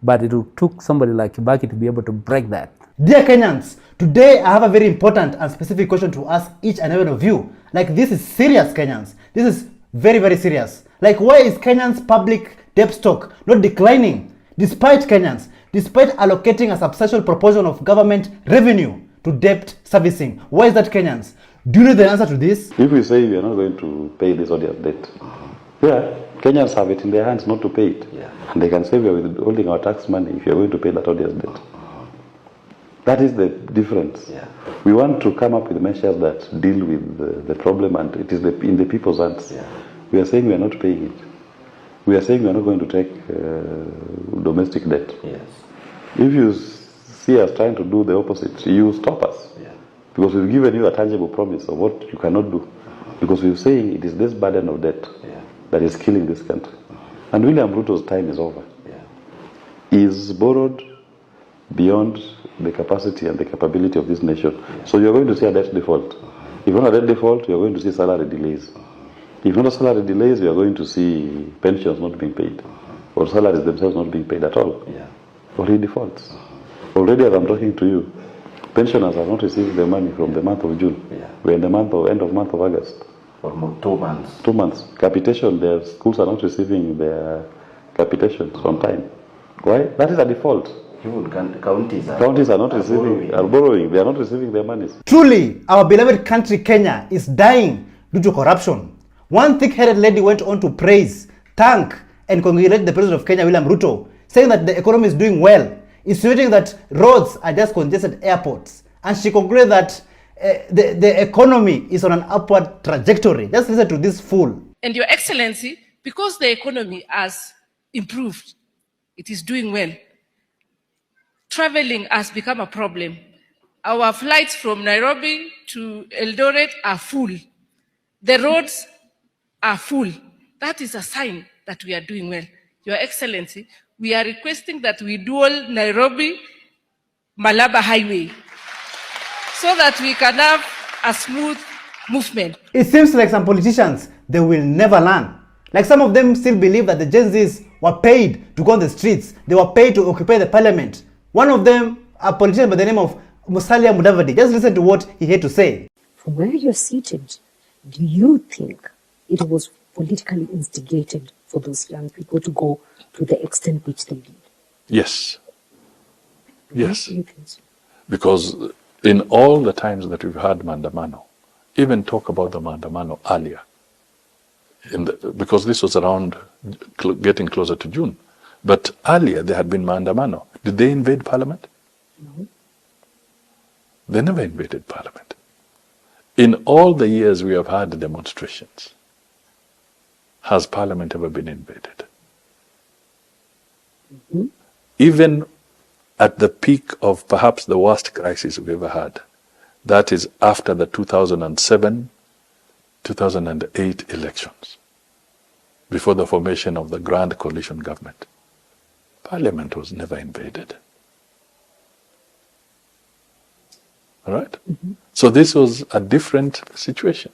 But it took somebody like Kibaki to be able to break that. Dear Kenyans, today I have a very important and specific question to ask each and every one of you. Like, this is serious, Kenyans. This is very, very serious. Like, why is Kenyans' public debt stock not declining despite allocating a substantial proportion of government revenue to debt servicing? Why is that, Kenyans? Do you know the answer to this? If we say we are not going to pay this audience debt, Kenyans have it in their hands not to pay it. And they can say we are withholding our tax money if you are going to pay that audience debt. That is the difference. We want to come up with measures that deal with the problem, and it is in the people's hands. We are saying we are not paying it. We are saying we are not going to take domestic debt. If you see us trying to do the opposite, you stop us. Because we've given you a tangible promise of what you cannot do. Because we're saying it is this burden of debt that is killing this country. And William Ruto's time is over. He's borrowed beyond the capacity and the capability of this nation. So you're going to see a debt default. If not a debt default, you're going to see salary delays. If not a salary delays, you are going to see pensions not being paid, or salaries themselves not being paid at all. Or he defaults. Already, as I'm talking to you, pensioners have not received their money from the month of June. We're in the end of month of August. For 2 months. 2 months. Capitation, their schools are not receiving their capitation on time. Why? That is a default. Even counties are not receiving, are borrowing. They are not receiving their monies. Truly, our beloved country Kenya is dying due to corruption. One thick-headed lady went on to praise, thank, and congratulate the President of Kenya, William Ruto, saying that the economy is doing well, insinuating that roads are just congested airports. And she concluded that the economy is on an upward trajectory. Just listen to this fool. And Your Excellency, because the economy has improved, it is doing well. Traveling has become a problem. Our flights from Nairobi to Eldoret are full. The roads are full. That is a sign that we are doing well. Your Excellency, we are requesting that we dual Nairobi-Malaba highway so that we can have a smooth movement. It seems like some politicians, they will never learn. Like, some of them still believe that the Gen Zs were paid to go on the streets. They were paid to occupy the parliament. One of them, a politician by the name of Musalia Mudavadi. Just listen to what he had to say. From where you're seated, do you think it was politically instigated for those young people to go to the extent which they did? Yes. Yes. Because in all the times that we've had Maandamano, even talk about the Maandamano earlier, because this was around getting closer to June. But earlier there had been Maandamano. Did they invade Parliament? No. They never invaded Parliament. In all the years we have had demonstrations, has Parliament ever been invaded? Even at the peak of perhaps the worst crisis we've ever had, that is after the 2007-2008 elections. before the formation of the Grand Coalition government, Parliament was never invaded. All right? So this was a different situation.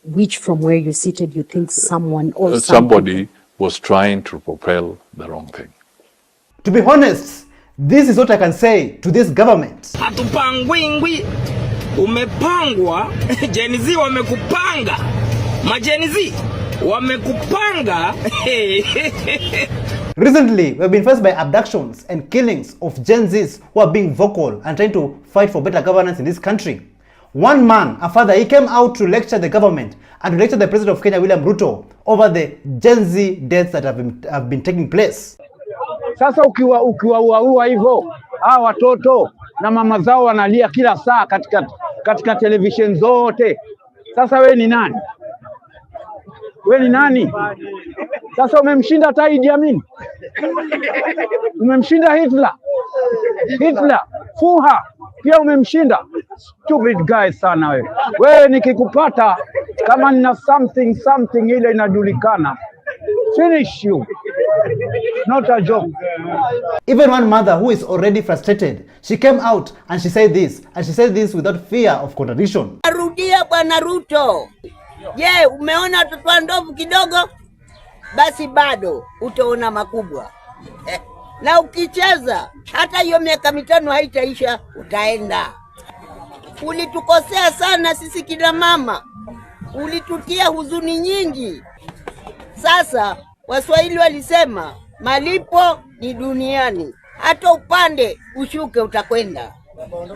Which, from where you're seated, you think someone or somebody was trying to propel the wrong thing. To be honest, this is what I can say to this government. Hatupangwingwi, umepangwa. Gen Z wamekupanga. Gen Z wamekupanga. Recently, we have been faced by abductions and killings of Gen Zs who are being vocal and trying to fight for better governance in this country. One man, a father, he came out to lecture the government and to lecture the President of Kenya, William Ruto, over the Gen Z deaths that have been taking place. Sasa ukiwaua hivyo, hawa watoto na mama zao wanalia kila saa katika television zote. Sasa we ni nani? We ni nani? Sasa umemshinda hata Idi Amin. Umemshinda Hitler. Fuha pia umemshinda. Stupid guy sana we. Wewe nikikupata kama nina something ile inajulikana. Finish you. Not a joke. Even one mother who is already frustrated, she came out and she said this, and she said this without fear of contradiction. Rudia Bwana Ruto. Je, umeona watoto wa ndovu kidogo? Basi bado utaona makubwa. Na ukicheza hata hiyo miaka 5 haitaisha, utaenda. Ulitukosea sana sisi kina mama. Ulitutia huzuni nyingi. Sasa Waswahili walisema malipo ni duniani. Hata upande ushuke utakwenda.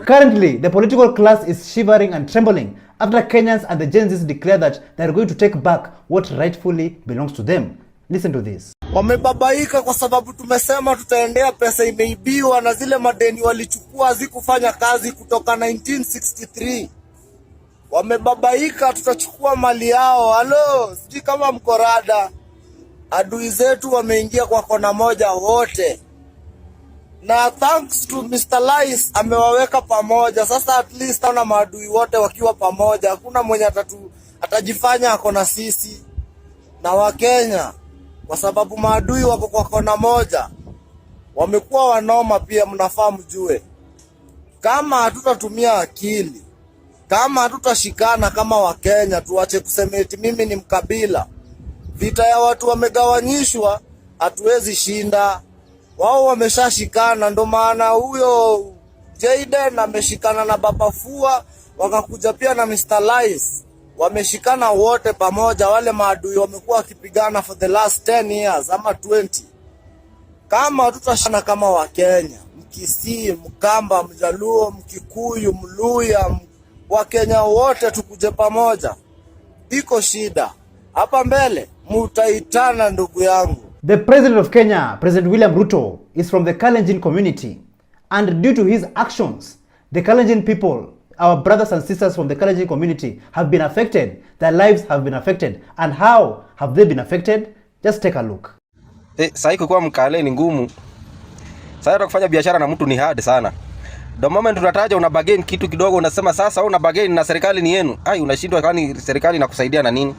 Currently, the political class is shivering and trembling after Kenyans and the Gen Zs declare that they are going to take back what rightfully belongs to them. Listen to this. Wamebabaika kwa sababu tumesema tutaendea pesa imeibiwa na zile madeni walichukua zikufanya kazi kutoka 1963. Wamebabaika, tutachukua mali yao. Halo, sijui kama mkorada. Adui zetu wameingia kwa kona moja wote. Na thanks to Mr. Lice amewaweka pamoja. Sasa at least taona maadui wote wakiwa pamoja. Hakuna mwenye atajifanya ako na sisi na Wakenya. Kwa sababu maadui wako kwa kona moja. Wamekuwa wanoma pia, mnafaa mjue. Kama hatutatumia akili, kama hatutashikana kama Wakenya, tuache kusema eti mimi ni mkabila. Vita ya watu wamegawanyishwa, hatuwezi shinda. Wao wameshashikana, ndo maana huyo Jaden ameshikana na Baba Fua, wakakuja pia na Mr. Lice. Wameshikana wote pamoja, wale maadui wamekuwa wakipigana for the last 10 years ama 20. Kama tutashana kama Wakenya, Mkisii, Mkamba, Mjaluo, Mkikuyu, Mluya, Wakenya wote tukuje pamoja, iko shida. Hapa mbele mutaitana ndugu yangu. The President of Kenya, President William Ruto, is from the Kalenjin community, and due to his actions, the Kalenjin people, our brothers and sisters from the Kalenjin community, have been affected. Their lives have been affected. And how have they been affected? Just take a look. Sasa kuwa mkale ni ngumu. Sasa kufanya biashara na mtu ni hard sana. The moment unataja una bargain kitu kidogo, unasema sasa una bargain na serikali ni yenu. Unashindwa, kwani serikali inakusaidia na nini?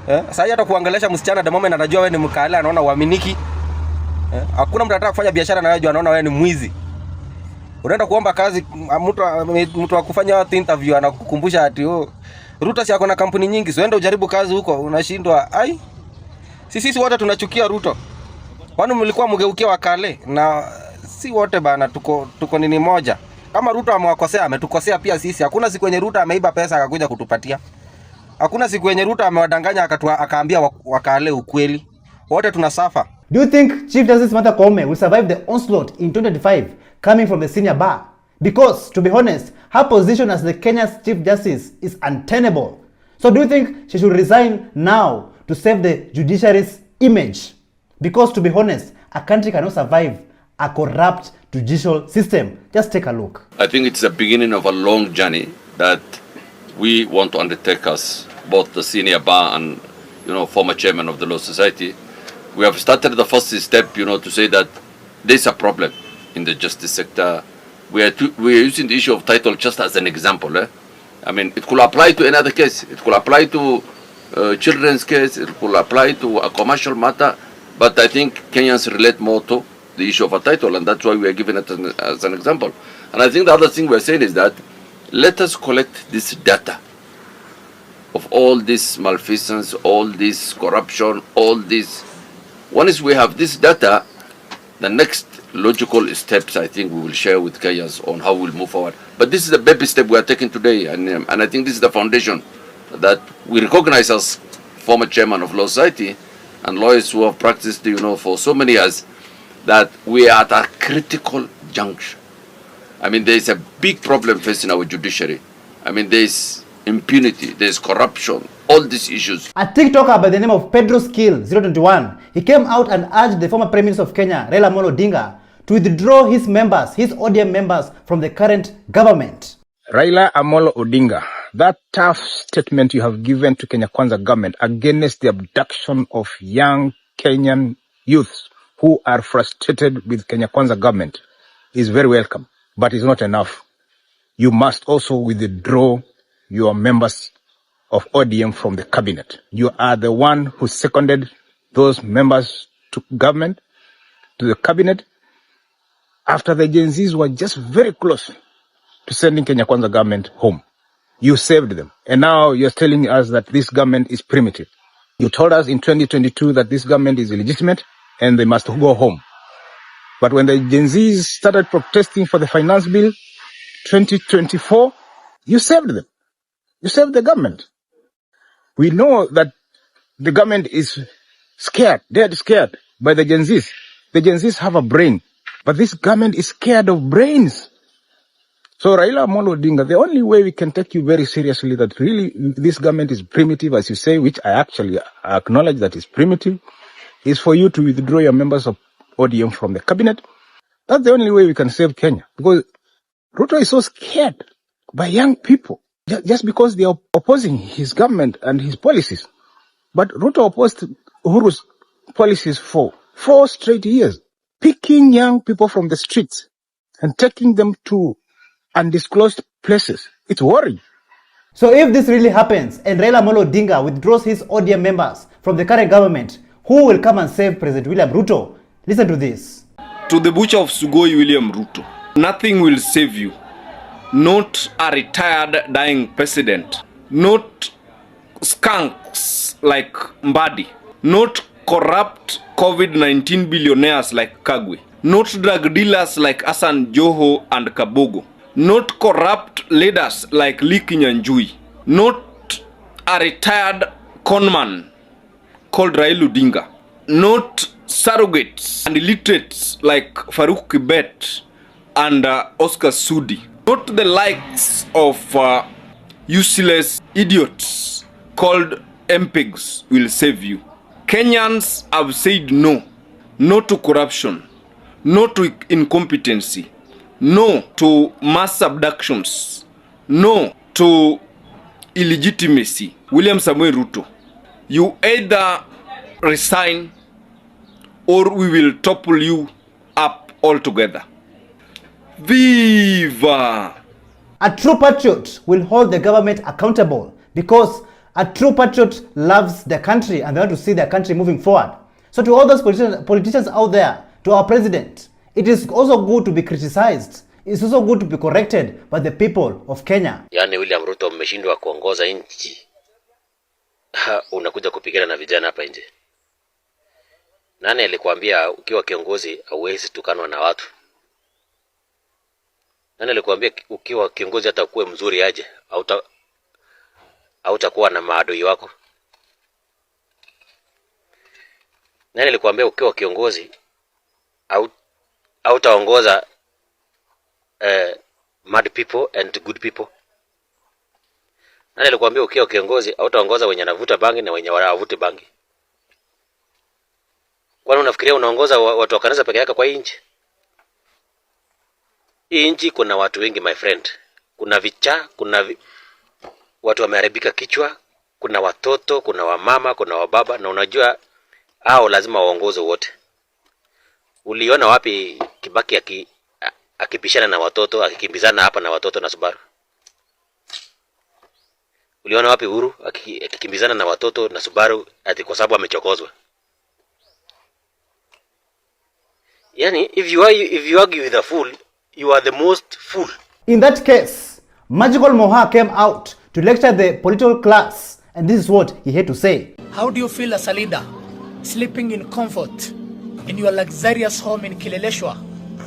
Sasa hata kuangelesha msichana the moment anajua wewe ni mkale, anaona uaminiki. Hakuna mtu anataka kufanya biashara na wewe, anaona wewe ni mwizi. Unaenda kuomba kazi, mtu akufanya interview anakukumbusha ati Ruto si ako na kampuni nyingi, so enda ujaribu kazi huko, unashindwa. Sisi wote tunachukia Ruto. Kwani mlikuwa mgeukia Wakale? Na si wote bana, tuko nini moja. Kama Ruto amewakosea, ametukosea pia sisi. Hakuna siku yenye Ruto ameiba pesa akakuja kutupatia. Hakuna siku yenye Ruto amewadanganya akaambia Wakale ukweli. Wote tunasafa. Do you think Chief Justice Martha Koome will survive the onslaught in 2025 coming from the senior bar? Because, to be honest, her position as the Kenya's Chief Justice is untenable. So do you think she should resign now to save the judiciary's image? Because, to be honest, a country cannot survive a corrupt judicial system. Just take a look. I think it's the beginning of a long journey that we want to undertake as both the senior bar and, former chairman of the Law Society. We have started the first step, to say that there's a problem in the justice sector. We are using the issue of title just as an example. I mean, it could apply to another case. It could apply to children's case, it will apply to a commercial matter, but I think Kenyans relate more to the issue of a title, and that's why we are giving it as an example. And I think the other thing we're saying is that let us collect this data of all this malfeasance, all this corruption, all this. Once we have this data, the next logical steps I think we will share with Kenyans on how we'll move forward. But this is the baby step we are taking today, and I think this is the foundation that we recognize as former chairman of Law Society and lawyers who have practiced, for so many years, that we are at a critical juncture. I mean, there is a big problem facing our judiciary. I mean, there is impunity, there is corruption, all these issues. A TikToker by the name of Pedro Skill 021, he came out and urged the former Prime Minister of Kenya, Raila Amolo Odinga, to withdraw his members, his ODM members, from the current government. Raila Amolo Odinga, that tough statement you have given to Kenya Kwanza government against the abduction of young Kenyan youths who are frustrated with Kenya Kwanza government is very welcome, but it's not enough. You must also withdraw your members of ODM from the cabinet. You are the one who seconded those members to government, to the cabinet, after the Gen Zs were just very close to sending Kenya Kwanza government home. You saved them. And now you're telling us that this government is primitive. You told us in 2022 that this government is illegitimate and they must go home. But when the Gen Zs started protesting for the finance bill 2024, you saved them. You saved the government. We know that the government is scared, dead scared by the Gen Zs. The Gen Zs have a brain, but this government is scared of brains. So Raila Amolo Odinga, the only way we can take you very seriously that really this government is primitive, as you say, which I actually acknowledge that is primitive, is for you to withdraw your members of ODM from the cabinet. That's the only way we can save Kenya. Because Ruto is so scared by young people just because they are opposing his government and his policies. But Ruto opposed Uhuru's policies for 4 straight years, picking young people from the streets and taking them to undisclosed places. It's worrying. So if this really happens and Raila Amolo Odinga withdraws his ODM members from the current government, who will come and save President William Ruto? Listen to this. To the butcher of Sugoi, William Ruto, nothing will save you. Not a retired dying president. Not skunks like Mbadi. Not corrupt COVID-19 billionaires like Kagwe. Not drug dealers like Hassan Joho and Kabogo. Not corrupt leaders like Lee Kinyanjui. Not a retired conman called Raila Odinga. Not surrogates and illiterates like Farouk Kibet and Oscar Sudi. Not the likes of useless idiots called MPEGs will save you. Kenyans have said no. No to corruption. No to incompetency. No to mass abductions. No to illegitimacy. William Samuel Ruto, you either resign or we will topple you up altogether. Viva! A true patriot will hold the government accountable because a true patriot loves the country and they want to see their country moving forward. So to all those politicians out there, to our president, it is also good to be criticized. It's also good to be corrected by the people of Kenya. Yani William Ruto mmeshindwa kuongoza nchi. Unakuja kupigana na vijana hapa nje. Nani alikwambia ukiwa kiongozi hauwezi tukanwa na watu? Nani alikwambia ukiwa kiongozi hata kuwe mzuri aje hautakuwa na maadui wako? Nani alikwambia ukiwa kiongozi hautaongoza mad people and good people? Nani alikwambia ukiwa kiongozi hautaongoza wenye wanavuta bangi na wenye hawavuti bangi? Kwani unafikiria unaongoza watu wa kanisa peke yake kwa hii nchi? Hii nchi kuna watu wengi my friend. Kuna vichaa, watu wameharibika kichwa, kuna watoto, kuna wamama, kuna wababa, na unajua hao lazima waongoze wote. Uliona wapi Kibaki akipishana na watoto, akikimbizana hapa na watoto na Subaru? Uliona wapi Uhuru akikimbizana na watoto na Subaru ati kwa sababu amechokozwa? Yani, if you argue with a fool, you are the most fool. In that case, Magical Moha came out to lecture the political class, and this is what he had to say. How do you feel as a leader, sleeping in comfort in your luxurious home in Kileleshwa,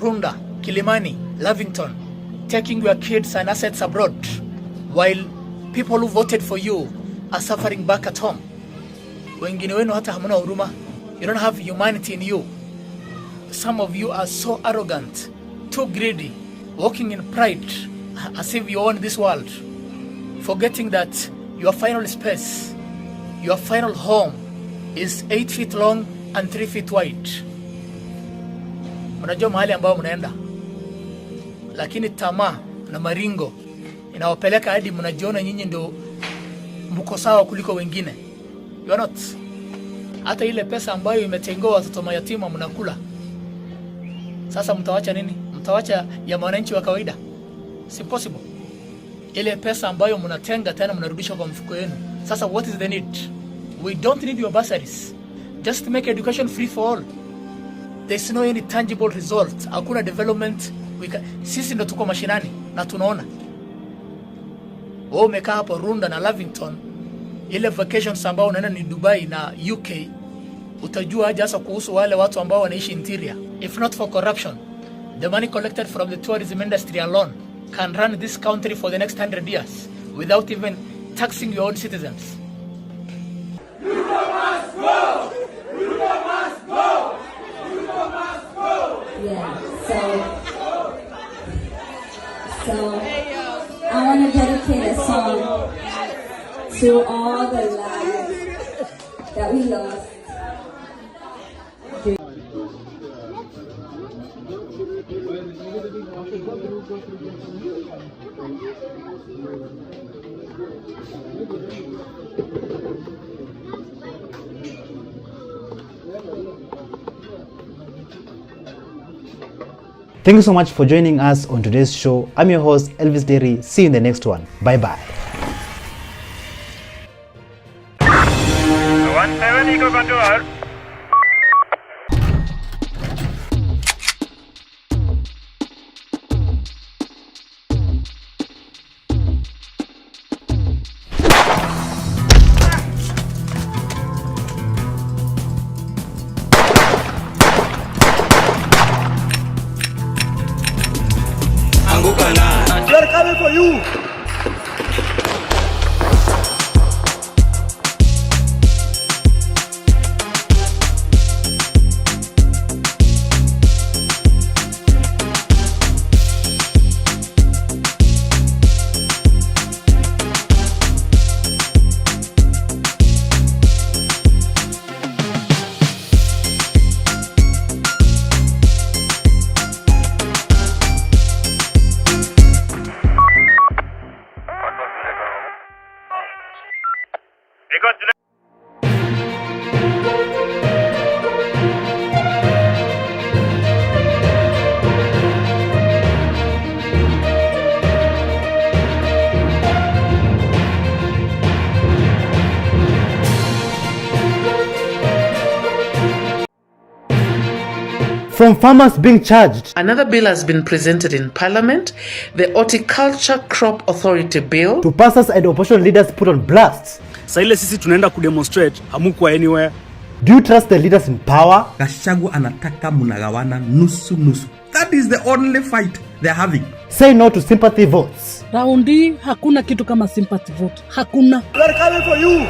Runda, Kilimani, Lavington, taking your kids and assets abroad, while people who voted for you are suffering back at home? Wengine wenu hata hamuna huruma. You don't have humanity in you. Some of you are so arrogant, too greedy, walking in pride as if you own this world, forgetting that your final space, your final home is 8 feet long and 3 feet wide. Unajua mahali ambao mnaenda, lakini tamaa na maringo inawapeleka hadi mnajiona nyinyi ndio mko sawa kuliko wengine. You are not. Hata ile pesa ambayo imetengewa watoto mayatima mnakula. Sasa mtawacha nini? Mtawacha ya mwananchi wa kawaida? It's impossible. Ile pesa ambayo mnatenga tena mnarudisha kwa mfuko wenu. Sasa what is the need? We don't need your bursaries. Just make education free for all. There's no any tangible result. Hakuna development. Sisi ndo tuko mashinani na tunaona. Wewe umekaa hapo Runda na Lavington, ile vacations ambao unaenda ni Dubai na UK, utajua aje hasa kuhusu wale watu ambao wanaishi interior. If not for corruption, the money collected from the tourism industry alone can run this country for the next 100 years without even taxing your own citizens. Yeah, so I want to dedicate a song to all the lives that we lost. Thank you so much for joining us on today's show. I'm your host, Elvis Derry. See you in the next one. Bye-bye. They're coming for you. From farmers being charged. Another bill has been presented in Parliament, the Horticulture Crop Authority Bill. To pastors and opposition leaders put on blast. Sasa ile sisi tunaenda kudemonstrate, hamukwa anywhere. Do you trust the leaders in power? Gachagua anataka mnagawana nusu nusu. That is the only fight they're having. Say no to sympathy votes. Raundi hakuna kitu kama sympathy vote. Hakuna. They're coming for you.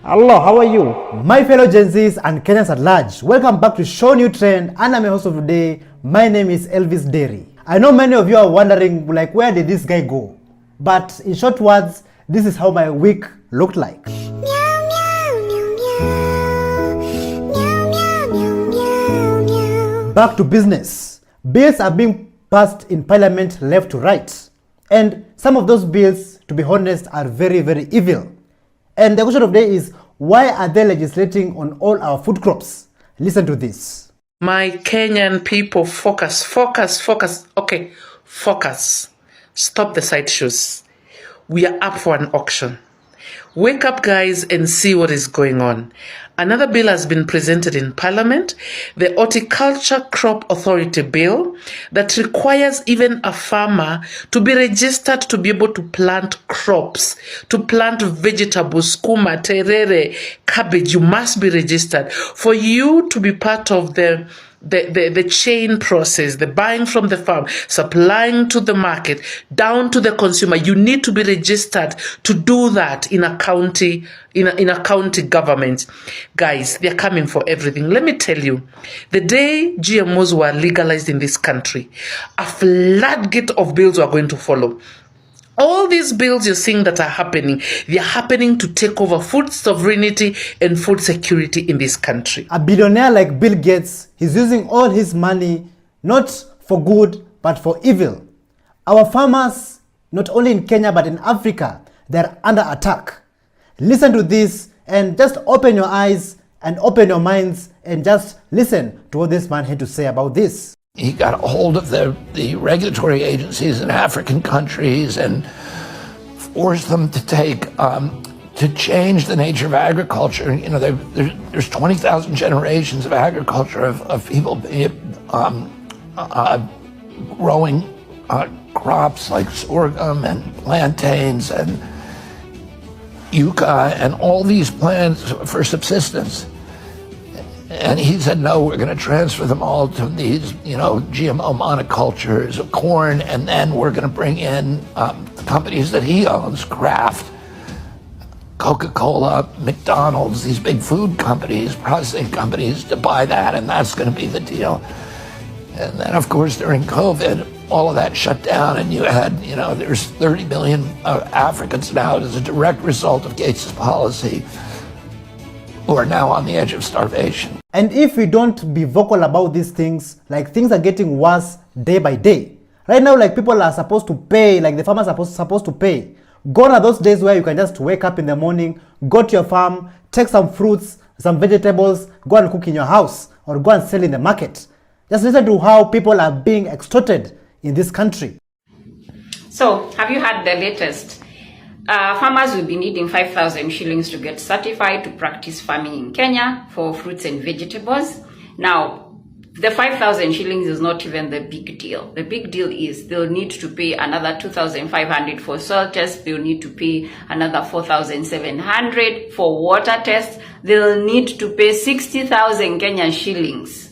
Hello, how are you? My fellow Gen Zs and Kenyans at large, welcome back to ShowNewTrend, and I'm your host of today. My name is Elvis Derry. I know many of you are wondering, like, where did this guy go? But in short words, this is how my week looked like. Back to business. Bills are being passed in parliament left to right. And some of those bills, to be honest, are very, very evil. And the question of the day is, why are they legislating on all our food crops? Listen to this. My Kenyan people, focus. Okay, focus. Stop the sideshows. We are up for an auction. Wake up, guys, and see what is going on. Another bill has been presented in Parliament, the Horticulture Crop Authority Bill, that requires even a farmer to be registered to be able to plant crops, to plant vegetables, skuma, terere, cabbage. You must be registered. For you to be part of the chain process, the buying from the farm, supplying to the market, down to the consumer, you need to be registered to do that in a county, in a county government. Guys, they're coming for everything. Let me tell you, the day GMOs were legalized in this country, a floodgate of bills were going to follow. All these bills you're seeing that are happening, they are happening to take over food sovereignty and food security in this country. A billionaire like Bill Gates, he's using all his money not for good, but for evil. Our farmers, not only in Kenya, but in Africa, they're under attack. Listen to this and just open your eyes and open your minds and just listen to what this man had to say about this. He got a hold of the regulatory agencies in African countries and forced them to to change the nature of agriculture. You know, there's 20,000 generations of agriculture of people growing crops like sorghum and plantains and yucca and all these plants for subsistence. And he said, no, we're going to transfer them all to these, you know, GMO monocultures of corn, and then we're going to bring in the companies that he owns, Kraft, Coca-Cola, McDonald's, these big food companies, processing companies, to buy that, and that's going to be the deal. And then, of course, during COVID, all of that shut down, and you had, you know, there's 30 million Africans now as a direct result of Gates' policy who are now on the edge of starvation. And if we don't be vocal about these things, like, things are getting worse day by day. Right now, like, people are supposed to pay, like the farmers are supposed to pay. Gone are those days where you can just wake up in the morning, go to your farm, take some fruits, some vegetables, go and cook in your house, or go and sell in the market. Just listen to how people are being extorted in this country. So, have you heard the latest? Farmers will be needing 5,000 shillings to get certified to practice farming in Kenya for fruits and vegetables. Now, the 5,000 shillings is not even the big deal. The big deal is they'll need to pay another 2,500 for soil tests. They'll need to pay another 4,700 for water tests. They'll need to pay 60,000 Kenyan shillings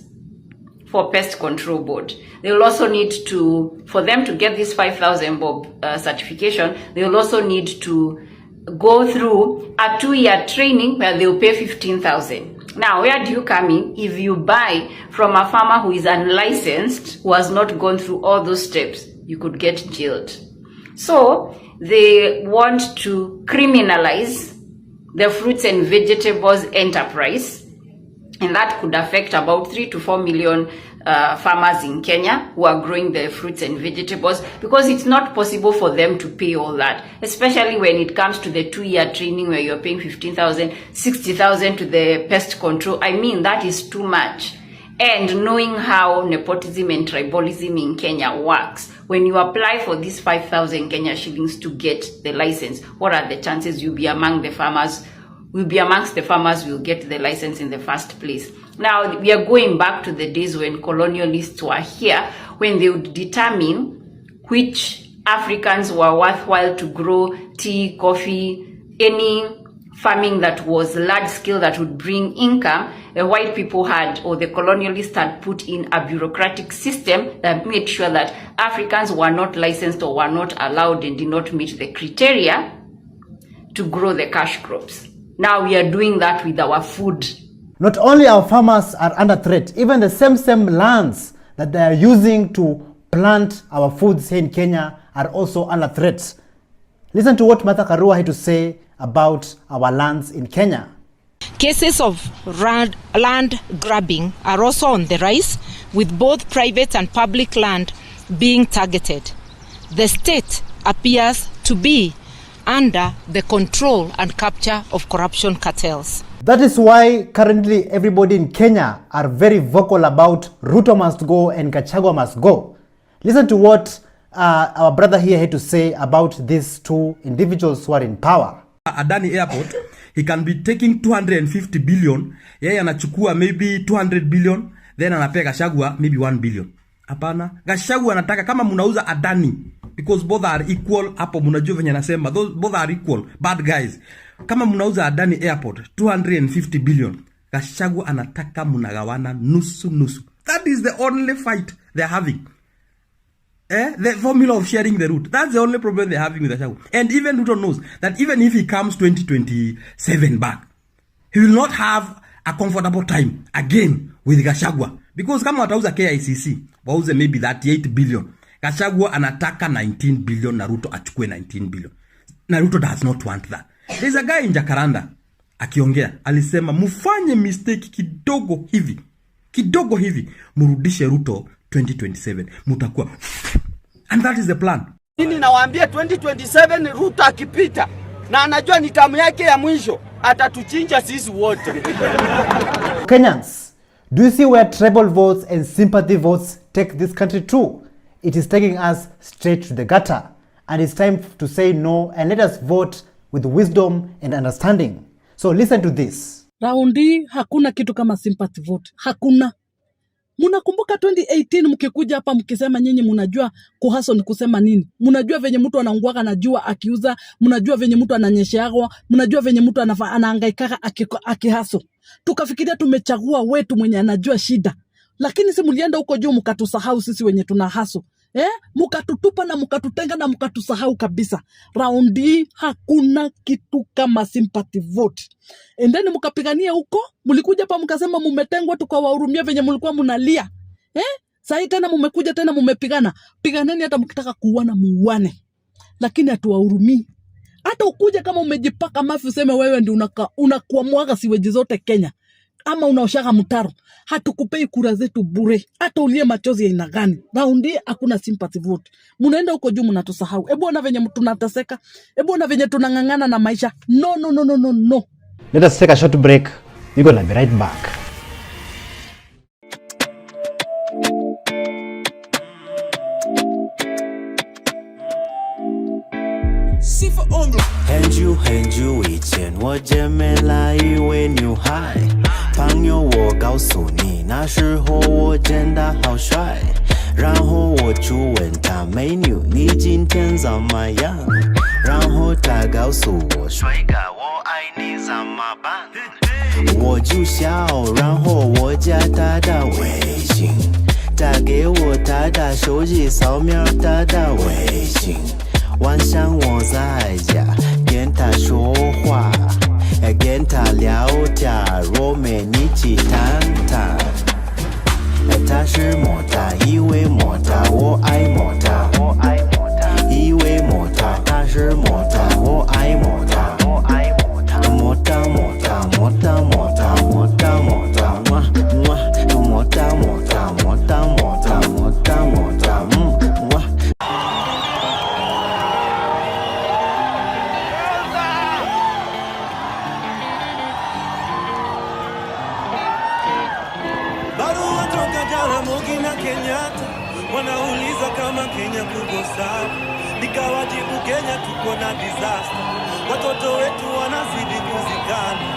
for pest control board. They will also need to, for them to get this 5,000 bob certification, they will also need to go through a 2-year training where they will pay 15,000. Now, where do you come in? If you buy from a farmer who is unlicensed, who has not gone through all those steps, you could get jailed. So they want to criminalize the fruits and vegetables enterprise, and that could affect about 3 to 4 million farmers in Kenya who are growing the fruits and vegetables, because it's not possible for them to pay all that, especially when it comes to the 2-year training where you're paying 15,000, 60,000 to the pest control. I mean, that is too much. And knowing how nepotism and tribalism in Kenya works, when you apply for these 5,000 Kenya shillings to get the license, what are the chances you'll be among the farmers? Will be amongst the farmers who will get the license in the first place. Now, we are going back to the days when colonialists were here, when they would determine which Africans were worthwhile to grow tea, coffee, any farming that was large scale that would bring income. The white people had, or the colonialists had put in a bureaucratic system that made sure that Africans were not licensed or were not allowed and did not meet the criteria to grow the cash crops. Now we are doing that with our food. Not only our farmers are under threat, even the same lands that they are using to plant our foods here in Kenya are also under threat. Listen to what Martha Karua had to say about our lands in Kenya. Cases of land grabbing are also on the rise, with both private and public land being targeted. The state appears to be under the control and capture of corruption cartels. That is why currently everybody in Kenya are very vocal about Ruto must go and Gachagua must go. Listen to what our brother here had to say about these two individuals who are in power. Adani Airport, he can be taking 250 billion, yeye anachukua maybe 200 billion, then anapea Gachagua maybe 1 billion. Hapana, Gachagua anataka kama munauza Adani, because both are equal, hapo munajua venye nasema, both are equal, bad guys. Kama munauza Adani Airport 250 billion, Gachagua anataka munagawana nusu. That is the only fight they're having. The formula of sharing the route. That's the only problem they're having with Gachagua. And even Ruto knows that even if he comes 2027 back, he will not have a comfortable time again with Gachagua. Because kama watauza KICC, wauze maybe 38 billion. Gachagua anataka 19 billion, Naruto achukue 19 billion. Naruto does not want that. There's a guy in Jacaranda, akiongea, alisema, mufanye mistake kidogo hivi, murudishe Ruto 2027, mutakuwa. And that is the plan. Nini nawaambia 2027 Ruto akipita, na anajua ni tamu yake ya mwisho, atatuchinja sisi wote. Kenyans, do you see where tribal votes and sympathy votes take this country to? It is taking us straight to the gutter. And it's time to say no and let us vote with wisdom and understanding. So listen to this. Raundi hakuna kitu kama sympathy vote. Hakuna. Munakumbuka 2018 mkikuja hapa mkisema nyinyi munajua kuhaso ni kusema nini? Munajua venye mtu anaunguaka na jua akiuza, munajua venye mtu ananyesheagwa, munajua venye mtu anahangaika akihaso. Tukafikiria tumechagua wetu mwenye anajua shida. Lakini si mulienda huko juu mkatusahau sisi wenye tunahaso. Mukatutupa na mukatutenga na mukatusahau kabisa. Raundi hakuna kitu kama sympathy vote. Endeni mukapigania huko, mulikuja hapa mukasema mumetengwa, tukawahurumia venye mulikuwa munalia. Sasa tena mumekuja tena mumepigana. Piganeni hata mkitaka kuuana muuane. Lakini hatuwahurumii. Hata ukuje kama umejipaka mafi useme wewe ndio unakuwa mwaga siweji zote Kenya. Ama unaoshaga mtaro, hatukupei kura zetu bure, hata ulie machozi ya aina gani. Raundi hakuna sympathy vote. Munaenda huko juu mnatusahau. Hebu ona venye tunateseka, hebu ona venye tunangangana na maisha. No. Let us take a short break. We're gonna be right back. Henju 以前我姐妹来以为牛孩，朋友我告诉你，那时候我真的好帅。然后我就问他美女，你今天怎么样？然后他告诉我，帅哥我爱你怎么办？我就笑，然后我加他的微信，他给我他的手机扫描他的微信。晚上我在家跟他说话，跟他聊天，我们一起谈谈。他是摩他，以为摩他，我爱摩他，以为摩他，他是摩他，我爱摩他，摩他摩他摩他摩他摩他摩他摩他摩他摩他摩他摩他摩他摩他wanauliza kama Kenya kuko sawa, nikawajibu Kenya tuko na disaster, watoto wetu wanazidi kuzikana,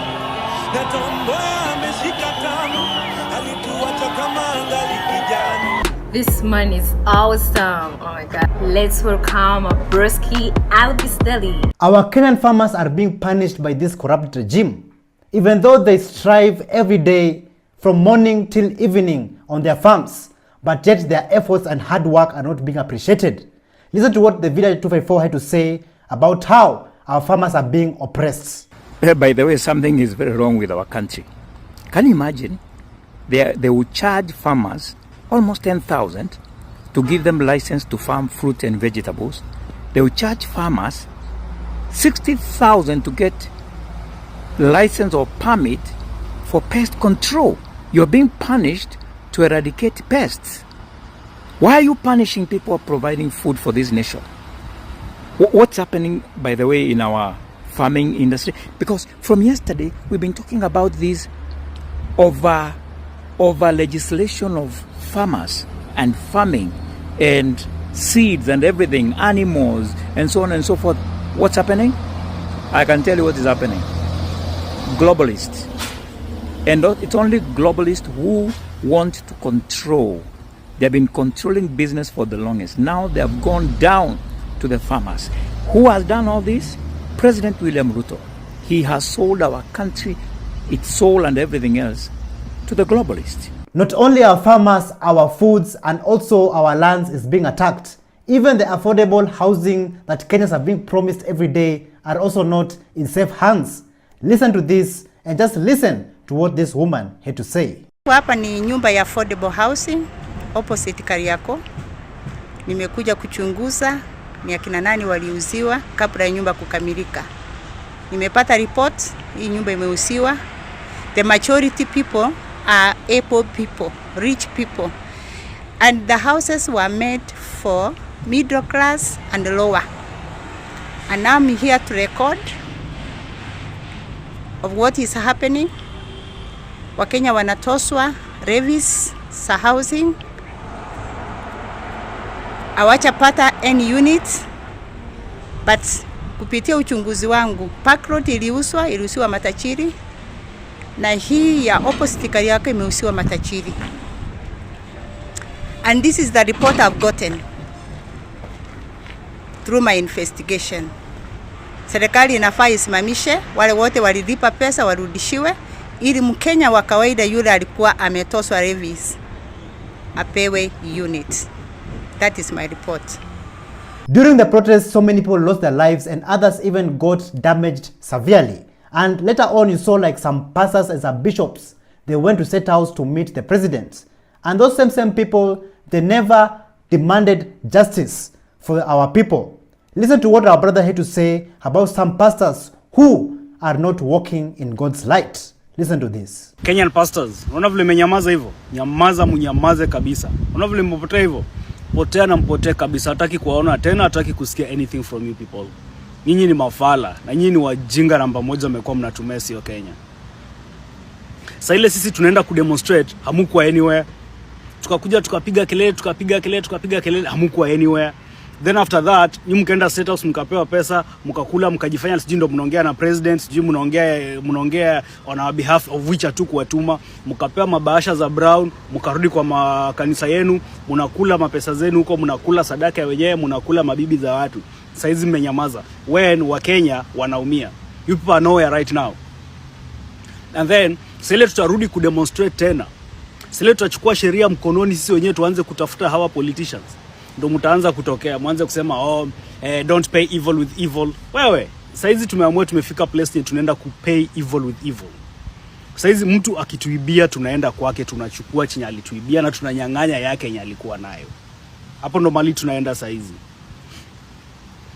na Tomboya ameshika tama, alituacha kama angali kijana. This man is awesome. Oh my God. Let's welcome Broski Albistelli. Our Kenyan farmers are being punished by this corrupt regime, even though they strive every day from morning till evening on their farms. But yet their efforts and hard work are not being appreciated. Listen to what the Village 254 had to say about how our farmers are being oppressed. By the way, something is very wrong with our country. Can you imagine? They will charge farmers almost 10,000 to give them license to farm fruit and vegetables. They will charge farmers 60,000 to get license or permit for pest control. You're being punished to eradicate pests. Why are you punishing people providing food for this nation? What's happening, by the way, in our farming industry? Because from yesterday, we've been talking about this over legislation of farmers and farming and seeds and everything, animals and so on and so forth. What's happening? I can tell you what is happening. Globalists. And it's only globalists who want to control. They've been controlling business for the longest. Now they have gone down to the farmers. Who has done all this? President William Ruto. He has sold our country, its soul and everything else, to the globalists. Not only our farmers, our foods, and also our lands is being attacked. Even the affordable housing that Kenyans are being promised every day are also not in safe hands. Listen to this and just listen to what this woman had to say. Hapa ni nyumba ya affordable housing opposite Kariako. Nimekuja kuchunguza ni akina nani waliuziwa kabla ya nyumba kukamilika. Nimepata report hii nyumba imeuziwa. The majority people are able people, rich people. And the houses were made for middle class and lower. And now I'm here to record of what is happening. Wakenya wanatoswa levies za housing. Hawajapata any unit, but kupitia uchunguzi wangu Park Road iliusiwa Matachiri, na hii ya opposite Kariako imeusiwa Matachiri. And this is the report I've gotten through my investigation. Serikali inafaa isimamishe wale wote walilipa pesa warudishiwe, ili Mkenya wa kawaida yule alikuwa ametoswa levies apewe unit. That is my report. During the protest, so many people lost their lives and others even got damaged severely. And later on, you saw like some pastors and some bishops, they went to State House to meet the president. And those same people, they never demanded justice for our people. Listen to what our brother had to say about some pastors who are not walking in God's light. Listen to this. Kenyan pastors, unaona vile mmenyamaza hivyo? Nyamaza, mnyamaze kabisa. Unaona vile mpotea hivyo? Potea na mpotee kabisa. Hataki kuwaona tena, hataki kusikia anything from you people. Nyinyi ni mafala na nyinyi ni wajinga namba moja mmekuwa mnatumia sio Kenya. Sasa ile sisi tunaenda kudemonstrate, hamukuwa anywhere. Tukakuja tukapiga kelele, hamukuwa anywhere. Then after that, nyinyi mkaenda State House mkapewa pesa, mkakula, mkajifanya sijui ndo mnaongea na president, sijui mnaongea on our behalf of which hatukuwatuma, mkapewa mabahasha za brown, mkarudi kwa makanisa yenu, mnakula mapesa zenu huko, mnakula sadaka ya wenyewe, mnakula mabibi za watu. Saizi mmenyamaza when wa Kenya wanaumia. You people are nowhere right now. And then sile tutarudi kudemonstrate tena. Sile tutachukua sheria mkononi sisi wenyewe tuanze kutafuta hawa politicians. Ndo mtaanza kutokea, mwanze kusema don't pay evil with evil. Wewe, saizi tumeamua tumefika place tunaenda kupay evil with evil. Saizi mtu akituibia tunaenda kwake, tunachukua chenye alituibia na tunanyang'anya yake yenye alikuwa nayo. Hapo ndo mali tunaenda saizi.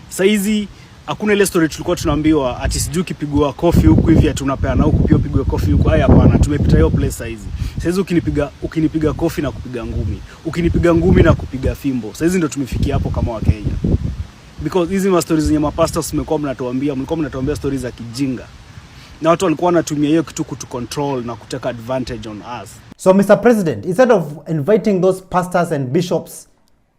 Saizi hakuna ile story tulikuwa tunaambiwa ati sijui kipigwa coffee huku hivi tunapeana huku pia pigwe coffee huku. Haya hapana, tumepita hiyo place saizi. Saizi ukinipiga coffee na kupiga ngumi, ukinipiga ngumi na kupiga fimbo. Saizi ndo tumefikia hapo kama wa Kenya. Because hizi stories zenye mapastors mlikuwa mnatuambia stories za kijinga. Na watu walikuwa wanatumia hiyo kitu kutu control na kuteka advantage on us. So Mr. President, instead of inviting those pastors and bishops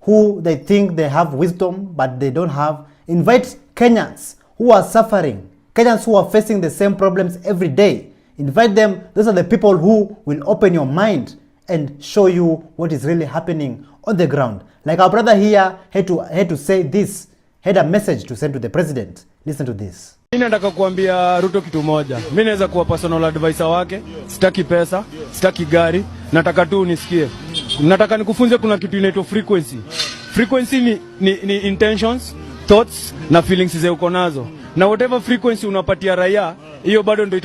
who they think they have wisdom but they don't have, invite Kenyans who are suffering, Kenyans who are facing the same problems every day. Invite them. Those are the people who will open your mind and show you what is really happening on the ground. Like our brother here had to say this, had a message to send to the president. Listen to this. Mimi nataka kuambia Ruto kitu moja. Mimi naweza kuwa personal advisor wake. Sitaki pesa, sitaki gari, nataka tu unisikie. Nataka nikufunze kuna kitu inaitwa frequency. Frequency ni intentions, thoughts na feelings zako uko nazo. Na whatever frequency unapatia raia, hiyo bado ndio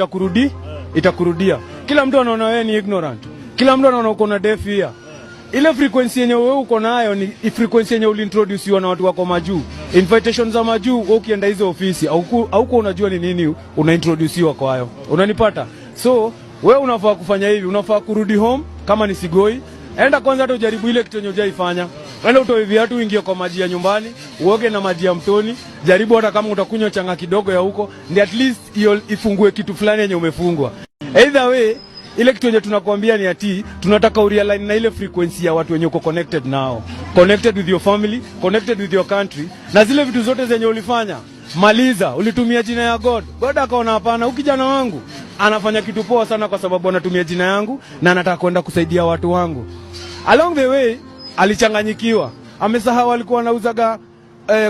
itakurudia. Kila mtu anaona wewe ni ignorant. Kila mtu anaona uko na deaf ear. ile frequency yenye wewe uko nayo ni frequency yenye uliintroduce na watu wako majuu. Invitation za majuu ukienda hizo ofisi au unajua ni nini unaintroduciwa kwa hayo. Unanipata? So wewe unafaa kufanya hivi, unafaa kurudi home kama ni Sigoi. Enda kwanza hata ujaribu ile kitu yenye hujaifanya. Enda utoe viatu uingie kwa maji ya nyumbani, uoge na maji ya mtoni, jaribu hata kama utakunywa changa kidogo ya huko, ndio at least hiyo ifungue kitu fulani yenye umefungwa. Either way, ile kitu yenye tunakuambia ni ati tunataka urealign na ile frequency ya watu wenye uko connected nao. Connected with your family, connected with your country. Na zile vitu zote zenye ulifanya, maliza, ulitumia jina ya God. God akaona hapana, ukijana wangu anafanya kitu poa sana kwa sababu anatumia jina yangu na anataka kwenda kusaidia watu wangu. Along the way alichanganyikiwa. Amesahau alikuwa anauzaga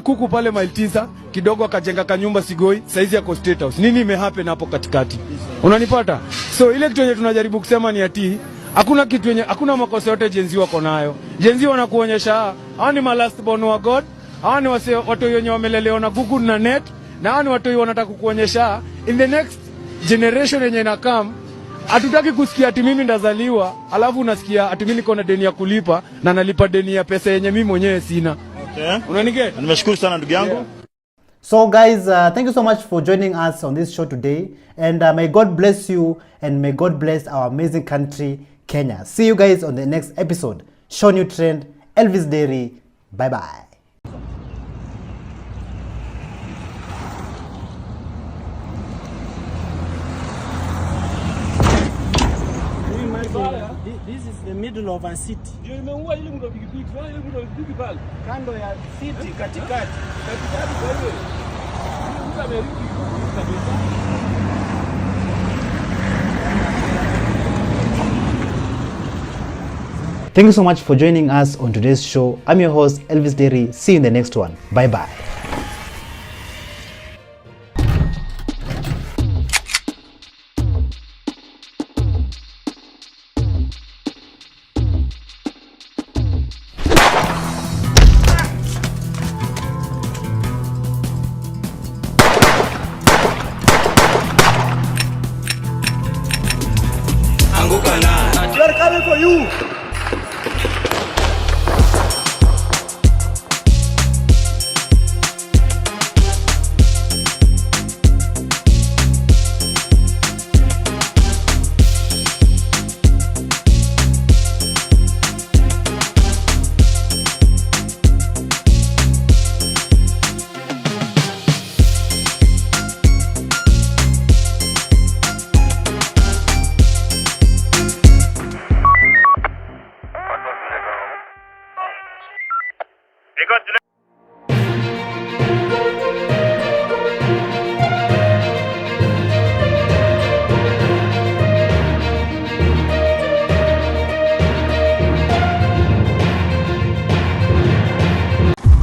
kuku pale Mile 9, kidogo akajenga kanyumba Sigoi, saizi yako State House. Nini imehappen hapo katikati? Unanipata? So ile kitu yenye tunajaribu kusema ni ati hakuna kitu yenye, hakuna makosa yote jenzi wako nayo. Jenzi wanakuonyesha hao ni last born wa God, hao ni watu wenye wamelelewa na Google na net, na hao ni watu wanataka kukuonyesha in the next generation yenye inakam. Hatutaki kusikia ati mimi ndazaliwa alafu unasikia ati mimi niko na deni ya kulipa na nalipa deni ya pesa yenye mimi mwenyewe sina. Okay. Unanige? Nimeshukuru sana ndugu yangu. So guys, thank you so much for joining us on this show today, and may God bless you and may God bless our amazing country Kenya. See you guys on the next episode. ShowNewTrend, Elvis Dairy. Bye bye. This is the middle of a city. Kando ya city katikati. Thank you so much for joining us on today's show. I'm your host, Elvis Dairy. See you in the next one. Bye bye. We are coming for you.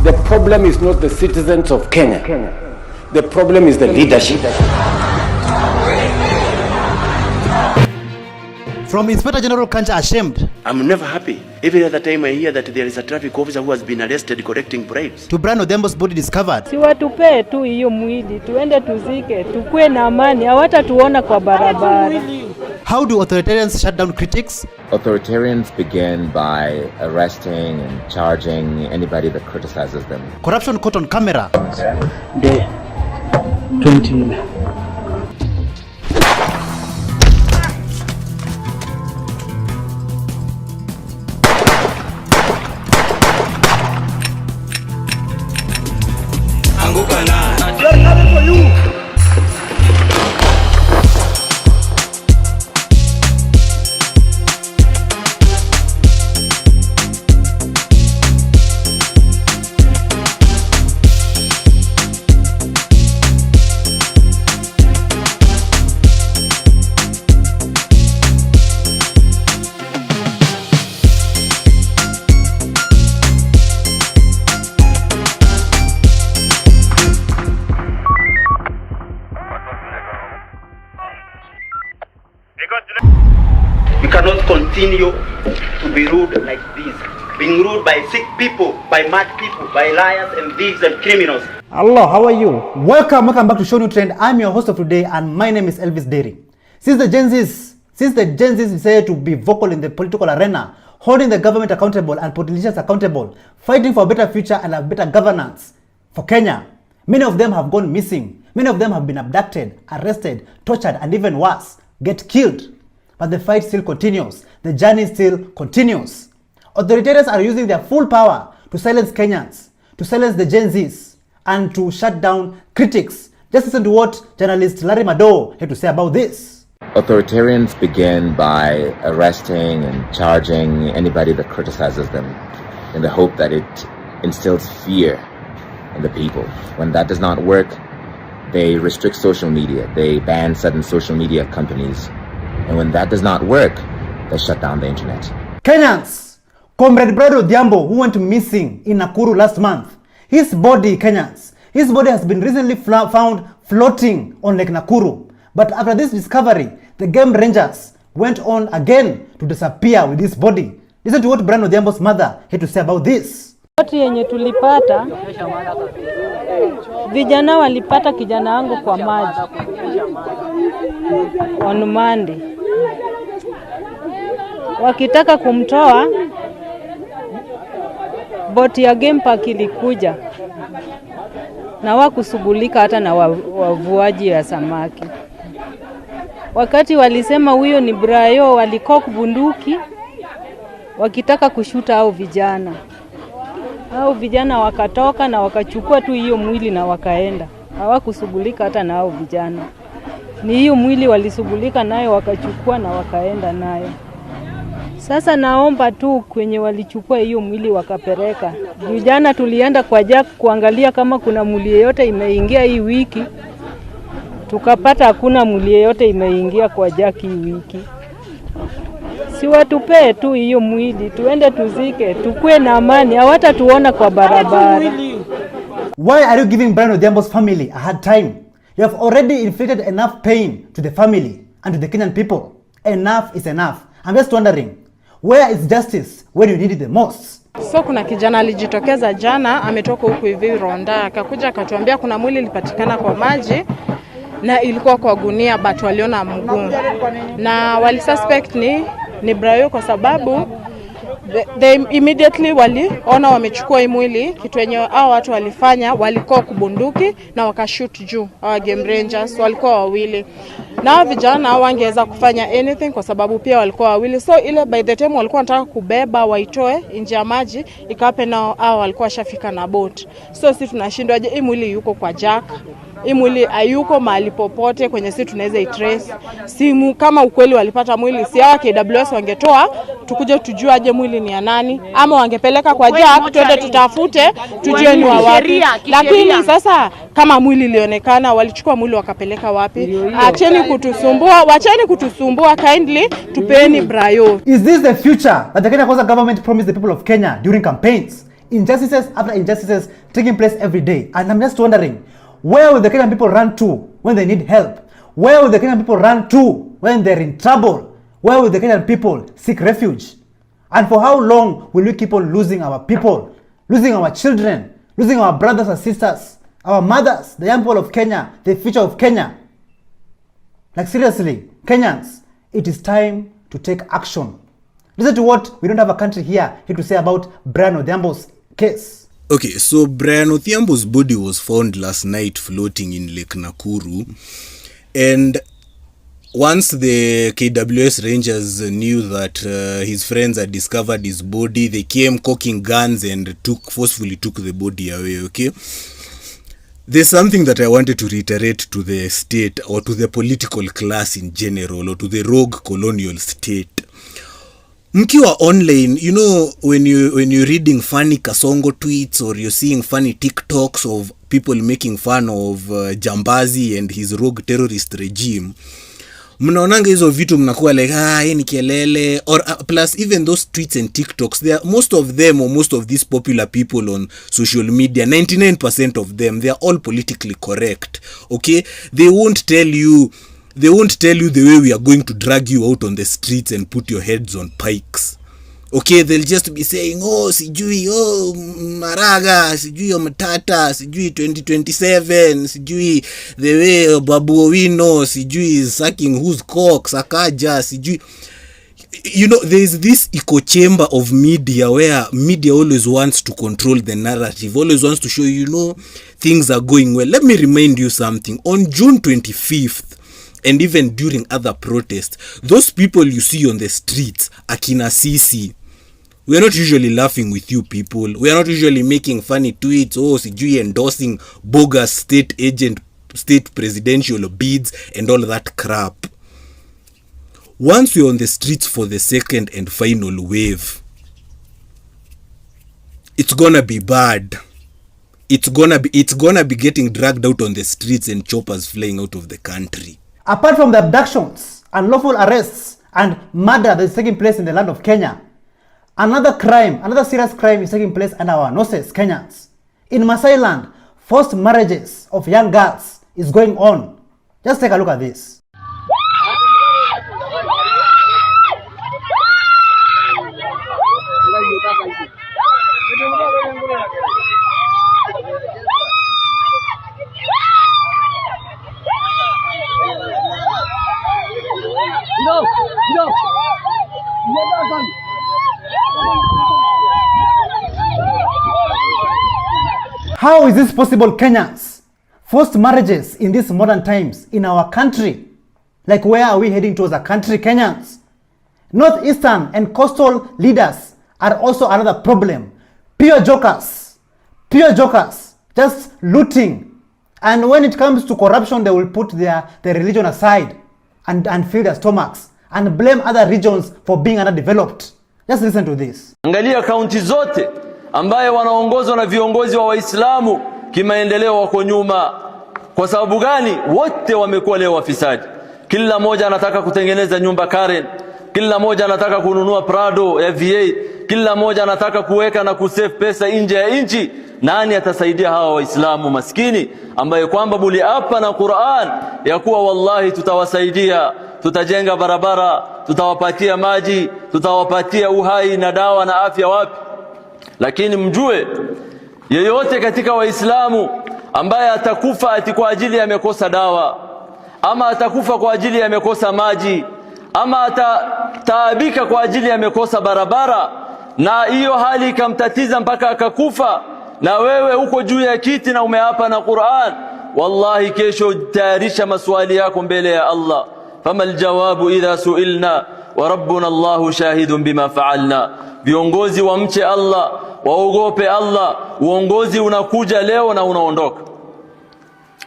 The problem is not the citizens of Kenya. The problem is the leadership. From Inspector General Kancha ashamed. I'm never happy. Every other time I hear that there is a traffic officer who has been arrested collecting bribes. To Brian Odembo's body discovered. Si watupee tu hiyo mwili, tuende tuzike, tukue na amani, hawatatuona kwa barabara. How do authoritarians shut down critics? Authoritarians begin by arresting and charging anybody that criticizes them. Corruption caught on camera. Day 20. We are coming for you. We cannot continue to be rude like this. Being ruled by sick people, by mad people, by liars and thieves and criminals. Hello, how are you? Welcome back to ShowNewTrend. I'm your host of today and my name is Elvis Dairy. Since the Gen Zs decided to be vocal in the political arena, holding the government accountable and politicians accountable, fighting for a better future and a better governance for Kenya. Many of them have gone missing. Many of them have been abducted, arrested, tortured, and even worse, get killed. But the fight still continues. The journey still continues. Authoritarians are using their full power to silence Kenyans, to silence the Gen Zs, and to shut down critics. Just listen to what journalist Larry Madowo had to say about this. Authoritarians begin by arresting and charging anybody that criticizes them in the hope that it instills fear in the people. When that does not work, they restrict social media. They ban certain social media companies. And when that does not work, they shut down the internet. Kenyans, Comrade Brad Odhiambo, who went missing in Nakuru last month, his body, Kenyans, his body has been recently found floating on Lake Nakuru. But after this discovery, the game rangers went on again to disappear with his body. Listen to what Brad Odhiambo's mother had to say about this. Watu yenye tulipata, vijana walipata kijana wangu kwa maji on Monday. Wakitaka kumtoa, boti ya game park ilikuja na wakusugulika hata na wavuaji ya samaki. Wakati walisema huyo ni Brayo, walikok bunduki wakitaka kushuta hao vijana. Hao vijana wakatoka na wakachukua tu hiyo mwili na wakaenda. Hawakusugulika hata na hao vijana. Ni hiyo mwili walisugulika nayo wakachukua na wakaenda nayo. Sasa naomba tu kwenye walichukua hiyo mwili wakapeleka. Vijana tulienda kwa Jack kuangalia kama kuna mwili yoyote imeingia hii wiki. Tukapata hakuna mwili yoyote imeingia kwa Jack hii wiki. Si watupee tu hiyo mwili, tuende tuzike, tukue na amani, hawata tuona kwa barabara. Why are you giving Brian Odhiambo's family a hard time? You have already inflicted enough pain to the family and to the Kenyan people. Enough is enough. I'm just wondering, where is justice when you need it the most? So kuna kijana alijitokeza jana, ametoka huku hivi Ronda, akakuja akatuambia kuna mwili ilipatikana kwa maji na ilikuwa kwa gunia, but waliona mguu. Na wali suspect ni Brayo kwa sababu they immediately waliona wamechukua hii mwili. Kitu yenye hao watu walifanya, walikuwa kubunduki na wakashoot juu. Hawa game rangers walikuwa wawili. Na vijana hawangeweza kufanya anything kwa sababu pia walikuwa wawili. So ile by the time walikuwa wanataka kubeba waitoe nje ya maji, ikape nao hao walikuwa shafika na boat. So sisi tunashindwa je, hii mwili yuko kwa Jack? Hii mwili hayuko mahali popote kwenye sisi tunaweza itrace. Simu kama ukweli walipata mwili, si hawa KWS wangetoa tukuje tujue aje mwili ni ya nani, ama wangepeleka kwa Jack twende tutafute tujue ni wa wapi. Lakini sasa kama mwili ilionekana, walichukua mwili wakapeleka wapi? Acheni kutusumbua, wacheni kutusumbua, kindly tupeni Brayo. Is this the future that the Kenya Kwanza government promised the people of Kenya during campaigns? Injustices after injustices taking place every day. And I'm just wondering, where will the Kenyan people run to when they need help? Where will the Kenyan people run to when they're in trouble? Where will the Kenyan people seek refuge? And for how long will we keep on losing our people, losing our children, losing our brothers and sisters, our mothers, the young people of Kenya, the future of Kenya? Like seriously, Kenyans, it is time to take action. Listen to what We Don't Have a Country Here had to say about Brian Odhiambo's case. Okay, so Brian Odhiambo's body was found last night floating in Lake Nakuru, and once the KWS Rangers knew that his friends had discovered his body, they came cocking guns and forcefully took the body away, okay? There's something that I wanted to reiterate to the state, or to the political class in general, or to the rogue colonial state. Mkiwa online, you know, when you're reading funny Kasongo tweets, or you're seeing funny TikToks of people making fun of Jambazi and his rogue terrorist regime, mnaonanga hizo vitu mnakuwa like hii ni kelele, or plus even those tweets and TikToks, they are, most of them, or most of these popular people on social media, 99% of them, they are all politically correct, okay? They won't tell you the way we are going to drag you out on the streets and put your heads on pikes. Okay, they'll just be saying, sijui, Maraga, sijui, Matata, sijui 2027, sijui, the way Babu Owino, sijui is sucking whose cock, Sakaja, sijui. you know, there's this echo chamber of media where media always wants to control the narrative, always wants to show, you know, things are going well. Let me remind you something. On June 25th, and even during other protests, those people you see on the streets, Akina Sisi, we are not usually laughing with you people. We are not usually making funny tweets, sijui endorsing bogus state presidential bids and all that crap. Once we're on the streets for the second and final wave, it's gonna be bad. It's gonna be getting dragged out on the streets and choppers flying out of the country. Apart from the abductions, unlawful arrests, and murder that is taking place in the land of Kenya, another serious crime is taking place under our noses, Kenyans. In Masai land, forced marriages of young girls is going on. Just take a look at this. How is this possible, Kenyans? Forced marriages in these modern times in our country. Like, where are we heading towards a country, Kenyans? Northeastern and coastal leaders are also another problem. Pure jokers, just looting. And when it comes to corruption, they will put their religion aside and fill their stomachs and blame other regions for being underdeveloped. Just listen to this. Angalia kaunti zote ambaye wanaongozwa na viongozi wa Waislamu kimaendeleo wako nyuma. Kwa sababu gani? Wote wamekuwa leo wafisadi. Kila moja anataka kutengeneza nyumba Karen, kila moja anataka kununua Prado ya V8, kila moja anataka kuweka na kusave pesa nje ya nchi. Nani atasaidia hawa Waislamu maskini ambaye kwamba muliapa na Qur'an ya kuwa wallahi tutawasaidia, tutajenga barabara, tutawapatia maji, tutawapatia uhai na dawa na afya wapi? Lakini mjue yeyote katika Waislamu ambaye atakufa ati kwa ajili ya amekosa dawa, ama atakufa kwa ajili ya amekosa maji, ama atataabika kwa ajili ya amekosa barabara, na hiyo hali ikamtatiza mpaka akakufa, na wewe uko juu ya kiti na umeapa na Qur'an, wallahi kesho tayarisha maswali yako mbele ya Allah. Fama aljawabu idha suilna wa rabbuna Allahu shahidun bima fa'alna. Viongozi wamche Allah, waogope Allah. Uongozi unakuja leo na unaondoka.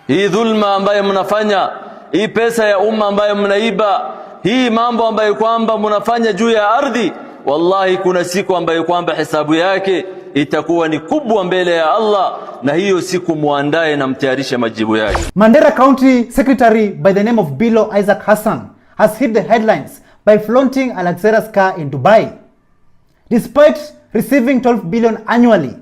Hii dhulma ambayo mnafanya, hii pesa ya umma ambayo mnaiba, hii mambo ambayo kwamba mnafanya juu ya ardhi, wallahi kuna siku ambayo kwamba hesabu yake itakuwa ni kubwa mbele ya Allah, na hiyo siku muandae na mtayarishe majibu yake. Mandera County Secretary by the name of Bilo Isaac Hassan has hit the headlines by flaunting a luxurious car in Dubai. Despite receiving 12 billion annually,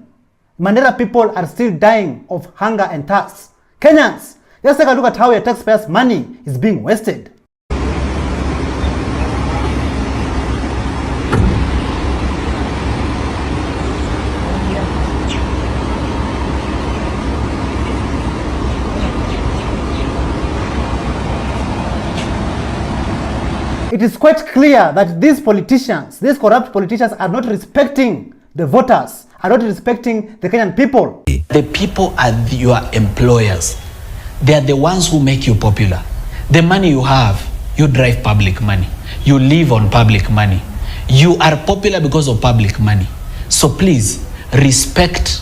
Mandera people are still dying of hunger and thirst. Kenyans, just take a look at how your taxpayers' money is being wasted. It is quite clear that these politicians, these corrupt politicians, are not respecting the voters, are not respecting the Kenyan people. The people are your employers. They are the ones who make you popular. The money you have, you drive public money. You live on public money. You are popular because of public money. So please, respect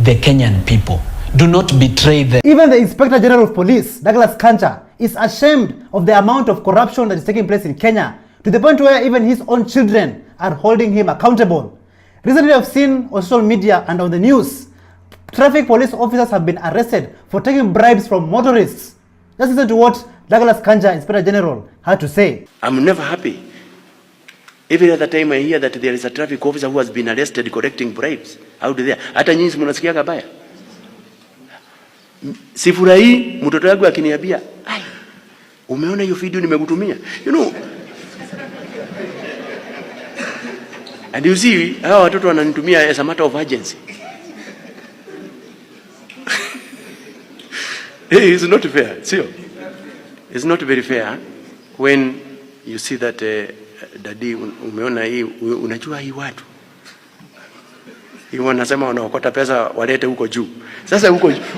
the Kenyan people. Do not betray them. Even the Inspector General of Police, Douglas Kanja, is ashamed of the amount of corruption that is taking place in Kenya, to the point where even his own children are holding him accountable. Recently, I've seen on social media and on the news, traffic police officers have been arrested for taking bribes from motorists. Just listen to what Douglas Kanja, Inspector General, had to say. I'm never happy. Every other time I hear that there is a traffic officer who has been arrested collecting bribes out there. Hata nyinyi mnasikia kabaya. Sifurahi mtoto wangu akiniambia, "Ai, umeona hiyo video nimekutumia?" You know. And you see, hawa watoto wananitumia as a matter of urgency. It's not fair, sio? It's not very fair when you see that dadi, umeona hii, unajua hii watu hii wanasema wanaokota pesa walete huko juu. Sasa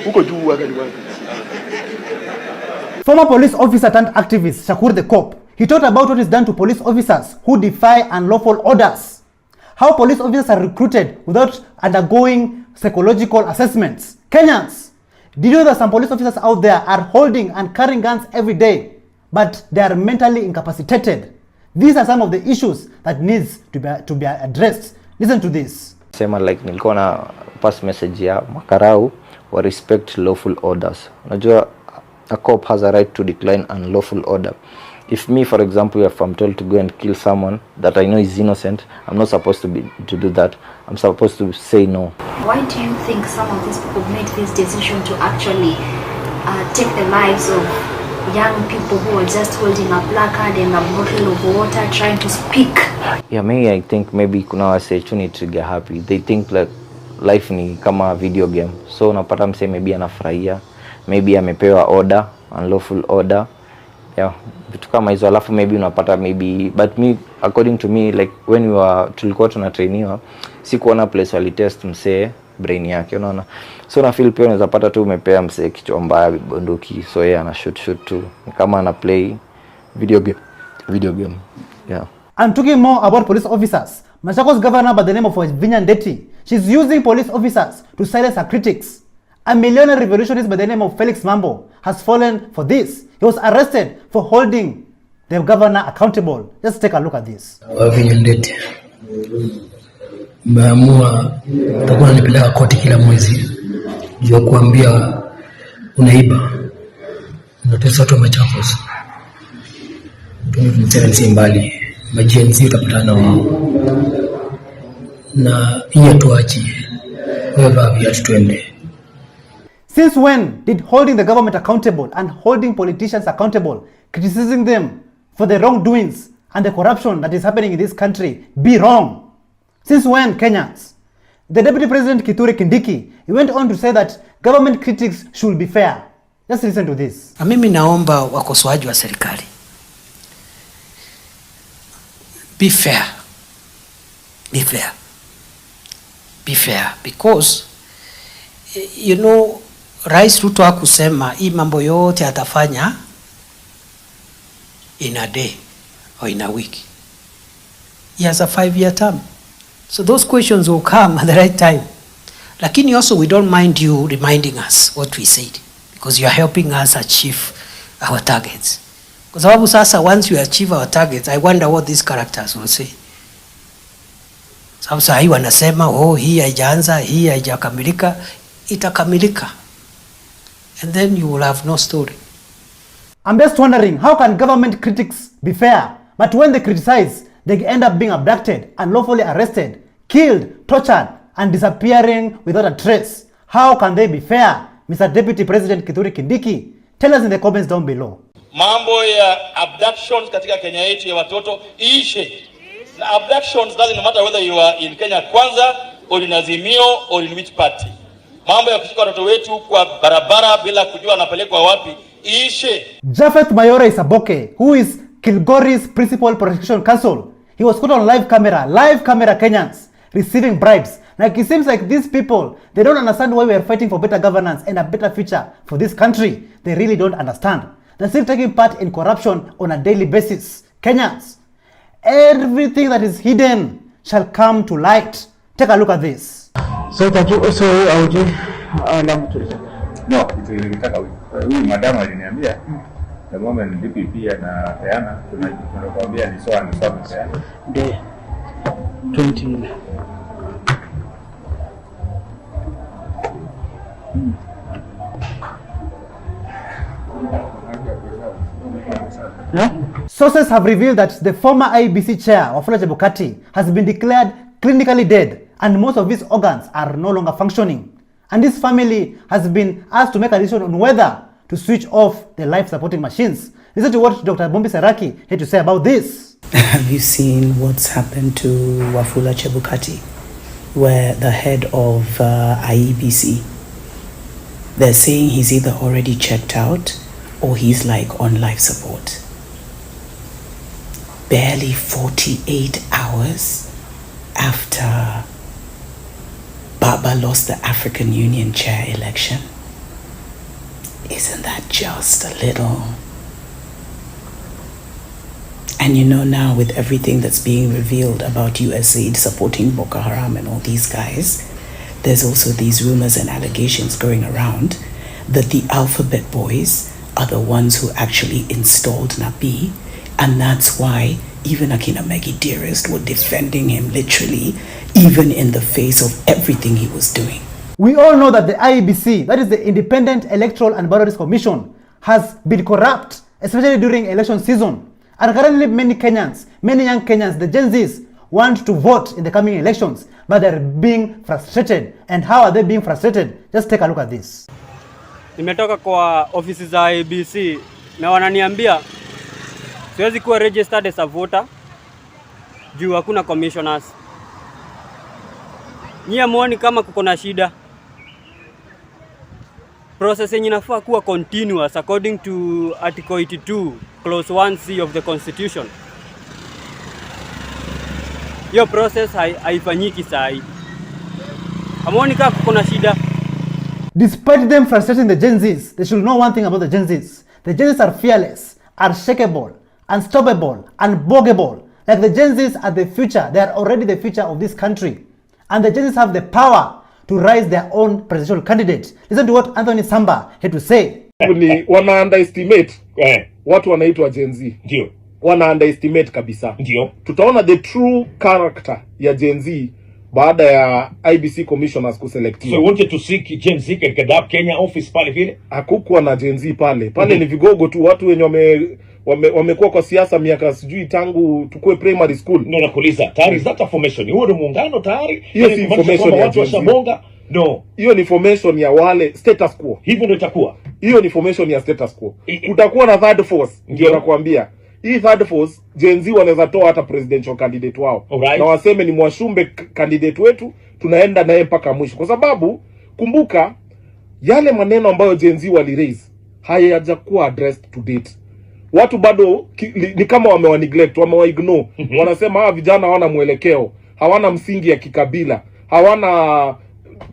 huko juu waga ni wapi? Former police officer turned activist Shakur the Cop, he talked about what is done to police officers who defy unlawful orders. How police officers are recruited without undergoing psychological assessments. Kenyans, did you know that some police officers out there are holding and carrying guns every day, but they are mentally incapacitated? These are some of the issues that needs to be addressed. Listen to this. Sema like nilikuwa na pass message ya makarau wa respect lawful orders. Unajua a cop has a right to decline unlawful order. If me, for example, if I'm told to go and kill someone that I know is innocent, I'm not supposed to do that. I'm supposed to say no. Why do you think some of these people made this decision to actually take the lives of young people who are just holding a placard and a bottle of water trying to speak? Yeah, maybe I think maybe kuna wase chuni trigger happy. They think like life ni kama video game. So unapata mse maybe anafurahia, maybe amepewa order, unlawful order. Yeah, vitu kama hizo, alafu maybe unapata maybe, but me according to me like when tulikuwa tunatrainiwa, si kuona place wali test mse brain yake, unaona. So na feel pia unaweza pata tu umepea mse kichwa mbaya bunduki, so yeye ana shoot tu kama ana play video game. Yeah. I'm talking more about police officers. Machakos governor by the name of Vinya Ndeti, she's using police officers to silence her critics. A millionaire revolutionist by the name of Felix Mambo has fallen for this. He was arrested for holding the governor accountable. Just take a look at this. Vinya Ndeti, meamua takuwa nipeleka koti kila mwezi juu kuambia unaiba, unatesa watu wa Machakos. Tunasema si mbali, majenzi utapatana wao na hiyo tuachi wewe viatu twende. Since when did holding the government accountable and holding politicians accountable, criticizing them for the wrongdoings and the corruption that is happening in this country be wrong? Since when, Kenyans? The Deputy President Kithure Kindiki, he went on to say that government critics should be fair. Just listen to this. Mimi naomba wakosoaji wa serikali, be fair. Be fair. Be fair. Because, you know, Rais Ruto hakusema hii mambo yote atafanya in a day or in a week. He has a 5-year term. So those questions will come at the right time. Lakini also we don't mind you reminding us what we said, because you are helping us achieve our targets. Kwa sababu sasa once we achieve our targets, I wonder what these characters will say. Sababu sasa hii wanasema hii haijaanza, hii haijakamilika, itakamilika. And then you will have no story. I'm just wondering, how can government critics be fair? But when they criticize, they end up being abducted, unlawfully arrested, killed, tortured, and disappearing without a trace. How can they be fair? Mr. Deputy President Kithure Kindiki, tell us in the comments down below. Mambo ya abductions katika Kenya yetu ya watoto iishe. Na abductions doesn't matter whether you are in Kenya Kwanza or in Azimio or in which party. Mambo ya kushika watoto wetu kwa barabara bila kujua anapelekwa wapi iishe. Japhet Mayora Isaboke, who is Kilgoris Principal Protection Council, he was caught on live camera Kenyans, receiving bribes. Like it seems like these people, they don't understand why we are fighting for better governance and a better future for this country. They really don't understand. They're still taking part in corruption on a daily basis. Kenyans, everything that is hidden shall come to light. Take a look at this. So that you also no, huyu madama aliniambia the moment DPP anapeana tunakwambia ni sawa peana de 20 Sources have revealed that the former IEBC chair, Wafula Chebukati, has been declared clinically dead and most of his organs are no longer functioning. And this family has been asked to make a decision on whether to switch off the life-supporting machines. Listen to what Dr. Bombi Seraki had to say about this. Have you seen what's happened to Wafula Chebukati, where the head of IEBC, they're saying he's either already checked out or he's like on life support. barely 48 hours after Baba lost the African Union chair election. Isn't that just a little? And you know, now with everything that's being revealed about USAID supporting Boko Haram and all these guys, there's also these rumors and allegations going around that the Alphabet Boys are the ones who actually installed Nabi, and that's why even Akina Megi Dearest were defending him literally, even in the face of everything he was doing. We all know that the IEBC, that is the Independent Electoral and Boundaries Commission, has been corrupt, especially during election season. And currently many Kenyans, many young Kenyans, the Gen Zs, want to vote in the coming elections, but they're being frustrated. And how are they being frustrated? Just take a look at this. Nimetoka kwa ofisi za IEBC na wananiambia siwezi kuwa registered as a voter juu hakuna commissioners. Nyie muone kama kuko na shida. Process yenye inafaa kuwa continuous according to Article 82 Clause 1C of the Constitution. Hiyo process haifanyiki sahi. Amuone kama kuko na shida. Despite them frustrating the Gen Zs, they should know one thing about the Gen Zs. The Gen Zs are fearless, unshakable, unstoppable, unbogable. Like the Gen Zs are the future. They are already the future of this country. And the Gen Zs have the power to rise their own presidential candidate. Listen to what Anthony Samba had to say. Ni wana underestimate watu wanaitwa Gen Z. Ndio. Wana underestimate kabisa. Ndio. Tutaona the true character ya Gen Z baada ya IBC commissioners kuselektiwa. So you wanted to seek Gen Z katika Kenya office pale vile? Hakukuwa na Gen Z pale. Pale ni vigogo tu, watu wenye wamekuwa kwa siasa miaka sijui tangu tukue primary school. No, nakuuliza. Tayari is that a formation? Huo ni muungano tayari? Hiyo si information ya watu washabonga. No. Hiyo ni formation ya wale status quo. Hivyo ndio itakuwa. Hiyo ni formation ya status quo. Kutakuwa na third force. Ndio nakwambia. Hii third force, Gen Z wanaweza toa hata presidential candidate wao. Alright. Na waseme ni Mwashumbe candidate wetu, tunaenda naye mpaka mwisho. Kwa sababu kumbuka yale maneno ambayo Gen Z wali raise hayajakuwa addressed to date. Watu bado ni kama wamewaneglect, wamewaignore. Wanasema vijana hawana mwelekeo, hawana msingi ya kikabila, hawana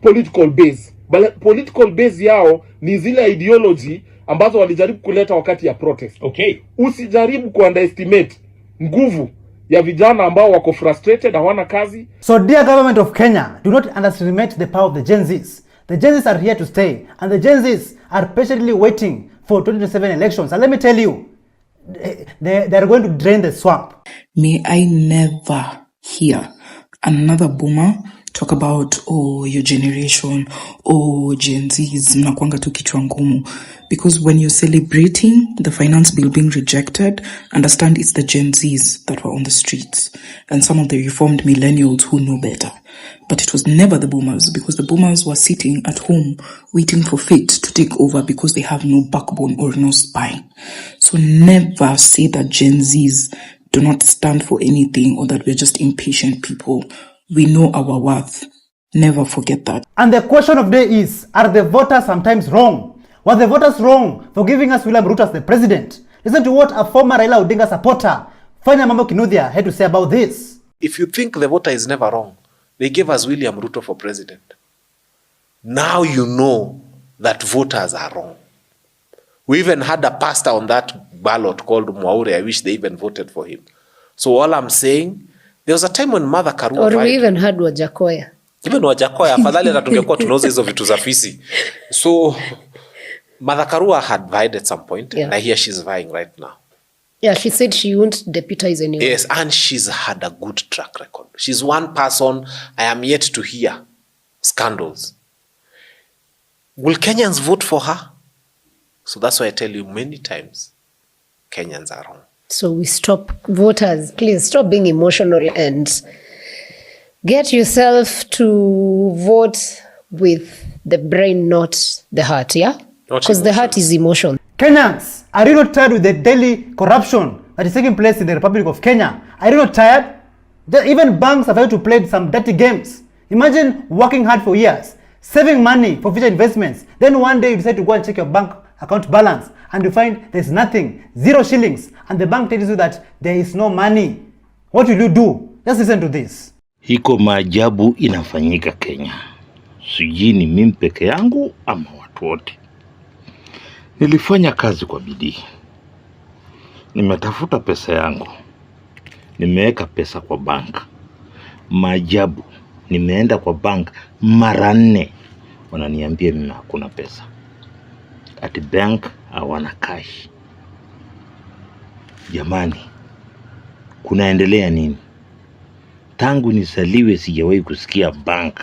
political base. Political base yao ni zile ideology ambazo walijaribu kuleta wakati ya protest. Okay. Usijaribu kuunderestimate nguvu ya vijana ambao wako frustrated, hawana kazi. So dear government of Kenya, do not underestimate the power of the Gen Zs. The Gen Zs are here to stay, and the Gen Zs are patiently waiting for 2027 elections. And let me tell you, they are going to drain the swamp. May I never hear another boomer talk about, oh, your generation, oh, Gen Zs, mnakuanga tu kichwa ngumu. Because when you're celebrating the finance bill being rejected, understand it's the Gen Zs that were on the streets and some of the reformed millennials who know better. But it was never the boomers, because the boomers were sitting at home waiting for fate to take over because they have no backbone or no spine. So never say that Gen Zs do not stand for anything or that we're just impatient people. We know our worth. Never forget that. And the question of the day is, are the voters sometimes wrong? Were the voters wrong for giving us William Ruto as the president? Listen to what a former Raila Odinga supporter, Fanya Mambo Kinuthia, had to say about this. If you think the voter is never wrong, they gave us William Ruto for president. Now you know that voters are wrong. We even had a pastor on that ballot called Mwaure. I wish they even voted for him. So all I'm saying, there was a time when Mother Karua or we even had Wajakoya. Even Wajakoya, afadhali hata tungekuwa tunauza hizo vitu za fisi. So Mother Karua had vied at some point, and I hear she's vying right now. Yeah, she said she won't deputize anyone. Yes, and she's had a good track record. She's one person I am yet to hear scandals. Will Kenyans vote for her? So that's why I tell you many times, Kenyans are wrong. So we stop, voters, please stop being emotional and get yourself to vote with the brain, not the heart, yeah? Because the heart is emotion. Kenyans, are you not tired with the daily corruption that is taking place in the Republic of Kenya? Are you not tired? Even banks have had to play some dirty games. Imagine working hard for years, saving money for future investments. Then one day you decide to go and check your bank account balance and you find there's nothing, 0 shillings, and the bank tells you that there is no money. What will you do? Just listen to this. Hiko maajabu inafanyika Kenya. Sijui ni mimi peke yangu ama watu wote. Nilifanya kazi kwa bidii. Nimetafuta pesa yangu. Nimeweka pesa kwa bank. Maajabu, nimeenda kwa bank mara 4. Wananiambia mimi hakuna pesa. At bank hawana cash. Jamani, kunaendelea nini? Tangu nisaliwe sijawahi kusikia bank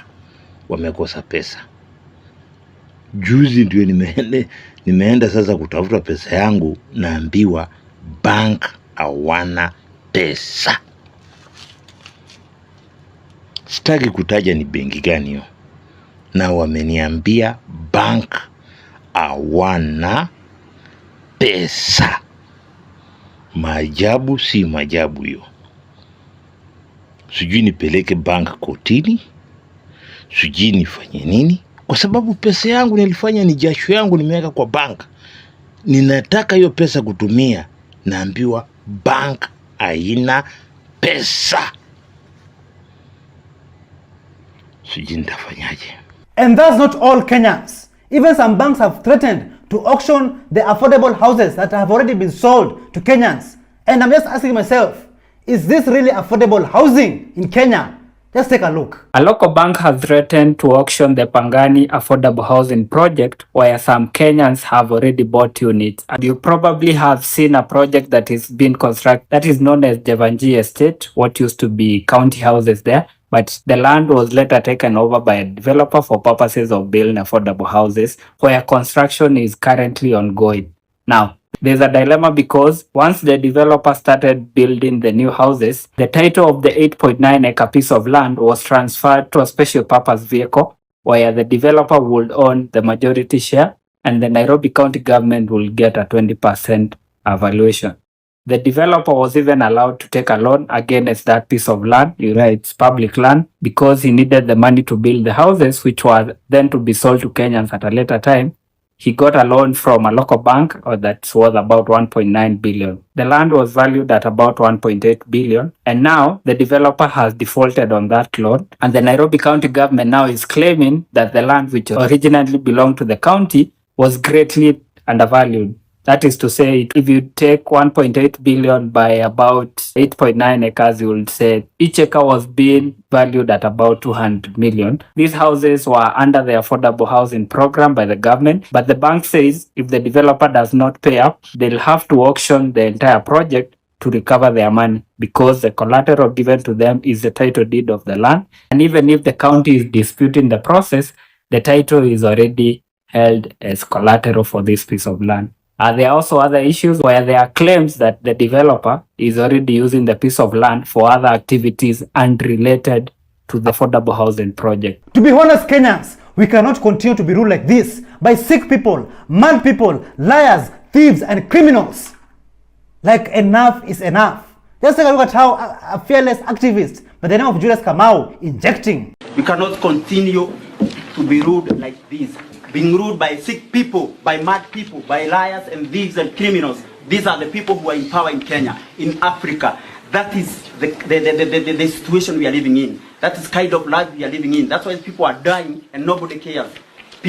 wamekosa pesa. Juzi ndio nimeenda sasa kutafuta pesa yangu, naambiwa bank hawana pesa. Sitaki kutaja ni benki gani hiyo. Na wameniambia bank hawana pesa. Maajabu si maajabu hiyo. Sijui nipeleke bank kotini, sijui nifanye nini, kwa sababu pesa yangu nilifanya ni jasho yangu nimeweka kwa bank. Ninataka hiyo pesa kutumia, naambiwa bank haina pesa. Sijui nitafanyaje. And that's not all Kenyans. Even some banks have threatened to auction the affordable houses that have already been sold to Kenyans. And I'm just asking myself, is this really affordable housing in Kenya? Just take a look. A local bank has threatened to auction the Pangani affordable housing project, where some Kenyans have already bought units. And you probably have seen a project that is being constructed that is known as Devanji Estate, what used to be county houses there. But the land was later taken over by a developer for purposes of building affordable houses, where construction is currently ongoing. Now, there's a dilemma because once the developer started building the new houses, the title of the 8.9 acre piece of land was transferred to a special purpose vehicle, where the developer would own the majority share and the Nairobi County government will get a 20% valuation. The developer was even allowed to take a loan against that piece of land. It's public land, because he needed the money to build the houses, which were then to be sold to Kenyans at a later time. He got a loan from a local bank that was about 1.9 billion. The land was valued at about 1.8 billion. And now the developer has defaulted on that loan. And the Nairobi County government now is claiming that the land, which originally belonged to the county, was greatly undervalued. That is to say, if you take 1.8 billion by about 8.9 acres, you will say each acre was being valued at about 200 million. These houses were under the affordable housing program by the government, but the bank says if the developer does not pay up, they'll have to auction the entire project to recover their money, because the collateral given to them is the title deed of the land. And even if the county is disputing the process, the title is already held as collateral for this piece of land. There are also other issues where there are claims that the developer is already using the piece of land for other activities unrelated to the affordable housing project. To be honest, Kenyans, we cannot continue to be ruled like this by sick people, mad people, liars, thieves, and criminals. Like, enough is enough. Just take a look at how a fearless activist by the name of Julius Kamau injecting. We cannot continue to be ruled like this. Being ruled by sick people, by mad people, by liars and thieves and criminals. These are the people who are in power in Kenya, in Africa. That is the situation we are living in. That is kind of life we are living in. That's why people are dying and nobody cares.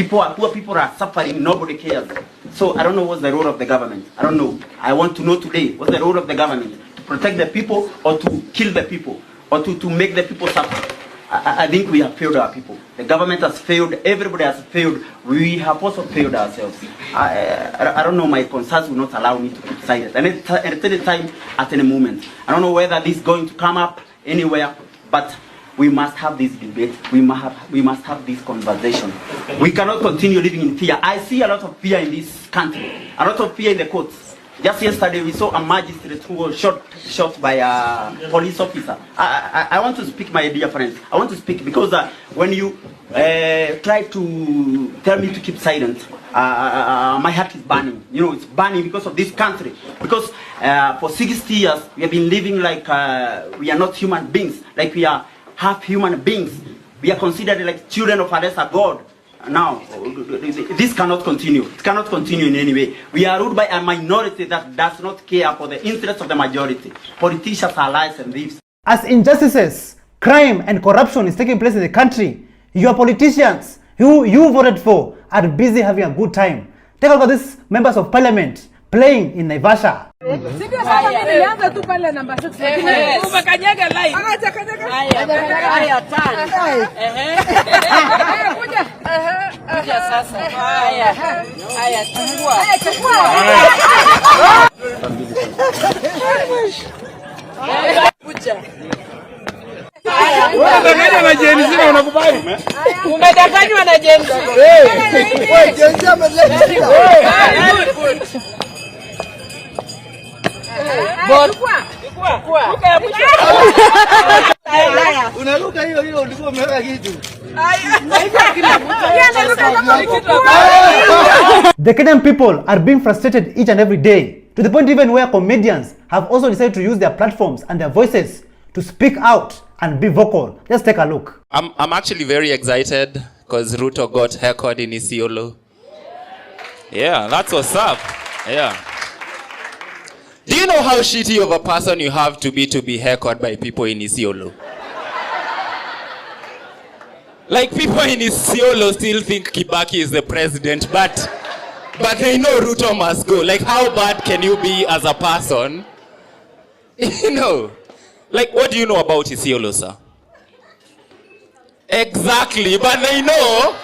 Poor people are suffering, nobody cares. So I don't know what's the role of the government. I don't know. I want to know today, what's the role of the government? To protect the people or to kill the people? Or to make the people suffer? I think we have failed our people. The government has failed. Everybody has failed. We have also failed ourselves. I don't know. My concerns will not allow me to keep silent. And at any time, at any moment. I don't know whether this is going to come up anywhere, but we must have this debate. We must have this conversation. We cannot continue living in fear. I see a lot of fear in this country. A lot of fear in the courts. Just yesterday, we saw a magistrate who was shot by a police officer. I want to speak, my dear friends. I want to speak because when you try to tell me to keep silent, my heart is burning. You know, it's burning because of this country. Because for 60 years, we have been living like we are not human beings, like we are half human beings. We are considered like children of a lesser God. Now, this cannot continue. It cannot continue in any way. We are ruled by a minority that does not care for the interests of the majority. Politicians are liars and thieves. As injustices, crime and corruption is taking place in the country, your politicians who you voted for are busy having a good time. Take a look at these members of parliament playing in Naivasha. Umedanganywa na Gen Z na unakubali? Umedanganywa na Gen Z. Wewe Gen Z ameleta. Unaruka hiyo ndivyo umeweka kitu. The Kenyan people are being frustrated each and every day, to the point even where comedians have also decided to use their platforms and their voices to speak out and be vocal. Let's take a look. I'm actually very excited because Ruto got haircut in Isiolo. Yeah, that's what's up. Yeah. Do you know how shitty of a person you have to be haircut by people in Isiolo? Like, people in Isiolo still think Kibaki is the president, but they know Ruto must go. Like, how bad can you be as a person? You know, like, what do you know about Isiolo, sir? Exactly, but they know.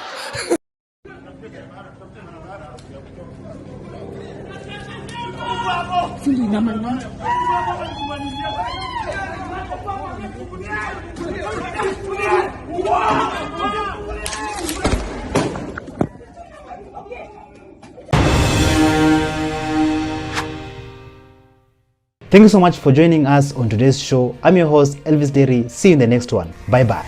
Thank you so much for joining us on today's show. I'm your host, Elvis Derry. See you in the next one. Bye-bye.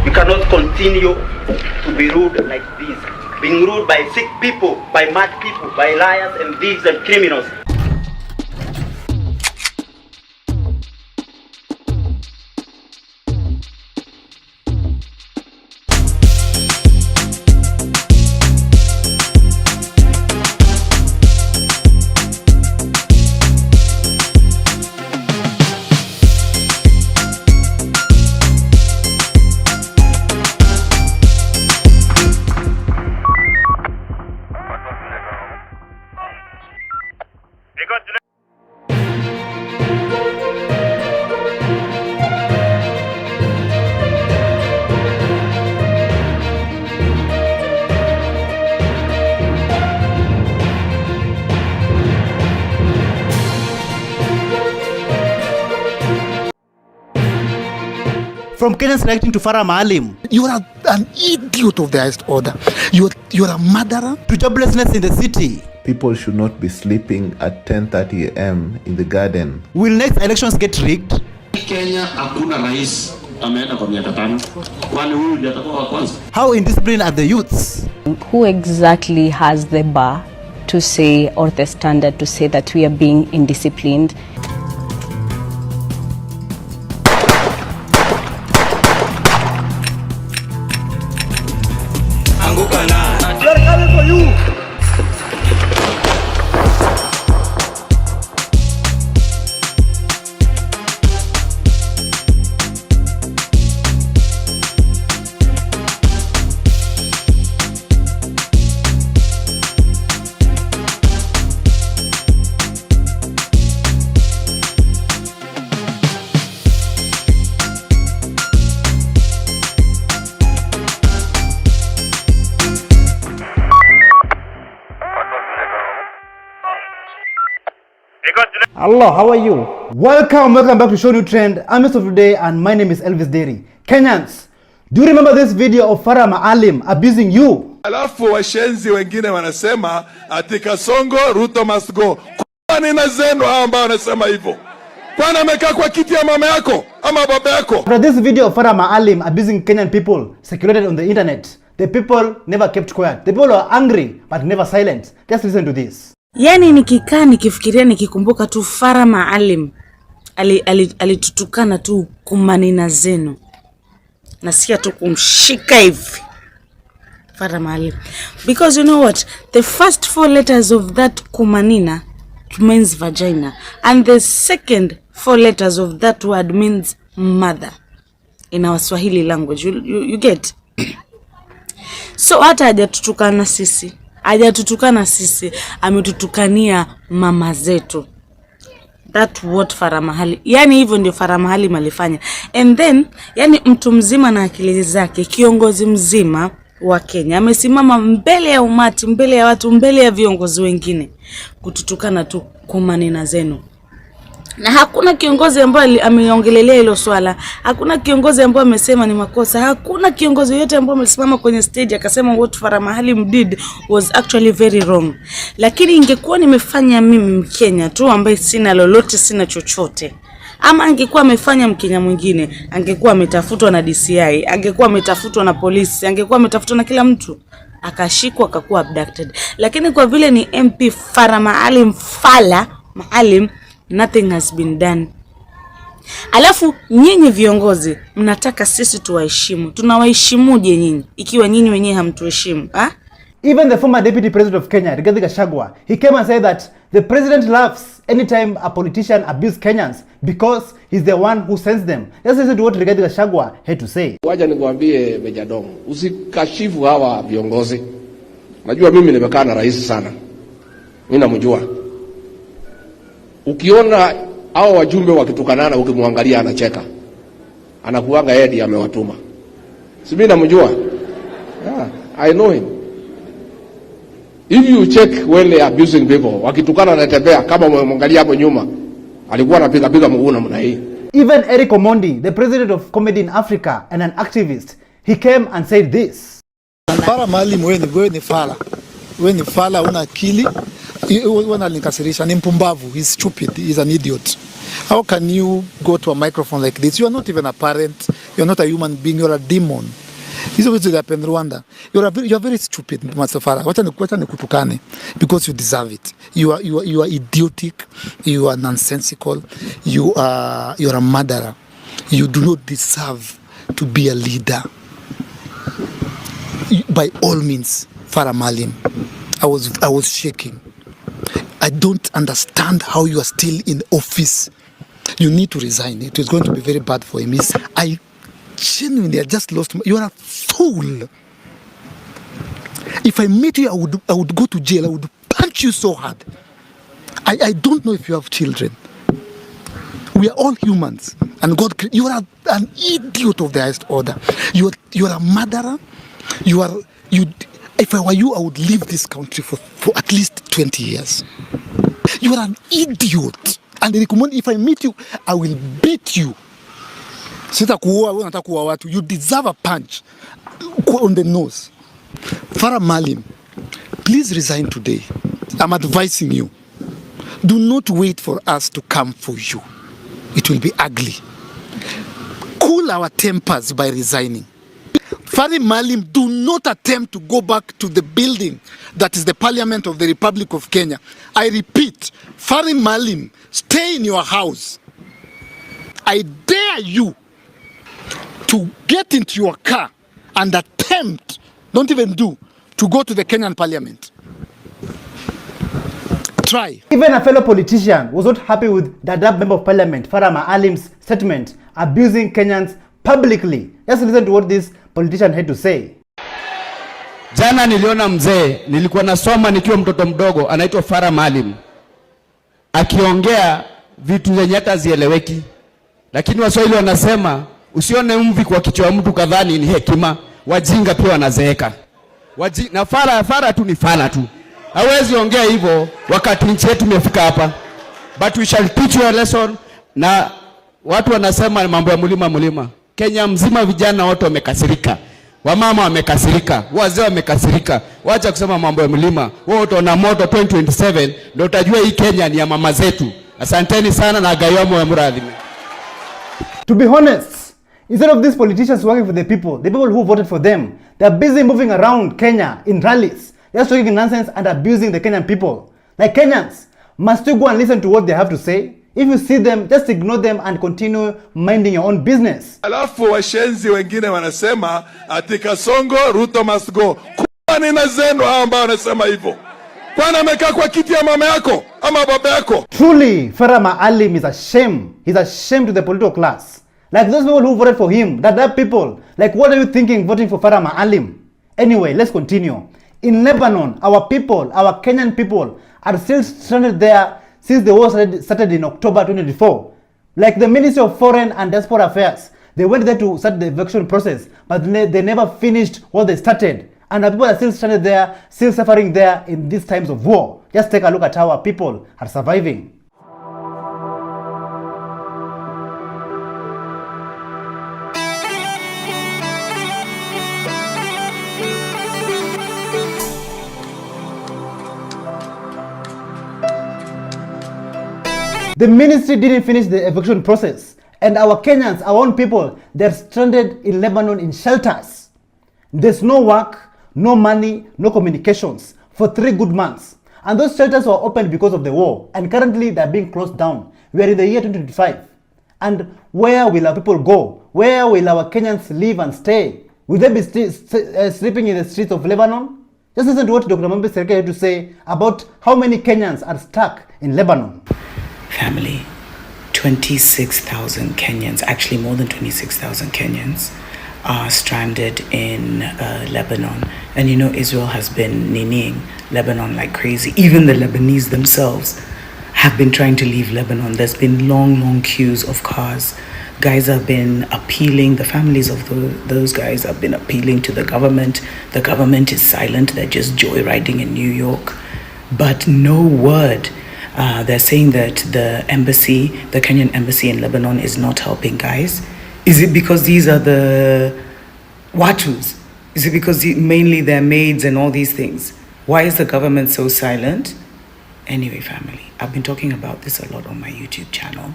You cannot continue to be ruled like this. Being ruled by sick people, by mad people, by liars and thieves and criminals. From Kenyans reacting to Farah Maalim. You are an idiot of the highest order. You are a murderer. To joblessness in the city. People should not be sleeping at 10:30 a.m. in the garden. Will next elections get rigged? Kenya hakuna rais ameenda kwa miaka 5. Kwani huyu ndiye atakuwa wa kwanza? How indisciplined are the youths? Who exactly has the bar to say, or the standard to say, that we are being indisciplined? We are coming for you. Hello, how are you? Welcome back to ShowNewTrend. I'm Mr. Today and my name is Elvis Derry. Kenyans, do you remember this video of Farah Maalim abusing you? Alafu washenzi wengine wanasema ati Kasongo Ruto must go. Kwa nini zenu hao ambao wanasema hivyo? Kwani amekaa kwa kiti ya mama yako ama baba yako? After this video of Farah Maalim abusing Kenyan people circulated on the internet, the people never kept quiet. The people were angry but never silent. Just listen to this. Yani nikikaa nikifikiria nikikumbuka tu Farah Maalim alitutukana tu kumanina zenu. nasikia tu kumshika hivi Farah Maalim, because you know what, the first 4 letters of that kumanina means vagina, and the second 4 letters of that word means mother in our Swahili language. You get? So hata hajatutukana sisi, ametutukania mama zetu. That what Farah Maalim, yani hivyo ndio Farah Maalim alifanya. And then yani mtu mzima na akili zake, kiongozi mzima wa Kenya amesimama mbele ya umati, mbele ya watu, mbele ya viongozi wengine kututukana tu kwa maneno zenu. Na hakuna kiongozi ambaye ameongelelea hilo swala. Hakuna kiongozi ambaye amesema ni makosa. Hakuna kiongozi yote ambaye amesimama kwenye stage akasema what Farah Maalim did was actually very wrong. Lakini ingekuwa nimefanya mimi Mkenya tu ambaye sina lolote, sina chochote, ama angekuwa amefanya Mkenya mwingine, angekuwa ametafutwa na DCI, angekuwa ametafutwa na polisi, angekuwa ametafutwa na kila mtu, akashikwa akakuwa abducted. Lakini kwa vile ni MP Farah Maalim, nothing has been done. Alafu nyinyi viongozi mnataka sisi tuwaheshimu. Tunawaheshimuje nyinyi ikiwa nyinyi wenyewe hamtuheshimu? Even the former deputy president of Kenya, Rigathi Gachagua, he came and said that the president laughs anytime a politician abuses Kenyans because he's the one who sends them. Let's listen to what Rigathi Gachagua had to say. Waja nikwambie Meja Dong, usikashifu hawa viongozi. Najua mimi nimekaa na rais sana. Mimi namjua. Ukiona hao wajumbe wakitukanana, ukimwangalia anacheka, anakuanga yeye ndiye amewatuma. Si mimi namjua? Yeah, I know him. If you check when they are abusing people, wakitukana anatembea kama umemwangalia hapo nyuma, alikuwa anapiga mguu namna hii. Even Eric Omondi, the president of Comedy in Africa and an activist, he came and said this. Farah Maalim, wewe ni fala, una akili. Wananikasirisha, ni mpumbavu, he's stupid, he's an idiot. How can you go to a microphone like this? You are not even a parent, you are not a human being, you are a demon. This is what happened in Rwanda. You are very stupid, Mr. Farah. Wacha nikutukane because you deserve it. You are idiotic, you are nonsensical, you are a murderer. You do not deserve to be a leader. By all means, Farah Maalim, I was shaking. I don't understand how you are still in office. You need to resign. It is going to be very bad for him. I genuinely just lost. You are a fool. If I met you, I would go to jail. I would punch you so hard. I don't know if you have children. We are all humans, and God. You are an idiot of the highest order. You are a murderer. If I were you, I would leave this country for at least 20 years. You are an idiot. And if I meet you, I will beat you. You deserve a punch on the nose. Farah Maalim, please resign today. I'm advising you. Do not wait for us to come for you. It will be ugly. Cool our tempers by resigning. Farah Maalim, do not attempt to go back to the building that is the Parliament of the Republic of Kenya. I repeat, Farah Maalim, stay in your house. I dare you to get into your car and attempt, don't even do, to go to the Kenyan Parliament. Try. Even a fellow politician was not happy with the Dadaab Member of Parliament, Farah Maalim's statement, abusing Kenyans publicly. Let's listen to what this politician had to say. Jana niliona mzee, nilikuwa nasoma nikiwa mtoto mdogo, anaitwa Farah Maalim, akiongea vitu zenye hata zieleweki. Lakini Waswahili wanasema usione mvi kwa kichwa mtu kadhani ni hekima, wajinga pia wanazeeka. Na Farah tu ni Farah tu. Hawezi ongea hivyo wakati nchi yetu imefika hapa. But we shall teach you a lesson. Na watu wanasema mambo ya mulima. Kenya mzima vijana wote wamekasirika. Wamama wamekasirika, wazee wamekasirika. Wacha kusema mambo ya mlima. Wewe utaona moto 2027 ndio utajua hii Kenya ni ya mama zetu. Asanteni sana na gayomo ya muradhi. To be honest, instead of these politicians working for the people who voted for them, they are busy moving around Kenya in rallies. They are talking nonsense and abusing the Kenyan people. Like Kenyans, must you go and listen to what they have to say? If you see them, just ignore them and continue minding your own business. Alafu washenzi wengine wanasema ati Kasongo Ruto must go. Kwa nina zenu hao ambao wanasema hivyo? Kwani amekaa kwa kiti ya mama yako ama baba yako? Truly, Farah Maalim is a shame. He's a shame to the political class. Like those people who voted for him, that people, like what are you thinking voting for Farah Maalim? Anyway, let's continue. In Lebanon, our people, our Kenyan people are still stranded there since the war started in October 2024. Like the Ministry of Foreign and Diaspora Affairs, they went there to start the eviction process, but they never finished what they started. And our people are still stranded there, still suffering there in these times of war. Just take a look at how our people are surviving. The ministry didn't finish the eviction process, and our Kenyans, our own people, they're stranded in Lebanon in shelters. There's no work, no money, no communications for 3 good months. And those shelters were opened because of the war, and currently they're being closed down. We are in the year 2025. And where will our people go? Where will our Kenyans live and stay? Will they be sleeping in the streets of Lebanon? Just listen to what Dr. Mambe Serikali had to say about how many Kenyans are stuck in Lebanon. Family, 26,000 Kenyans, actually more than 26,000 Kenyans are stranded in Lebanon. And you know, Israel has been ninnying Lebanon like crazy. Even the Lebanese themselves have been trying to leave Lebanon. There's been long queues of cars. Guys have been appealing, the families of those guys have been appealing to the government. The government is silent, they're just joyriding in New York. But no word. They're saying that the embassy, the Kenyan embassy in Lebanon is not helping guys. Is it because these are the Watus? Is it because mainly they're maids and all these things? Why is the government so silent? Anyway, family, I've been talking about this a lot on my YouTube channel.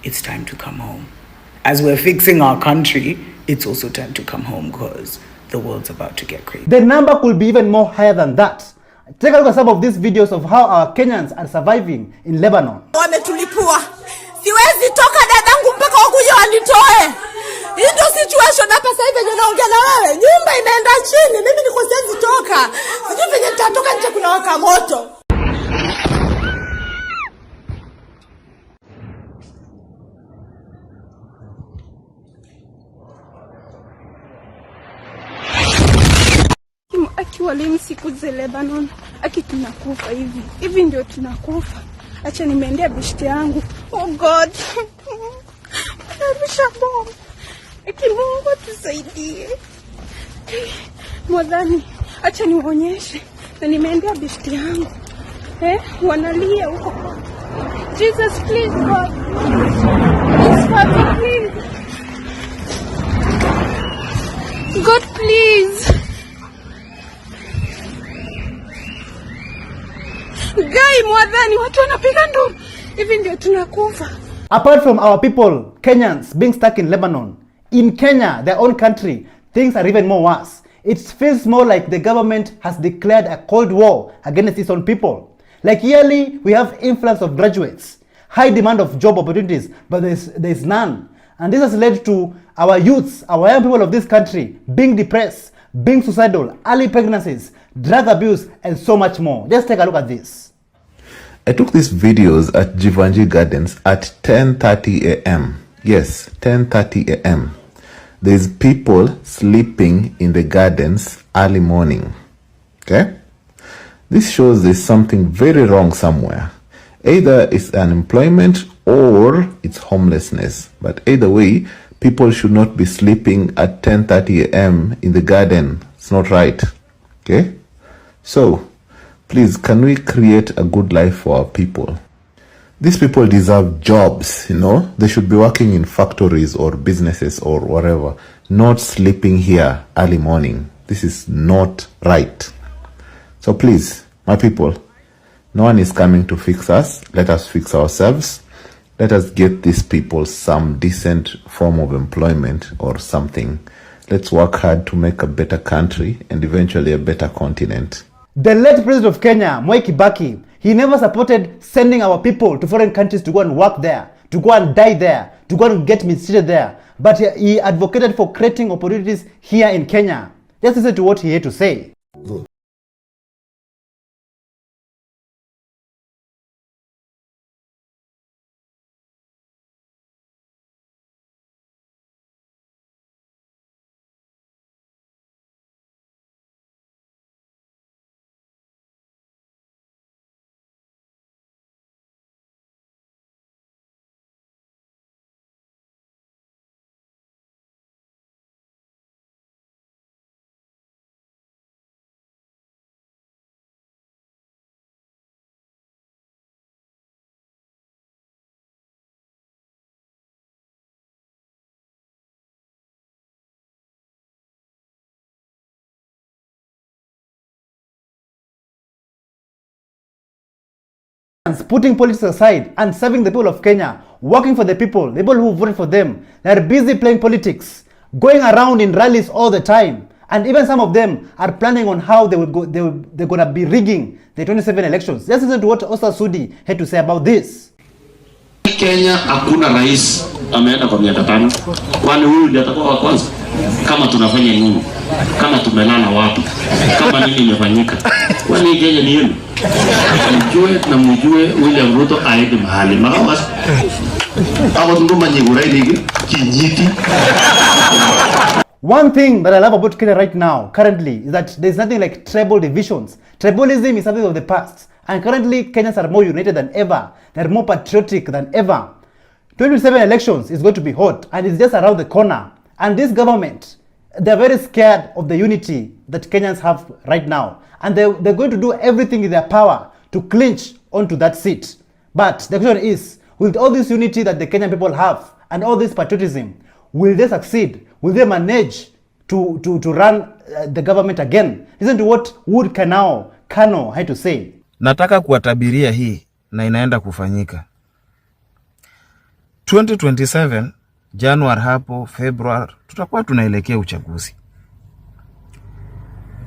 It's time to come home. As we're fixing our country, it's also time to come home because the world's about to get crazy. The number could be even more higher than that. Take a look at some of these videos of how our Kenyans are surviving in Lebanon. Wametulipua. Siwezi toka dadangu mpaka wakuja wanitoe. Hii ndio situation hapa sasa hivi naongea na wewe. Nyumba inaenda chini. Mimi niko siwezi toka. Sijui venye nitatoka nje kuna waka moto. Akiwalini siku za Lebanon, aki tunakufa hivi ndio tunakufa. Acha nimeendea bishti yangu. Oh God. Narusha bomu. Aki Mungu tusaidie. Mwadhani, acha niwaonyeshe. Na nimeendea bishti yangu. Wanalia huko. Jesus please God. Please Father please. God please. Gai mwadhani watu wanapiga nduru. Hivi ndio tunakufa. Apart from our people, Kenyans being stuck in Lebanon, in Kenya, their own country, things are even more worse. It feels more like the government has declared a cold war against its own people. Like yearly, we have influx of graduates, high demand of job opportunities, but there's none. And this has led to our youths, our young people of this country, being depressed, being suicidal, early pregnancies, drug abuse, and so much more. Just take a look at this. I took these videos at Jivanji Gardens at 10:30 a.m. Yes, 10:30 a.m. There's people sleeping in the gardens early morning. Okay? This shows there's something very wrong somewhere. Either it's unemployment or it's homelessness. But either way, people should not be sleeping at 10:30 a.m. in the garden. It's not right. Okay? So, please, can we create a good life for our people? These people deserve jobs, you know? They should be working in factories or businesses or whatever, not sleeping here early morning. This is not right. So please, my people, no one is coming to fix us. Let us fix ourselves. Let us get these people some decent form of employment or something. Let's work hard to make a better country and eventually a better continent. The late president of Kenya, Mwai Kibaki, He never supported sending our people to foreign countries to go and work there, to go and die there, to go and get mistreated there. But he advocated for creating opportunities here in Kenya. Just listen to what he had to say. Putting politics aside and serving the people of Kenya, working for the people who voted for them. They're busy playing politics, going around in rallies all the time, and even some of them are planning on how they're gonna be rigging the 27 elections. Just listen to what Osa Sudi had to say about this. Kenya hakuna rais ameenda kwa miaka 5. Kwani huyu ndiye atakuwa wa kwanza? Kama tunafanya nini? Kama tumelala wapi? Kama nini imefanyika? Kwani Kenya ni yenu? Mjue na mjue William Ruto aende mahali. Makawas. Hapo ndumba nyigura hili kinyiti. One thing that I love about Kenya right now, currently, is that there's nothing like tribal divisions. Tribalism is something of the past. And currently, Kenyans are more united than ever. They're more patriotic than ever. 2027 elections is going to be hot, and it's just around the corner. And this government, they're very scared of the unity that Kenyans have right now. And they're going to do everything in their power to clinch onto that seat. But the question is, with all this unity that the Kenyan people have, and all this patriotism, will they succeed? Will they manage to run the government again? Listen to what Wood Kano had to say. Nataka kuwatabiria hii na inaenda kufanyika. 2027 January hapo February tutakuwa tunaelekea uchaguzi.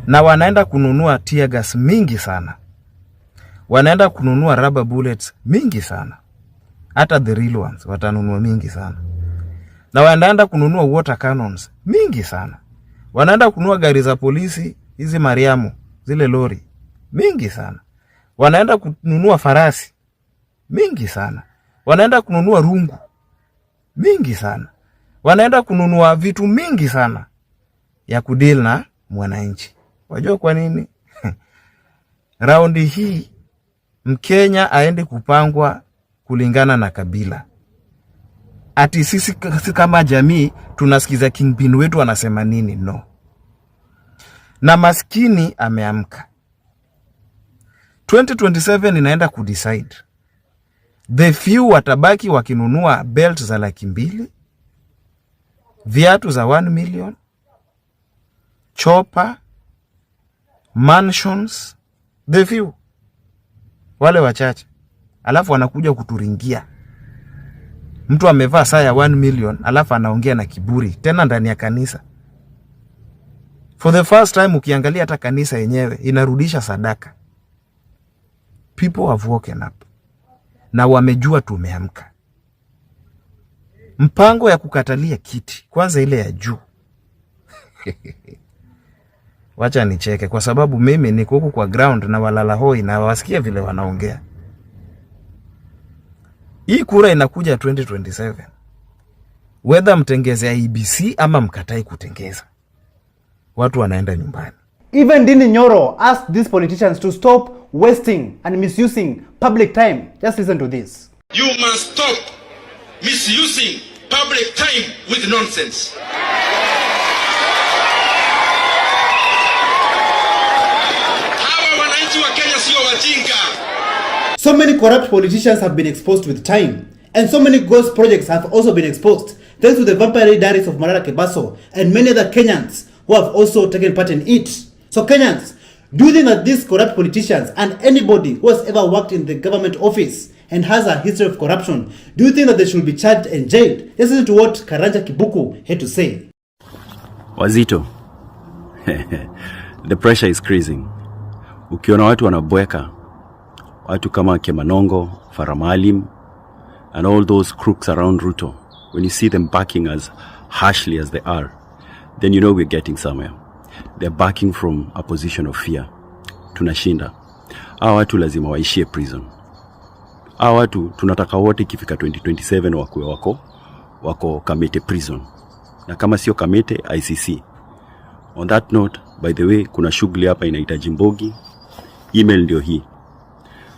Na wanaenda kununua tear gas mingi sana. Wanaenda kununua rubber bullets mingi sana. Hata the real ones watanunua mingi sana. Na wanaenda kununua water cannons mingi sana. Wanaenda kununua gari za polisi, hizi Mariamu, zile lori mingi sana. Wanaenda kununua farasi mingi sana. Wanaenda kununua rungu mingi sana. Wanaenda kununua vitu mingi sana ya kudeal na mwananchi. Wajua kwa nini? Raundi hii Mkenya aende kupangwa kulingana na kabila. Ati sisi kama jamii tunasikiza kingpin wetu anasema nini? No. Na maskini ameamka. 2027 inaenda kudecide. The few watabaki wakinunua belt za 200,000, viatu za 1 million, chopper, mansions, the few. Wale wachache. Alafu wanakuja kuturingia. Mtu amevaa saa ya 1 million, alafu anaongea na kiburi tena ndani ya kanisa. For the first time ukiangalia hata kanisa yenyewe inarudisha sadaka. People have woken up. Na wamejua tumeamka. Mpango ya kukatalia kiti, kwanza ile ya juu. Wacha nicheke kwa sababu mimi niko huku kwa ground na walala hoi na wasikia vile wanaongea. Hii kura inakuja 2027. Whether mtengeze IBC ama mkatai kutengeza, watu wanaenda nyumbani. Even Dini Nyoro asked these politicians to stop wasting and misusing public time. Just listen to this. You must stop misusing public time with nonsense. Hawa wananchi wa Kenya sio wajinga. So many corrupt politicians have been exposed with time, and so many ghost projects have also been exposed thanks to the vampire diaries of Malala Kebaso and many other Kenyans who have also taken part in it. So Kenyans, do you think that these corrupt politicians and anybody who has ever worked in the government office and has a history of corruption, do you think that they should be charged and jailed? Listen to what Karanja Kibuku had to say. Wazito, the pressure is increasing. Ukiona watu watu kama Kemanongo, Faramalim, and all those crooks around Ruto, when you see them backing as harshly as they are, then you know we're getting somewhere. They're backing from a position of fear. Tunashinda. Hawa watu lazima waishie prison. Hawa watu tunataka wote ikifika 2027 wakue wako Kamete prison. Na kama sio Kamete, ICC. On that note, by the way, kuna shughuli hapa inahitaji Mbogi. Email ndio hii.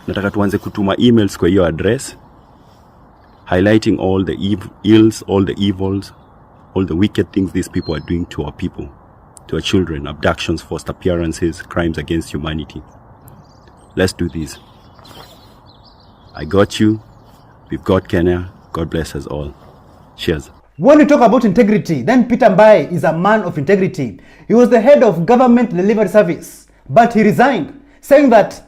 Nataka tuanze kutuma emails kwa hiyo address, highlighting all the ills, all the evils, all the wicked things these people are doing to our people, to our children, abductions, forced appearances, crimes against humanity. Let's do this. I got you. We've got Kenya. God bless us all. Cheers. When we talk about integrity, then Peter Mbae is a man of integrity. He was the head of Government Delivery Service, but he resigned, saying that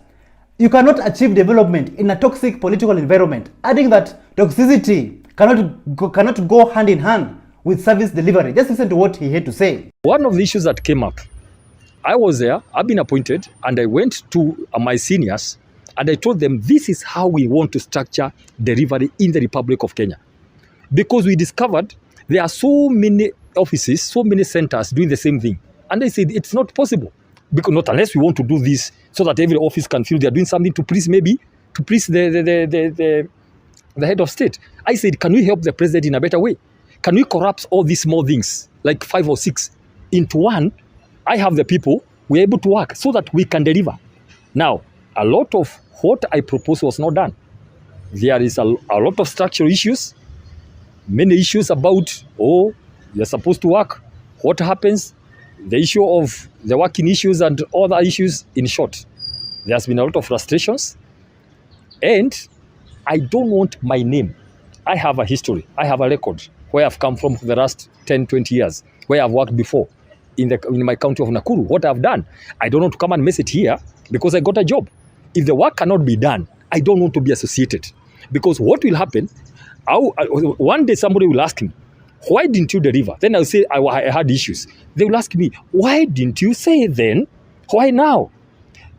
you cannot achieve development in a toxic political environment, adding that toxicity cannot go hand in hand with service delivery. Just listen to what he had to say. One of the issues that came up, I was there, I've been appointed, and I went to my seniors, and I told them, this is how we want to structure delivery in the Republic of Kenya. Because we discovered there are so many offices, so many centers doing the same thing. And they said, it's not possible. Because not unless we want to do this so that every office can feel they are doing something to please the head of state. I said, can we help the president in a better way? Can we corrupt all these small things, like 5 or 6, into one? I have the people, we're able to work so that we can deliver. Now, a lot of what I proposed was not done. There is a lot of structural issues, many issues about, you're supposed to work, what happens, the issue of the working issues and other issues. In short, there's been a lot of frustrations, and I don't want my name. I have a history, I have a record where I've come from for the last 10, 20 years, where I've worked before in my county of Nakuru, what I've done. I don't want to come and mess it here because I got a job. If the work cannot be done, I don't want to be associated. Because what will happen, one day somebody will ask me, why didn't you deliver? Then I'll say, I had issues. They will ask me, why didn't you say then? Why now?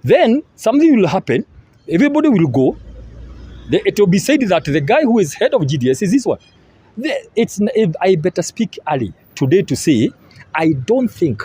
Then something will happen, everybody will go, it will be said that the guy who is head of GDS is this one. I better speak early today to say, I don't think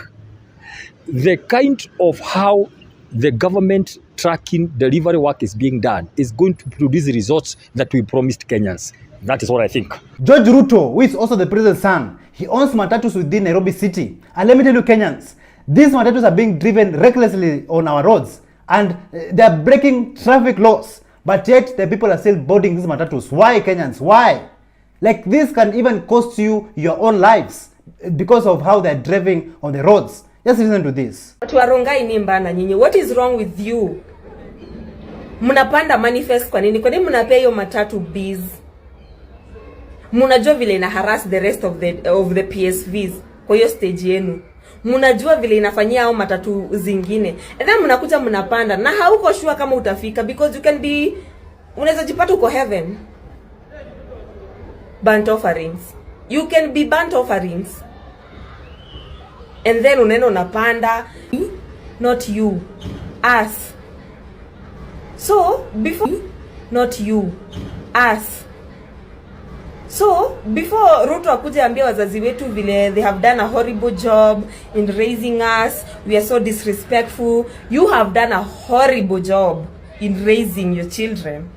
the kind of how the government tracking delivery work is being done is going to produce the results that we promised Kenyans. That is what I think. George Ruto, who is also the president's son, he owns matatus within Nairobi City. And let me tell you, Kenyans, these matatus are being driven recklessly on our roads, and they are breaking traffic laws. But yet, the people are still boarding these matatus. Why, Kenyans? Why? Like, this can even cost you your own lives because of how they're driving on the roads. Just listen to this. What is wrong with you? Mnapanda manifest kwa nini? Kwa nini mnapea hiyo matatu biz? Mnajua vile ina harass the rest of the PSVs kwa hiyo stage yenu. Mnajua vile inafanyia hao matatu zingine. And then mnakuja mnapanda na hauko sure kama utafika, because you can be, unaweza jipata uko heaven. Burnt offerings. You can be burnt offerings. And then unaenda unapanda, not you, us. So before, not you, us. So before Ruto akuje ambia wazazi wetu vile they have done a horrible job in raising us, we are so disrespectful, you have done a horrible job in raising your children.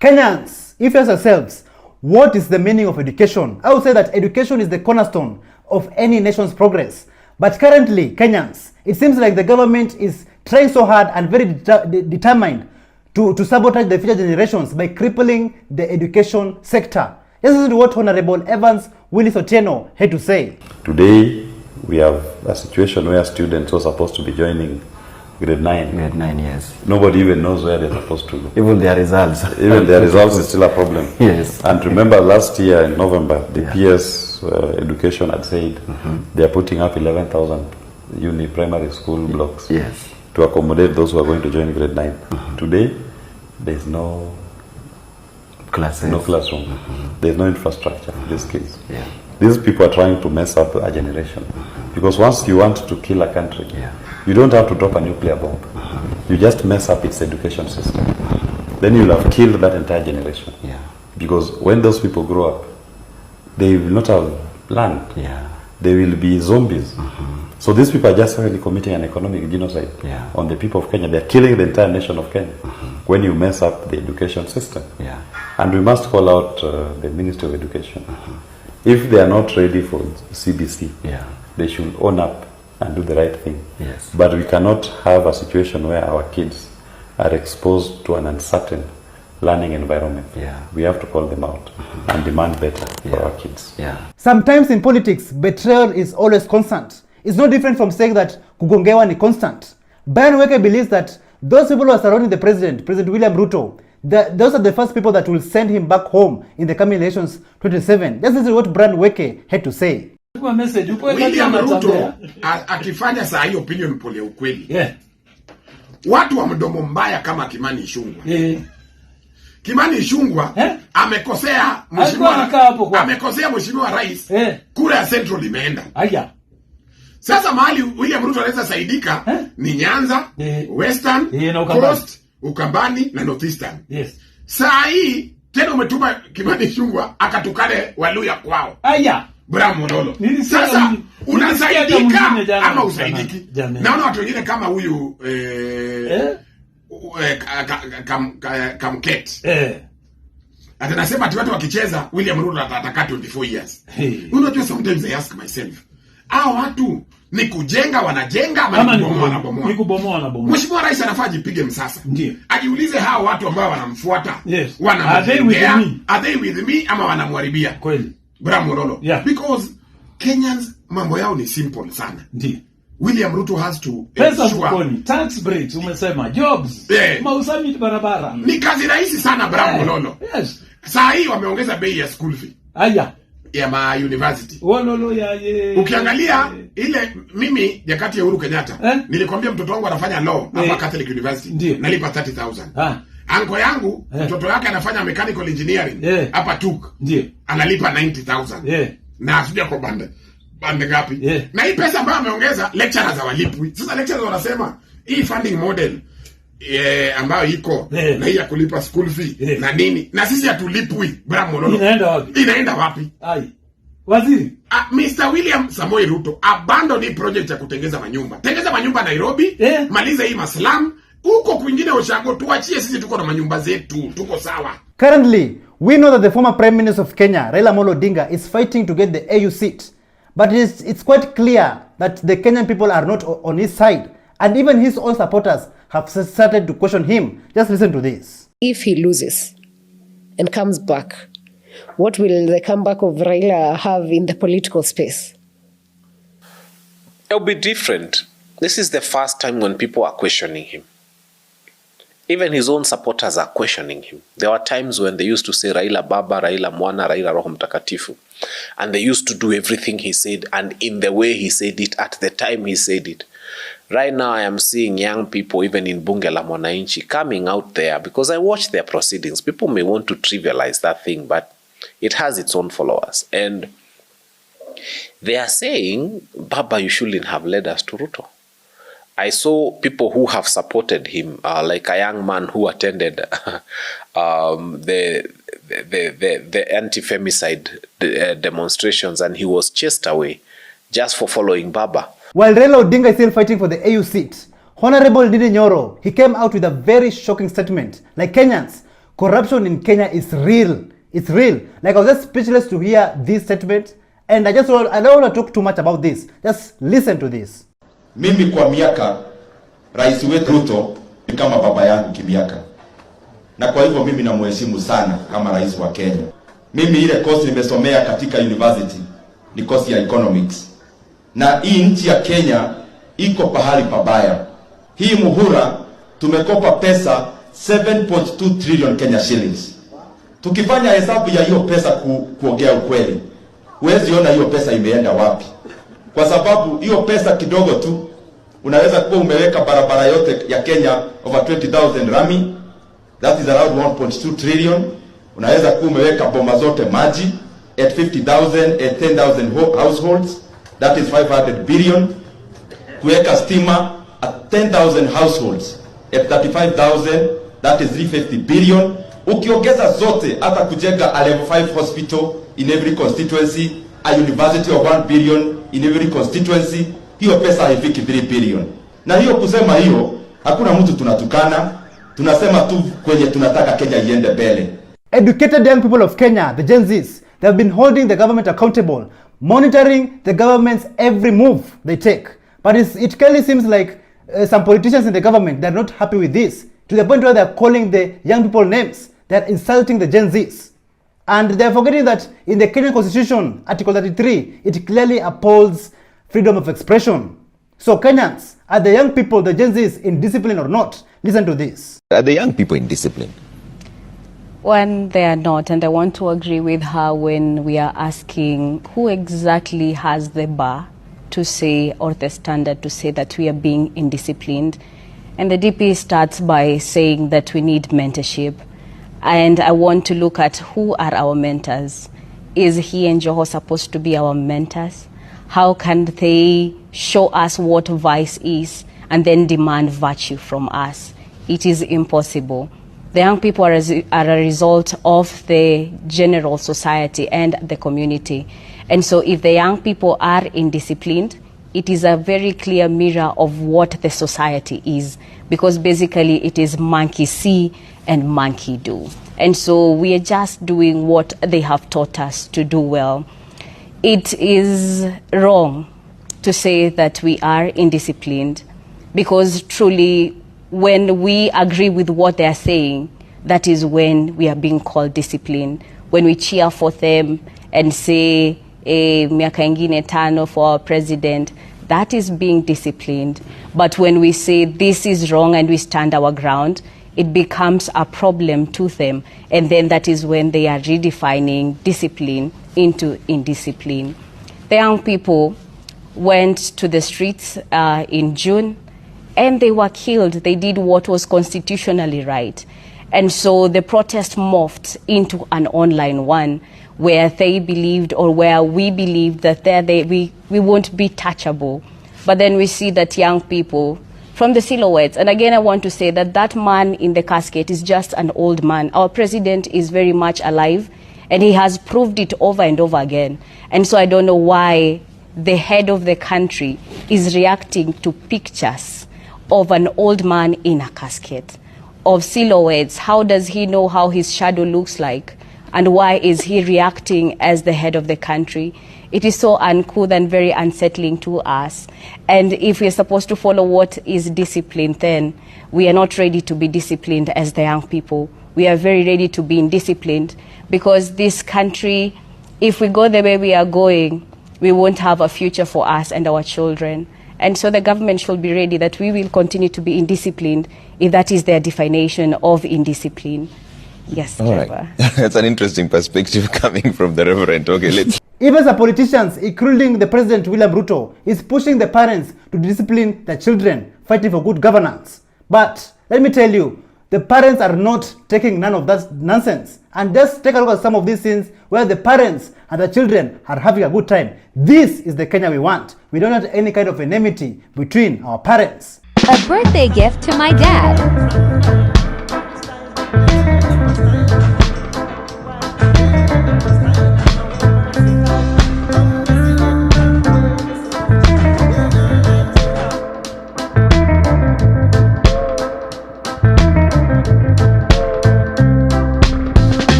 Kenyans, if you ask yourselves, what is the meaning of education? I would say that education is the cornerstone of any nation's progress. But currently, Kenyans, it seems like the government is trying so hard and very determined to sabotage the future generations by crippling the education sector. This is what Honorable Evans Willis Otieno had to say. Today, we have a situation where students are supposed to be joining grade 9. Grade 9, yes. Nobody even knows where they're supposed to go. Even their results. Even their results is still a problem. Yes. And remember last year in November, the PS Education had said they are putting up 11,000 primary school blocks to accommodate those who are going to join grade 9. Today, there's no classes, no classroom. There's no infrastructure. These kids. These people are trying to mess up a generation. Because once you want to kill a country, you don't have to drop a nuclear bomb. You just mess up its education system. then you'll have killed that entire generation. Yeah. Because when those people grow up, they will not have land. Yeah. They will be zombies. So these people are just really committing an economic genocide on the people of Kenya. They're killing the entire nation of Kenya when you mess up the education system. Yeah. And we must call out the Ministry of Education. If they are not ready for CBC, they should own up and do the right thing. Yes. But we cannot have a situation where our kids are exposed to an uncertain learning environment. We have to call them out and demand better for our kids. Sometimes in politics, betrayal is always constant. It's no different from saying that kugongewa ni constant. Brian Weke believes that those people who are surrounding the President William Ruto, those are the first people that will send him back home in the coming elections 2027. This is what Brian Weke had to say. William Ruto akifanya saa hii opinion poll ya ukweli. Watu wa mdomo mbaya kama Kimani Ichung'wah. Kimani Ichung'wah amekosea mheshimiwa rais. Kura ya Central imeenda. Sasa mahali William Ruto anaweza saidika ni Nyanza, Western, Coast, Ukambani na Northeastern. Saa hii tena umetuma Kimani Ichung'wah akatukane Waluya kwao. Bram Mololo. Sasa unasaidika ama usaidiki? Naona watu wengine kama huyu Kamket. Atanasema ati watu wakicheza William Ruto ataka 24 years. Unajua sometimes I ask myself, hao watu ni kujenga wanajenga ama ni kubomoa wanabomoa? Mheshimiwa Rais anafaa jipige msasa. Ajiulize hao watu ambao wanamfuata. Are they with me ama wanamharibia? Kweli. Bram Mololo. Because Kenyans mambo yao ni simple sana. William Ruto has to pesa mfukoni, tax breaks umesema, jobs, mausami barabara. Ni kazi rahisi sana Bram Mololo. Saa hii wameongeza bei ya school fee. Ya ma university. Ukiangalia ile mimi nyakati ya Uhuru Kenyatta, nilikwambia mtoto wangu anafanya law hapa Catholic University. Nalipa 30,000. Anko yangu mtoto wake anafanya mechanical engineering hapa TUK. Analipa 90,000. Na asija kwa bande ngapi? Na hii pesa ambayo ameongeza lecturers hawalipwi. Sasa lecturers wanasema hii funding model ambayo iko na hii ya kulipa school fee na nini, na sisi hatulipwi. Bram Mololo, inaenda wapi? Waziri Mr. William Samoei Ruto, abandon hii project ya kutengeza manyumba. Tengeza manyumba Nairobi, maliza hii maslam. Huko kwingine Oshago tuachie sisi, tuko na manyumba zetu, tuko sawa. Currently, we know that the former Prime Minister of Kenya, Raila Amolo Odinga, is fighting to get the AU seat. But it's quite clear that the Kenyan people are not on his side. And even his own supporters have started to question him. Just listen to this. If he loses and comes back, what will the comeback of Raila have in the political space? It'll be different. This is the first time when people are questioning him. Even his own supporters are questioning him. There were times when they used to say Raila Baba, Raila Mwana, Raila Roho Mtakatifu. And they used to do everything he said and in the way he said it at the time he said it. Right now I am seeing young people even in Bunge la Mwananchi coming out there because I watch their proceedings. People may want to trivialize that thing, but it has its own followers. And they are saying, Baba, you shouldn't have led us to Ruto. I saw people who have supported him, like a young man who attended the anti-femicide demonstrations, and he was chased away just for following Baba. While Raila Odinga is still fighting for the AU seat, Honorable Ndindi Nyoro, he came out with a very shocking statement. Like Kenyans, corruption in Kenya is real. It's real. Like I was just speechless to hear this statement, and I don't want to talk too much about this. Just listen to this. Mimi kwa miaka rais wetu Ruto ni kama baba yangu kimiaka, na kwa hivyo mimi namheshimu sana kama rais wa Kenya. Mimi ile course nimesomea katika university ni course ya economics, na hii nchi ya Kenya iko pahali pabaya. Hii muhura tumekopa pesa 7.2 trillion Kenya shillings. Tukifanya hesabu ya hiyo pesa kuongea ukweli, huwezi ona hiyo pesa imeenda wapi. Kwa sababu hiyo pesa kidogo tu unaweza kuwa umeweka barabara yote ya Kenya over 20,000 rami, that is around 1.2 trillion. Unaweza kuwa umeweka boma zote maji at 50,000 at 10,000 households, that is 500 billion. Kuweka stima at 10,000 households at 35,000, that is 350 billion. Ukiongeza zote hata kujenga a level 5 hospital in every constituency, a university of 1 billion in every constituency, hiyo pesa haifiki 3 billion. Na hiyo kusema hiyo, hakuna mtu tunatukana, tunasema tu kwenye tunataka Kenya iende mbele. Educated young people of Kenya, the Gen Zs, they have been holding the government accountable, monitoring the government's every move they take. But it clearly seems like some politicians in the government, they're not happy with this, to the point where they're calling the young people names. They're insulting the Gen Zs. And they're forgetting that in the Kenyan Constitution, Article 33, it clearly upholds freedom of expression. So Kenyans, are the young people, the Gen Zs, in discipline or not? Listen to this. Are the young people in discipline? When they are not, and I want to agree with her when we are asking who exactly has the bar to say, or the standard to say that we are being indisciplined. And the DP starts by saying that we need mentorship. And I want to look at who are our mentors. Is he and Joho supposed to be our mentors? How can they show us what vice is and then demand virtue from us? It is impossible. The young people are a result of the general society and the community. And so if the young people are indisciplined, it is a very clear mirror of what the society is, because basically it is monkey see and monkey do. And so we are just doing what they have taught us to do well. It is wrong to say that we are indisciplined, because truly when we agree with what they are saying, that is when we are being called disciplined. When we cheer for them and say, miaka ingine tano for our president, that is being disciplined. But when we say this is wrong and we stand our ground, it becomes a problem to them. And then that is when they are redefining discipline into indiscipline. The young people went to the streets in June, and they were killed. They did what was constitutionally right. And so the protest morphed into an online one where they believed, or where we believed, that we won't be touchable. But then we see that young people from the silhouettes, and again I want to say that that man in the casket is just an old man. Our president is very much alive, and he has proved it over and over again. And so I don't know why the head of the country is reacting to pictures of an old man in a casket, of silhouettes. How does he know how his shadow looks like? And why is he reacting as the head of the country? It is so uncouth and very unsettling to us. And if we're supposed to follow what is discipline, then we are not ready to be disciplined as the young people. We are very ready to be indisciplined, because this country, if we go the way we are going, we won't have a future for us and our children. And so the government should be ready that we will continue to be indisciplined if that is their definition of indiscipline. Yes, all right. That's an interesting perspective coming from the Reverend. Okay, let's. Even some politicians, including the President William Ruto, is pushing the parents to discipline their children, fighting for good governance. But let me tell you, the parents are not taking none of that nonsense. And just take a look at some of these scenes where the parents and the children are having a good time. This is the Kenya we want. We don't want any kind of enmity between our parents. A birthday gift to my dad.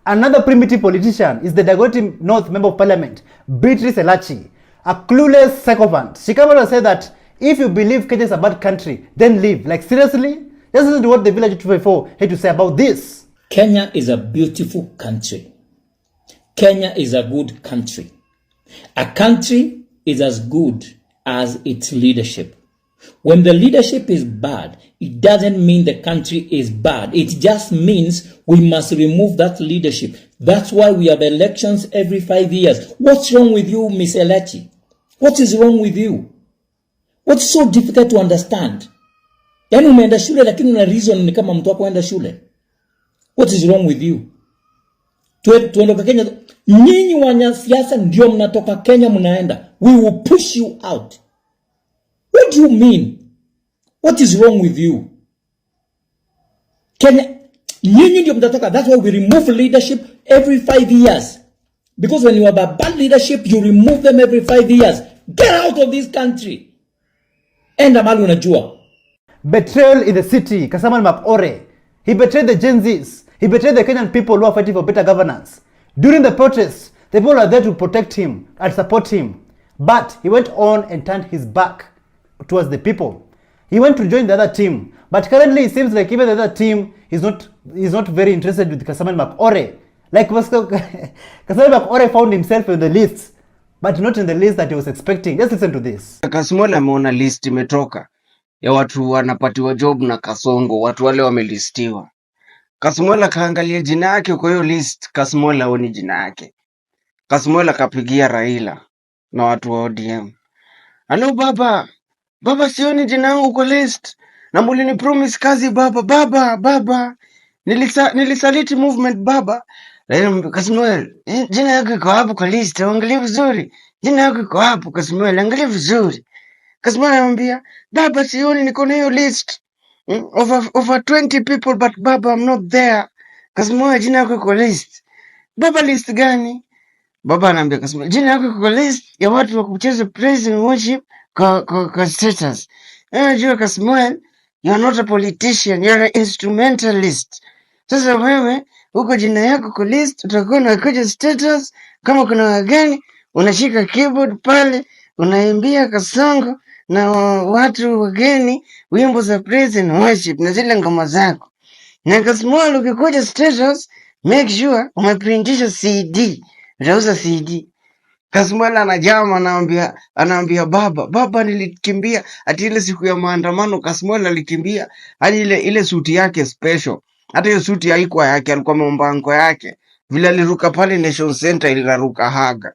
Another primitive politician is the Dagoretti North Member of Parliament, Beatrice Elachi, a clueless sycophant. She came out and said that If you believe Kenya is a bad country, then leave. Like seriously? Just listen to what the Village 254 had to say about this. Kenya is a beautiful country. Kenya is a good country. A country is as good as its leadership. When the leadership is bad, it doesn't mean the country is bad. It just means we must remove that leadership. That's why we have elections every 5 years. What's wrong with you, Miss Elachi? What is wrong with you? What's so difficult to understand? Yani umeenda shule lakini una reason ni kama mtu wako enda shule. What is wrong with you? Tuondoka Kenya. Nyinyi wanasiasa ndio mnatoka Kenya mnaenda. We will push you out. What do you mean? What is wrong with you? Kenya, nyinyi ndio mnatoka. That's why we remove leadership every 5 years. Because when you have a bad leadership, you remove them every 5 years. Get out of this country. Enda mahali unajua. Betrayal in the city. Kasamal Makore. He betrayed the Gen Zs. He betrayed the Kenyan people who are fighting for better governance. During the protests, the people are there to protect him and support him. But he went on and turned his back towards the people. He went to join the other team. But currently it seems like even the other team is not very interested with Kasamal Makore. Like Kasamal Makore found himself in the list, but not in the list that he was expecting. Just listen to this. Kasmola ameona list imetoka ya watu wanapatiwa job na Kasongo, watu wale wamelistiwa. Kasmola kaangalia jina yake kwa hiyo list, Kasmola honi jina yake. Kasmola kapigia Raila na watu wa ODM. Hello baba sioni jina yangu kwa list. Na mulini promise kazi baba. Nilisaliti movement baba. Raila Kasmola, jina yako iko hapo kwa list, angalia vizuri. Jina yako iko hapo Kasmola, angalia vizuri. Kasmola anamwambia, baba sioni niko na hiyo list. Over 20 people, but baba I'm not there. Kasmola, jina yako iko list. Baba list gani? Baba anambia Kasmola, jina yako iko list ya watu wa kucheza praise and worship kwa status. Unajua Kasmola, you are not a politician, you are an instrumentalist. Sasa wewe uko jina yako kwa list, utakuwa unakuja status kama kuna wageni, unashika keyboard pale, unaimbia Kasongo na watu wageni wimbo za praise and worship na zile ngoma zako. Na Kasmola ukikuja status, make sure umeprintisha CD, utauza CD. Kasmola anajama anaambia baba nilikimbia ati ile siku ya maandamano. Kasmola alikimbia hadi ile suti yake special. Hata hiyo suti haikuwa yake, alikuwa mambango yake. Vile aliruka pale Nation Center iliruka haga.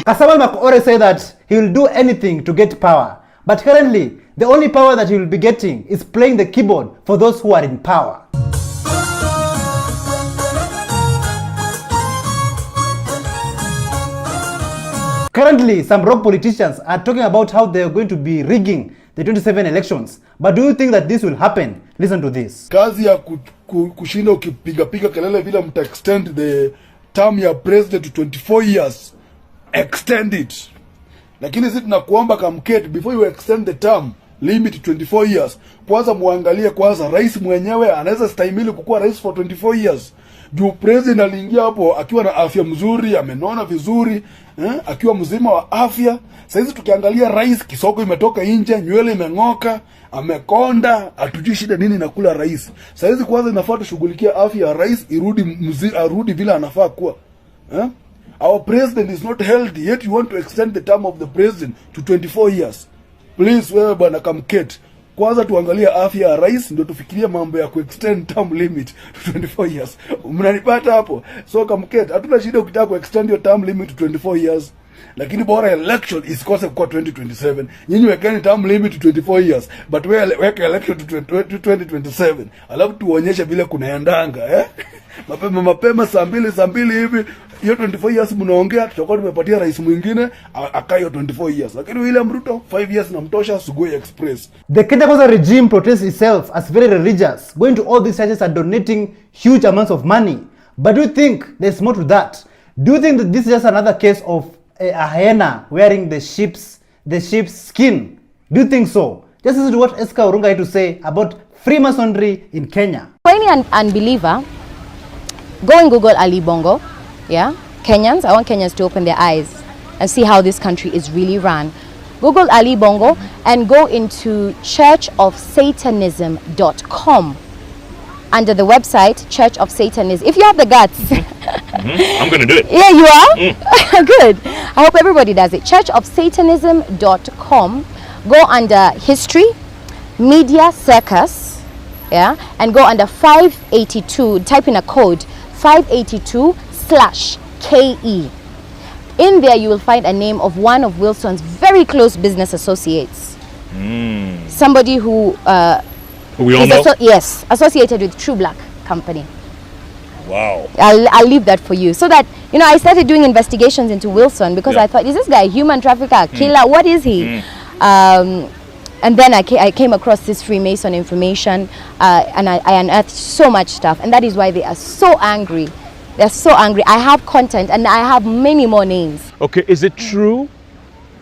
Kasamal Makore said that he will do anything to get power. But currently, the only power that he will be getting is playing the keyboard for those who are in power. Currently, some rogue politicians are talking about how they are going to be rigging the 27 elections. But do you think that this will happen? Listen to this. Kazi ya kushinda ukipiga kelele vile mta extend the term ya president to 24 years. Extend it. Lakini sisi tunakuomba Kamket, before you extend the term limit to 24 years, kwanza muangalie kwanza rais mwenyewe anaweza stahimili kukuwa rais for 24 years. Juu president aliingia hapo akiwa na afya mzuri, amenona vizuri, akiwa mzima wa afya. Sasa tukiangalia rais kisoko imetoka nje, nywele imeng'oka, amekonda, hatujui shida nini nakula rais. Sasa kwanza inafaa tushughulikia afya ya rais arudi vile anafaa kuwa. Our president is not healthy, yet you want to extend the term of the president to 24 years. Please wewe bwana Kamket, kwanza tuangalie afya ya rais ndio tufikirie mambo ya kuextend term limit to 24 years. Mnanipata hapo? So Kamket, hatuna shida ukitaka kuextend your term limit to 24 years. Lakini bora election isikose kwa 2027. Nyinyi wekeni term limit to 24 years, but wewe weka election to 2027. Alafu tuonyeshe vile kunaendanga, Mapema saa mbili hivi hiyo 24 years mnaongea, tutakuwa tumepatia rais mwingine akayo 24 years. Lakini William Ruto 5 years namtosha, Sugoi Express. The Kenya Kwanza regime portrays itself as very religious, going to all these churches and donating huge amounts of money. But do you think there's more to that? Do you think that this is just another case of a hyena wearing the sheep's skin? Do you think so? Just listen to what Eska Orunga had to say about Freemasonry in Kenya. For any unbeliever, go and Google Ali Bongo, yeah? Kenyans, I want Kenyans to open their eyes and see how this country is really run. Google Ali Bongo and go into churchofsatanism.com. Under the website Church of Satanism. If you have the guts. I'm going to do it. Yeah, you are? Good. I hope everybody does it. Churchofsatanism.com. Go under History, Media Circus, yeah, and go under 582. Type in a code 582/KE. In there, you will find a name of one of Wilson's very close business associates. Somebody who we all know? Yes, associated with True Black Company. Wow. I'll leave that for you. So that, you know, I started doing investigations into Wilson because I thought, is this guy a human trafficker, killer? What is he? And then I came across this Freemason information and I unearthed so much stuff. And that is why they are so angry. They're so angry. I have content and I have many more names. Okay, is it true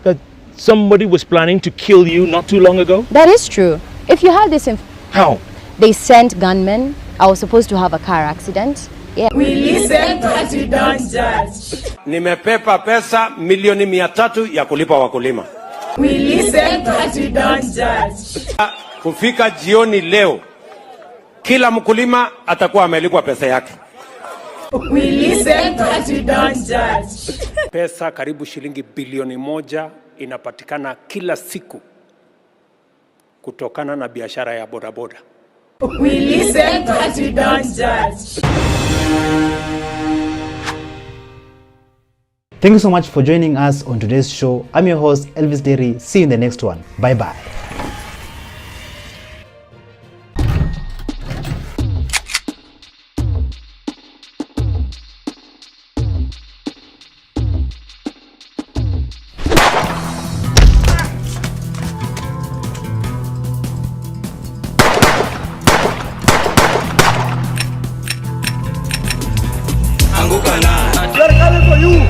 that somebody was planning to kill you not too long ago? That is true. If you have this How? They sent gunmen. I was supposed to have a car accident. Yeah. We listen but we don't judge. Nimepepa pesa milioni 300 ya kulipa wakulima. We listen but we don't judge. Kufika jioni leo, kila mkulima atakuwa amelipwa pesa yake. We listen but we don't judge. Pesa karibu shilingi bilioni 1 inapatikana kila siku kutokana na biashara ya bodaboda. We listen but we don't judge. Thank you so much for joining us on today's show. I'm your host, Elvis Derry. See you in the next one. Bye-bye. They're coming for you.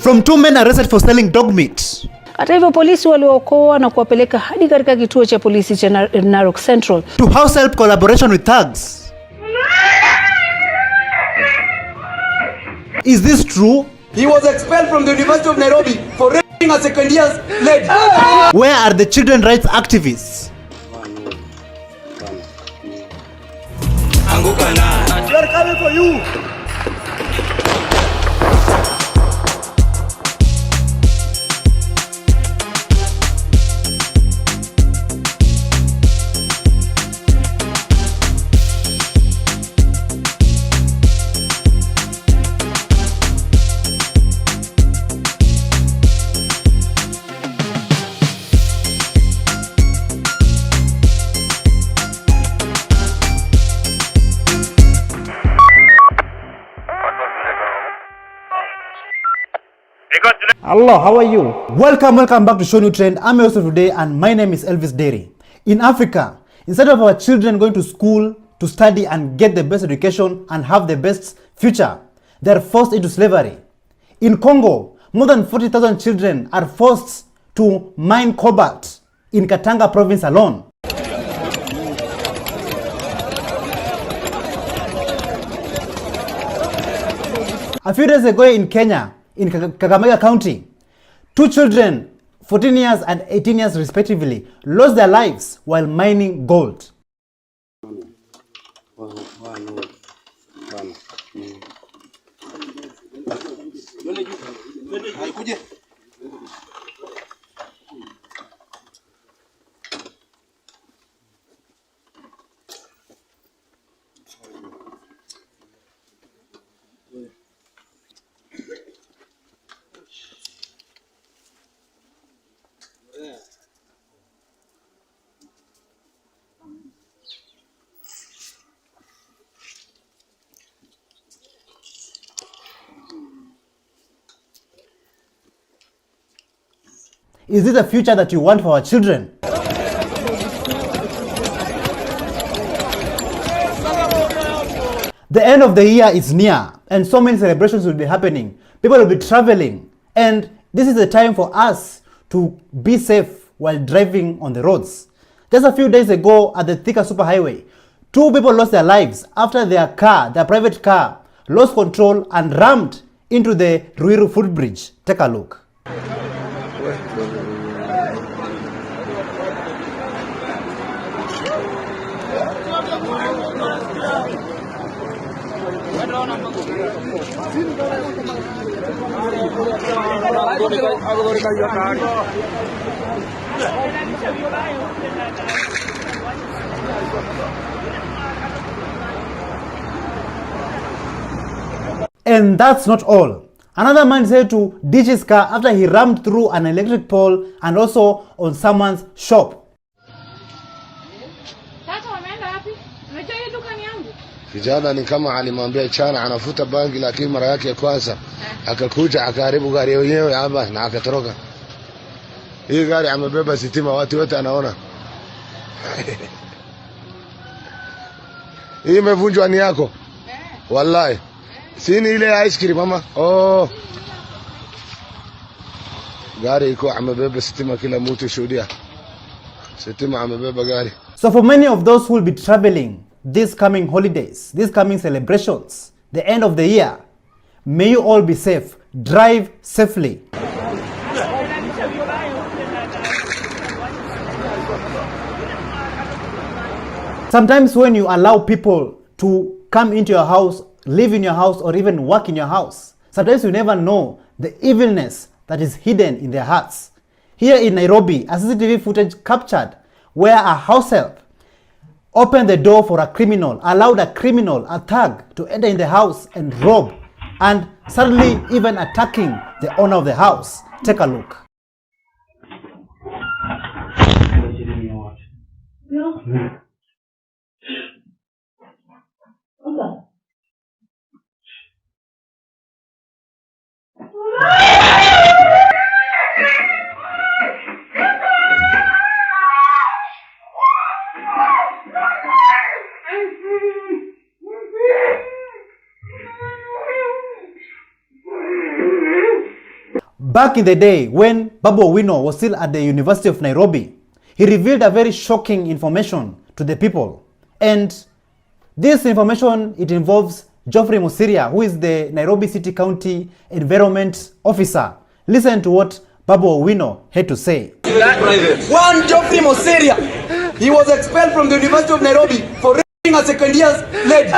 From 2 men arrested for selling dog meat. Hata hivyo polisi waliokoa na kuwapeleka hadi katika kituo cha polisi cha Narok Central. To house help collaboration with thugs. Is this true? He was expelled from the University of Nairobi for raping a second year's lady. Where are the children rights activists? They are coming for you. Hello, how are you? Welcome back to ShowNewTrend. I'm your host of today and my name is Elvis Derry. In Africa, instead of our children going to school to study and get the best education and have the best future, they are forced into slavery. In Congo, more than 40,000 children are forced to mine cobalt in Katanga province alone. A few days ago in Kenya, in Kakamega County, 2 children, 14 years and 18 years respectively, lost their lives while mining gold. Is this the future that you want for our children? The end of the year is near, and so many celebrations will be happening. People will be traveling, and this is the time for us to be safe while driving on the roads. Just a few days ago at the Thika Superhighway, 2 people lost their lives after their private car, lost control and rammed into the Ruiru footbridge. Take a look. And that's not all. Another man said to ditch his car after he rammed through an electric pole and also on someone's shop. Kijana ni kama alimwambia chana anafuta bangi, lakini mara yake ya kwanza akakuja akaharibu gari yenyewe hapa na akatoroka. Hii gari amebeba sitima, watu wote anaona. Hii imevunjwa ni yako? Wallahi. Sini ile ice cream mama. Oh. Gari iko amebeba sitima, kila mtu shuhudia. Sitima amebeba gari. So for many of those who will be traveling these coming holidays, these coming celebrations, the end of the year, may you all be safe. Drive safely. Sometimes when you allow people to come into your house, live in your house, or even work in your house, sometimes you never know the evilness that is hidden in their hearts. Here in Nairobi, a CCTV footage captured where a house help opened the door for a criminal, allowed a criminal, a thug, to enter in the house and rob, and suddenly even attacking the owner of the house. Take a look. Back in the day when Babu Owino was still at the University of Nairobi, he revealed a very shocking information to the people. And this information, it involves Geoffrey Musiria, who is the Nairobi City County Environment Officer. Listen to what Babu Owino had to say. One Geoffrey Musiria, he was expelled from the University of Nairobi for raping a second year's lady.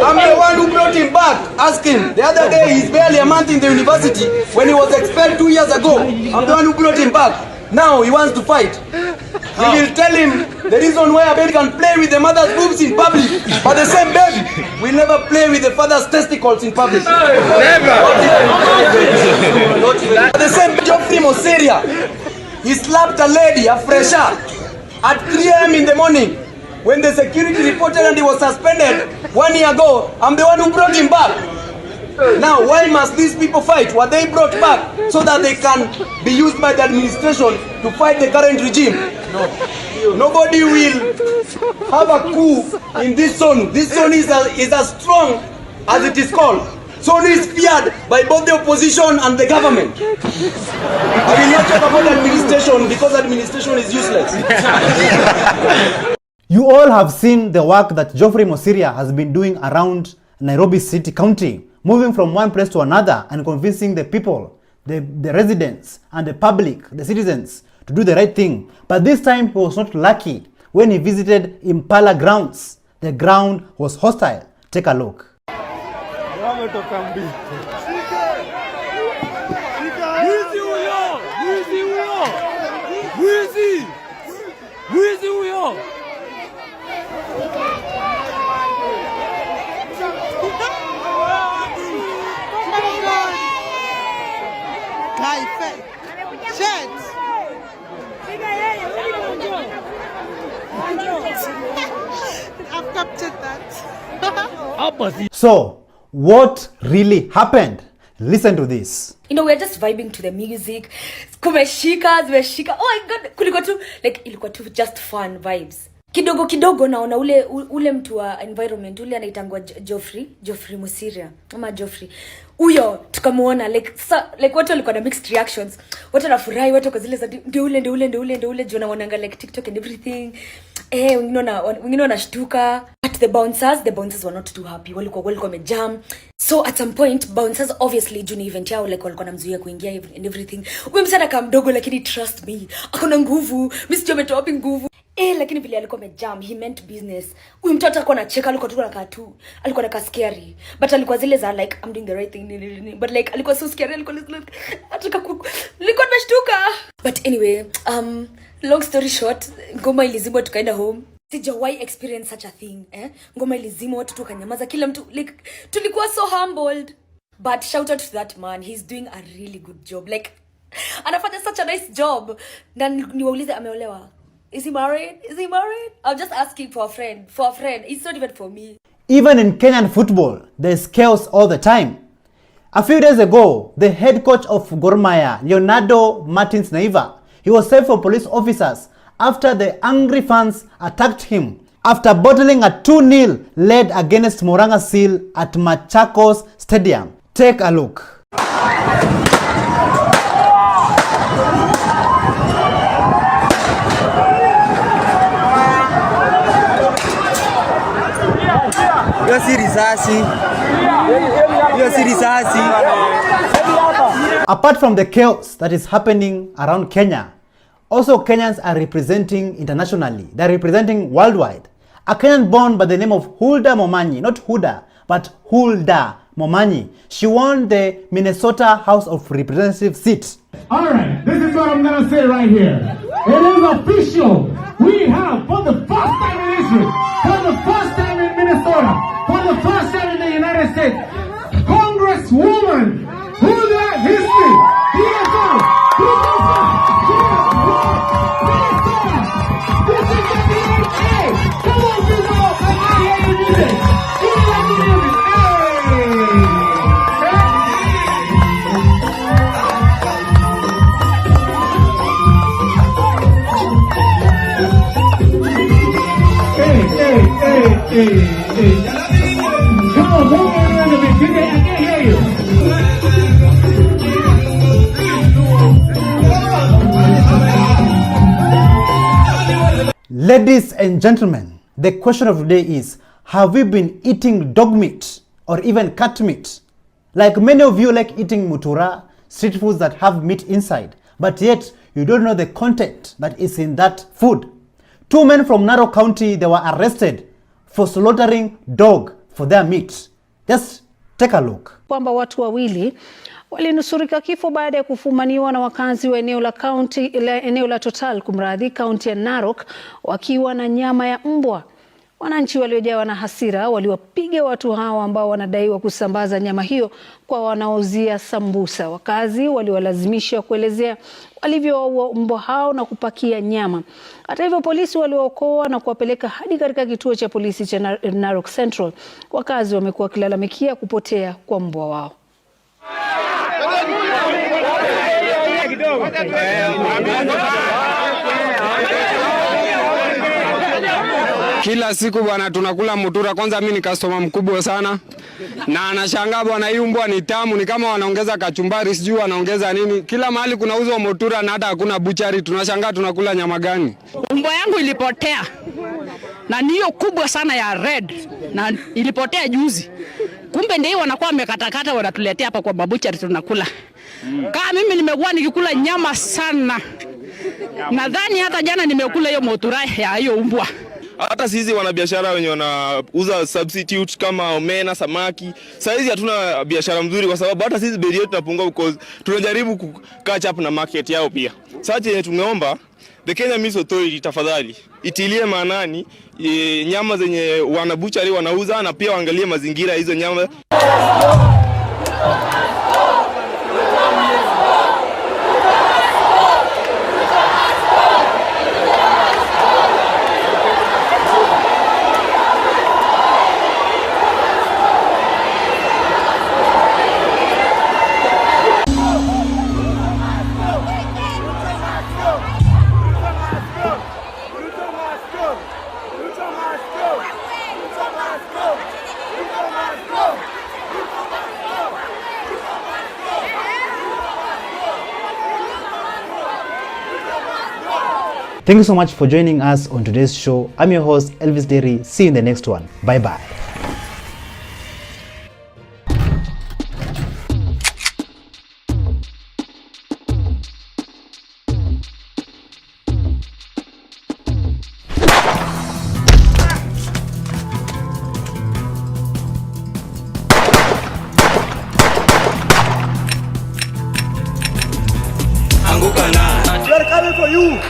I'm the one who brought him back. Ask him. The other day, he's barely a month in the university. When he was expelled 2 years ago, I'm the one who brought him back. Now he wants to fight. We will tell him the reason why a baby can play with the mother's boobs in public, but the same baby will never play with the father's testicles in public. Never. The same Geoffrey Musiria, he slapped a lady, a fresher, at 3 a.m. in the morning. When the security reported and he was suspended 1 year ago, I'm the one who brought him back. Now, why must these people fight? Were they brought back so that they can be used by the administration to fight the current regime? No. Nobody will have a coup in this zone. This zone is as strong as it is called. Zone is feared by both the opposition and the government. I will not talk about administration because administration is useless. You all have seen the work that Geoffrey Musiria has been doing around Nairobi City County, moving from one place to another and convincing the people, the residents and the public, the citizens, to do the right thing. But this time he was not lucky. When he visited Impala grounds, the ground was hostile. Take a look. I've captured that. So, what really happened? Listen to this. You know, we're just vibing to the music. Kumeshika, zimeshika. Oh my god, kulikuwa tu like ilikuwa tu just fun vibes. Kidogo naona ule mtu wa environment ule anaitangwa Geoffrey Musiria ama Geoffrey. Huyo tukamuona like watu walikuwa na mixed reactions. Watu wanafurahi, watu kwa zile za ndio ule jona wanaanga like TikTok and everything. Wengine wanashtuka. But the bouncers were not too happy. Walikuwa wamejam. So at some point bouncers obviously juni event yao like walikuwa namzuia kuingia and everything. Huyo msana kama mdogo lakini trust me, akona nguvu. Mimi sio umetoa wapi nguvu. Lakini vile alikuwa amejam, he meant business. Huyu mtoto alikuwa anacheka, alikuwa tu anakaa tu. Alikuwa anakaa scary. But alikuwa zile za like I'm doing the right thing. But like alikuwa so scary, alikuwa like alikuwa nashtuka. But anyway, long story short, ngoma ilizimwa tukaenda home. Sijawahi experience such a thing, Ngoma ilizimwa watu tukanyamaza, kila mtu like tulikuwa so humbled. But shout out to that man, he's doing a really good job. Like anafanya such a nice job. Na niwaulize ameolewa. Is he married? I'm just asking for a friend. It's not even for me. Even in Kenyan football, there's chaos all the time. A few days ago, the head coach of Gor Mahia, Leonardo Martins Naiva, he was saved from police officers after the angry fans attacked him after bottling a 2-0 lead against Moranga Seal at Machakos Stadium. Take a look. Apart from the chaos that is happening around Kenya, also Kenyans are representing internationally. They're representing worldwide. A Kenyan born by the name of Hulda Momanyi, not Huda, but Hulda Momanyi. She won the Minnesota House of Representatives seat. All right, this is what I'm going to say right here. It is official. We have, for the first time in history, for the first time in Minnesota, for the first time in the United States, Congresswoman, Hulda History, DSO, Minnesota. This is the DHA. Come on, people, I hear the music. Give me the music. Hey. Come on, move it a little bit. I can't hear you. Ladies and gentlemen, the question of the day is, have you been eating dog meat or even cat meat? Like many of you like eating mutura, street foods that have meat inside, but yet you don't know the content that is in that food. 2 men from Narok County, they were arrested for slaughtering dog for their meat. Just take a look. Kwamba watu wawili walinusurika kifo baada ya kufumaniwa na wakazi wa eneo la Total kumradhi kaunti ya Narok wakiwa na nyama ya mbwa. Wananchi waliojawa na hasira waliwapiga watu hao ambao wanadaiwa kusambaza nyama hiyo kwa wanaouzia sambusa. Wakazi waliwalazimisha kuelezea walivyowaua mbwa hao na kupakia nyama. Hata hivyo polisi waliwaokoa na kuwapeleka hadi katika kituo cha polisi cha Narok Central. Wakazi wamekuwa wakilalamikia kupotea kwa mbwa wao. Kila siku bwana tunakula mutura. Kwanza mimi ni customer mkubwa sana. Na anashangaa bwana hii mbwa ni tamu, ni kama wanaongeza kachumbari sijui wanaongeza nini. Kila mahali kunauzwa mutura na hata hakuna buchari. Tunashangaa tunakula nyama gani? Mbwa yangu ilipotea. Na niyo kubwa sana ya red na ilipotea juzi. Kumbe ndio wanakuwa wamekatakata wanatuletea hapa kwa babuchari tunakula. Kama mimi nimekuwa nikikula nyama sana. Nadhani hata jana nimekula hiyo mutura ya hiyo mbwa. Hata sisi wanabiashara wenye wanauza substitute kama omena, samaki. Sasa hizi hatuna biashara mzuri kwa sababu hata sisi bei yetu tunapungua because tunajaribu ku catch up na market yao pia. Sasa yenye tumeomba the Kenya Meat Authority tafadhali itilie maanani nyama zenye wanabuchari wanauza na pia waangalie mazingira hizo nyama. Thank you so much for joining us on today's show. I'm your host, Elvis Derry. See you in the next one. Bye-bye. We are coming for you.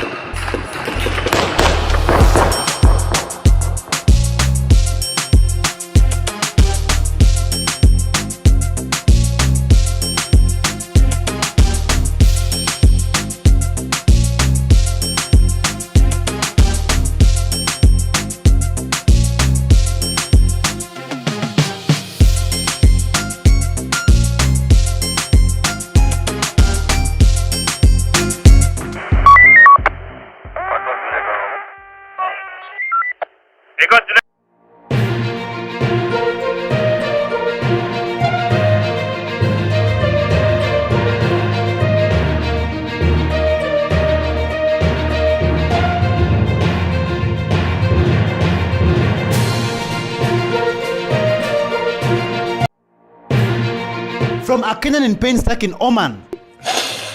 From a Kenyan in pain stuck in Oman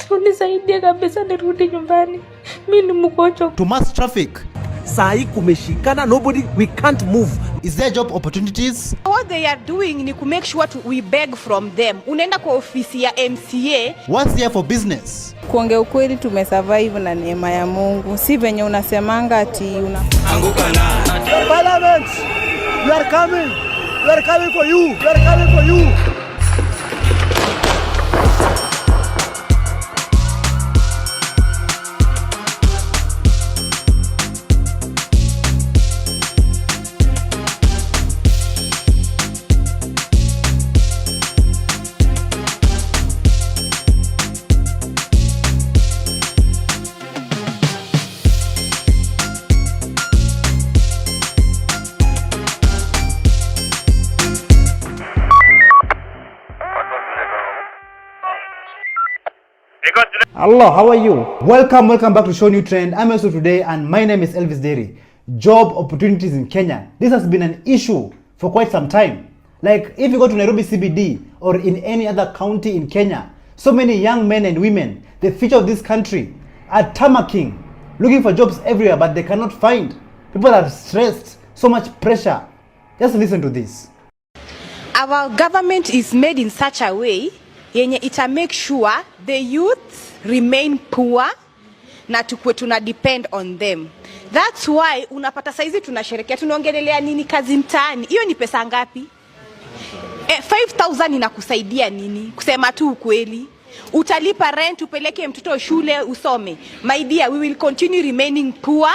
Unisaidie kabisa nirudi nyumbani. Mimi ni mgonjwa. to mass traffic. Sahi kumeshikana, nobody, we can't move. Is there job opportunities? What they are doing ni to make sure we beg from them. Unaenda kwa ofisi ya MCA. What's there for business? Kuongea ukweli tumesurvive na neema ya Mungu. Si venye unasemanga ati Anguka na. Parliament, we are coming. We are coming for you. We are coming for you. Hello, how are you? Welcome back to ShowNewTrend. I'm also today and my name is Elvis Derry. Job opportunities in Kenya. This has been an issue for quite some time. Like if you go to Nairobi CBD or in any other county in Kenya, so many young men and women, the future of this country, are tamarking, looking for jobs everywhere but they cannot find. People are stressed, so much pressure. Just listen to this. Our government is made in such a way yenye ita make sure the youth remain poor na tukwe tuna depend on them. That's why unapata saizi tunasherekea, tunaongelelea nini kazi mtaani. Hiyo ni pesa ngapi? 5,000 inakusaidia nini? Kusema tu ukweli. Utalipa rent, upeleke mtoto shule usome. My dear, we will continue remaining poor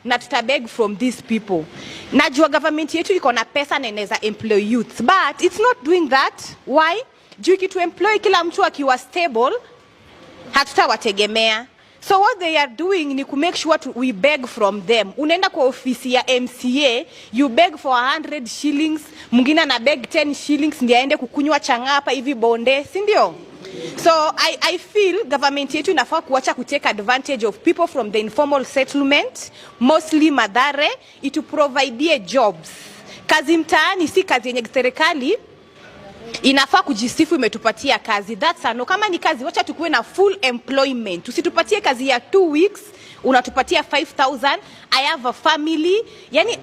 na tutabeg from these people. Najua government yetu iko na pesa na inaweza employ youth, but it's not doing that. Why? Juu kitu employ kila mtu akiwa stable, hatutawategemea. So what they are doing ni to make sure we beg from them. Unaenda kwa ofisi ya MCA, you beg for 100 shillings, mwingine na beg 10 shillings ndiye aende kukunywa changapa hivi bonde, si ndio? So I feel government yetu inafaa kuacha take advantage of people from the informal settlement, mostly Mathare, to provide jobs. Kazi mtaani si kazi yenye serikali inafaa kujisifu imetupatia kazi. That's no. Kama ni kazi, wacha tukuwe na full employment. Usitupatie kazi ya 2 weeks, unatupatia 5,000. I have a family. Yani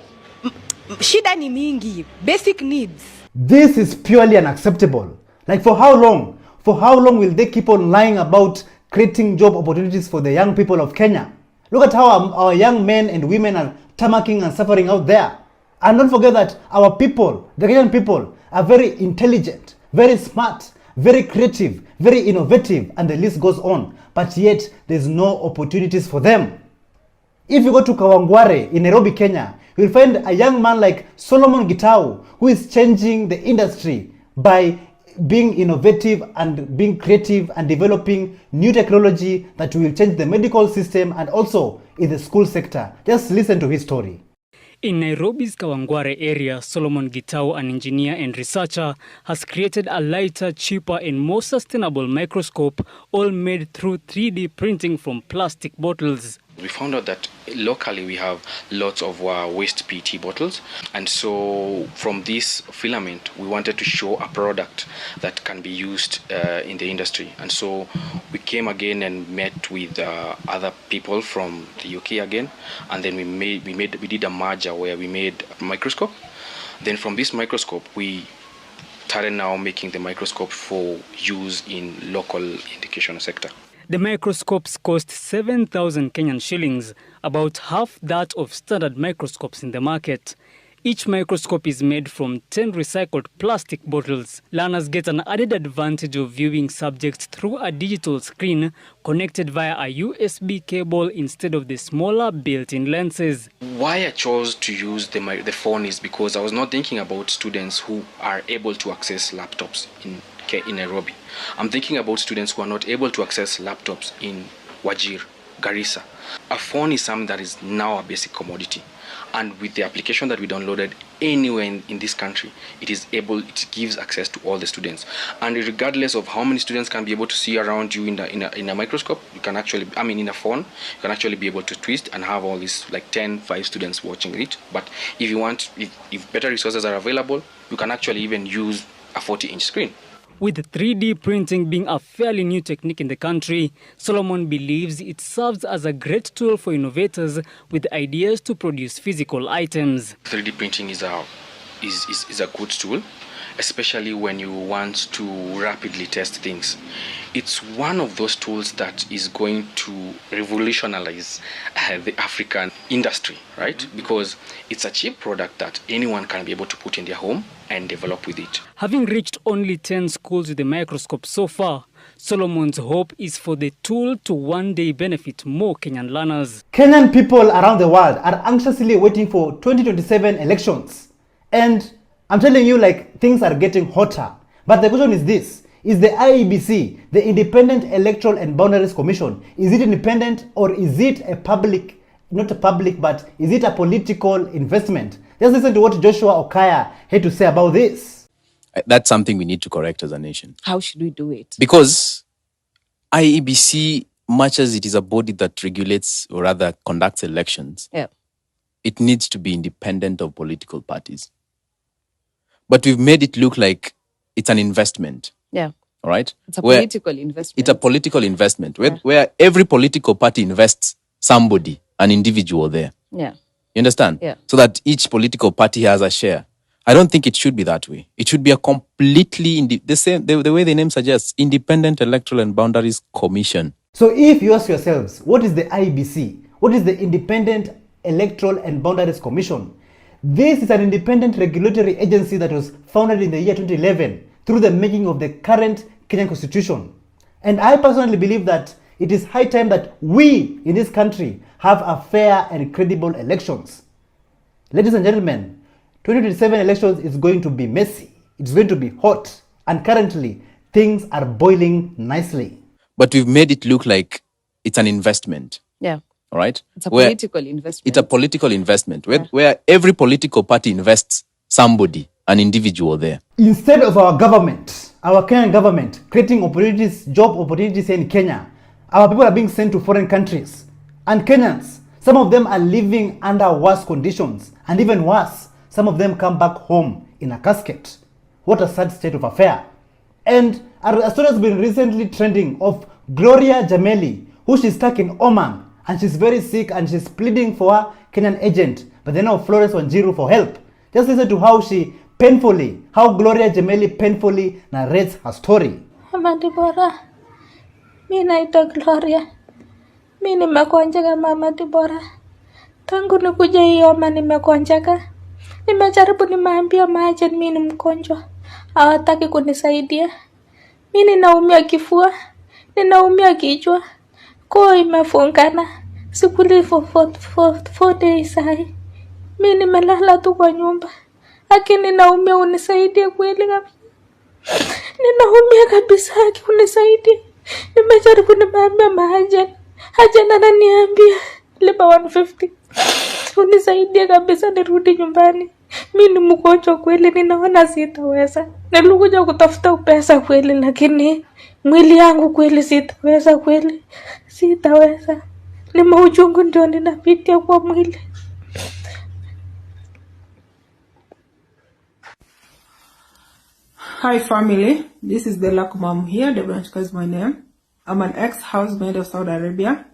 shida ni mingi. Basic needs. This is purely unacceptable. Like for how long? For how long will they keep on lying about creating job opportunities for the young people of Kenya? Look at how our young men and women are tamarking and suffering out there. And don't forget that our people, the Kenyan people, are very intelligent, very smart, very creative, very innovative, and the list goes on. But yet, there's no opportunities for them. If you go to Kawangware in Nairobi, Kenya, you'll find a young man like Solomon Gitau, who is changing the industry by being innovative and being creative and developing new technology that will change the medical system and also in the school sector. Just listen to his story. In Nairobi's Kawangware area, Solomon Gitau, an engineer and researcher, has created a lighter, cheaper and more sustainable microscope, all made through 3D printing from plastic bottles. We found out that locally we have lots of waste PET bottles, and so from this filament we wanted to show a product that can be used in the industry. And so we came again and met with other people from the UK again, and then we did a merger where we made a microscope. Then from this microscope we started now making the microscope for use in local education sector. The microscopes cost 7,000 Kenyan shillings, about half that of standard microscopes in the market. Each microscope is made from 10 recycled plastic bottles. Learners get an added advantage of viewing subjects through a digital screen connected via a USB cable instead of the smaller built-in lenses. Why I chose to use the phone is because I was not thinking about students who are able to access laptops in Nairobi. I'm thinking about students who are not able to access laptops in Wajir, Garissa. A phone is something that is now a basic commodity. And with the application that we downloaded anywhere in this country, it gives access to all the students. And regardless of how many students can be able to see around you in a microscope, you can actually, in a phone, you can actually be able to twist and have all these like 5 students watching it. But if you want, if better resources are available, you can actually even use a 40-inch screen. With 3D printing being a fairly new technique in the country, Solomon believes it serves as a great tool for innovators with ideas to produce physical items. 3D printing is a good tool, especially when you want to rapidly test things. It's one of those tools that is going to revolutionize the African industry, right? Because it's a cheap product that anyone can be able to put in their home and develop with it. Having reached only 10 schools with the microscope so far, Solomon's hope is for the tool to one day benefit more Kenyan learners. Kenyan people around the world are anxiously waiting for 2027 elections. And I'm telling you, like, things are getting hotter. But the question is this: is the IEBC, the Independent Electoral and Boundaries Commission, is it independent, or is it a public, not a public, but is it a political investment? Just listen to what Joshua Okaya had to say about this. That's something we need to correct as a nation. How should we do it? Because IEBC, much as it is a body that regulates or rather conducts elections, it needs to be independent of political parties. But we've made it look like it's an investment. Yeah. All right? It's a political investment. It's a political investment where every political party invests somebody, an individual there. Yeah. You understand? Yeah. So that each political party has a share. I don't think it should be that way. It should be a completely, the way the name suggests, Independent Electoral and Boundaries Commission. So if you ask yourselves, what is the IEBC? What is the Independent Electoral and Boundaries Commission? This is an independent regulatory agency that was founded in the year 2011 through the making of the current Kenyan Constitution. And I personally believe that it is high time that we in this country have a fair and credible elections. Ladies and gentlemen, 2027 elections is going to be messy. It's going to be hot. And currently, things are boiling nicely. But we've made it look like it's an investment. Yeah. All right? It's a political investment. It's a political investment where every political party invests somebody, an individual there. Instead of our government, our Kenyan government, creating opportunities, job opportunities here in Kenya, our people are being sent to foreign countries. And Kenyans, some of them are living under worse conditions. And even worse, some of them come back home in a casket. What a sad state of affair. And a story has been recently trending of Gloria Jameli, who she's stuck in Oman. And she's very sick and she's pleading for her Kenyan agent. But then now Florence Wanjiru for help. Just listen to how Gloria Jameli painfully narrates her story. Mama Deborah, mi naitwa Gloria. Mi nimekonjeka Mama Deborah. Tangu nikuja hii Oma nimekonjeka. Nimejaribu nimeambia maagent mi ni mgonjwa. Hawataki kunisaidia. Mi ninaumia kifua. Ninaumia kichwa. Koo imefungana. Sikuli for 4 days sahi. Mi nimelala tu kwa nyumba. Lakini naumia, unisaidie kweli kabisa. Ninaumia kabisa, unisaidie. Nimejaribu nimeambia maagent. Agent ananiambia lipa 150. Unisaidie kabisa nirudi nyumbani. Mi ni mgonjwa kweli, ninaona sitaweza. Nilikuja kutafuta pesa kweli, lakini mwili yangu kweli sitaweza kweli. Sitaweza. Ni mauchungu ndio ninapitia kwa mwili. Hi family, this is the Luck Mom here. Deborah is my name. I'm an ex-housemaid of Saudi Arabia.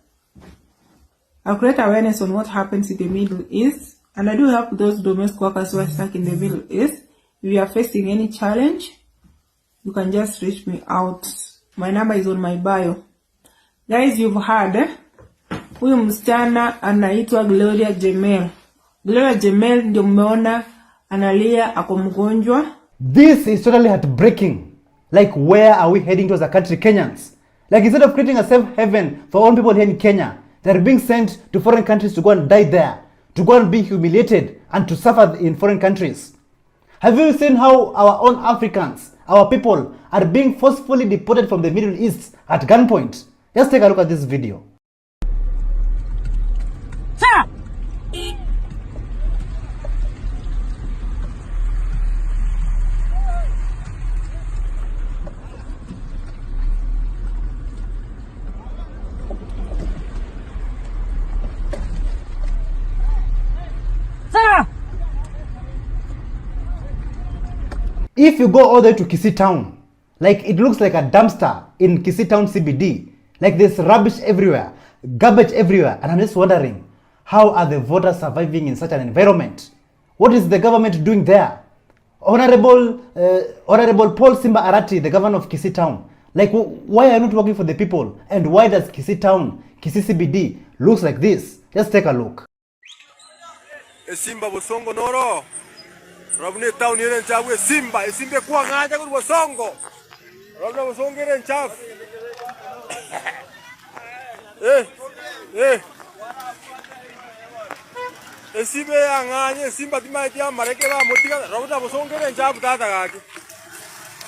I create awareness on what happens in the Middle East, and I do help those domestic workers who are stuck in the Middle East. If you are facing any challenge, you can just reach me out. My number is on my bio. Guys, you've heard, huyu msichana anaitwa Gloria Jemel. Gloria Jemel ndio mmeona analia ako mgonjwa. This is totally heartbreaking. Like, where are we heading to as a country, Kenyans? Like, instead of creating a safe haven for all people here in Kenya, they're being sent to foreign countries to go and die there, to go and be humiliated and to suffer in foreign countries. Have you seen how our own Africans, our people, are being forcefully deported from the Middle East at gunpoint? Let's take a look at this video. Sir! If you go all the way to Kisii town, like it looks like a dumpster in Kisii town CBD, like there's rubbish everywhere, garbage everywhere, and I'm just wondering, how are the voters surviving in such an environment? What is the government doing there? Honorable Paul Simba Arati, the governor of Kisii town, like why are you not working for the people? And why does Kisii town, Kisii CBD looks like this? Let's take a look. Simba Bosongo Noro. Robne town here in Chavu Simba kwa ngaja kwa Bosongo. Robne Bosongo here in Chavu. Simba nganya Simba timatia mareke ba motiga Robne Bosongo here in Chavu tata gaki.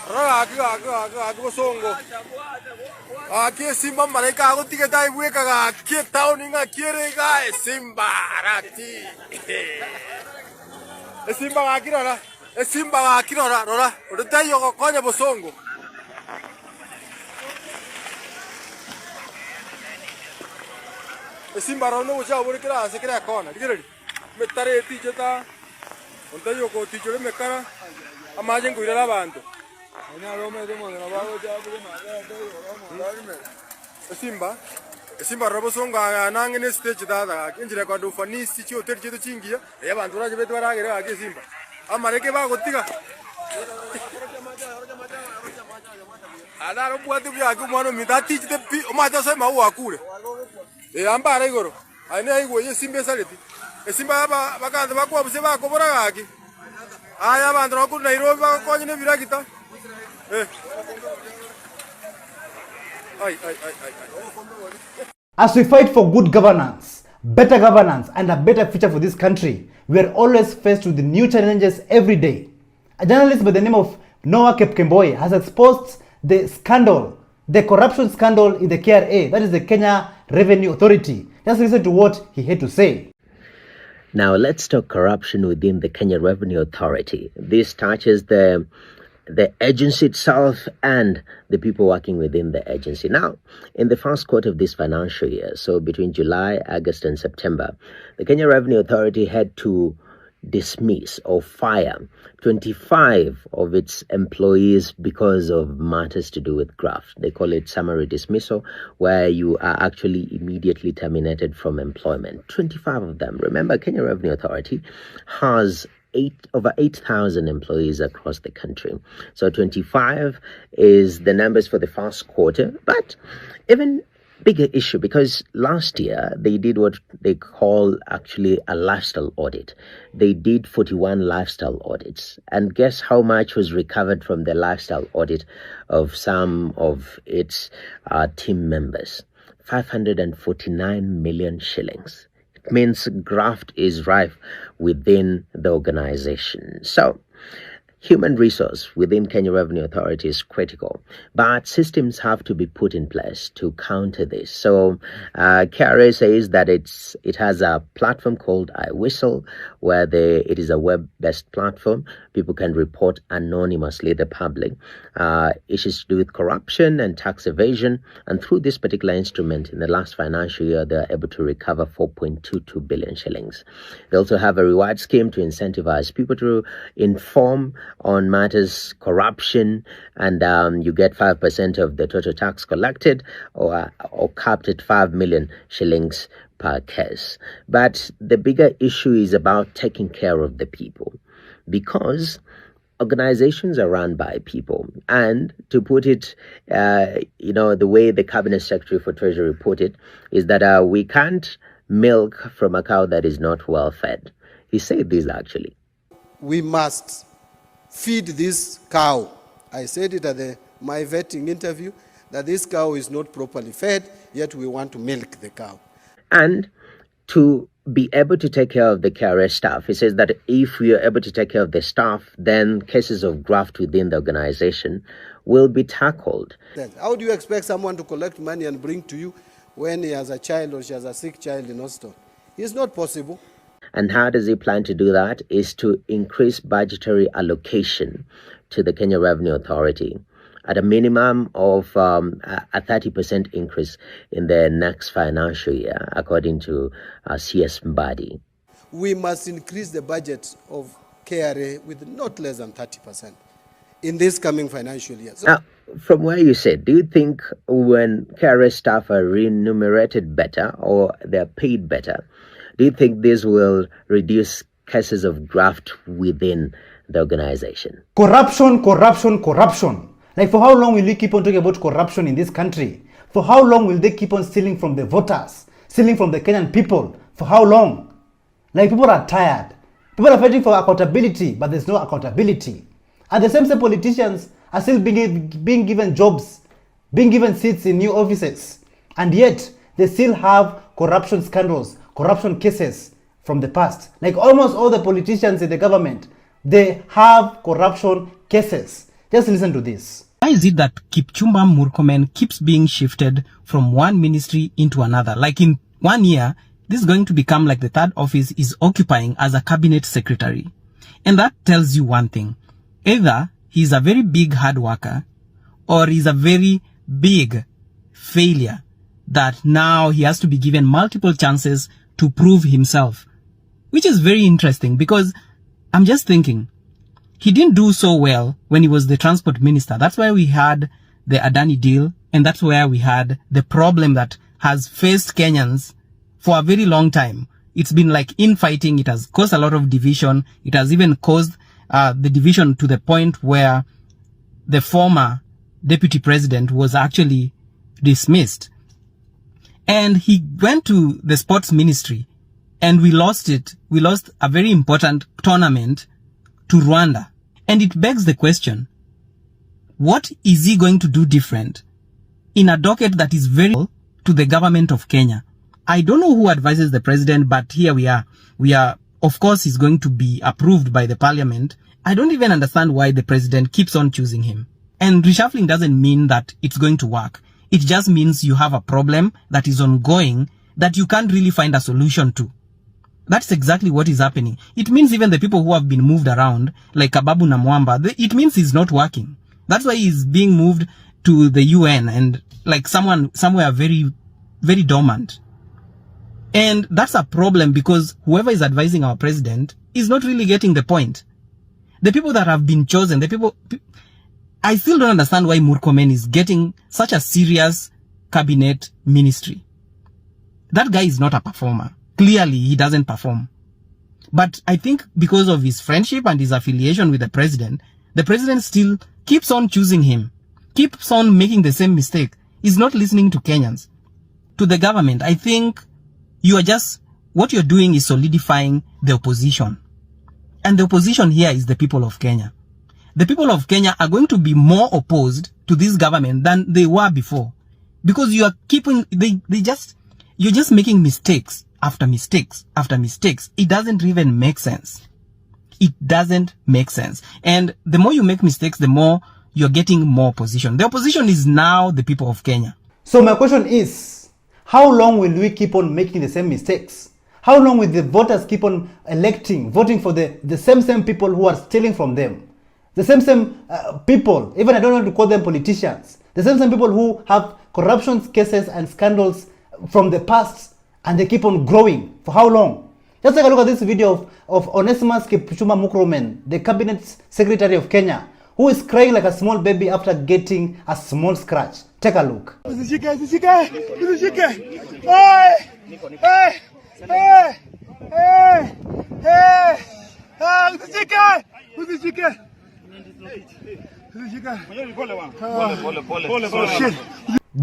Aki Bosongo. Aki Simba mareka ako tiga dai weka gaki town inga kire ga Simba Arati. Simba gakirora, Simba gakirora, rora, urutayo gokonya Bosongo. Simba rono ucha burikira sekira kona, digirori. Metare tijeta. Urutayo ko tijore mekara. Amaje nguirara bantu. Anya rome demo na bago jabu na Simba Simba Robosongo anangene stage dada kinjira kwa dofanisi chi hotel chetu chingia abantu raje betu baragera ake Simba amareke ba gotiga ala robwatu bya kumano mitati chite pi omata sema uwa kule ambara igoro aine aigo ye Simba saleti Simba bakanda bakwa buse bakobora gaki aya abantu bakuru Nairobi bakonyine biragita As we fight for good governance, better governance, and a better future for this country, we are always faced with new challenges every day. A journalist by the name of Noah Kepkemboi has exposed the scandal, the corruption scandal in the KRA, that is the Kenya Revenue Authority. Just listen to what he had to say. Now let's talk corruption within the Kenya Revenue Authority. This touches the agency itself and the people working within the agency. Now, in the first quarter of this financial year, so between July, August, and September, the Kenya Revenue Authority had to dismiss or fire 25 of its employees because of matters to do with graft. They call it summary dismissal, where you are actually immediately terminated from employment. 25 of them. Remember, Kenya Revenue Authority has over 8,000 employees across the country. So 25 is the numbers for the first quarter, but even bigger issue because last year they did what they call actually a lifestyle audit. They did 41 lifestyle audits, and guess how much was recovered from the lifestyle audit of some of its team members? 549 million shillings. It means graft is rife within the organization. So Human resource within Kenya Revenue Authority is critical, but systems have to be put in place to counter this. So KRA says that it has a platform called iWhistle, where it is a web-based platform. People can report anonymously, the public, issues to do with corruption and tax evasion. And through this particular instrument, in the last financial year, they're able to recover 4.22 billion shillings. They also have a reward scheme to incentivize people to inform on matters corruption, and you get 5% of the total tax collected, or capped at 5 million shillings per case. But the bigger issue is about taking care of the people, because organizations are run by people. And to put it, the way the Cabinet Secretary for Treasury put it, is that we can't milk from a cow that is not well fed. He said this actually. We must feed this cow. I said it at my vetting interview, that this cow is not properly fed, yet we want to milk the cow. And to be able to take care of the KRA staff, he says that if we are able to take care of the staff, then cases of graft within the organization will be tackled. How do you expect someone to collect money and bring to you when he has a child or she has a sick child in hospital? It's not possible. And how does he plan to do that? Is to increase budgetary allocation to the Kenya Revenue Authority at a minimum of a 30% increase in the next financial year, according to CS Mbadi. We must increase the budget of KRA with not less than 30% in this coming financial year. So now, from where you said, do you think when KRA staff are remunerated better or they're paid better, do you think this will reduce cases of graft within the organization? Corruption, corruption, corruption. Like, for how long will we keep on talking about corruption in this country? For how long will they keep on stealing from the voters, stealing from the Kenyan people? For how long? Like, people are tired. People are fighting for accountability, but there's no accountability. And the same politicians are still being given jobs, being given seats in new offices. And yet, they still have corruption scandals, corruption cases from the past. Like, almost all the politicians in the government, they have corruption cases. Just listen to this. Why is it that Kipchumba Murkomen keeps being shifted from one ministry into another? Like, in 1 year, this is going to become like the third office is occupying as a cabinet secretary. And that tells you one thing. Either he's a very big hard worker, or he's a very big failure that now he has to be given multiple chances to prove himself. Which is very interesting, because I'm just thinking, he didn't do so well when he was the transport minister. That's why we had the Adani deal, and that's where we had the problem that has faced Kenyans for a very long time. It's been like infighting. It has caused a lot of division. It has even caused the division to the point where the former deputy president was actually dismissed. And he went to the sports ministry, and we lost it. We lost a very important tournament to Rwanda. And it begs the question, what is he going to do different in a docket that is very to the government of Kenya? I don't know who advises the president, but here we are. Of course, he's going to be approved by the parliament. I don't even understand why the president keeps on choosing him. And reshuffling doesn't mean that it's going to work. It just means you have a problem that is ongoing that you can't really find a solution to. That's exactly what is happening. It means even the people who have been moved around, like Kababu na Mwamba, it means he's not working. That's why he's being moved to the UN and like somewhere very, very dormant. And that's a problem, because whoever is advising our president is not really getting the point. The people that have been chosen, I still don't understand why Murkomen is getting such a serious cabinet ministry. That guy is not a performer. Clearly, he doesn't perform. But I think because of his friendship and his affiliation with the president still keeps on choosing him, keeps on making the same mistake. He's not listening to Kenyans. To the government, I think what you're doing is solidifying the opposition. And the opposition here is the people of Kenya. The people of Kenya are going to be more opposed to this government than they were before. Because you are you're just making mistakes after mistakes after mistakes. It doesn't even make sense. it doesn't make sense. And the more you make mistakes, the more you're getting more opposition. The opposition is now the people of Kenya. So my question is, how long will we keep on making the same mistakes? How long will the voters keep on voting for the same people who are stealing from them? The same people, even I don't want to call them politicians, the same people who have corruption cases and scandals from the past, and they keep on growing. For how long? Just take a look at this video of Onesimus Kipchumba Murkomen, the Cabinet Secretary of Kenya, who is crying like a small baby after getting a small scratch. Take a look.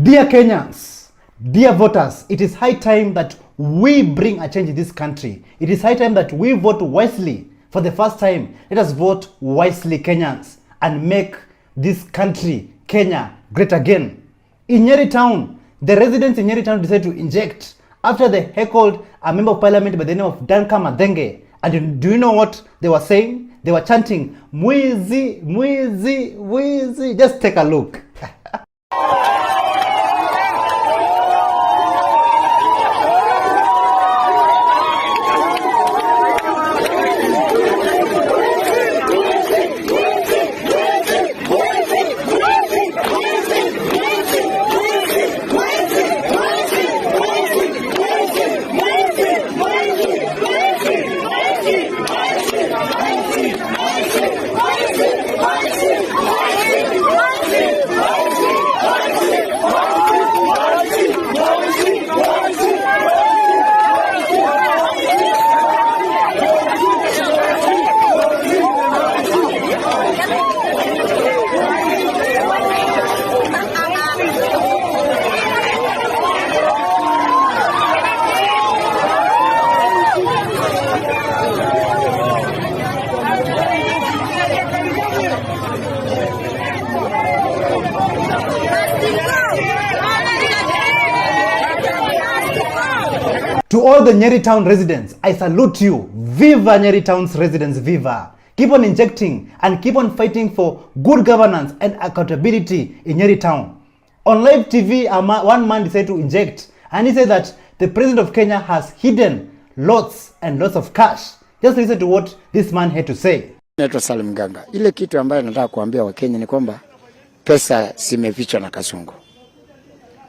Dear Kenyans, dear voters, it is high time that we bring a change in this country. It is high time that we vote wisely. For the first time, let us vote wisely, Kenyans, and make this country, Kenya, great again. In Nyeri Town, the residents in Nyeri Town decided to inject after they heckled a member of parliament by the name of Danka Madenge. And do you know what they were saying? They were chanting, Mwizi, Mwizi, Mwizi. Just take a look. To all the Nyeri Town residents, I salute you. Viva Nyeri Town's residents, viva. Keep on injecting and keep on fighting for good governance and accountability in Nyeri Town. On live TV, one man decided to inject, and he said that the president of Kenya has hidden lots and lots of cash. Just listen to what this man had to say. Naitwa Salim Ganga. Ile kitu ambayo nataka kuambia Wakenya ni kwamba pesa zimefichwa na Kasongo.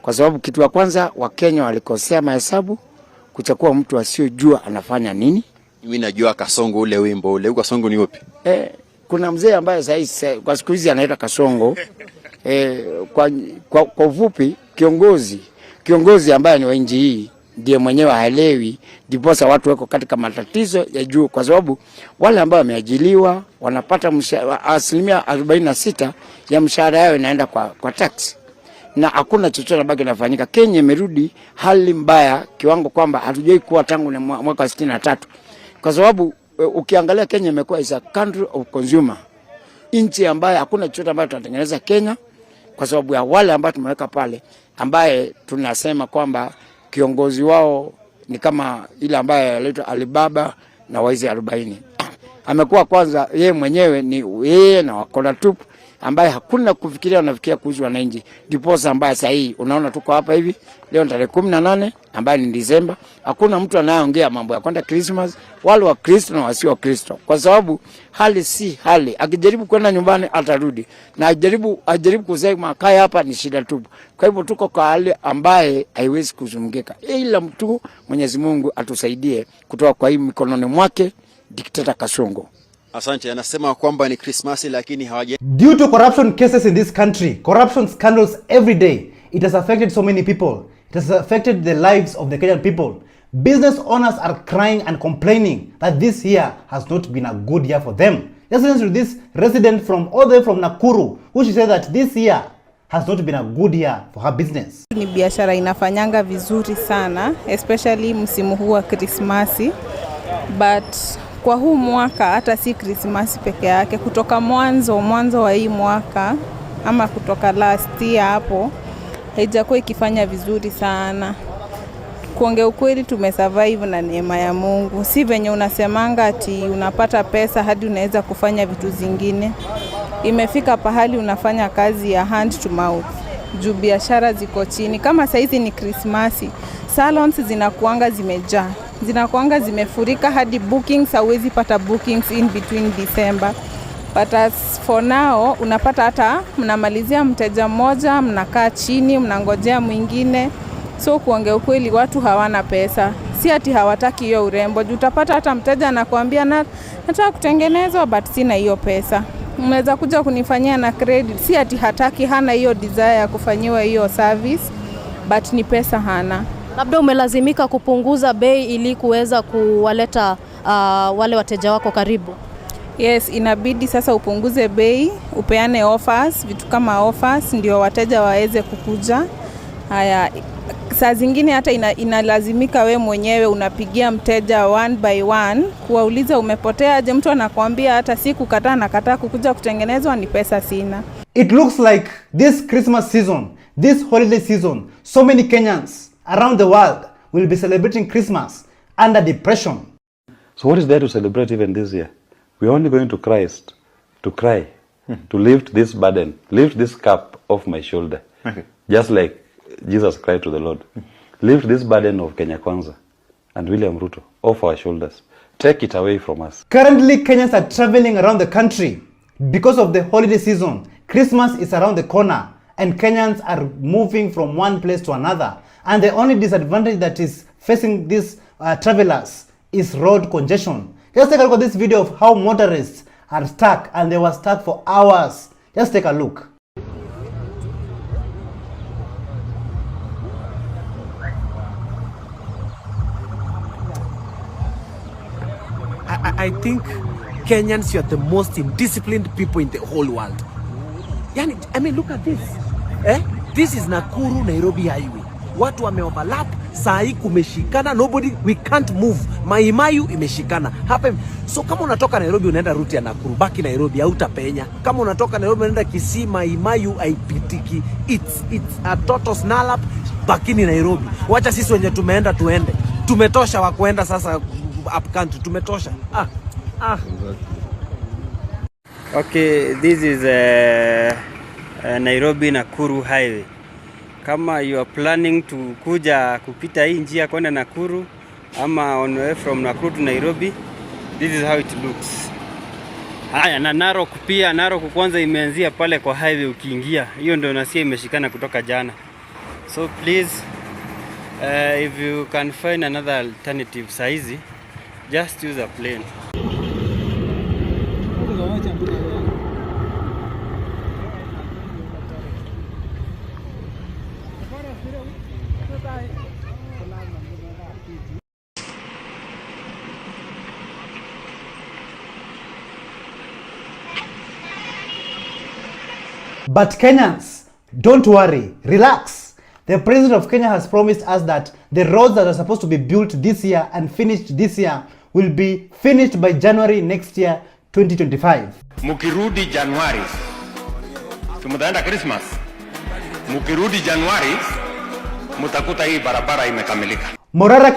Kwa sababu kitu ya kwanza Wakenya walikosea mahesabu kuchukua mtu asiyojua anafanya nini. Mimi najua Kasongo ule wimbo ule. Kasongo ni upi? Kuna mzee ambaye sasa kwa siku hizi anaitwa Kasongo. Kwa ufupi kiongozi ambaye ni wa nchi hii ndiye mwenyewe haelewi, ndiposa watu wako katika matatizo ya juu, kwa sababu wale ambao wameajiliwa wanapata asilimia 46 ya mshahara yao inaenda kwa tax, na hakuna chochote ambacho kinafanyika. Kenya imerudi hali mbaya kiwango kwamba hatujai kuwa tangu mwaka 63, kwa sababu ukiangalia Kenya imekuwa is a country of consumer, nchi ambayo hakuna chochote ambacho tunatengeneza Kenya, kwa sababu ya wale ambao tumeweka pale, ambaye tunasema kwamba kiongozi wao ni kama ile ambaye anaitwa Alibaba na waizi 40. Amekuwa kwanza yeye mwenyewe ni yeye na wakona tupu, ambaye hakuna kufikiria wanafikia kuhusu wananchi. Ndiposa ambaye sasa hii unaona tuko hapa hivi leo tarehe 18 ambaye ni Disemba, hakuna mtu anayeongea mambo ya kwenda Christmas, wale wa Kristo na wasio wa Kristo, kwa sababu hali si hali. Akijaribu kwenda nyumbani atarudi, na ajaribu kusema kaya hapa ni shida tu. Kwa hivyo tuko kwa hali ambaye haiwezi kuzungika, ila mtu Mwenyezi Mungu atusaidie kutoka kwa hii mikononi mwake dikteta Kasongo. Asante. Anasema kwamba ni Christmas lakini hawaje. Due to corruption cases in this country, corruption scandals every day, it has affected so many people. It has affected the lives of the Kenyan people. Business owners are crying and complaining that this year has not been a good year for them. Just listen to this resident from all the way from Nakuru, who she said that this year has not been a good year for her business. Ni biashara inafanyanga vizuri sana, especially msimu huu wa Krismasi, but kwa huu mwaka hata si Krismasi peke yake, kutoka mwanzo wa hii mwaka ama kutoka last year hapo haijakuwa ikifanya vizuri sana. Kuongea ukweli tumesurvive na neema ya Mungu. Si venye unasemanga ati unapata pesa hadi unaweza kufanya vitu zingine. Imefika pahali unafanya kazi ya hand to mouth. Juu biashara ziko chini. Kama saizi ni Krismasi, salons zinakuanga zimejaa. Zinakuanga zimefurika hadi bookings, hauwezi pata bookings in between December. But as for now, unapata hata mnamalizia mteja mmoja, mnakaa chini, mnangojea mwingine. So kuongea ukweli watu hawana pesa. Si ati hawataki hiyo urembo. Utapata hata mteja anakuambia nataka kutengenezwa but sina hiyo pesa. Unaweza kuja kunifanyia na credit. Si ati hataki, hana hiyo desire ya kufanyiwa hiyo service but ni pesa hana. Labda umelazimika kupunguza bei ili kuweza kuwaleta wale wateja wako karibu. Yes, inabidi sasa upunguze bei, upeane offers, vitu kama offers ndio wateja waweze kukuja. Haya, saa zingine hata inalazimika we mwenyewe unapigia mteja one by one kuwauliza umepotea aje. Mtu anakuambia hata siku kataa na kataa kukuja kutengenezwa, ni pesa sina. It looks like this Christmas season, this holiday season, so many Kenyans around the world will be celebrating Christmas under depression. So what is there to celebrate even this year? We're only going to Christ to cry, to lift this burden, lift this cup off my shoulder. Okay. Just like Jesus cried to the Lord. Lift this burden of Kenya Kwanza and William Ruto off our shoulders. Take it away from us. Currently, Kenyans are traveling around the country because of the holiday season. Christmas is around the corner and Kenyans are moving from one place to another. And the only disadvantage that is facing these travelers is road congestion. Just take a look at this video of how motorists are stuck, and they were stuck for hours. Just take a look. I think Kenyans, you are the most indisciplined people in the whole world. I mean, look at this. This is Nakuru Nairobi highway. Watu wame overlap, saa hii kumeshikana, we can't move. Maimayu imeshikana. Hapa, so kama unatoka Nairobi unaenda route ya Nakuru, baki Nairobi hautapenya. Kama unatoka Nairobi unaenda Kisii, Maimayu haipitiki. It's a total snarl, bakini Nairobi. Wacha sisi wenye tumeenda tuende. Tumetosha wa kuenda sasa up country, tumetosha. Okay, this is Nairobi Nakuru highway. Kama you are planning to kuja kupita hii njia kwenda Nakuru ama on the way from Nakuru to Nairobi, this is how it looks. Haya, na Narok pia, Narok kwanza imeanzia pale kwa highway ukiingia. Hiyo ndio nasia imeshikana kutoka jana. So please, if you can find another alternative saizi, just use a plane. But Kenyans, don't worry, relax. The president of Kenya has promised us that the roads that are supposed to be built this year and finished this year will be finished by January next year, 2025. Mukirudi Januari, tumutaenda Christmas. Mukirudi Januari, mutakuta hii barabara imekamilika. Morara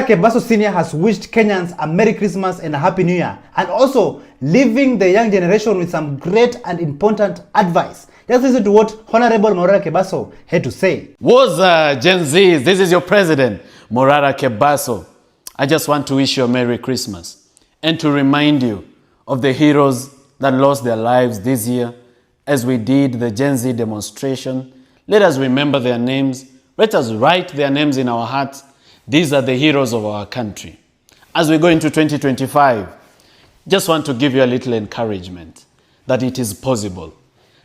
Kebaso Senior has wished Kenyans a Merry Christmas and a Happy New Year, and also leaving the young generation with some great and important advice. Let's listen to what Honorable Morara Kebaso had to say. What's Gen Z? This is your president, Morara Kebaso. I just want to wish you a Merry Christmas and to remind you of the heroes that lost their lives this year as we did the Gen Z demonstration. Let us remember their names. Let us write their names in our hearts. These are the heroes of our country. As we go into 2025, just want to give you a little encouragement that it is possible,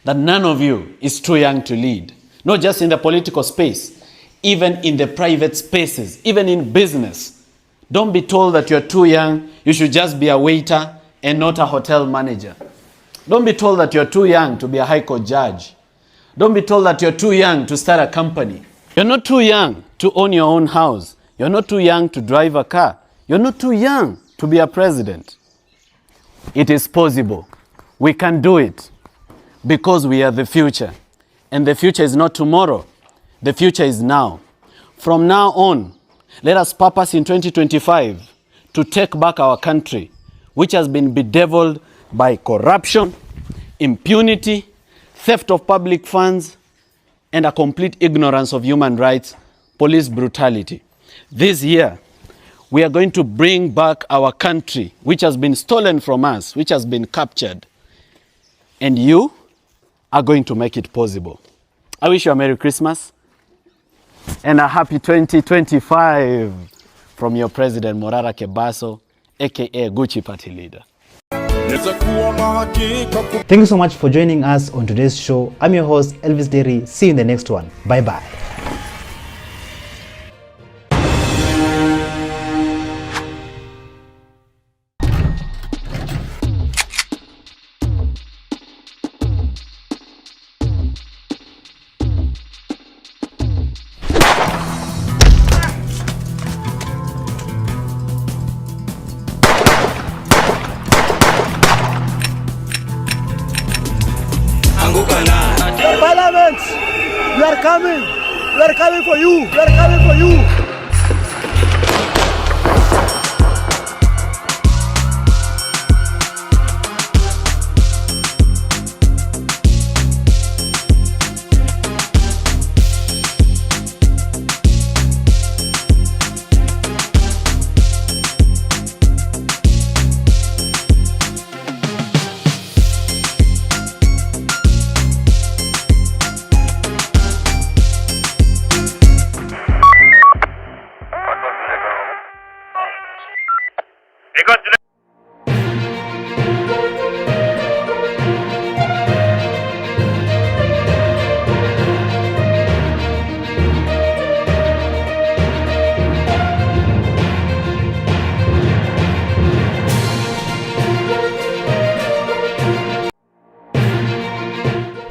that none of you is too young to lead, not just in the political space, even in the private spaces, even in business. Don't be told that you're too young, you should just be a waiter and not a hotel manager. Don't be told that you're too young to be a high court judge. Don't be told that you're too young to start a company. You're not too young to own your own house. You're not too young to drive a car. You're not too young to be a president. It is possible. We can do it because we are the future. And the future is not tomorrow. The future is now. From now on, let us purpose in 2025 to take back our country, which has been bedeviled by corruption, impunity, theft of public funds, and a complete ignorance of human rights, police brutality. This year, we are going to bring back our country, which has been stolen from us, which has been captured. And you are going to make it possible. I wish you a Merry Christmas and a happy 2025 from your President Morara Kebaso, aka Gucci Party Leader. Thank you so much for joining us on today's show. I'm your host, Elvis Derry. See you in the next one. Bye-bye. Parliament, we are coming. We are coming for you. We are coming for you.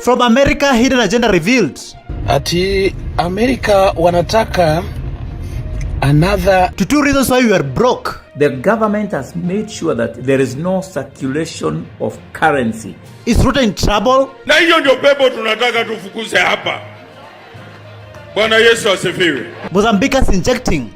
From America, hidden agenda revealed. Ati America wanataka another... To 2 reasons why we are broke. The government has made sure that there is no circulation of currency. Is Ruto in trouble? Na hiyo ndio pepo tunataka tufukuze hapa. Bwana Yesu asifiwe. Mozambique is injecting